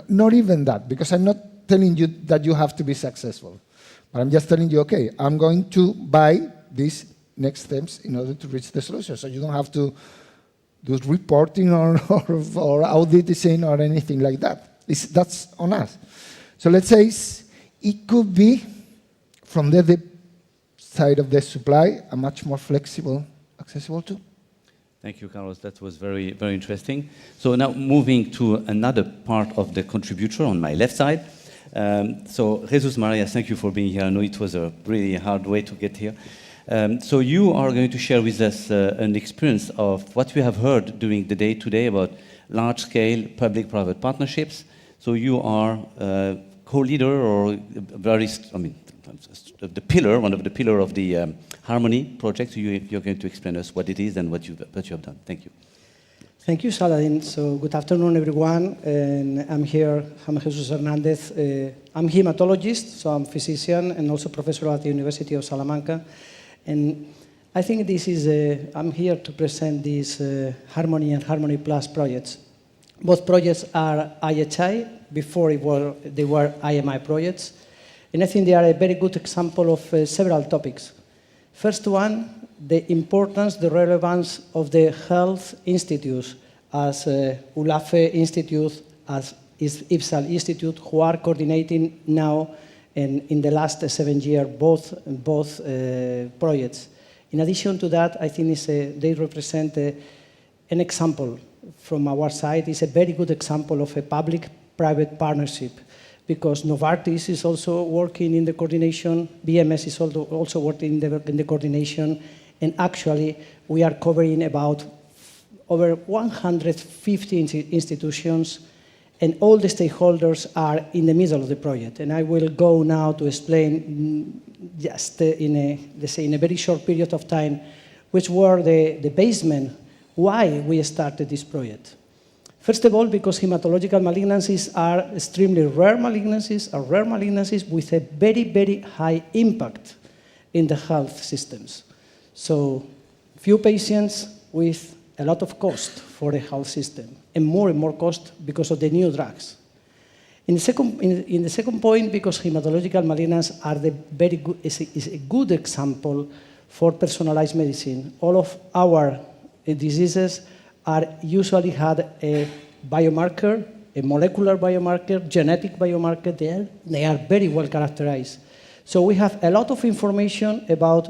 not even that, because I'm not telling you that you have to be successful. But I'm just telling you, okay, I'm going to buy these next steps in order to reach the solution. So you don't have to do reporting or auditing or anything like that. That's on us. So let's say it could be, from the side of the supply, a much more flexible, accessible tool. Thank you, Carlos. That was very, very interesting. So now moving to another part of the contributor on my left side. So Jesus Maria, thank you for being here. I know it was a really hard way to get here. So you are going to share with us an experience of what we have heard during the day today about large-scale public-private partnerships. So you are co-leader or the pillar, one of the pillars of the Harmony project. So you're going to explain us what it is and what you have done. Thank you. Thank you, Saladin. So good afternoon, everyone. And I'm here, I'm Jesus Hernandez. I'm hematologist, so I'm physician and also professor at the University of Salamanca. And I think this is, I'm here to present these Harmony and Harmony Plus projects. Both projects are IHI, before they were IMI projects. And I think they are a very good example of several topics. First one, the importance, the relevance of the health institutes as ULAFE Institute, as IPSAL Institute, who are coordinating now and in the last 7 years both projects. In addition to that, I think they represent an example from our side. It's a very good example of a public-private partnership, because Novartis is also working in the coordination, BMS is also working in the coordination, and actually we are covering about over 150 institutions, and all the stakeholders are in the middle of the project. And I will go now to explain just in a very short period of time, which were the basement, why we started this project. First of all, because hematological malignancies are extremely rare malignancies, with a very, very high impact in the health systems. So few patients with a lot of cost for the health system, and more cost because of the new drugs. In the second point, because hematological malignancies are is a good example for personalized medicine. All of our diseases are usually had a biomarker, a molecular biomarker, genetic biomarker. They are very well characterized. So we have a lot of information about,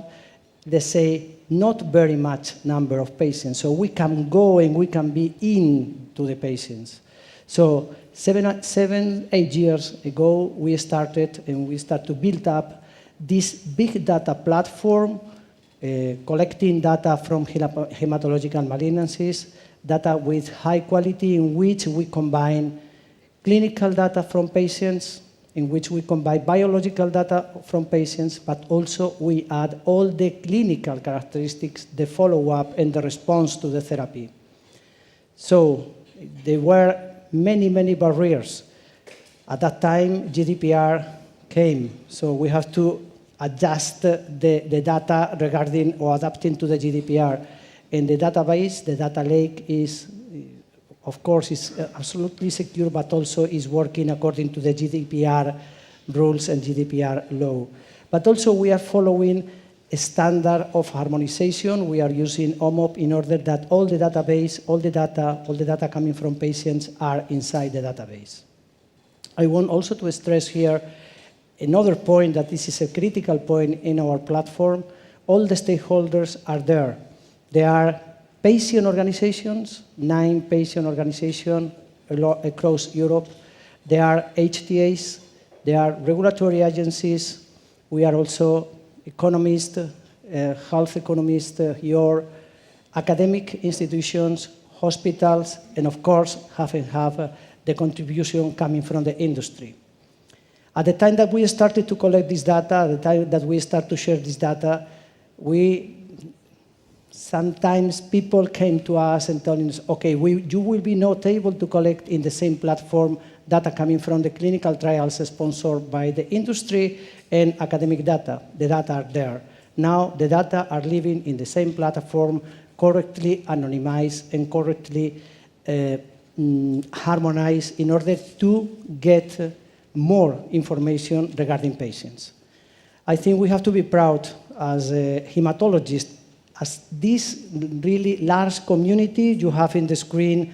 let's say, not very much number of patients. So we can go and we can be into the patients. So 8 years ago, we started to build up this big data platform, collecting data from hematological malignancies, data with high quality, in which we combine clinical data from patients, in which we combine biological data from patients, but also we add all the clinical characteristics, the follow-up and the response to the therapy. So there were many barriers. At that time, GDPR came, so we have to adjust the data regarding or adapting to the GDPR. And the database, the data lake is, of course, is absolutely secure, but also is working according to the GDPR rules and GDPR law. But also we are following a standard of harmonization. We are using OMOP in order that all the database, all the data coming from patients are inside the database. I want also to stress here another point, that this is a critical point in our platform. All the stakeholders are there. There are patient organizations, 9 patient organizations across Europe. There are HTAs, there are regulatory agencies. We are also economists, health economists, your academic institutions, hospitals, and of course have the contribution coming from the industry. At the time that we started to collect this data, at the time that we start to share this data, sometimes people came to us and telling us, okay, you will be not able to collect in the same platform data coming from the clinical trials sponsored by the industry and academic data. The data are there. Now the data are living in the same platform, correctly anonymized and correctly harmonized in order to get more information regarding patients. I think we have to be proud as a hematologist, as this really large community. You have in the screen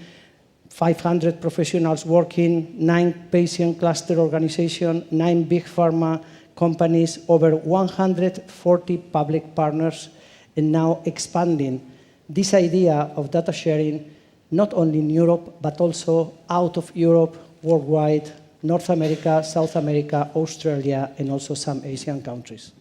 500 professionals working, 9 patient cluster organizations, 9 big pharma companies, over 140 public partners, and now expanding this idea of data sharing not only in Europe, but also out of Europe, worldwide, North America, South America, Australia, and also some Asian countries.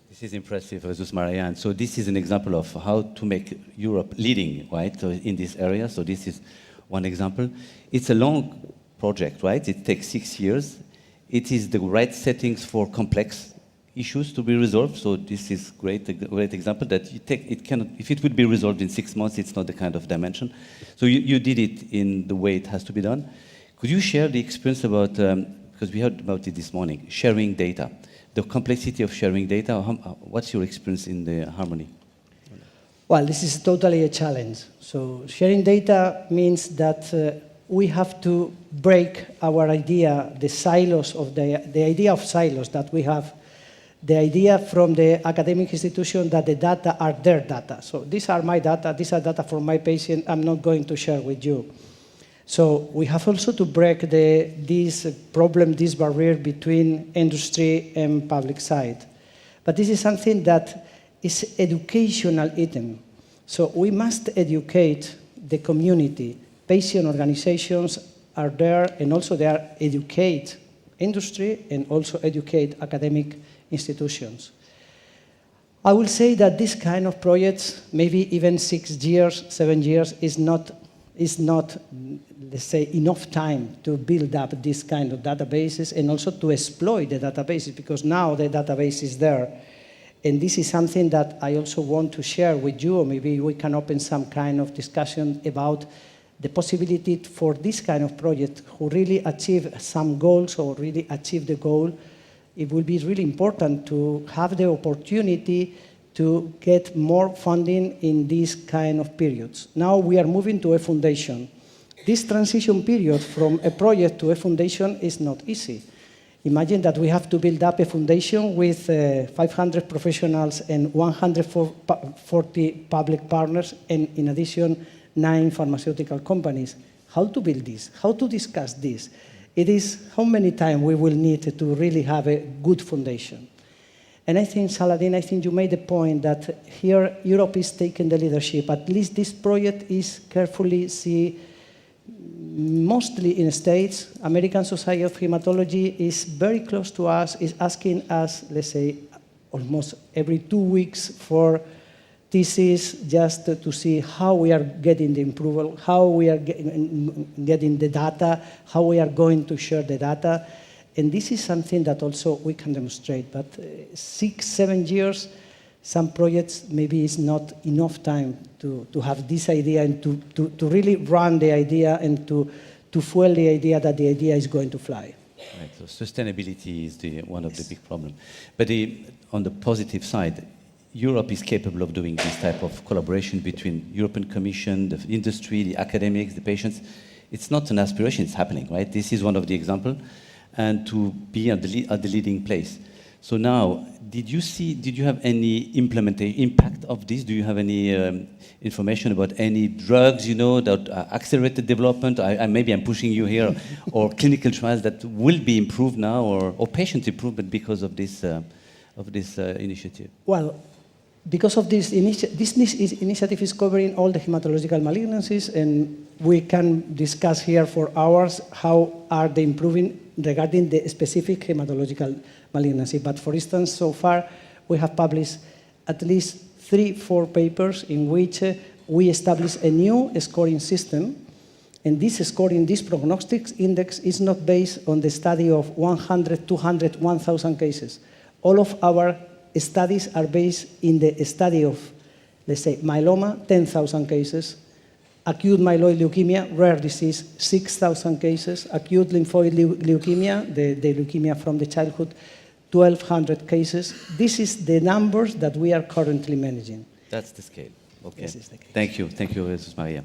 This is impressive, Jesus Maria. And so this is an example of how to make Europe leading, right, so in this area. So this is one example. It's a long project, right? It takes 6 years. It is the right settings for complex issues to be resolved. So this is great, a great example that it cannot, if it would be resolved in 6 months, it's not the kind of dimension. So you did it in the way it has to be done. Could you share the experience about, because we heard about it this morning, sharing data, the complexity of sharing data? What's your experience in the Harmony? Well, this is totally a challenge. So sharing data means that we have to break our idea, the silos of the idea of silos that we have, the idea from the academic institution that the data are their data. So these are my data, these are data for my patient, I'm not going to share with you. So we have also to break this problem, this barrier between industry and public side. But this is something that is educational item. So we must educate the community. Patient organizations are there, and also they are educate industry and also educate academic institutions. I will say that this kind of projects, maybe even 6 years, 7 years, is not, let's say, enough time to build up this kind of databases and also to exploit the databases, because now the database is there. And this is something that I also want to share with you, or maybe we can open some kind of discussion about the possibility for this kind of project who really achieve some goals or really achieve the goal. It will be really important to have the opportunity to get more funding in these kind of periods. Now we are moving to a foundation. This transition period from a project to a foundation is not easy. Imagine that we have to build up a foundation with 500 professionals and 140 public partners, and in addition, 9 pharmaceutical companies. How to build this? How to discuss this? It is how many times we will need to really have a good foundation. And I think, Saladin, I think you made the point that here Europe is taking the leadership. At least this project is carefully seen, mostly in the States. American Society of Hematology is very close to us, is asking us, let's say, almost every 2 weeks for thesis, just to see how we are getting the approval, how we are getting the data, how we are going to share the data. And this is something that also we can demonstrate. But 6, 7 years, some projects maybe is not enough time to have this idea and to really run the idea and to fuel the idea that the idea is going to fly. Right, so sustainability is one of the big problems. But on the positive side, Europe is capable of doing this type of collaboration between European Commission, the industry, the academics, the patients. It's not an aspiration, it's happening, right? This is one of the examples. And to be at the leading place. So now, did you have any impact of this? Do you have any information about any drugs, that accelerated development? Maybe I'm pushing you here, or clinical trials that will be improved now, or patient improvement because of this initiative? Well, because of this initiative is covering all the hematological malignancies, and we can discuss here for hours how are they improving regarding the specific hematological malignancy. But for instance, so far we have published at least 3-4 papers in which we establish a new scoring system. And this scoring, this prognostics index is not based on the study of 100, 200, 1,000 cases. All of our studies are based in the study of, let's say, myeloma, 10,000 cases, acute myeloid leukemia, rare disease, 6,000 cases, acute lymphoid leukemia, the leukemia from the childhood, 1,200 cases. This is the numbers that we are currently managing. That's the scale. Okay. This is the case. Thank you, Jesus Maria.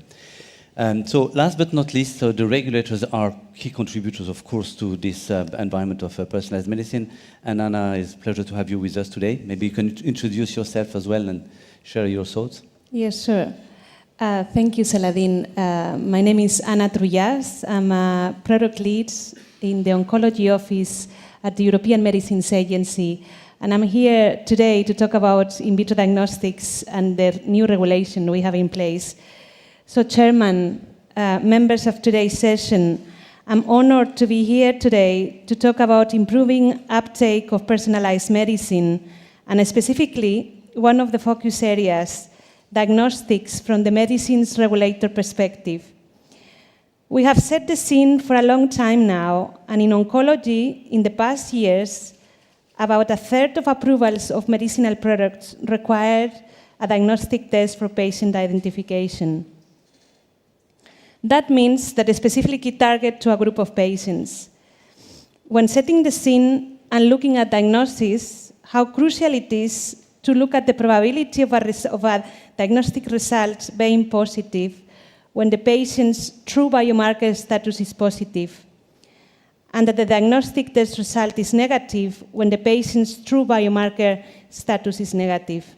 So last but not least, so the regulators are key contributors, of course, to this environment of personalized medicine. And Anna, it's a pleasure to have you with us today. Maybe you can introduce yourself as well and share your thoughts. Yes, sure. Thank you, Saladin. My name is Anna Trullas. I'm a product lead in the oncology office at the European Medicines Agency And I'm here today to talk about in vitro diagnostics and the new regulation we have in place. So, Chairman, members of today's session, I'm honored to be here today to talk about improving uptake of personalized medicine, and specifically one of the focus areas, diagnostics from the medicines regulator perspective. We have set the scene for a long time now, and in oncology, in the past years, about a third of approvals of medicinal products required a diagnostic test for patient identification. That means that they specifically target to a group of patients. When setting the scene and looking at diagnosis, how crucial it is to look at the probability of a diagnostic result being positive when the patient's true biomarker status is positive, and that the diagnostic test result is negative when the patient's true biomarker status is negative.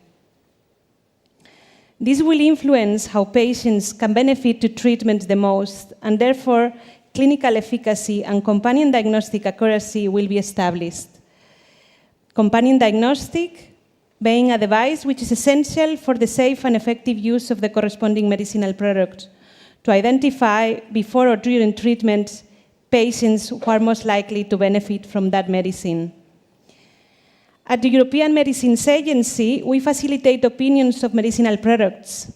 This will influence how patients can benefit to treatment the most, and therefore clinical efficacy and companion diagnostic accuracy will be established. Companion diagnostic being a device which is essential for the safe and effective use of the corresponding medicinal product to identify before or during treatment patients who are most likely to benefit from that medicine. At the European Medicines Agency, we facilitate opinions of medicinal products.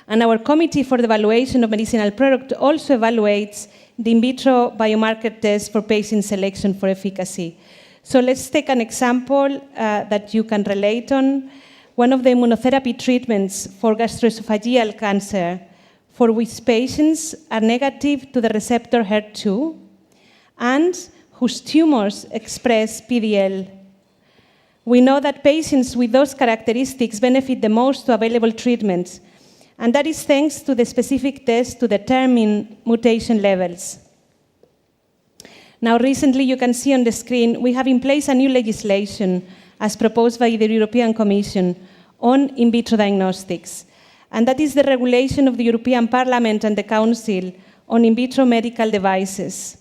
And our Committee for the Evaluation of Medicinal Products also evaluates the in vitro biomarker test for patient selection for efficacy. So let's take an example that you can relate on. One of the immunotherapy treatments for gastroesophageal cancer, for which patients are negative to the receptor HER2 and whose tumors express PDL. We know that patients with those characteristics benefit the most to available treatments, and that is thanks to the specific test to determine mutation levels. Now, recently, you can see on the screen, we have in place a new legislation as proposed by the European Commission on in vitro diagnostics. And that is the regulation of the European Parliament and the Council on in vitro medical devices.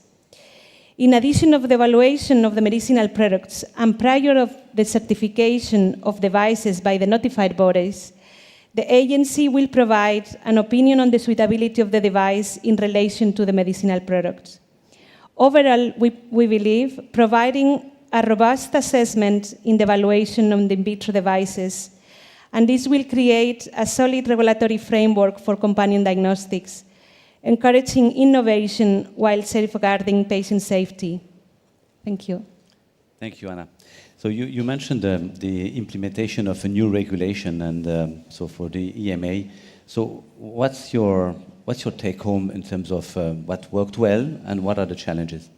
In addition to the evaluation of the medicinal products and prior of the certification of devices by the notified bodies, the agency will provide an opinion on the suitability of the device in relation to the medicinal products. Overall, we believe providing a robust assessment in the evaluation of the in vitro devices, and this will create a solid regulatory framework for companion diagnostics, encouraging innovation while safeguarding patient safety. Thank you. Thank you, Anna. So you mentioned the implementation of a new regulation, and so for the EMA. So what's your take home in terms of what worked well and what are the challenges?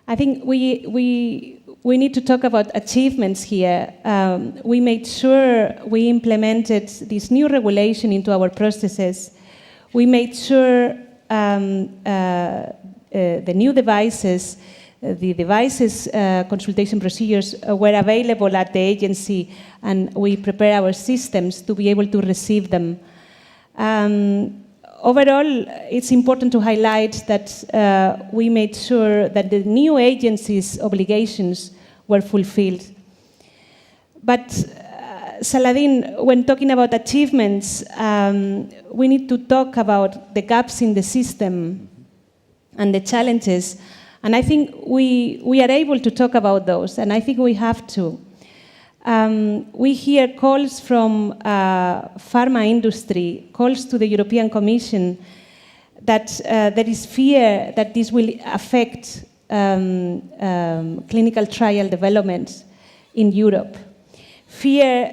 I think we need to talk about achievements here. We made sure we implemented this new regulation into our processes. We made sure the new devices, consultation procedures were available at the agency, and we prepare our systems to be able to receive them. Overall, it's important to highlight that we made sure that the new agency's obligations were fulfilled. But Saladin, when talking about achievements, we need to talk about the gaps in the system and the challenges. And I think we are able to talk about those, and I think we have to. We hear calls from pharma industry, calls to the European Commission that there is fear that this will affect clinical trial development in Europe. Fear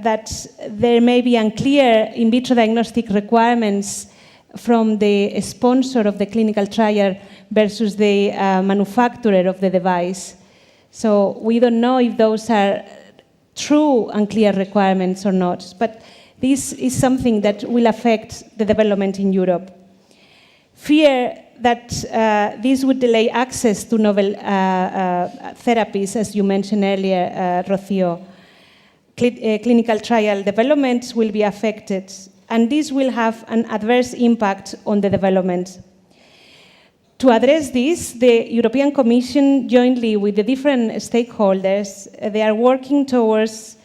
that there may be unclear in vitro diagnostic requirements from the sponsor of the clinical trial versus the manufacturer of the device. So we don't know if those are true and clear requirements or not, but this is something that will affect the development in Europe. Fear that this would delay access to novel therapies, as you mentioned earlier, Rocío. Clinical trial developments will be affected, and this will have an adverse impact on the development. To address this, the European Commission, jointly with the different stakeholders, they are working towards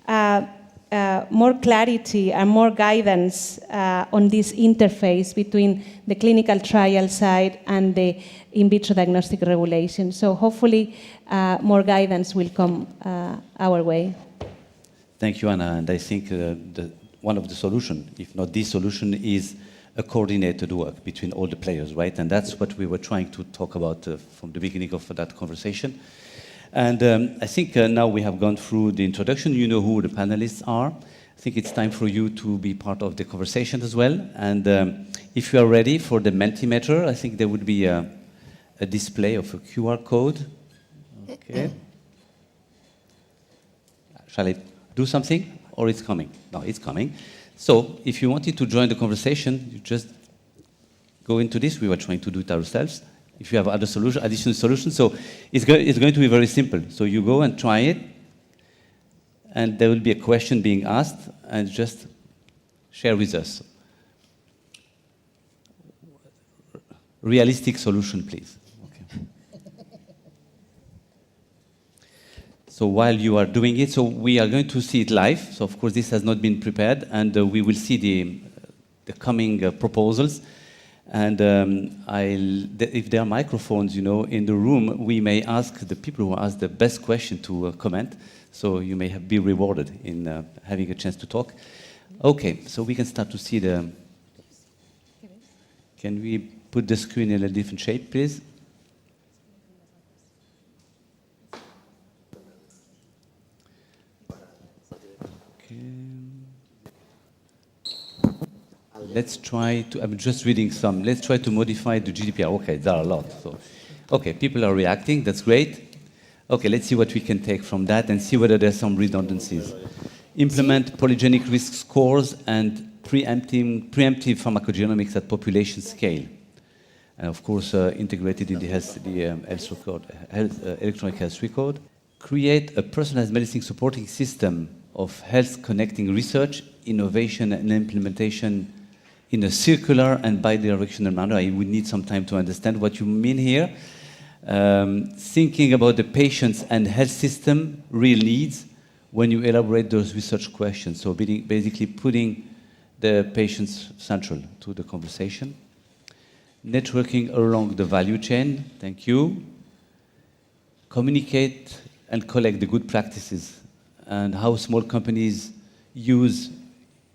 more clarity and more guidance on this interface between the clinical trial side and the in vitro diagnostic regulation. So hopefully more guidance will come our way. Thank you, Anna. And I think one of the solutions, if not the solution, is a coordinated work between all the players, right? And that's what we were trying to talk about from the beginning of that conversation. And I think now we have gone through the introduction. You know who the panelists are. I think it's time for you to be part of the conversation as well. And if you are ready for the Mentimeter, I think there would be a display of a QR code. Okay. Shall I do something, or it's coming? No, it's coming. So if you wanted to join the conversation, you just go into this. We were trying to do it ourselves. If you have other additional solutions, so it's going to be very simple. So you go and try it, and there will be a question being asked, and just share with us. Realistic solution, please. Okay. So while you are doing it, so we are going to see it live. So of course this has not been prepared, and we will see the coming proposals. And if there are microphones, in the room, we may ask the people who ask the best question to comment. So you may be rewarded in having a chance to talk. Okay, so we can start to see the. Can we put the screen in a different shape, please? Let's try to, I'm just reading some, let's try to modify the GDPR. Okay, there are a lot. So, okay, people are reacting, that's great. Okay, let's see what we can take from that and see whether there's some redundancies. Implement polygenic risk scores and preemptive pharmacogenomics at population scale. And of course, integrated in the health record, electronic health record. Create a personalized medicine supporting system of health connecting research, innovation, and implementation in a circular and bidirectional manner. I would need some time to understand what you mean here. Thinking about the patients and health system real needs when you elaborate those research questions. So basically putting the patients central to the conversation. Networking along the value chain. Thank you. Communicate and collect the good practices and how small companies use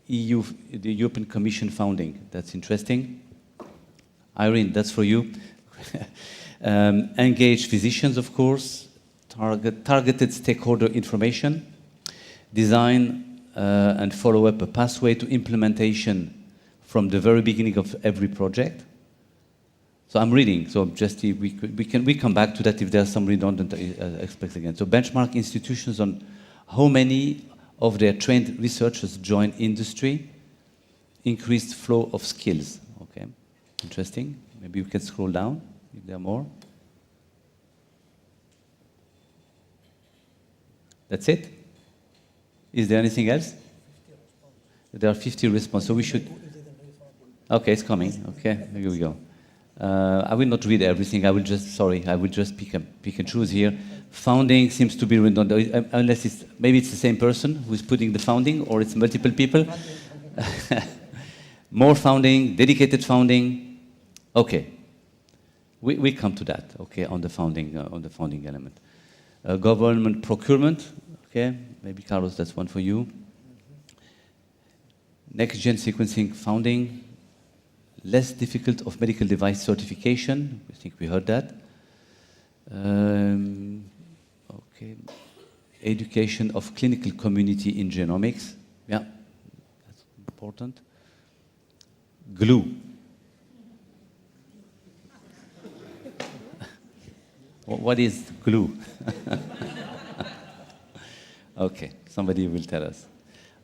the European Commission funding. That's interesting. Irene, that's for you. Engage physicians, of course. Targeted stakeholder information. Design and follow up a pathway to implementation from the very beginning of every project. So I'm reading, so just we come back to that if there's some redundant aspects again. So benchmark institutions on how many of their trained researchers join industry, increased flow of skills. Okay, interesting. Maybe we can scroll down if there are more. That's it? Is there anything else? There are 50 responses, so we should. Okay, it's coming. Okay, here we go. I will not read everything. I will just pick and choose here. Founding seems to be redundant, unless maybe it's the same person who's putting the founding, or it's multiple people. More founding, dedicated founding. Okay, we come to that. Okay, on the founding element. Government procurement. Okay, maybe Carlos, that's one for you. Next-gen sequencing founding. Less difficult of medical device certification. I think we heard that. Okay. Education of clinical community in genomics. Yeah, that's important. Glue. What is glue? Okay, somebody will tell us.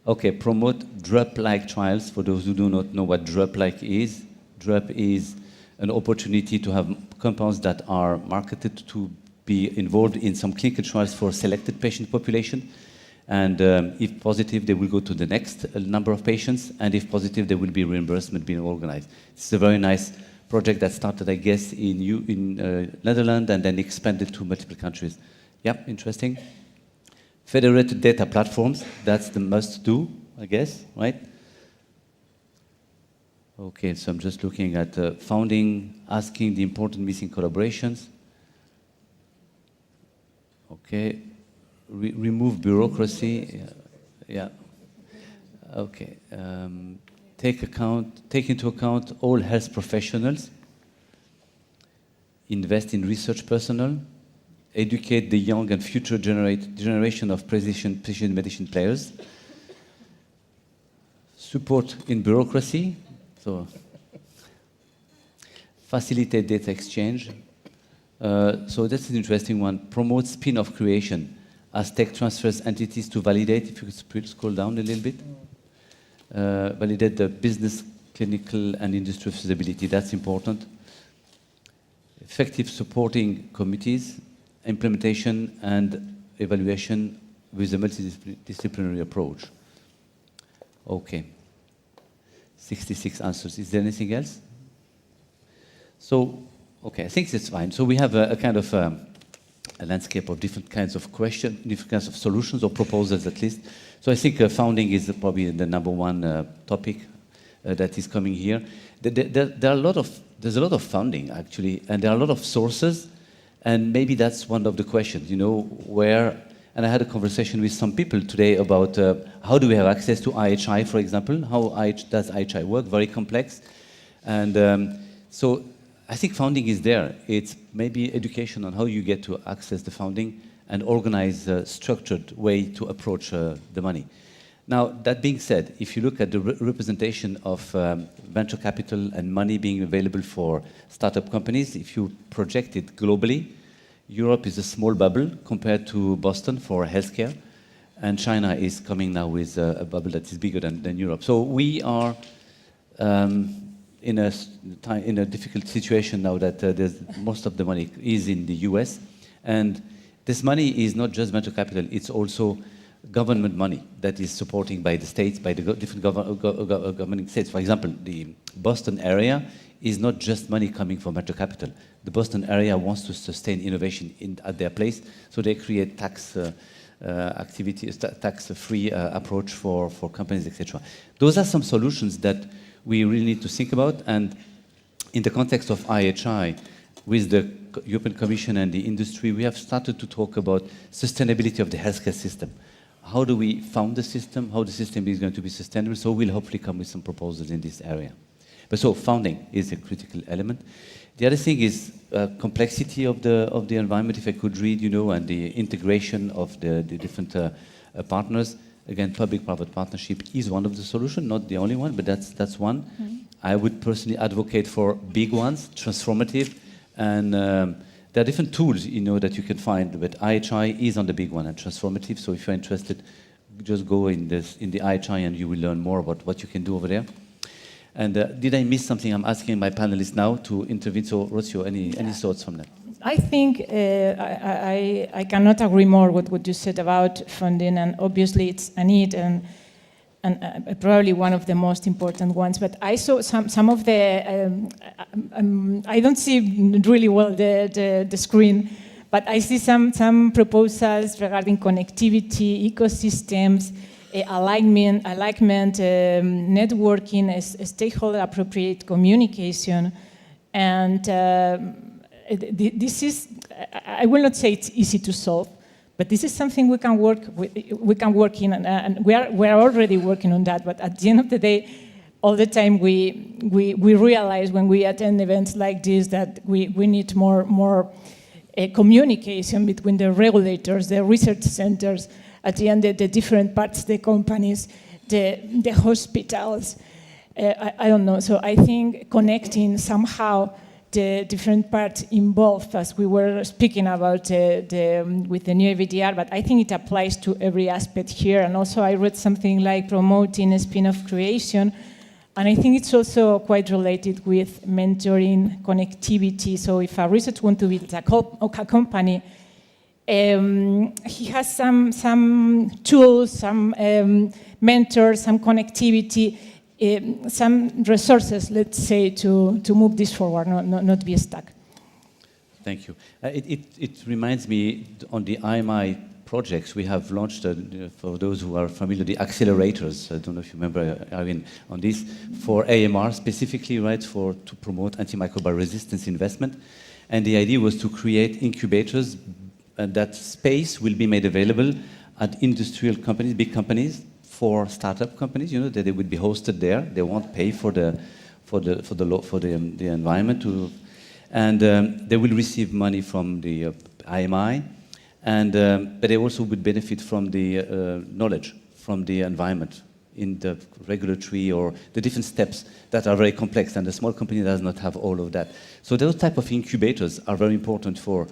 Okay, promote drug-like trials. For those who do not know what drug-like is, drug is an opportunity to have compounds that are marketed to be involved in some clinical trials for selected patient population. And if positive, they will go to the next number of patients. And if positive, there will be reimbursement being organized. It's a very nice project that started, I guess, in Netherlands and then expanded to multiple countries. Yeah, interesting. Federated data platforms, that's the must-do, I guess, right? Okay, so I'm just looking at founding, asking the important missing collaborations. Okay, remove bureaucracy. Yeah. Okay. Take into account all health professionals. Invest in research personnel. Educate the young and future generation of precision medicine players. Support in bureaucracy. So facilitate data exchange. So that's an interesting one. Promote spin-off creation as tech transfers entities to validate, if you could scroll down a little bit, validate the business, clinical, and industrial feasibility. That's important. Effective supporting committees, implementation and evaluation with a multidisciplinary approach. Okay. 66 answers. Is there anything else? So, okay, I think that's fine. So we have a kind of a landscape of different kinds of questions, different kinds of solutions or proposals at least. So I think founding is probably the number one topic that is coming here. There's a lot of funding actually, and there are a lot of sources, and maybe that's one of the questions, you know, where. And I had a conversation with some people today about how do we have access to IHI, for example? How does IHI work? Very complex. And so I think funding is there. It's maybe education on how you get to access the funding and organize a structured way to approach the money. Now, that being said, if you look at the representation of venture capital and money being available for startup companies, if you project it globally, Europe is a small bubble compared to Boston for healthcare, and China is coming now with a bubble that is bigger than Europe. So we are in a difficult situation now that most of the money is in the US, and this money is not just venture capital, it's also government money that is supporting by the states, by the different governing states. For example, the Boston area is not just money coming from venture capital. The Boston area wants to sustain innovation at their place, so they create tax activities, tax-free approach for companies, etc. Those are some solutions that we really need to think about, and in the context of IHI, with the European Commission and the industry, we have started to talk about sustainability of the healthcare system. How do we found the system? How the system is going to be sustainable? So we'll hopefully come with some proposals in this area. But so founding is a critical element. The other thing is complexity of the environment, if I could read, you know, and the integration of the different partners. Again, public-private partnership is one of the solutions, not the only one, but that's one. Mm-hmm. I would personally advocate for big ones, transformative, and there are different tools, you know, that you can find, but IHI is on the big one and transformative. So if you're interested, just go in the IHI and you will learn more about what you can do over there. And did I miss something? I'm asking my panelists now to intervene. So, Rocio, any thoughts from that? I think I cannot agree more with what you said about funding, and obviously it's a need and probably one of the most important ones. But I saw some of the, I don't see really well the screen, but I see some proposals regarding connectivity, ecosystems, alignment, networking, stakeholder appropriate communication, and this is, I will not say it's easy to solve, but this is something we can work in, and we are already working on that. But at the end of the day, all the time we realize when we attend events like this that we need more communication between the regulators, the research centers, at the end, the different parts, the companies, the hospitals, I don't know. So I think connecting somehow the different parts involved, as we were speaking about with the new AVDR, but I think it applies to every aspect here. And also I read something like promoting a spin-off creation, and I think it's also quite related with mentoring, connectivity. So if a researcher wants to build a company, he has some tools, some mentors, some connectivity. some resources, let's say, to move this forward, not be stuck. Thank you. It reminds me, on the I+D+i projects, we have launched, for those who are familiar, the accelerators. I don't know if you remember, Irene, on this, for AMR specifically, right, to promote antimicrobial resistance investment. And the idea was to create incubators, and that space will be made available at industrial companies, big companies, for startup companies, that they would be hosted there. They won't pay for the environment and they will receive money from the IMI, but they also would benefit from the knowledge from the environment in the regulatory or the different steps that are very complex, and the small company does not have all of that. So those type of incubators are very important for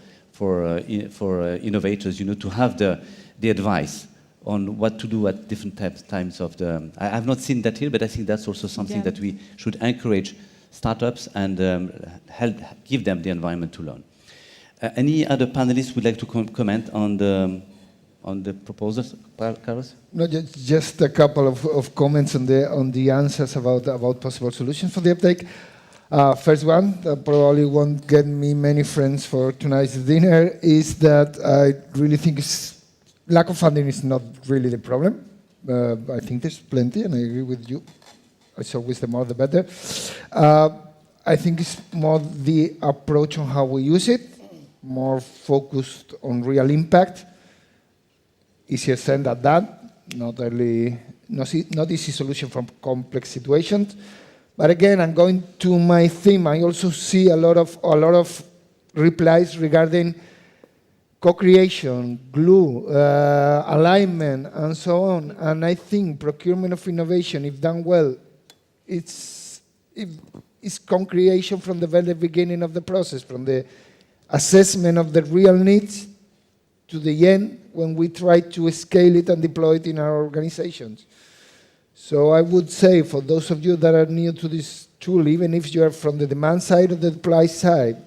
innovators, to have the advice on what to do at different times of the... I have not seen that here, but I think that's also something that we should encourage startups and give them the environment to learn. Any other panelists would like to comment on the proposals, Carlos? No, just a couple of comments on the answers about possible solutions for the uptake. First one, that probably won't get me many friends for tonight's dinner, is that I really think lack of funding is not really the problem. I think there's plenty, and I agree with you. It's always the more the better. I think it's more the approach on how we use it, more focused on real impact. Easier said than done, not easy solution from complex situations. But again, I'm going to my theme. I also see a lot of replies regarding co-creation, glue, alignment, and so on. And I think procurement of innovation, if done well, it's co-creation from the very beginning of the process, from the assessment of the real needs to the end when we try to scale it and deploy it in our organizations. So I would say for those of you that are new to this tool, even if you are from the demand side or the supply side,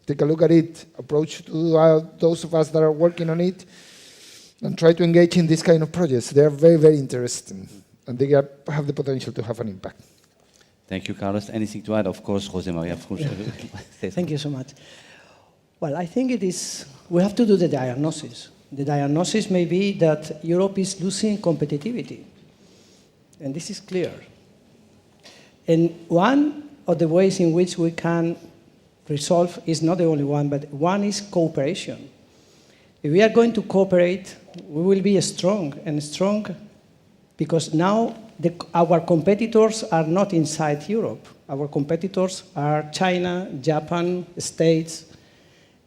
take a look at it, approach to those of us that are working on it, and try to engage in this kind of projects. They are very, very interesting, and they have the potential to have an impact. Thank you, Carlos. Anything to add? Of course, José María. Thank you so much. Well, I think we have to do the diagnosis. The diagnosis may be that Europe is losing competitivity, and this is clear. And one of the ways in which we can resolve is not the only one, but one is cooperation. If we are going to cooperate, we will be strong, and strong because now our competitors are not inside Europe. Our competitors are China, Japan, States,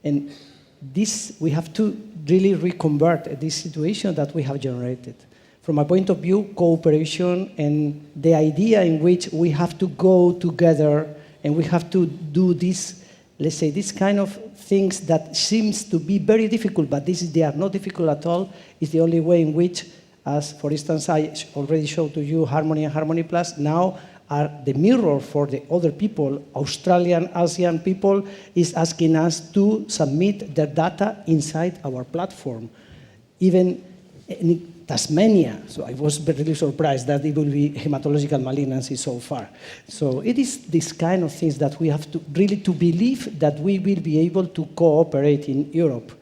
and this we have to really reconvert this situation that we have generated. From a point of view, cooperation and the idea in which we have to go together and we have to do this, let's say, this kind of things that seems to be very difficult, but they are not difficult at all, is the only way in which, as for instance, I already showed to you Harmony and Harmony Plus, now are the mirror for the other people. Australian, Asian people is asking us to submit their data inside our platform. Even in Tasmania, so I was really surprised that it will be hematological malignancy so far. So it is this kind of things that we have to really to believe that we will be able to cooperate in Europe.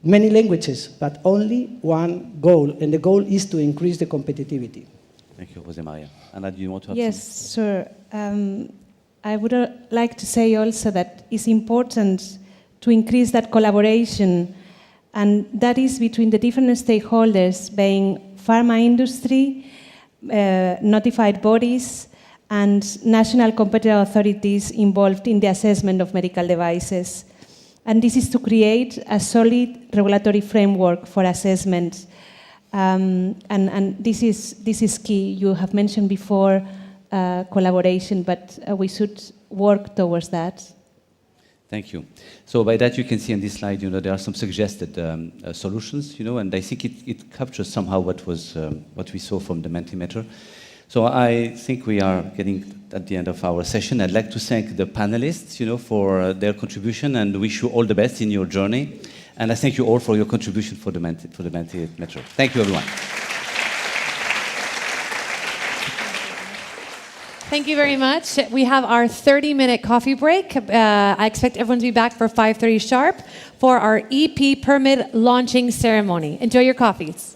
Many languages, but only one goal, and the goal is to increase the competitivity. Thank you, José María. Anna, do you want to add Yes, sure. I would like to say also that it's important to increase that collaboration, and that is between the different stakeholders, being pharma industry, notified bodies, and national competent authorities involved in the assessment of medical devices. And this is to create a solid regulatory framework for assessment. And this is key. You have mentioned before collaboration, but we should work towards that. Thank you. So by that you can see on this slide, there are some suggested solutions, and I think it captures somehow what we saw from the Mentimeter. So I think we are getting at the end of our session. I'd like to thank the panelists, for their contribution, and wish you all the best in your journey. And I thank you all for your contribution for the Mentimeter. Thank you, everyone. Thank you very much. We have our 30-minute coffee break. I expect everyone to be back for 5:30 sharp for our EP permit launching ceremony. Enjoy your coffees.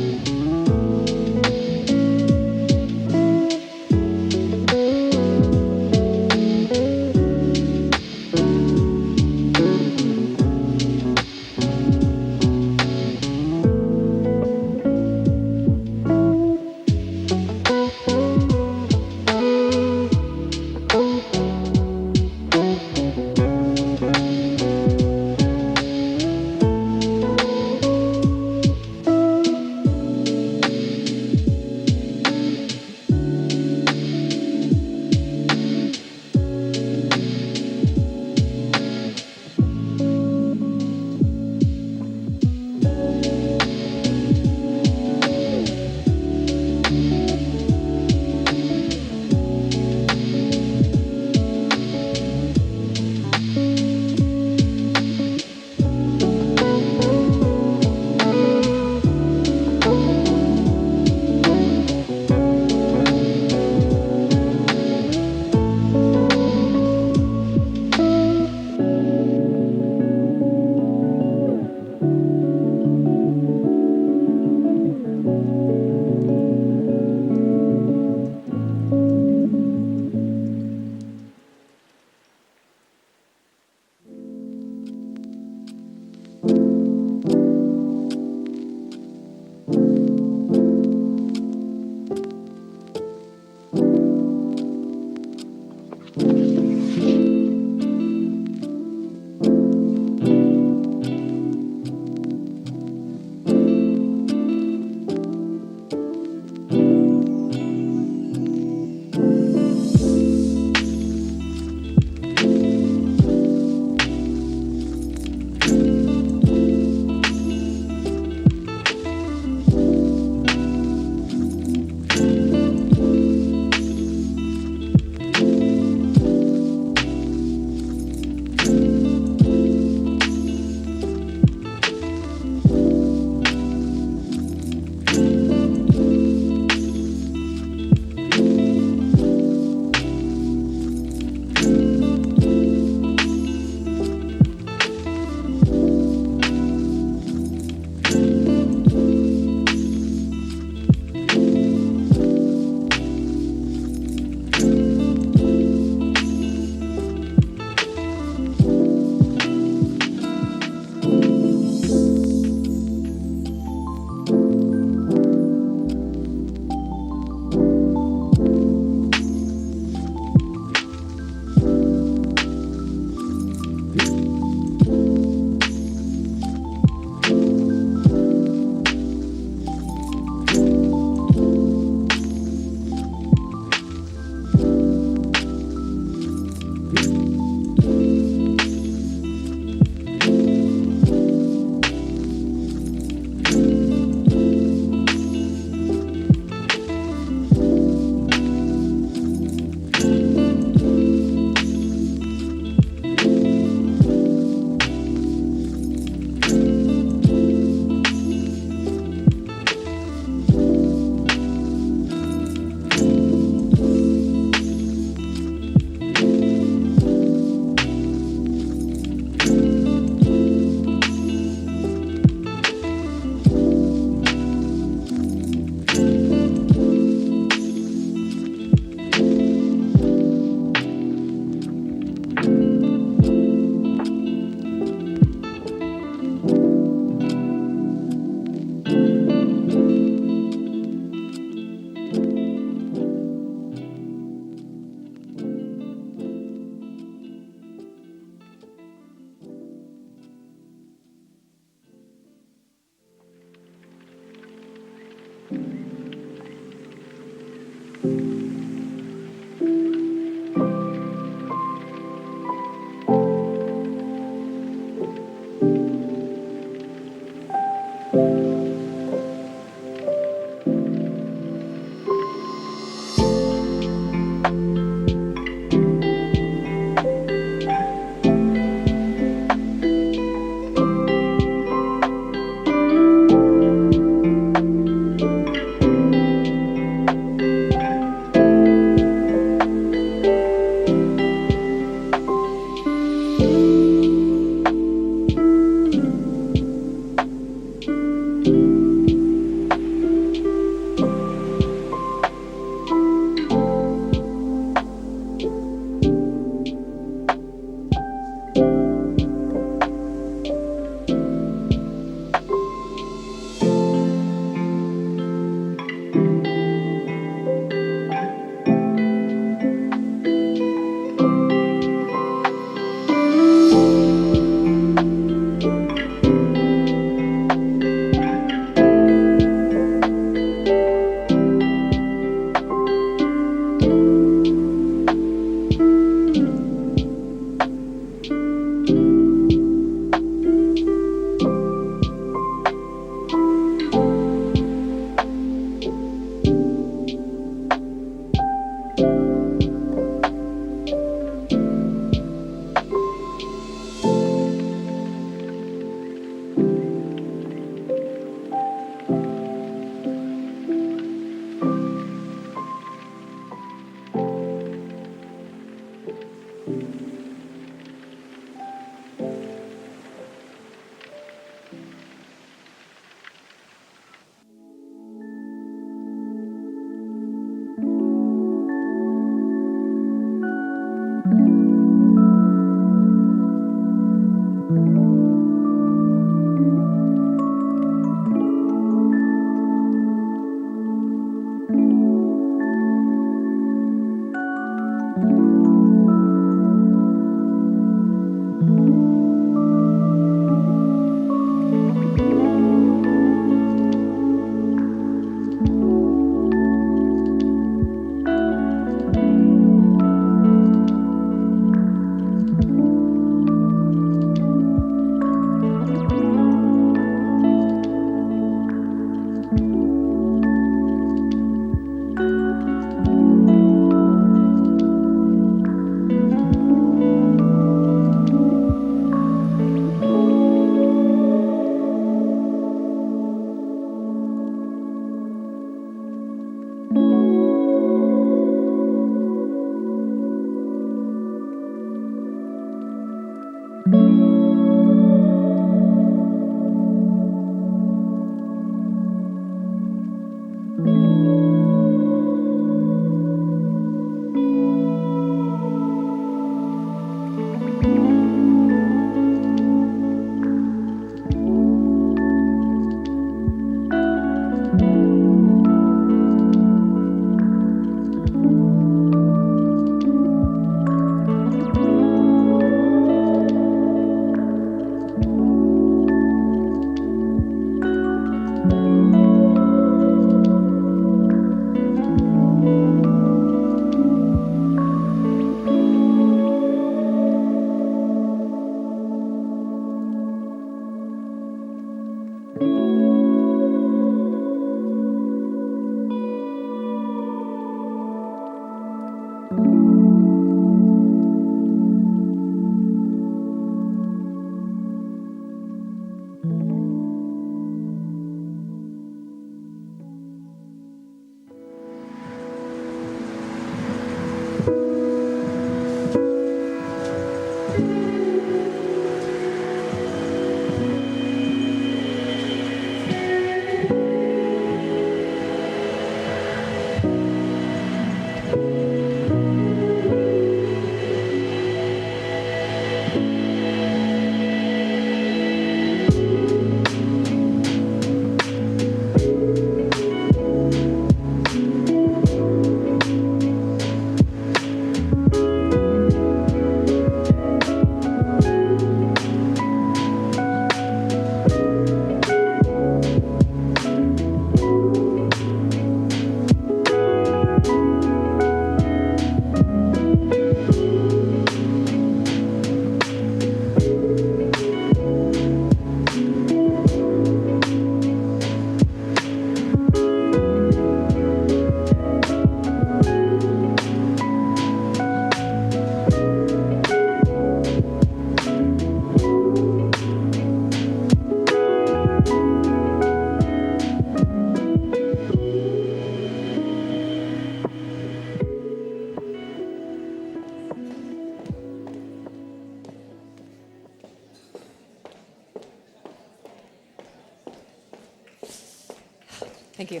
Thank you.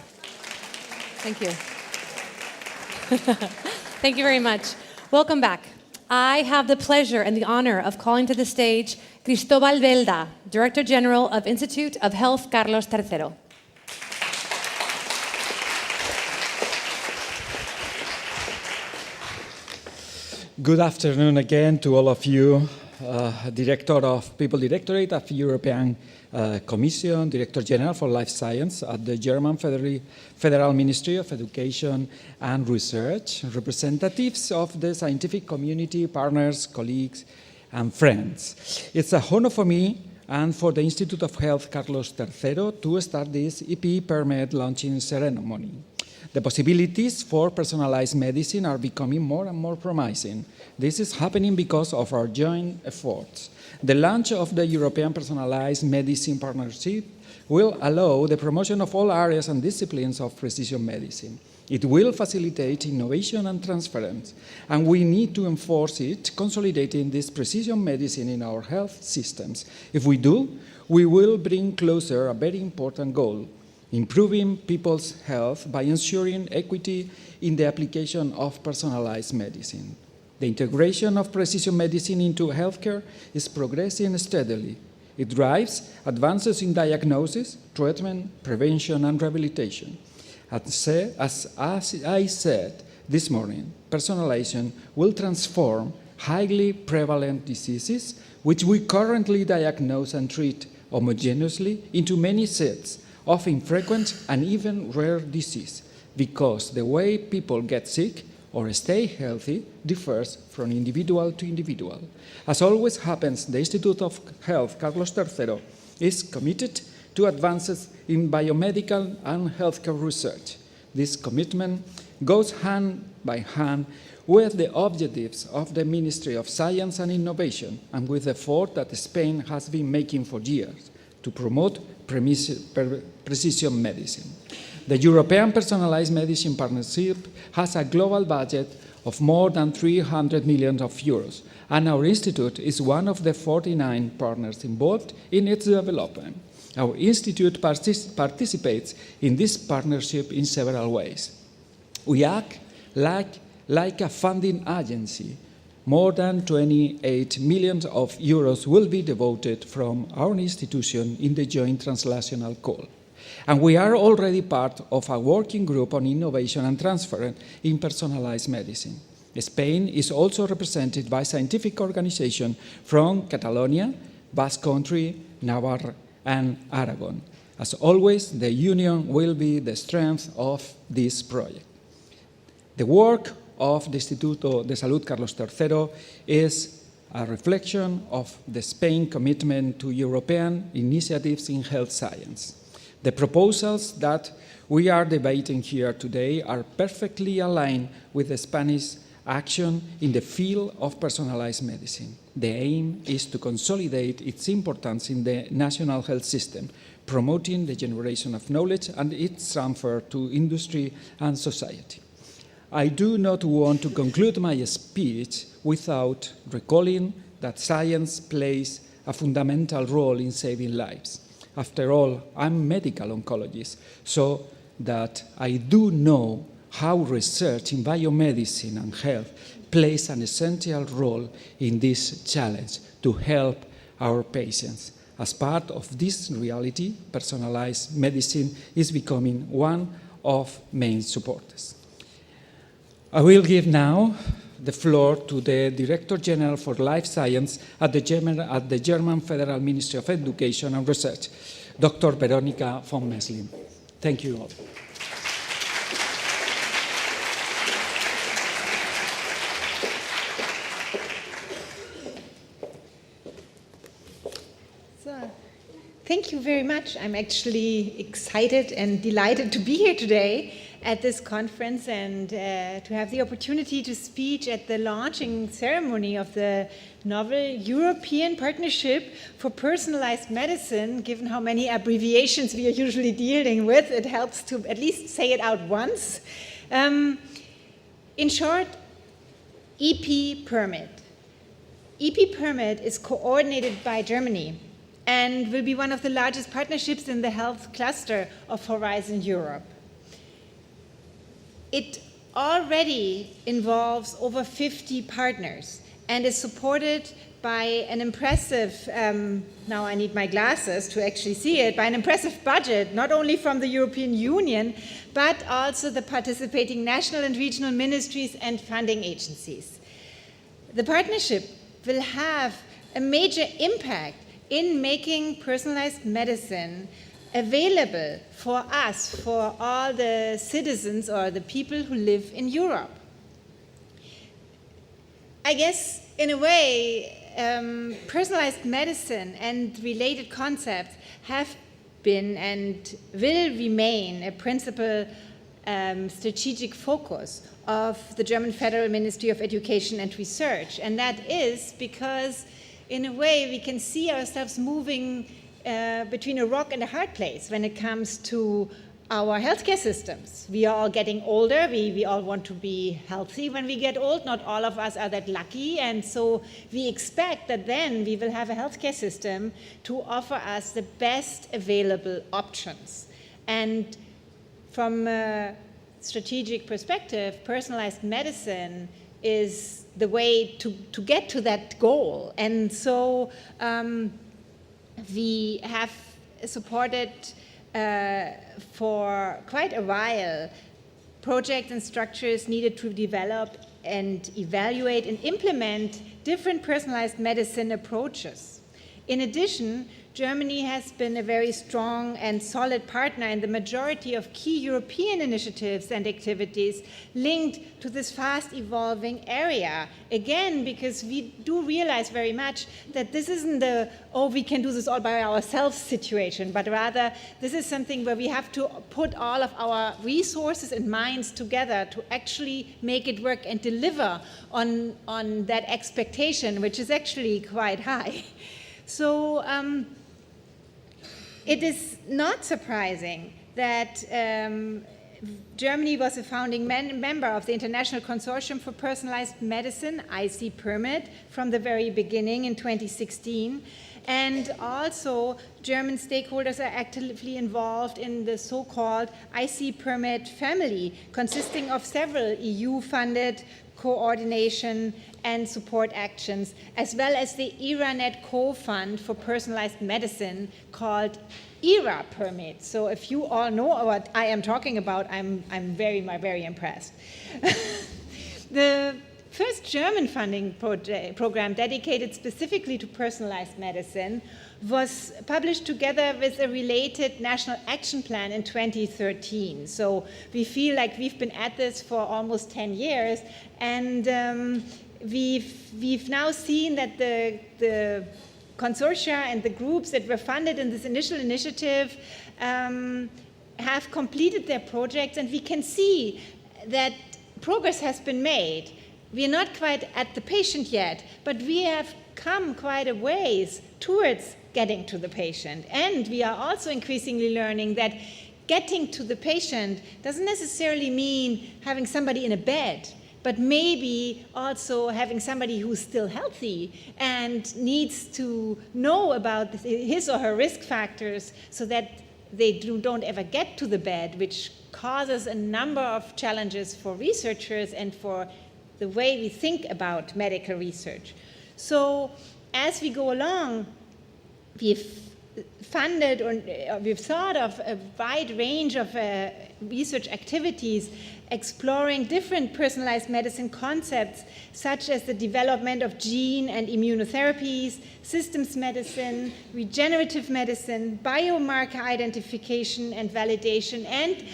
Thank you. Thank you very much. Welcome back. I have the pleasure and the honor of calling to the stage Cristóbal Belda, Director General of Institute of Health Carlos III. Good afternoon again to all of you. Director of People Directorate of European Commission, Director General for Life Science at the German Federal Ministry of Education and Research, representatives of the scientific community, partners, colleagues, and friends. It's a honor for me and for the Institute of Health Carlos III to start this EP Permit launching ceremony. The possibilities for personalized medicine are becoming more and more promising. This is happening because of our joint efforts. The launch of the European Personalized Medicine Partnership will allow the promotion of all areas and disciplines of precision medicine. It will facilitate innovation and transference, and we need to enforce it, consolidating this precision medicine in our health systems. If we do, we will bring closer a very important goal: improving people's health by ensuring equity in the application of personalized medicine. The integration of precision medicine into healthcare is progressing steadily. It drives advances in diagnosis, treatment, prevention, and rehabilitation. As I said this morning, personalization will transform highly prevalent diseases, which we currently diagnose and treat homogeneously, into many sets of infrequent and even rare disease, because the way people get sick or stay healthy differs from individual to individual. As always happens, the Institute of Health, Carlos III, is committed to advances in biomedical and healthcare research. This commitment goes hand by hand with the objectives of the Ministry of Science and Innovation and with the effort that Spain has been making for years to promote precision medicine. The European Personalized Medicine Partnership has a global budget of more than 300 million euros, and our institute is one of the 49 partners involved in its development. Our institute participates in this partnership in several ways. We act like a funding agency. More than 28 million euros will be devoted from our institution in the joint translational call. And we are already part of a working group on innovation and transfer in personalized medicine. Spain is also represented by scientific organizations from Catalonia, Basque Country, Navarre, and Aragon. As always, the union will be the strength of this project. The work of the Instituto de Salud Carlos III is a reflection of the Spain commitment to European initiatives in health science. The proposals that we are debating here today are perfectly aligned with the Spanish action in the field of personalized medicine. The aim is to consolidate its importance in the national health system, promoting the generation of knowledge and its transfer to industry and society. I do not want to conclude my speech without recalling that science plays a fundamental role in saving lives. After all, I'm a medical oncologist, so that I do know how research in biomedicine and health plays an essential role in this challenge to help our patients. As part of this reality, personalized medicine is becoming one of main supporters. I will give now the floor to the Director General for Life Science at the German Federal Ministry of Education and Research, Dr. Veronika von Meslin. Thank you all. Thank you very much. I'm actually excited and delighted to be here today at this conference and to have the opportunity to speak at the launching ceremony of the novel European Partnership for Personalized Medicine. Given how many abbreviations we are usually dealing with, it helps to at least say it out once. In short, EP Permit. EP Permit is coordinated by Germany and will be one of the largest partnerships in the health cluster of Horizon Europe. It already involves over 50 partners and is supported by an impressive, now I need my glasses to actually see it, by an impressive budget, not only from the European Union, but also the participating national and regional ministries and funding agencies. The partnership will have a major impact in making personalized medicine available for us, for all the citizens or the people who live in Europe. I guess, in a way, personalized medicine and related concepts have been and will remain a principal strategic focus of the German Federal Ministry of Education and Research. And that is because, in a way, we can see ourselves moving between a rock and a hard place when it comes to our healthcare systems. We are all getting older. We all want to be healthy when we get old. Not all of us are that lucky. And so we expect that then we will have a healthcare system to offer us the best available options. And from a strategic perspective, personalized medicine is the way to get to that goal. And so we have supported for quite a while projects and structures needed to develop and evaluate and implement different personalized medicine approaches. In addition, Germany has been a very strong and solid partner in the majority of key European initiatives and activities linked to this fast evolving area. Again, because we do realize very much that this isn't the, oh, we can do this all by ourselves situation, but rather this is something where we have to put all of our resources and minds together to actually make it work and deliver on that expectation, which is actually quite high. So it is not surprising that Germany was a founding member of the International Consortium for Personalized Medicine, IC-Permit, from the very beginning in 2016. And also, German stakeholders are actively involved in the so-called IC-Permit family, consisting of several EU-funded coordination and support actions, as well as the ERANET co-fund for personalized medicine called ERA Permit. So if you all know what I am talking about, I'm very impressed. The first German funding program dedicated specifically to personalized medicine was published together with a related national action plan in 2013. So we feel like we've been at this for almost 10 years, and we've now seen that the consortia and the groups that were funded in this initial initiative have completed their projects, and we can see that progress has been made. We are not quite at the patient yet, but we have come quite a ways towards getting to the patient. And we are also increasingly learning that getting to the patient doesn't necessarily mean having somebody in a bed, but maybe also having somebody who's still healthy and needs to know about his or her risk factors so that they don't ever get to the bed, which causes a number of challenges for researchers and for the way we think about medical research. So as we go along, we've funded or we've thought of a wide range of research activities exploring different personalized medicine concepts, such as the development of gene and immunotherapies, systems medicine, regenerative medicine, biomarker identification and validation, and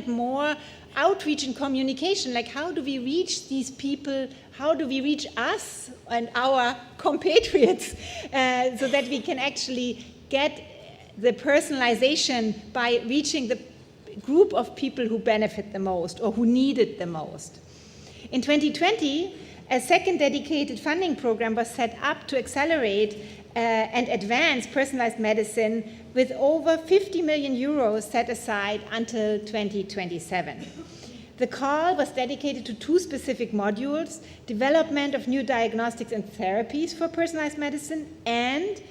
more outreach and communication. Like, how do we reach these people? How do we reach us and our compatriots so that we can actually get the personalization by reaching the group of people who benefit the most or who need it the most? In 2020, a second dedicated funding program was set up to accelerate and advance personalized medicine with over 50 million euros set aside until 2027. The call was dedicated to two specific modules: development of new diagnostics and therapies for personalized medicine, and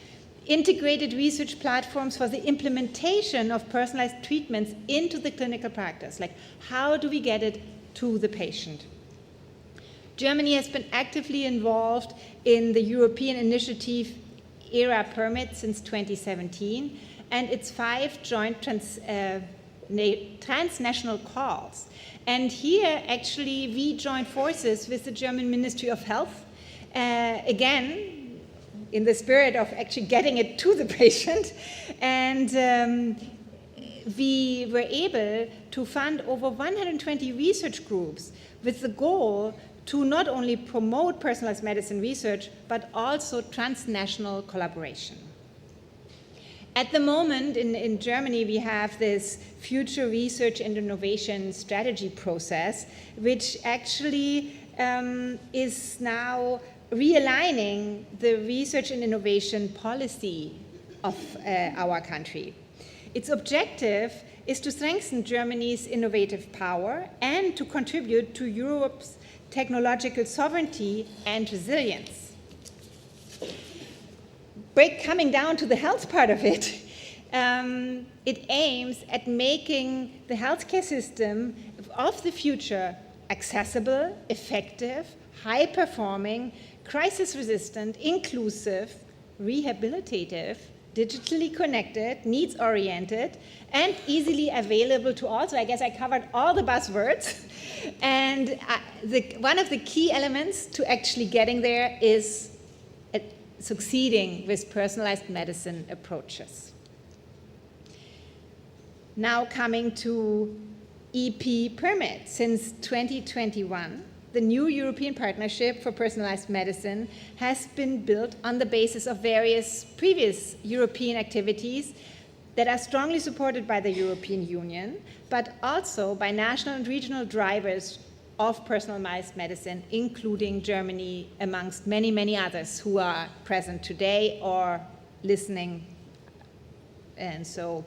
integrated research platforms for the implementation of personalized treatments into the clinical practice. Like, how do we get it to the patient? Germany has been actively involved in the European initiative ERA Permit since 2017, and its 5 joint transnational calls. And here, actually, we joined forces with the German Ministry of Health, again, in the spirit of actually getting it to the patient. And we were able to fund over 120 research groups with the goal to not only promote personalized medicine research, but also transnational collaboration. At the moment, in Germany, we have this future research and innovation strategy process, which actually is now realigning the research and innovation policy of our country. Its objective is to strengthen Germany's innovative power and to contribute to Europe's technological sovereignty and resilience. Coming down to the health part of it, it aims at making the healthcare system of the future accessible, effective, high-performing, crisis-resistant, inclusive, rehabilitative, digitally connected, needs-oriented, and easily available to all. So I guess I covered all the buzzwords. And one of the key elements to actually getting there is succeeding with personalized medicine approaches. Now coming to EP permit. Since 2021, the new European Partnership for Personalized Medicine has been built on the basis of various previous European activities that are strongly supported by the European Union, but also by national and regional drivers of personalized medicine, including Germany, amongst many, many others who are present today or listening. And so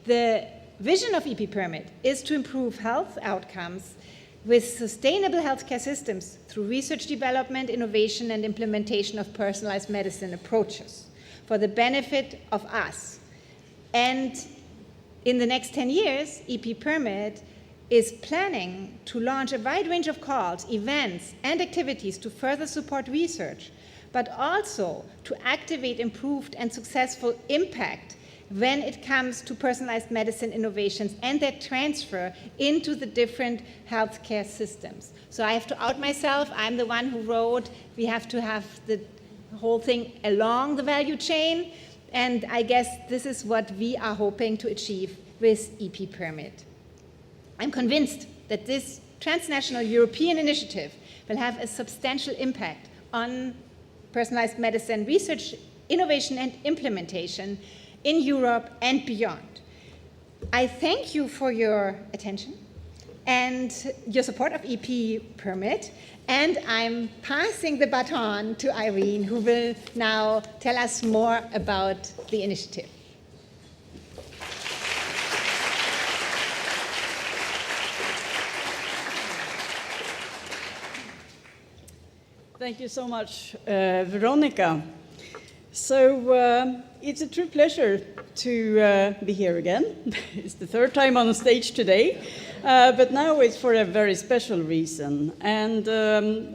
the vision of EP Permit is to improve health outcomes with sustainable healthcare systems through research development, innovation, and implementation of personalized medicine approaches for the benefit of us. And in the next 10 years, EP Permit is planning to launch a wide range of calls, events, and activities to further support research, but also to activate improved and successful impact when it comes to personalized medicine innovations and their transfer into the different healthcare systems. So I have to out myself. I'm the one who wrote, we have to have the whole thing along the value chain. And I guess this is what we are hoping to achieve with EP Permit. I'm convinced that this transnational European initiative will have a substantial impact on personalized medicine research, innovation, and implementation in Europe and beyond. I thank you for your attention and your support of EP Permit, and I'm passing the baton to Irene, who will now tell us more about the initiative. Thank you so much, Veronica. So it's a true pleasure to be here again. It's the third time on stage today, but now it's for a very special reason. And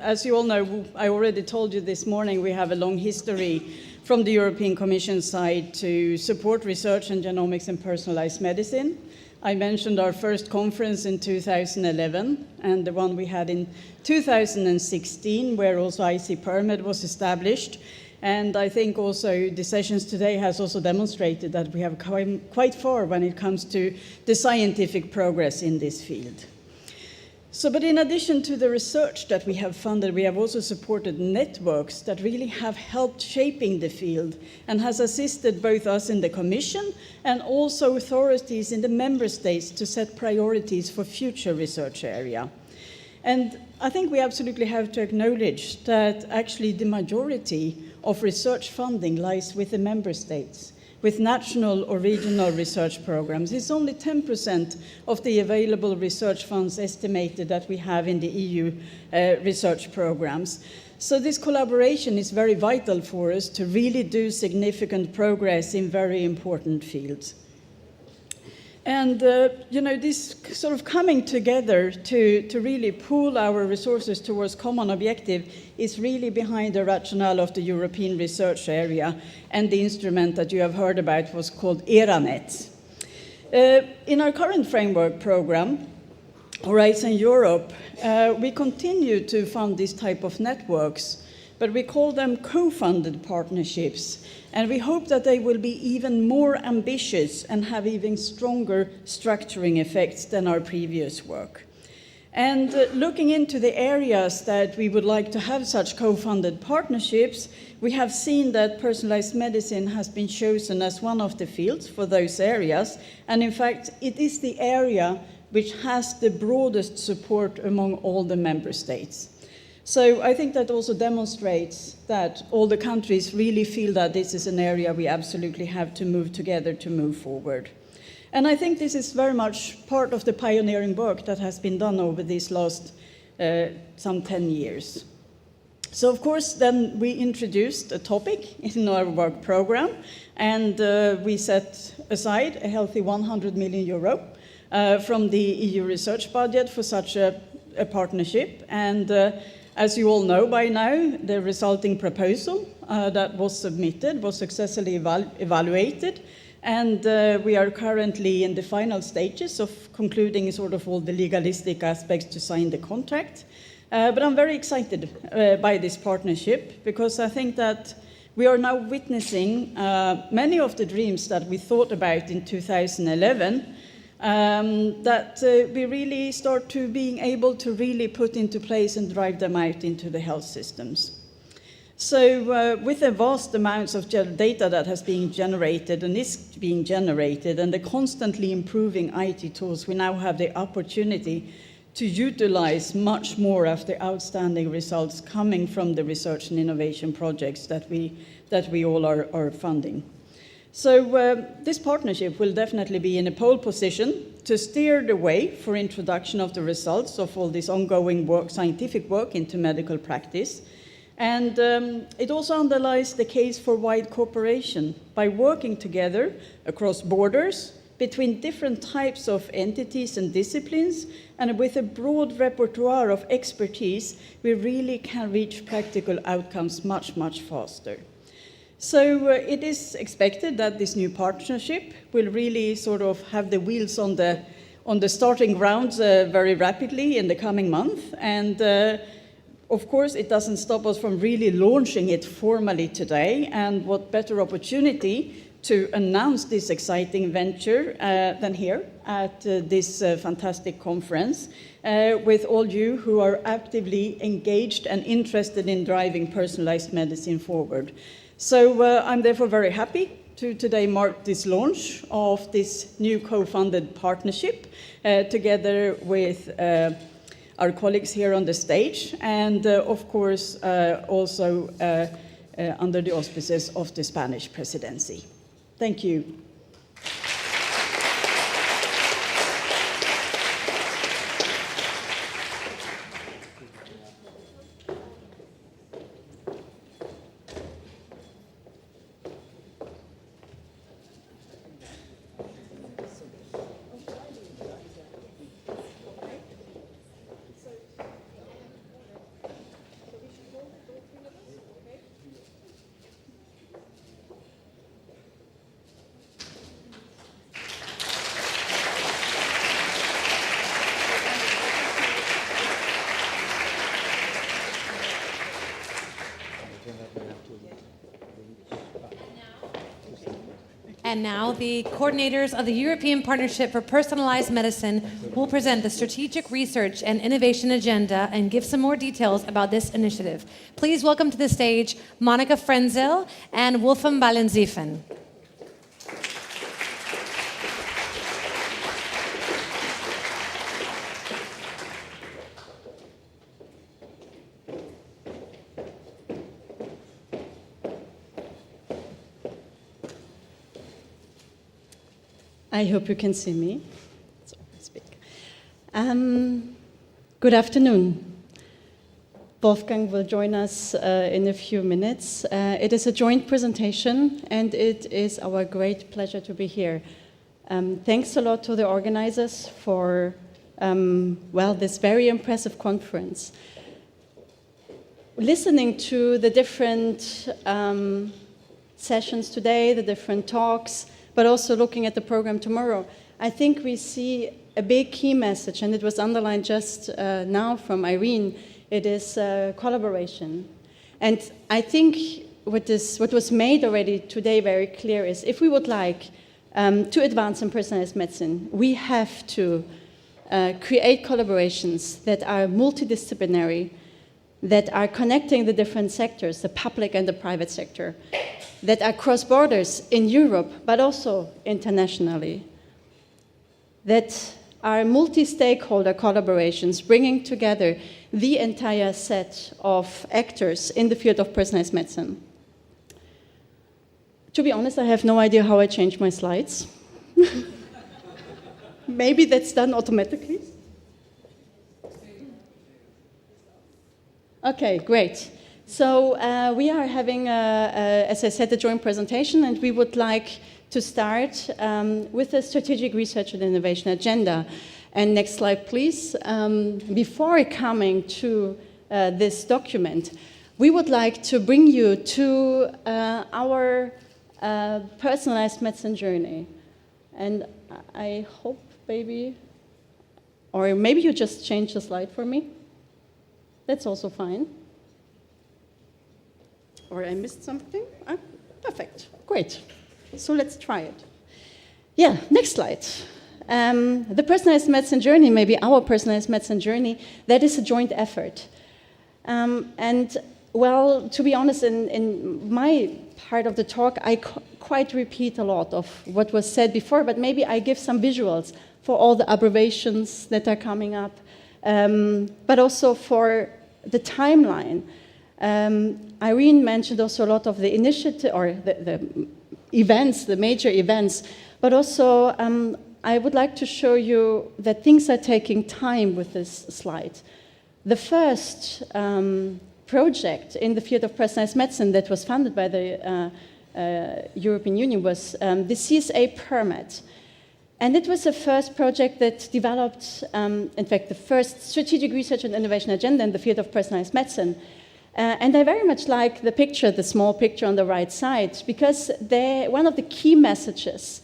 as you all know, I already told you this morning, we have a long history from the European Commission side to support research in genomics and personalized medicine. I mentioned our first conference in 2011 and the one we had in 2016, where also IC Permit was established. And I think also the sessions today has also demonstrated that we have come quite far when it comes to the scientific progress in this field. So, but in addition to the research that we have funded, we have also supported networks that really have helped shaping the field and has assisted both us in the Commission and also authorities in the member states to set priorities for future research area. And I think we absolutely have to acknowledge that actually the majority of research funding lies with the member states, with national or regional research programs. It's only 10% of the available research funds estimated that we have in the EU research programs. So this collaboration is very vital for us to really do significant progress in very important fields. And, you know, this sort of coming together to really pool our resources towards common objective is really behind the rationale of the European research area, and the instrument that you have heard about was called ERANET. In our current framework program, Horizon Europe, we continue to fund this type of networks, but we call them co-funded partnerships. And we hope that they will be even more ambitious and have even stronger structuring effects than our previous work. And looking into the areas that we would like to have such co-funded partnerships, we have seen that personalized medicine has been chosen as one of the fields for those areas. And in fact, it is the area which has the broadest support among all the member states. So I think that also demonstrates that all the countries really feel that this is an area we absolutely have to move together to move forward. And I think this is very much part of the pioneering work that has been done over these last some 10 years. So of course, then we introduced a topic in our work program, and we set aside a healthy 100 million euro from the EU research budget for such a partnership. And As you all know by now, the resulting proposal that was submitted was successfully evaluated, and we are currently in the final stages of concluding sort of all the legalistic aspects to sign the contract. But I'm very excited by this partnership, because I think that we are now witnessing many of the dreams that we thought about in 2011, that we really start to being able to really put into place and drive them out into the health systems. So with the vast amounts of data that has been generated and is being generated, and the constantly improving IT tools, we now have the opportunity to utilize much more of the outstanding results coming from the research and innovation projects that we all are funding. So this partnership will definitely be in a pole position to steer the way for introduction of the results of all this ongoing work, scientific work into medical practice. And it also underlies the case for wide cooperation by working together across borders, between different types of entities and disciplines, and with a broad repertoire of expertise, we really can reach practical outcomes much, much faster. So it is expected that this new partnership will really sort of have the wheels on the starting grounds very rapidly in the coming month. And of course, it doesn't stop us from really launching it formally today. And what better opportunity to announce this exciting venture than here at this fantastic conference with all you who are actively engaged and interested in driving personalized medicine forward. So I'm therefore very happy to today mark this launch of this new co-funded partnership together with our colleagues here on the stage, and of course also under the auspices of the Spanish presidency. Thank you. And now the coordinators of the European Partnership for Personalized Medicine will present the strategic research and innovation agenda and give some more details about this initiative. Please welcome to the stage Monica Frenzel and Wolfram Balensiefen. I hope you can see me. So I speak. Good afternoon. Wolfgang will join us in a few minutes. It is a joint presentation, and it is our great pleasure to be here. Thanks a lot to the organizers for this very impressive conference. Listening to the different sessions today, the different talks, but also looking at the program tomorrow, I think we see a big key message, and it was underlined just now from Irene. It is collaboration. And I think what was made already today very clear is if we would like to advance in personalized medicine, we have to create collaborations that are multidisciplinary, that are connecting the different sectors, the public and the private sector, that are cross borders in Europe, but also internationally, that are multi-stakeholder collaborations, bringing together the entire set of actors in the field of personalized medicine. To be honest, I have no idea how I change my slides. Maybe that's done automatically. Okay, great. So we are having, as I said, a joint presentation, and we would like to start with the strategic research and innovation agenda. And next slide, please. Before coming to this document, we would like to bring you to our personalized medicine journey. And I hope, maybe, or maybe you just change the slide for me. That's also fine. Or I missed something. Perfect, great. So let's try it. Yeah, next slide. The personalized medicine journey, maybe our personalized medicine journey, that is a joint effort. And well, to be honest, in my part of the talk, I quite repeat a lot of what was said before, but maybe I give some visuals for all the abbreviations that are coming up, but also for the timeline. Irene mentioned also a lot of the initiative, or the events, the major events, but also I would like to show you that things are taking time with this slide. The first project in the field of personalized medicine that was funded by the European Union was the CSA permit. And it was the first project that developed, in fact, the first strategic research and innovation agenda in the field of personalized medicine. And I very much like the picture, the small picture on the right side, because one of the key messages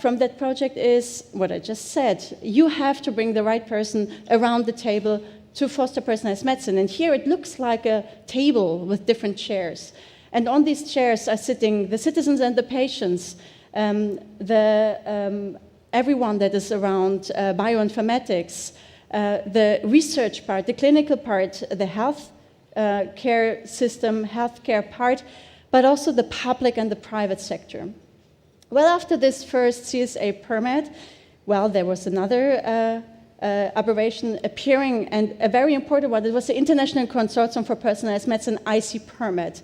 from that project is what I just said. You have to bring the right person around the table to foster personalized medicine. And here it looks like a table with different chairs. And on these chairs are sitting the citizens and the patients, everyone that is around bioinformatics, the research part, the clinical part, the health care system, healthcare part, but also the public and the private sector. Well, after this first CSA permit, well, there was another abbreviation appearing, and a very important one. It was the International Consortium for Personalized Medicine, IC permit.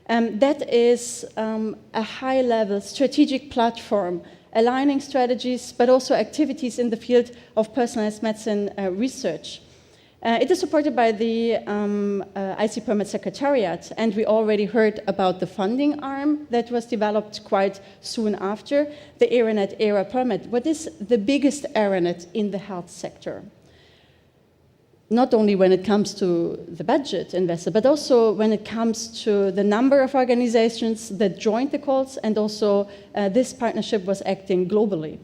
That is a high-level strategic platform aligning strategies, but also activities in the field of personalized medicine research. It is supported by the IC Permit Secretariat, and we already heard about the funding arm that was developed quite soon after, the ERANET ERA permit. What is the biggest ERANET in the health sector? Not only when it comes to the budget invested, but also when it comes to the number of organizations that joined the calls, and also this partnership was acting globally.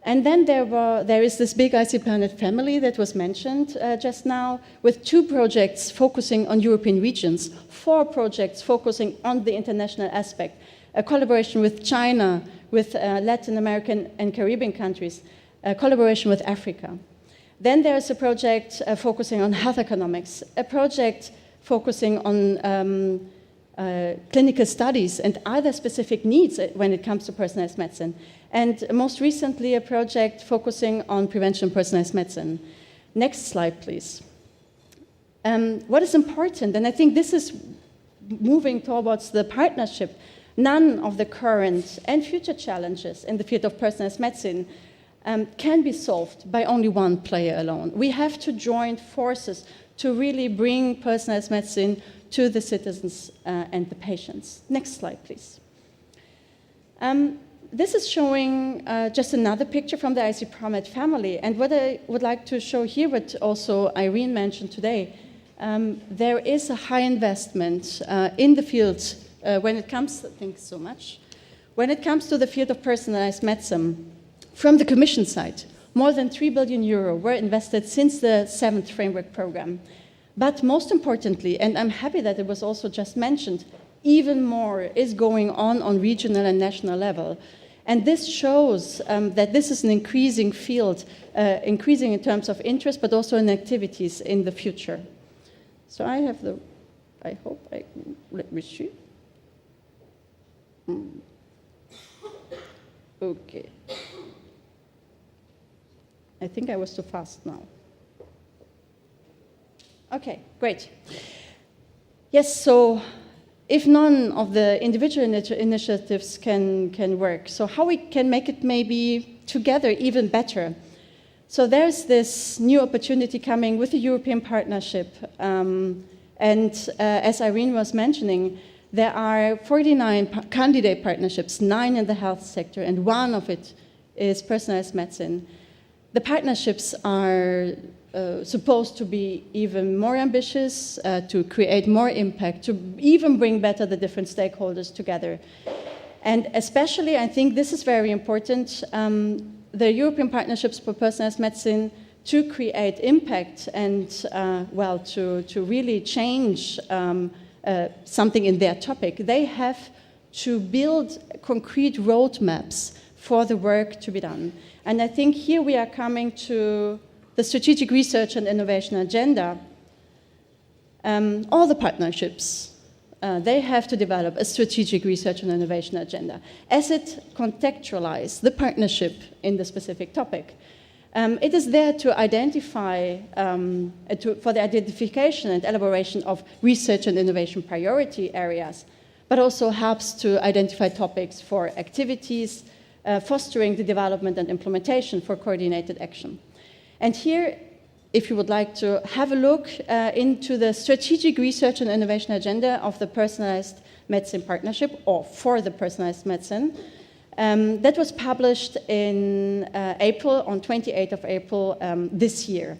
And then there is this big IC Planet family that was mentioned just now, with 2 projects focusing on European regions, 4 projects focusing on the international aspect, a collaboration with China, with Latin American and Caribbean countries, a collaboration with Africa. Then there's a project focusing on health economics, a project focusing on clinical studies and other specific needs when it comes to personalized medicine. And most recently, a project focusing on prevention personalized medicine. Next slide, please. What is important, and I think this is moving towards the partnership, none of the current and future challenges in the field of personalized medicine can be solved by only one player alone. We have to join forces to really bring personalized medicine to the citizens and the patients. Next slide, please. This is showing just another picture from the IC Promet family. And what I would like to show here, what also Irene mentioned today, there is a high investment in the field when it comes, thanks so much, when it comes to the field of personalized medicine. From the Commission side, more than 3 billion euro were invested since the 7th framework program. But most importantly, and I'm happy that it was also just mentioned, even more is going on regional and national level. And this shows that this is an increasing field, increasing in terms of interest, but also in activities in the future. So I have let me see. Okay. I think I was too fast now. Okay, great. Yes, so if none of the individual initiatives can work, so how we can make it maybe together even better? So there's this new opportunity coming with the European partnership. And as Irene was mentioning, there are 49 candidate partnerships, 9 in the health sector, and 1 of it is personalized medicine. The partnerships are supposed to be even more ambitious, to create more impact, to even bring better the different stakeholders together. And especially, I think this is very important, the European Partnerships for Personalized Medicine to create impact and, to really change something in their topic. They have to build concrete roadmaps for the work to be done. And I think here we are coming to the Strategic Research and Innovation Agenda. All the partnerships, they have to develop a Strategic Research and Innovation Agenda as it contextualizes the partnership in the specific topic. It is there to identify, for the identification and elaboration of research and innovation priority areas, but also helps to identify topics for activities, fostering the development and implementation for coordinated action. And here, if you would like to have a look into the Strategic Research and Innovation Agenda of the Personalized Medicine Partnership, or for the Personalized Medicine, that was published in April, on 28th of April this year.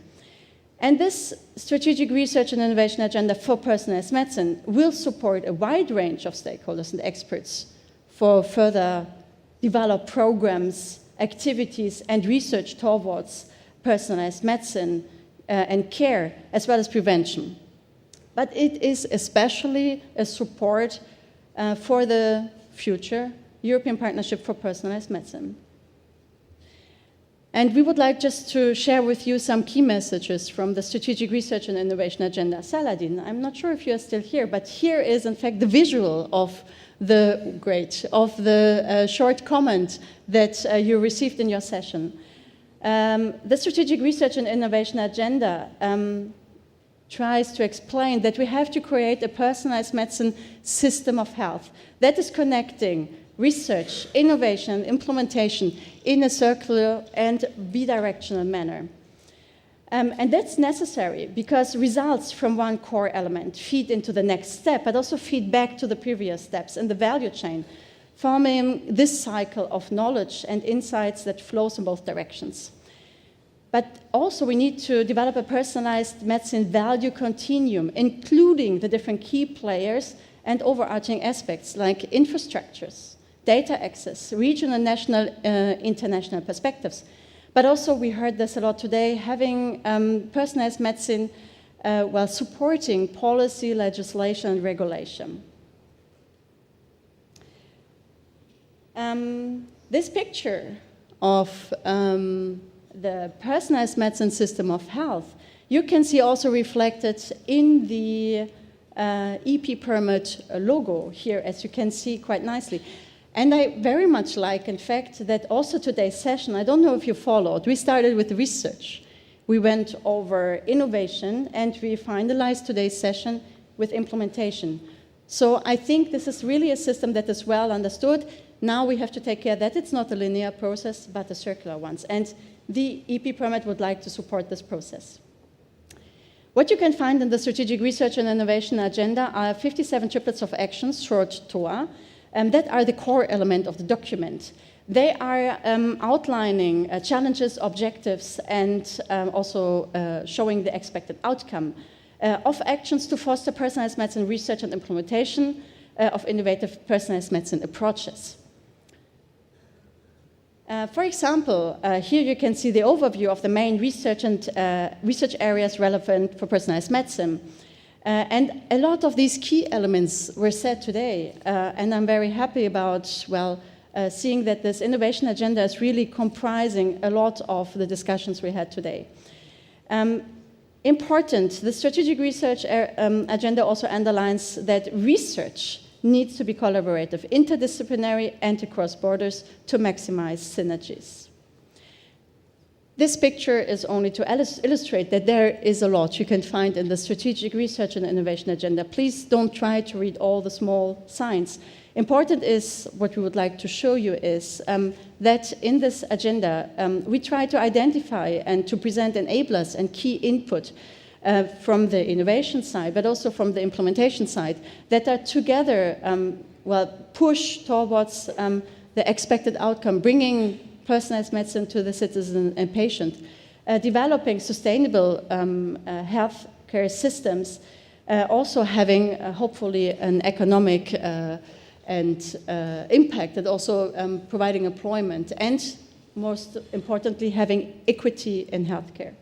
And this Strategic Research and Innovation Agenda for Personalized Medicine will support a wide range of stakeholders and experts for further develop programs, activities, and research towards personalized medicine and care, as well as prevention. But it is especially a support for the future European Partnership for Personalized Medicine. And we would like just to share with you some key messages from the Strategic Research and Innovation Agenda. Saladin, I'm not sure if you're still here, but here is in fact the visual of the short comment that you received in your session. The Strategic Research and Innovation Agenda tries to explain that we have to create a personalized medicine system of health that is connecting research, innovation, and implementation in a circular and bidirectional manner. And that's necessary because results from one core element feed into the next step, but also feed back to the previous steps in the value chain, forming this cycle of knowledge and insights that flows in both directions. But also we need to develop a personalized medicine value continuum, including the different key players and overarching aspects like infrastructures, data access, regional, national, international perspectives. But also, we heard this a lot today, having personalized medicine while supporting policy, legislation, and regulation. This picture of the personalized medicine system of health, you can see also reflected in the EP permit logo here, as you can see quite nicely. And I very much like, in fact, that also today's session, I don't know if you followed, we started with research. We went over innovation, and we finalized today's session with implementation. So I think this is really a system that is well understood. Now we have to take care that it's not a linear process, but a circular one. And the EP permit would like to support this process. What you can find in the Strategic Research and Innovation Agenda are 57 triplets of actions, short TOA, that are the core element of the document. They are outlining challenges, objectives, and also showing the expected outcome of actions to foster personalized medicine research and implementation of innovative personalized medicine approaches. For example, here you can see the overview of the main research and research areas relevant for personalized medicine. And a lot of these key elements were said today, and I'm very happy about, seeing that this innovation agenda is really comprising a lot of the discussions we had today. Important, the strategic research agenda also underlines that research needs to be collaborative, interdisciplinary, and across borders to maximize synergies. This picture is only to illustrate that there is a lot you can find in the Strategic Research and Innovation Agenda. Please don't try to read all the small signs. Important is, what we would like to show you is that in this agenda, we try to identify and to present enablers and key input from the innovation side, but also from the implementation side, that are together, push towards the expected outcome, bringing personalized medicine to the citizen and patient developing sustainable healthcare systems, also having hopefully an economic and impact, and also providing employment, and most importantly, having equity in healthcare.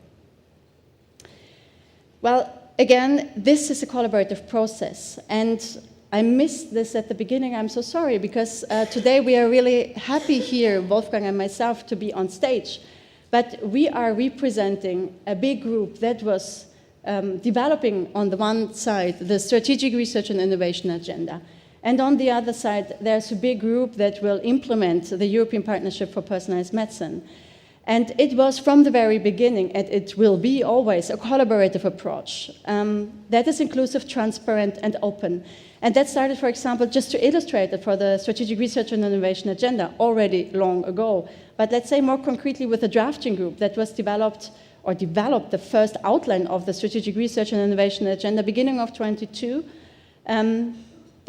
Well, again, this is a collaborative process, and I missed this at the beginning. I'm so sorry, because today we are really happy here, Wolfgang and myself, to be on stage. But we are representing a big group that was developing, on the one side, the strategic research and innovation agenda. And on the other side, there's a big group that will implement the European Partnership for Personalized Medicine. And it was from the very beginning, and it will be always, a collaborative approach that is inclusive, transparent, and open. And that started, for example, just to illustrate it, for the Strategic Research and Innovation Agenda already long ago. But let's say more concretely with the drafting group that was developed the first outline of the Strategic Research and Innovation Agenda beginning of 22.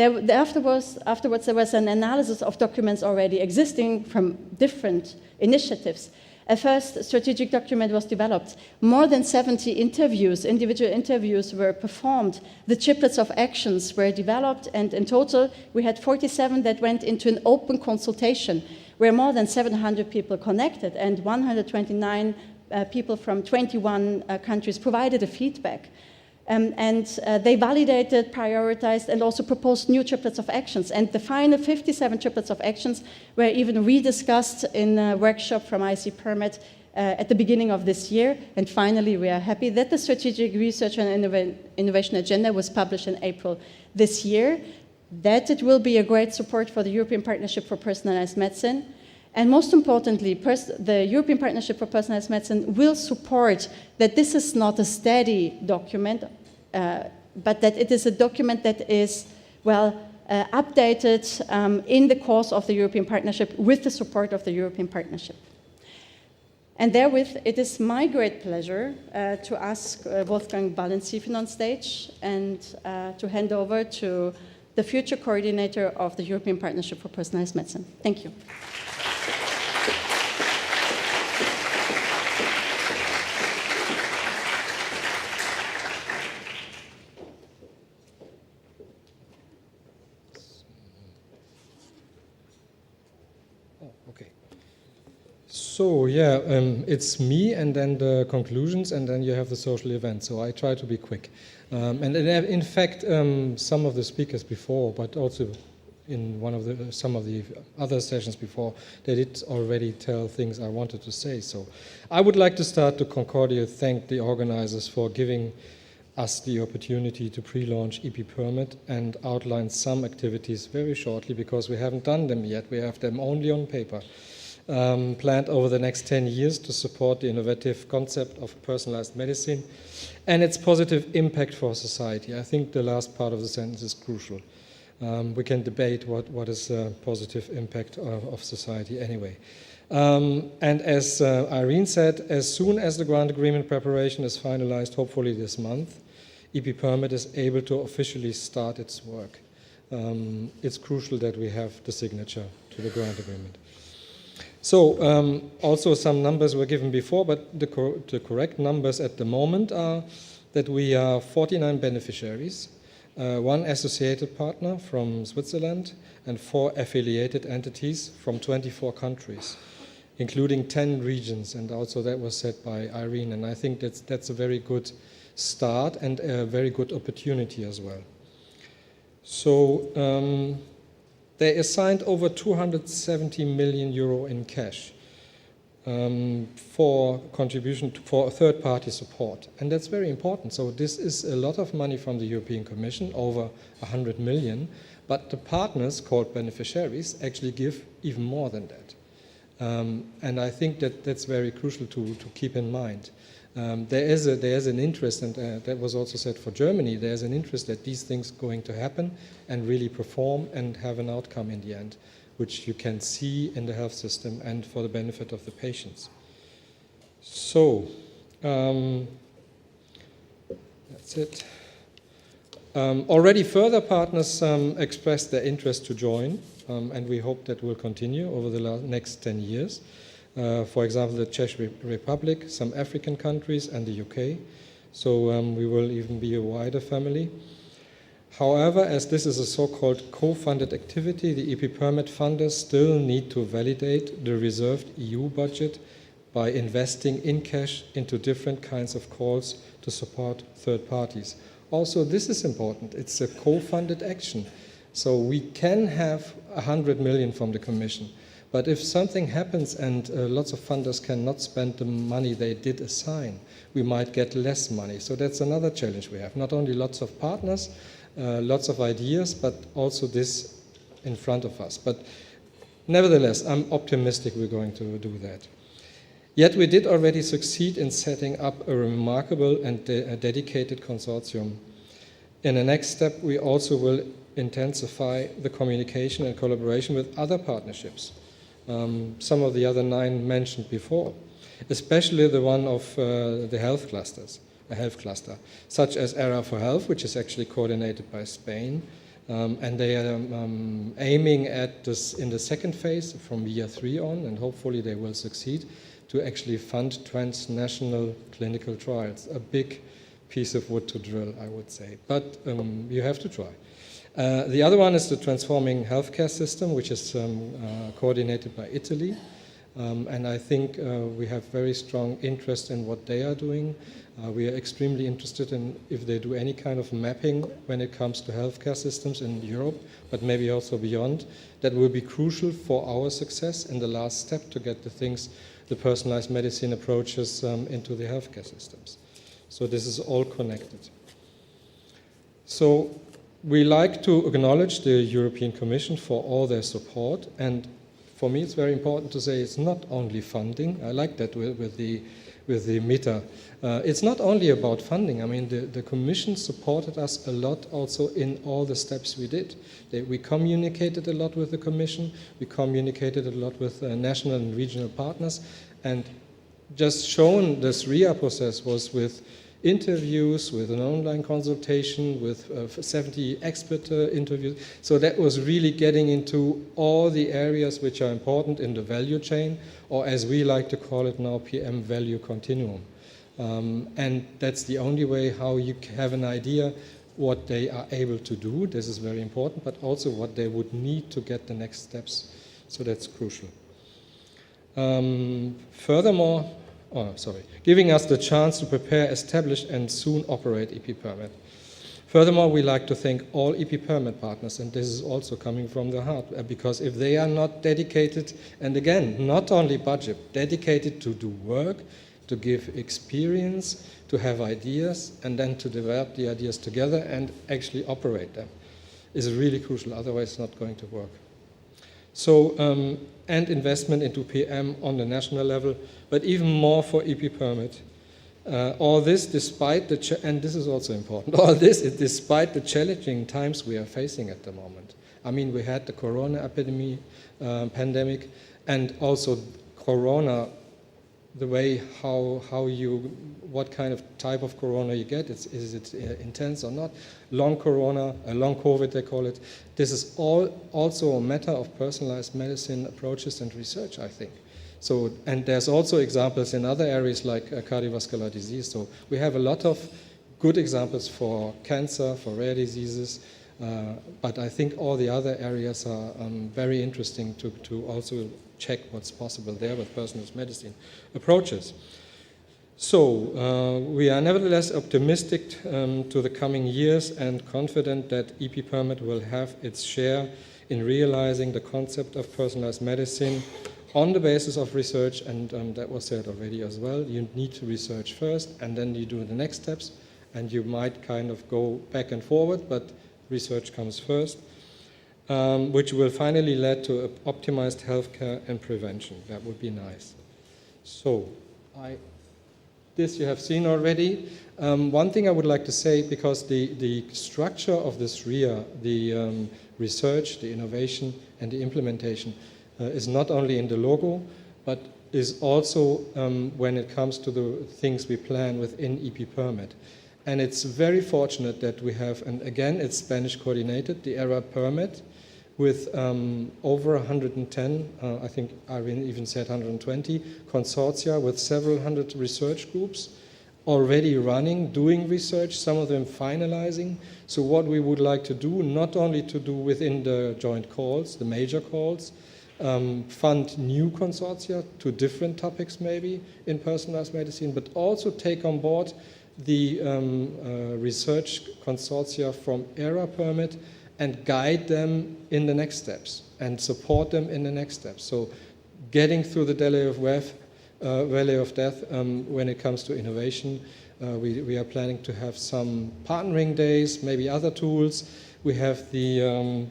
Afterwards, there was an analysis of documents already existing from different initiatives. A first strategic document was developed. More than 70 interviews, individual interviews were performed. The triplets of actions were developed, and in total, we had 47 that went into an open consultation, where more than 700 people connected, and 129 people from 21 countries provided a feedback. They validated, prioritized, and also proposed new triplets of actions. And the final 57 triplets of actions were even rediscussed in a workshop from IC Permit at the beginning of this year. And finally, we are happy that the Strategic Research and Innovation Agenda was published in April this year, that it will be a great support for the European Partnership for Personalized Medicine. And most importantly, the European Partnership for Personalized Medicine will support that this is not a steady document, but that it is a document that is, updated in the course of the European Partnership with the support of the European Partnership. And therewith, it is my great pleasure to ask Wolfgang Balensiefen on stage and to hand over to the future coordinator of the European Partnership for Personalized Medicine. Thank you. So, yeah, it's me and then the conclusions, and then you have the social event. So I try to be quick. And in fact, some of the speakers before, but also in some of the other sessions before, they did already tell things I wanted to say. So I would like to start to cordially thank the organizers for giving us the opportunity to pre-launch EP Permit and outline some activities very shortly, because we haven't done them yet. We have them only on paper. Planned over the next 10 years to support the innovative concept of personalized medicine and its positive impact for society. I think the last part of the sentence is crucial. We can debate what is a positive impact of society anyway. And as Irene said, as soon as the grant agreement preparation is finalized, hopefully this month, EP Permit is able to officially start its work. It's crucial that we have the signature to the grant agreement. So also some numbers were given before, but the correct numbers at the moment are that we are 49 beneficiaries, 1 associated partner from Switzerland, and 4 affiliated entities from 24 countries, including 10 regions, and also that was said by Irene, and I think that's a very good start and a very good opportunity as well. So they assigned over 270 million euro in cash for contribution for third-party support. And that's very important. So this is a lot of money from the European Commission, over 100 million, but the partners, called beneficiaries, actually give even more than that. And I think that that's very crucial to keep in mind. There is an interest, and that was also said for Germany, there's an interest that these things are going to happen and really perform and have an outcome in the end, which you can see in the health system and for the benefit of the patients. So, that's it. Already further partners expressed their interest to join, and we hope that will continue over the next 10 years. For example, the Czech Republic, some African countries, and the UK. So we will even be a wider family. However, as this is a so-called co-funded activity, the EP permit funders still need to validate the reserved EU budget by investing in cash into different kinds of calls to support third parties. Also, this is important. It's a co-funded action. So we can have 100 million from the Commission. But if something happens and lots of funders cannot spend the money they did assign, we might get less money. So that's another challenge we have. Not only lots of partners, lots of ideas, but also this in front of us. But nevertheless, I'm optimistic we're going to do that. Yet we did already succeed in setting up a remarkable and dedicated consortium. In the next step, we also will intensify the communication and collaboration with other partnerships. Some of the other 9 mentioned before, especially the one of the health clusters. A health cluster, such as Era for Health, which is actually coordinated by Spain, and they are aiming at this in the second phase from year 3 on, and hopefully they will succeed to actually fund transnational clinical trials. A big piece of wood to drill, I would say, but you have to try. The other one is the Transforming Healthcare System, which is coordinated by Italy, and I think we have very strong interest in what they are doing. We are extremely interested in if they do any kind of mapping when it comes to healthcare systems in Europe, but maybe also beyond. That will be crucial for our success in the last step to get the personalized medicine approaches into the healthcare systems. So this is all connected. So we like to acknowledge the European Commission for all their support, and for me it's very important to say it's not only funding. I like that with the meter. It's not only about funding. I mean, the Commission supported us a lot also in all the steps we did. We communicated a lot with the Commission. We communicated a lot with national and regional partners. And just shown this RIA process was with interviews, with an online consultation, with 70 expert interviews. So that was really getting into all the areas which are important in the value chain, or as we like to call it now, PM value continuum. And that's the only way how you have an idea what they are able to do. This is very important, but also what they would need to get the next steps. So that's crucial. Furthermore, giving us the chance to prepare, establish, and soon operate EP permit. Furthermore, we like to thank all EP permit partners, and this is also coming from the heart, because if they are not dedicated, and again, not only budget, dedicated to do work, to give experience, to have ideas, and then to develop the ideas together and actually operate them, is really crucial, otherwise it's not going to work. So, and investment into PM on the national level, but even more for EP permit. All this despite and this is also important, all this is despite the challenging times we are facing at the moment. I mean, we had the corona pandemic, and also corona, the way what kind of type of corona you get, is it intense or not? Long corona, long COVID they call it. This is all also a matter of personalized medicine approaches and research, I think. So, and there's also examples in other areas like cardiovascular disease. So we have a lot of good examples for cancer, for rare diseases, but I think all the other areas are very interesting to also check what's possible there with personalized medicine approaches. So we are nevertheless optimistic to the coming years and confident that EP permit will have its share in realizing the concept of personalized medicine on the basis of research, and that was said already as well. You need to research first, and then you do the next steps, and you might kind of go back and forward, but research comes first, which will finally lead to optimized healthcare and prevention. That would be nice. So, this you have seen already. One thing I would like to say, because the structure of this RIA, the research, the innovation, and the implementation is not only in the logo, but is also when it comes to the things we plan within EP permit. And it's very fortunate that we have, and again, it's Spanish coordinated, the ERA permit, with over 110, I think Irene even said 120, consortia with several hundred research groups already running, doing research, some of them finalizing. So what we would like to do, not only to do within the joint calls, the major calls, fund new consortia to different topics maybe in personalized medicine, but also take on board the research consortia from ERA permit and guide them in the next steps and support them in the next steps. So getting through the valley of death when it comes to innovation. We are planning to have some partnering days, maybe other tools. We have the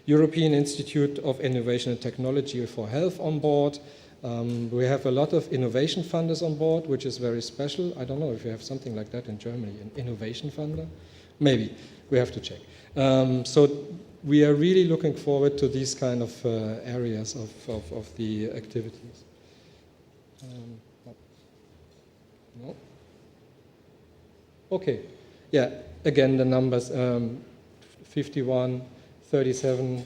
European Institute of Innovation and Technology for Health on board. We have a lot of innovation funders on board, which is very special. I don't know if you have something like that in Germany, an innovation funder. Maybe, we have to check. So we are really looking forward to these kind of areas of the activities. No? Okay, yeah, again the numbers, 51, 37,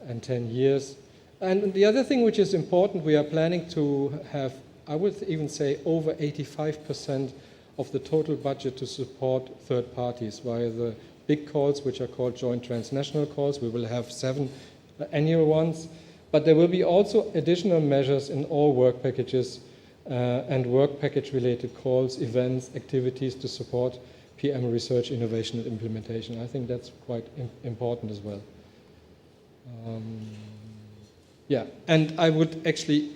and 10 years. And the other thing which is important, we are planning to have, I would even say, over 85% of the total budget to support third parties via the big calls, which are called joint transnational calls. We will have 7 annual ones, but there will be also additional measures in all work packages and work package related calls, events, activities to support PM research, innovation and implementation. I think that's quite important as well. Yeah, and I would actually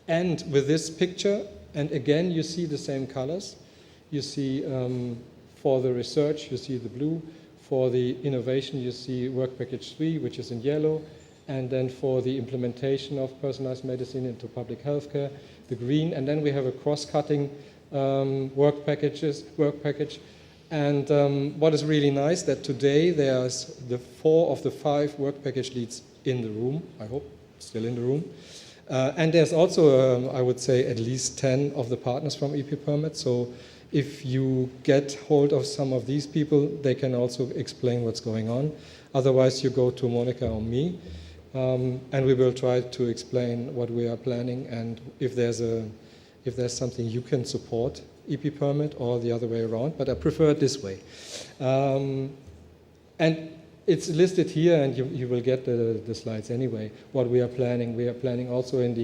end with this picture, and again you see the same colors. You see for the research, you see the blue. For the innovation, you see work package 3, which is in yellow. And then for the implementation of personalized medicine into public healthcare, the green. And then we have a cross-cutting work package. And what is really nice that today there's the 4 of the 5 work package leads in the room, I hope, still in the room. And there's also, I would say, at least 10 of the partners from EP Permit. So if you get hold of some of these people, they can also explain what's going on. Otherwise, you go to Monica or me, and we will try to explain what we are planning and if there's something you can support EP Permit or the other way around. But I prefer it this way. And it's listed here, and you will get the slides anyway. What we are planning also in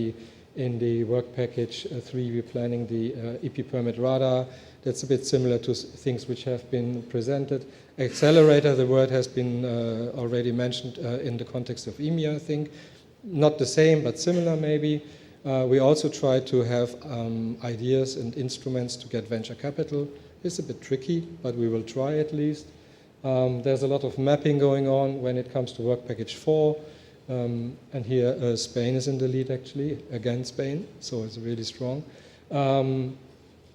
the work package 3, we're planning the EP Permit radar. That's a bit similar to things which have been presented. Accelerator, the word has been already mentioned in the context of EMEA, I think. Not the same, but similar maybe. We also try to have ideas and instruments to get venture capital. It's a bit tricky, but we will try at least. There's a lot of mapping going on when it comes to work package 4. And here Spain is in the lead actually, again Spain, so it's really strong.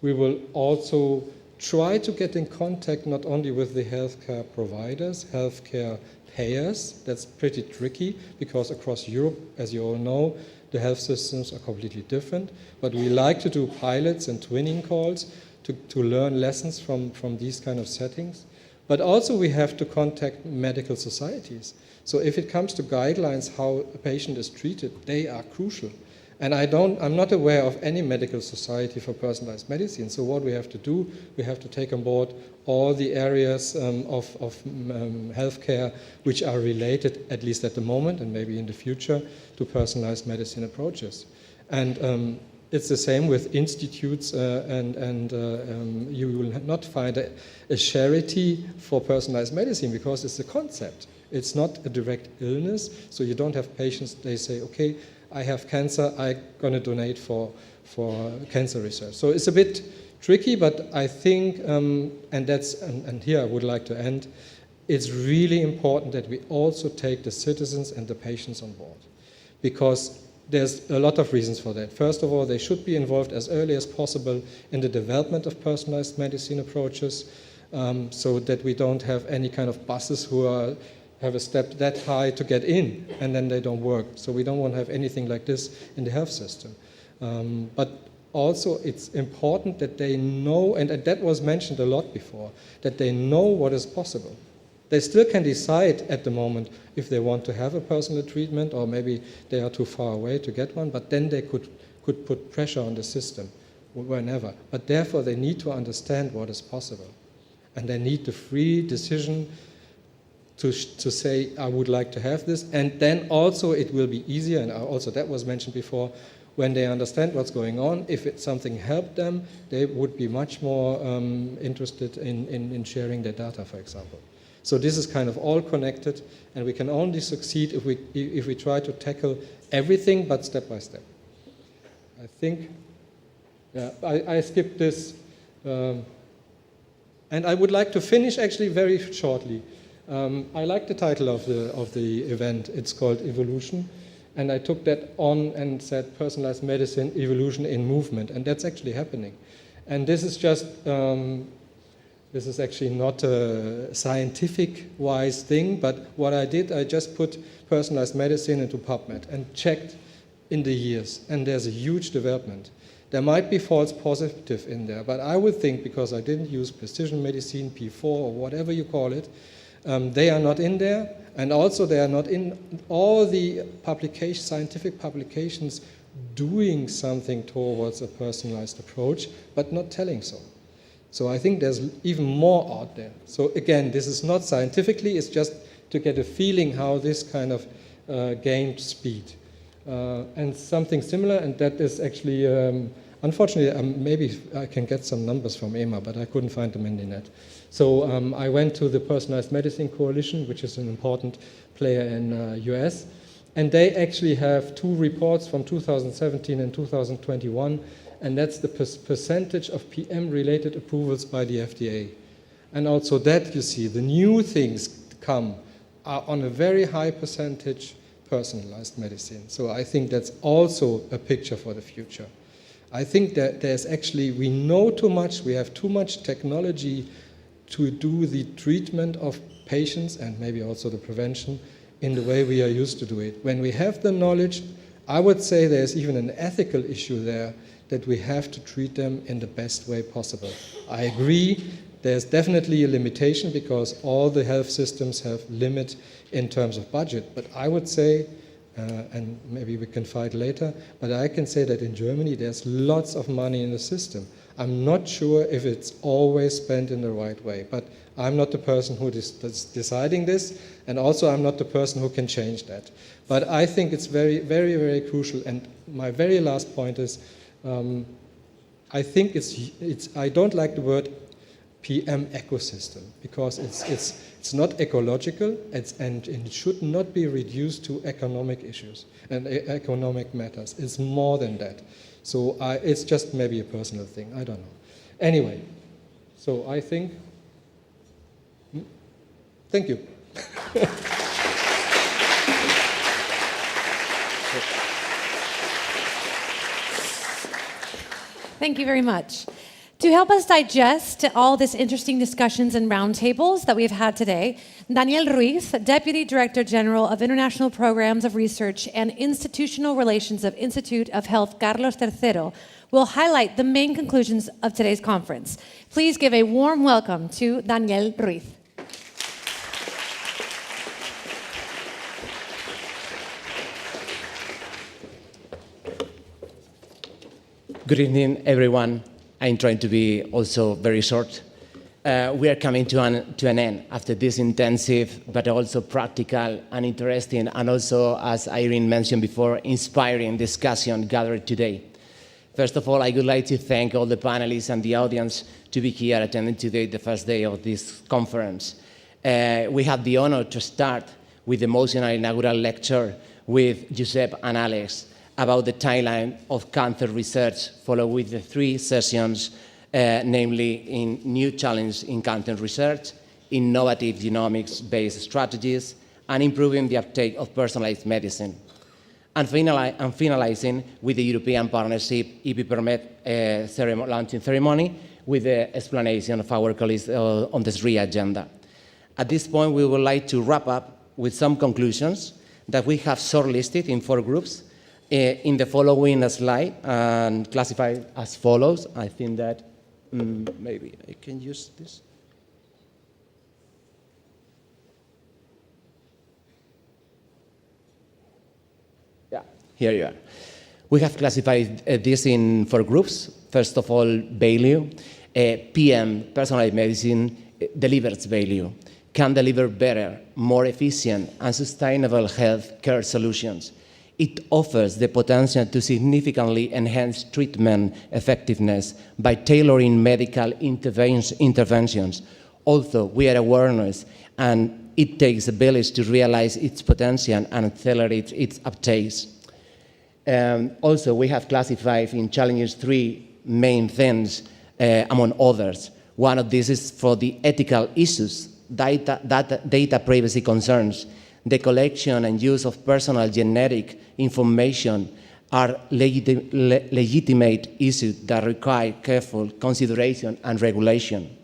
We will also try to get in contact not only with the healthcare providers, healthcare payers. That's pretty tricky because across Europe, as you all know, the health systems are completely different. But we like to do pilots and twinning calls to learn lessons from these kind of settings. But also we have to contact medical societies. So if it comes to guidelines how a patient is treated, they are crucial. And I'm not aware of any medical society for personalized medicine. So what we have to do, we have to take on board all the areas of healthcare which are related, at least at the moment and maybe in the future, to personalized medicine approaches. And it's the same with institutes, and you will not find a charity for personalized medicine because it's a concept. It's not a direct illness, so you don't have patients, they say, okay, I have cancer, I'm going to donate for cancer research. So it's a bit tricky, but I think, and here I would like to end, it's really important that we also take the citizens and the patients on board, because there's a lot of reasons for that. First of all, they should be involved as early as possible in the development of personalized medicine approaches, so that we don't have any kind of buses who have a step that high to get in and then they don't work. So we don't want to have anything like this in the health system. But also it's important that they know, and that was mentioned a lot before, that they know what is possible. They still can decide at the moment if they want to have a personal treatment, or maybe they are too far away to get one, but then they could put pressure on the system whenever. But therefore, they need to understand what is possible. And they need the free decision to say, I would like to have this. And then also it will be easier, and also that was mentioned before, when they understand what's going on, if something helped them, they would be much more interested in sharing their data, for example. So this is kind of all connected, and we can only succeed if we try to tackle everything, but step by step. I think, yeah, I skipped this, and I would like to finish actually very shortly. I like the title of the event. It's called Evolution, and I took that on and said personalized medicine, evolution in movement, and that's actually happening. And this is just. This is actually not a scientific-wise thing, but what I did, I just put personalized medicine into PubMed and checked in the years, and there's a huge development. There might be false positive in there, but I would think, because I didn't use precision medicine, P4, or whatever you call it, they are not in there, and also they are not in all the scientific publications doing something towards a personalized approach, but not telling so. So I think there's even more out there. So again, this is not scientifically, it's just to get a feeling how this kind of gained speed. And something similar, and that is actually, unfortunately, maybe I can get some numbers from EMA, but I couldn't find them in the net. So I went to the Personalized Medicine Coalition, which is an important player in US, and they actually have 2 reports from 2017 and 2021, and that's the percentage of PM-related approvals by the FDA. And also that, you see, the new things come are on a very high percentage personalized medicine. So I think that's also a picture for the future. I think that there's actually, we know too much, we have too much technology to do the treatment of patients and maybe also the prevention in the way we are used to do it. When we have the knowledge, I would say there's even an ethical issue there, that we have to treat them in the best way possible. I agree, there's definitely a limitation because all the health systems have limit in terms of budget, but I would say, and maybe we can fight later, but I can say that in Germany there's lots of money in the system. I'm not sure if it's always spent in the right way, but I'm not the person who is deciding this, and also I'm not the person who can change that. But I think it's very, very, very crucial, and my very last point is, I think I don't like the word PM ecosystem because it's not ecological and it should not be reduced to economic issues and economic matters. It's more than that. So it's just maybe a personal thing. I don't know. Anyway, so I think. Thank you. Thank you very much. To help us digest all these interesting discussions and roundtables that we've had today, Daniel Ruiz, Deputy Director General of International Programs of Research and Institutional Relations of Institute of Health Carlos III, will highlight the main conclusions of today's conference. Please give a warm welcome to Daniel Ruiz. Good evening, everyone. I'm trying to be also very short. We are coming to an end after this intensive, but also practical and interesting, and also, as Irene mentioned before, inspiring discussion gathered today. First of all, I would like to thank all the panelists and the audience to be here attending today, the first day of this conference. We have the honor to start with the emotional inaugural lecture with Giuseppe and Alex about the timeline of cancer research, followed with the 3 sessions, namely in new challenge in cancer research, innovative genomics-based strategies, and improving the uptake of personalized medicine. And finalizing with the European Partnership EPPermed launching ceremony with the explanation of our colleagues on the SRI agenda. At this point, we would like to wrap up with some conclusions that we have shortlisted in 4 groups in the following slide and classified as follows. I think that maybe I can use this. Here you are. We have classified this in 4 groups. First of all, value. PM, personalized medicine, delivers value, can deliver better, more efficient, and sustainable health care solutions. It offers the potential to significantly enhance treatment effectiveness by tailoring medical interventions. Also, we are awareness, and it takes a village to realize its potential and accelerate its uptake. Also, we have classified in challenges 3 main things, among others. One of these is for the ethical issues, data privacy concerns. The collection and use of personal genetic information are legitimate issues that require careful consideration and regulation.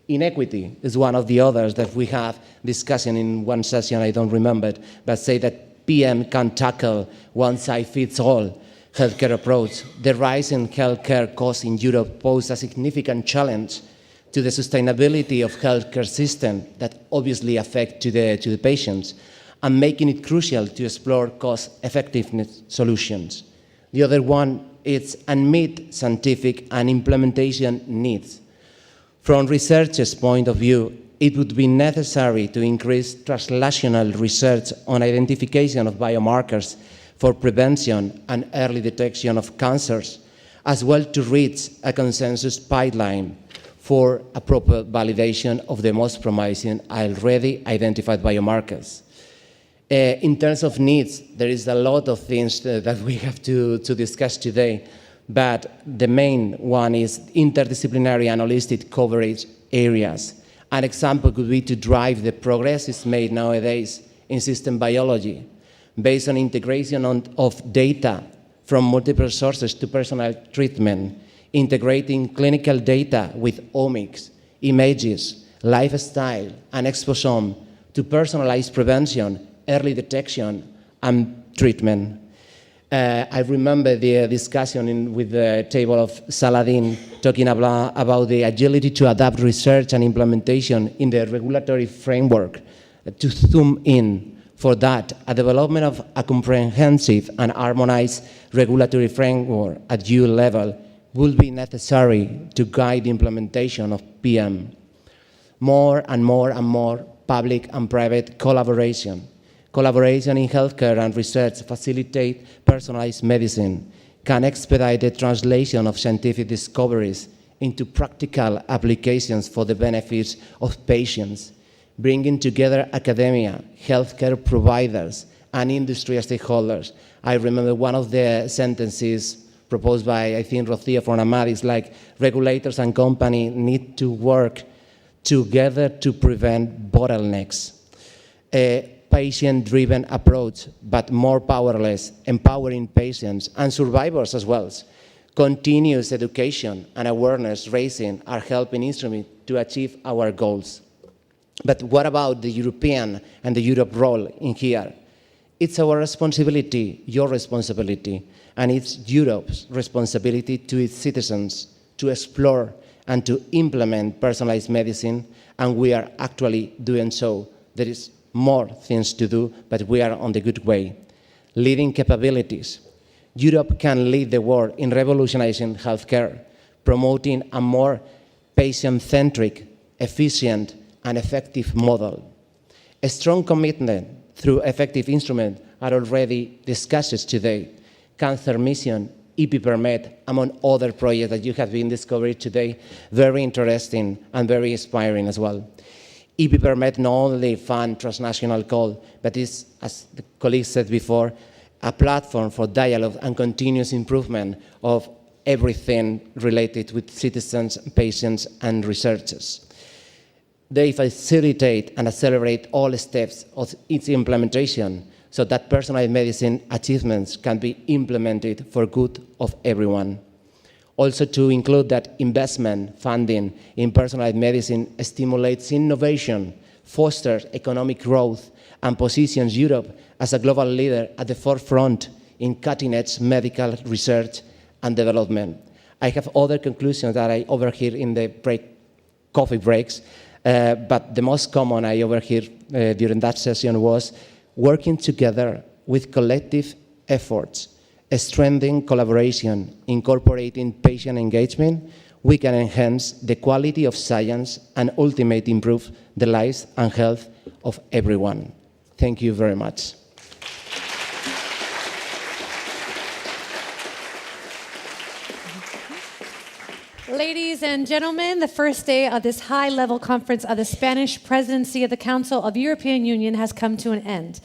Inequity is one of the others that we have discussing in one session, I don't remember, but say that PM can tackle one-size-fits-all healthcare approach. The rise in healthcare costs in Europe pose a significant challenge to the sustainability of healthcare system that obviously affect to the patients, and making it crucial to explore cost-effectiveness solutions. The other one is unmet scientific and implementation needs. From researchers' point of view, it would be necessary to increase translational research on identification of biomarkers for prevention and early detection of cancers, as well to reach a consensus pipeline for a proper validation of the most promising already identified biomarkers. In terms of needs, there is a lot of things that we have to discuss today, but the main one is interdisciplinary and holistic coverage areas. An example could be to drive the progress made nowadays in system biology, based on integration of data from multiple sources to personalized treatment, integrating clinical data with omics, images, lifestyle, and exposome to personalized prevention, early detection, and treatment. I remember the discussion with the table of Saladin talking about the agility to adapt research and implementation in the regulatory framework. To zoom in for that, a development of a comprehensive and harmonized regulatory framework at EU level will be necessary to guide the implementation of PM. More and more and more public and private collaboration. Collaboration in healthcare and research facilitate personalized medicine, can expedite the translation of scientific discoveries into practical applications for the benefits of patients, bringing together academia, healthcare providers, and industry stakeholders. I remember one of the sentences proposed by, I think, Rocío from AMAD is like, regulators and companies need to work together to prevent bottlenecks. A patient-driven approach, but more powerless, empowering patients and survivors as well. Continuous education and awareness raising are helping instruments to achieve our goals. But what about the European and the Europe role in here? It's our responsibility, your responsibility, and it's Europe's responsibility to its citizens to explore and to implement personalized medicine, and we are actually doing so. There is more things to do, but we are on the good way. Leading capabilities. Europe can lead the world in revolutionizing healthcare, promoting a more patient-centric, efficient, and effective model. A strong commitment through effective instruments are already discussed today. Cancer Mission, EPPermed, among other projects that you have been discovering today, very interesting and very inspiring as well. EPPermed not only fund transnational call, but is, as the colleague said before, a platform for dialogue and continuous improvement of everything related with citizens, patients, and researchers. They facilitate and accelerate all steps of its implementation so that personalized medicine achievements can be implemented for good of everyone. Also to include that investment funding in personalized medicine stimulates innovation, fosters economic growth, and positions Europe as a global leader at the forefront in cutting-edge medical research and development. I have other conclusions that I overhear in the coffee breaks, but the most common I overheard during that session was working together with collective efforts strengthening collaboration, incorporating patient engagement, we can enhance the quality of science and ultimately improve the lives and health of everyone. Thank you very much. Ladies and gentlemen, the first day of this high-level conference of the Spanish Presidency of the Council of the European Union has come to an end.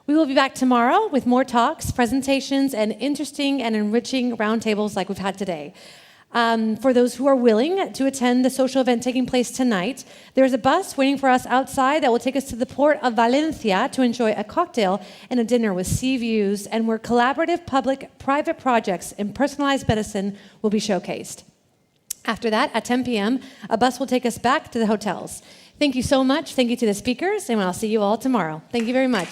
We will be back tomorrow with more talks, presentations, and interesting and enriching roundtables like we've had today. For those who are willing to attend the social event taking place tonight, there's a bus waiting for us outside that will take us to the port of Valencia to enjoy a cocktail and a dinner with sea views, and where collaborative public-private projects in personalized medicine will be showcased. After that, at 10 p.m., a bus will take us back to the hotels. Thank you so much. Thank you to the speakers, and I'll see you all tomorrow. Thank you very much.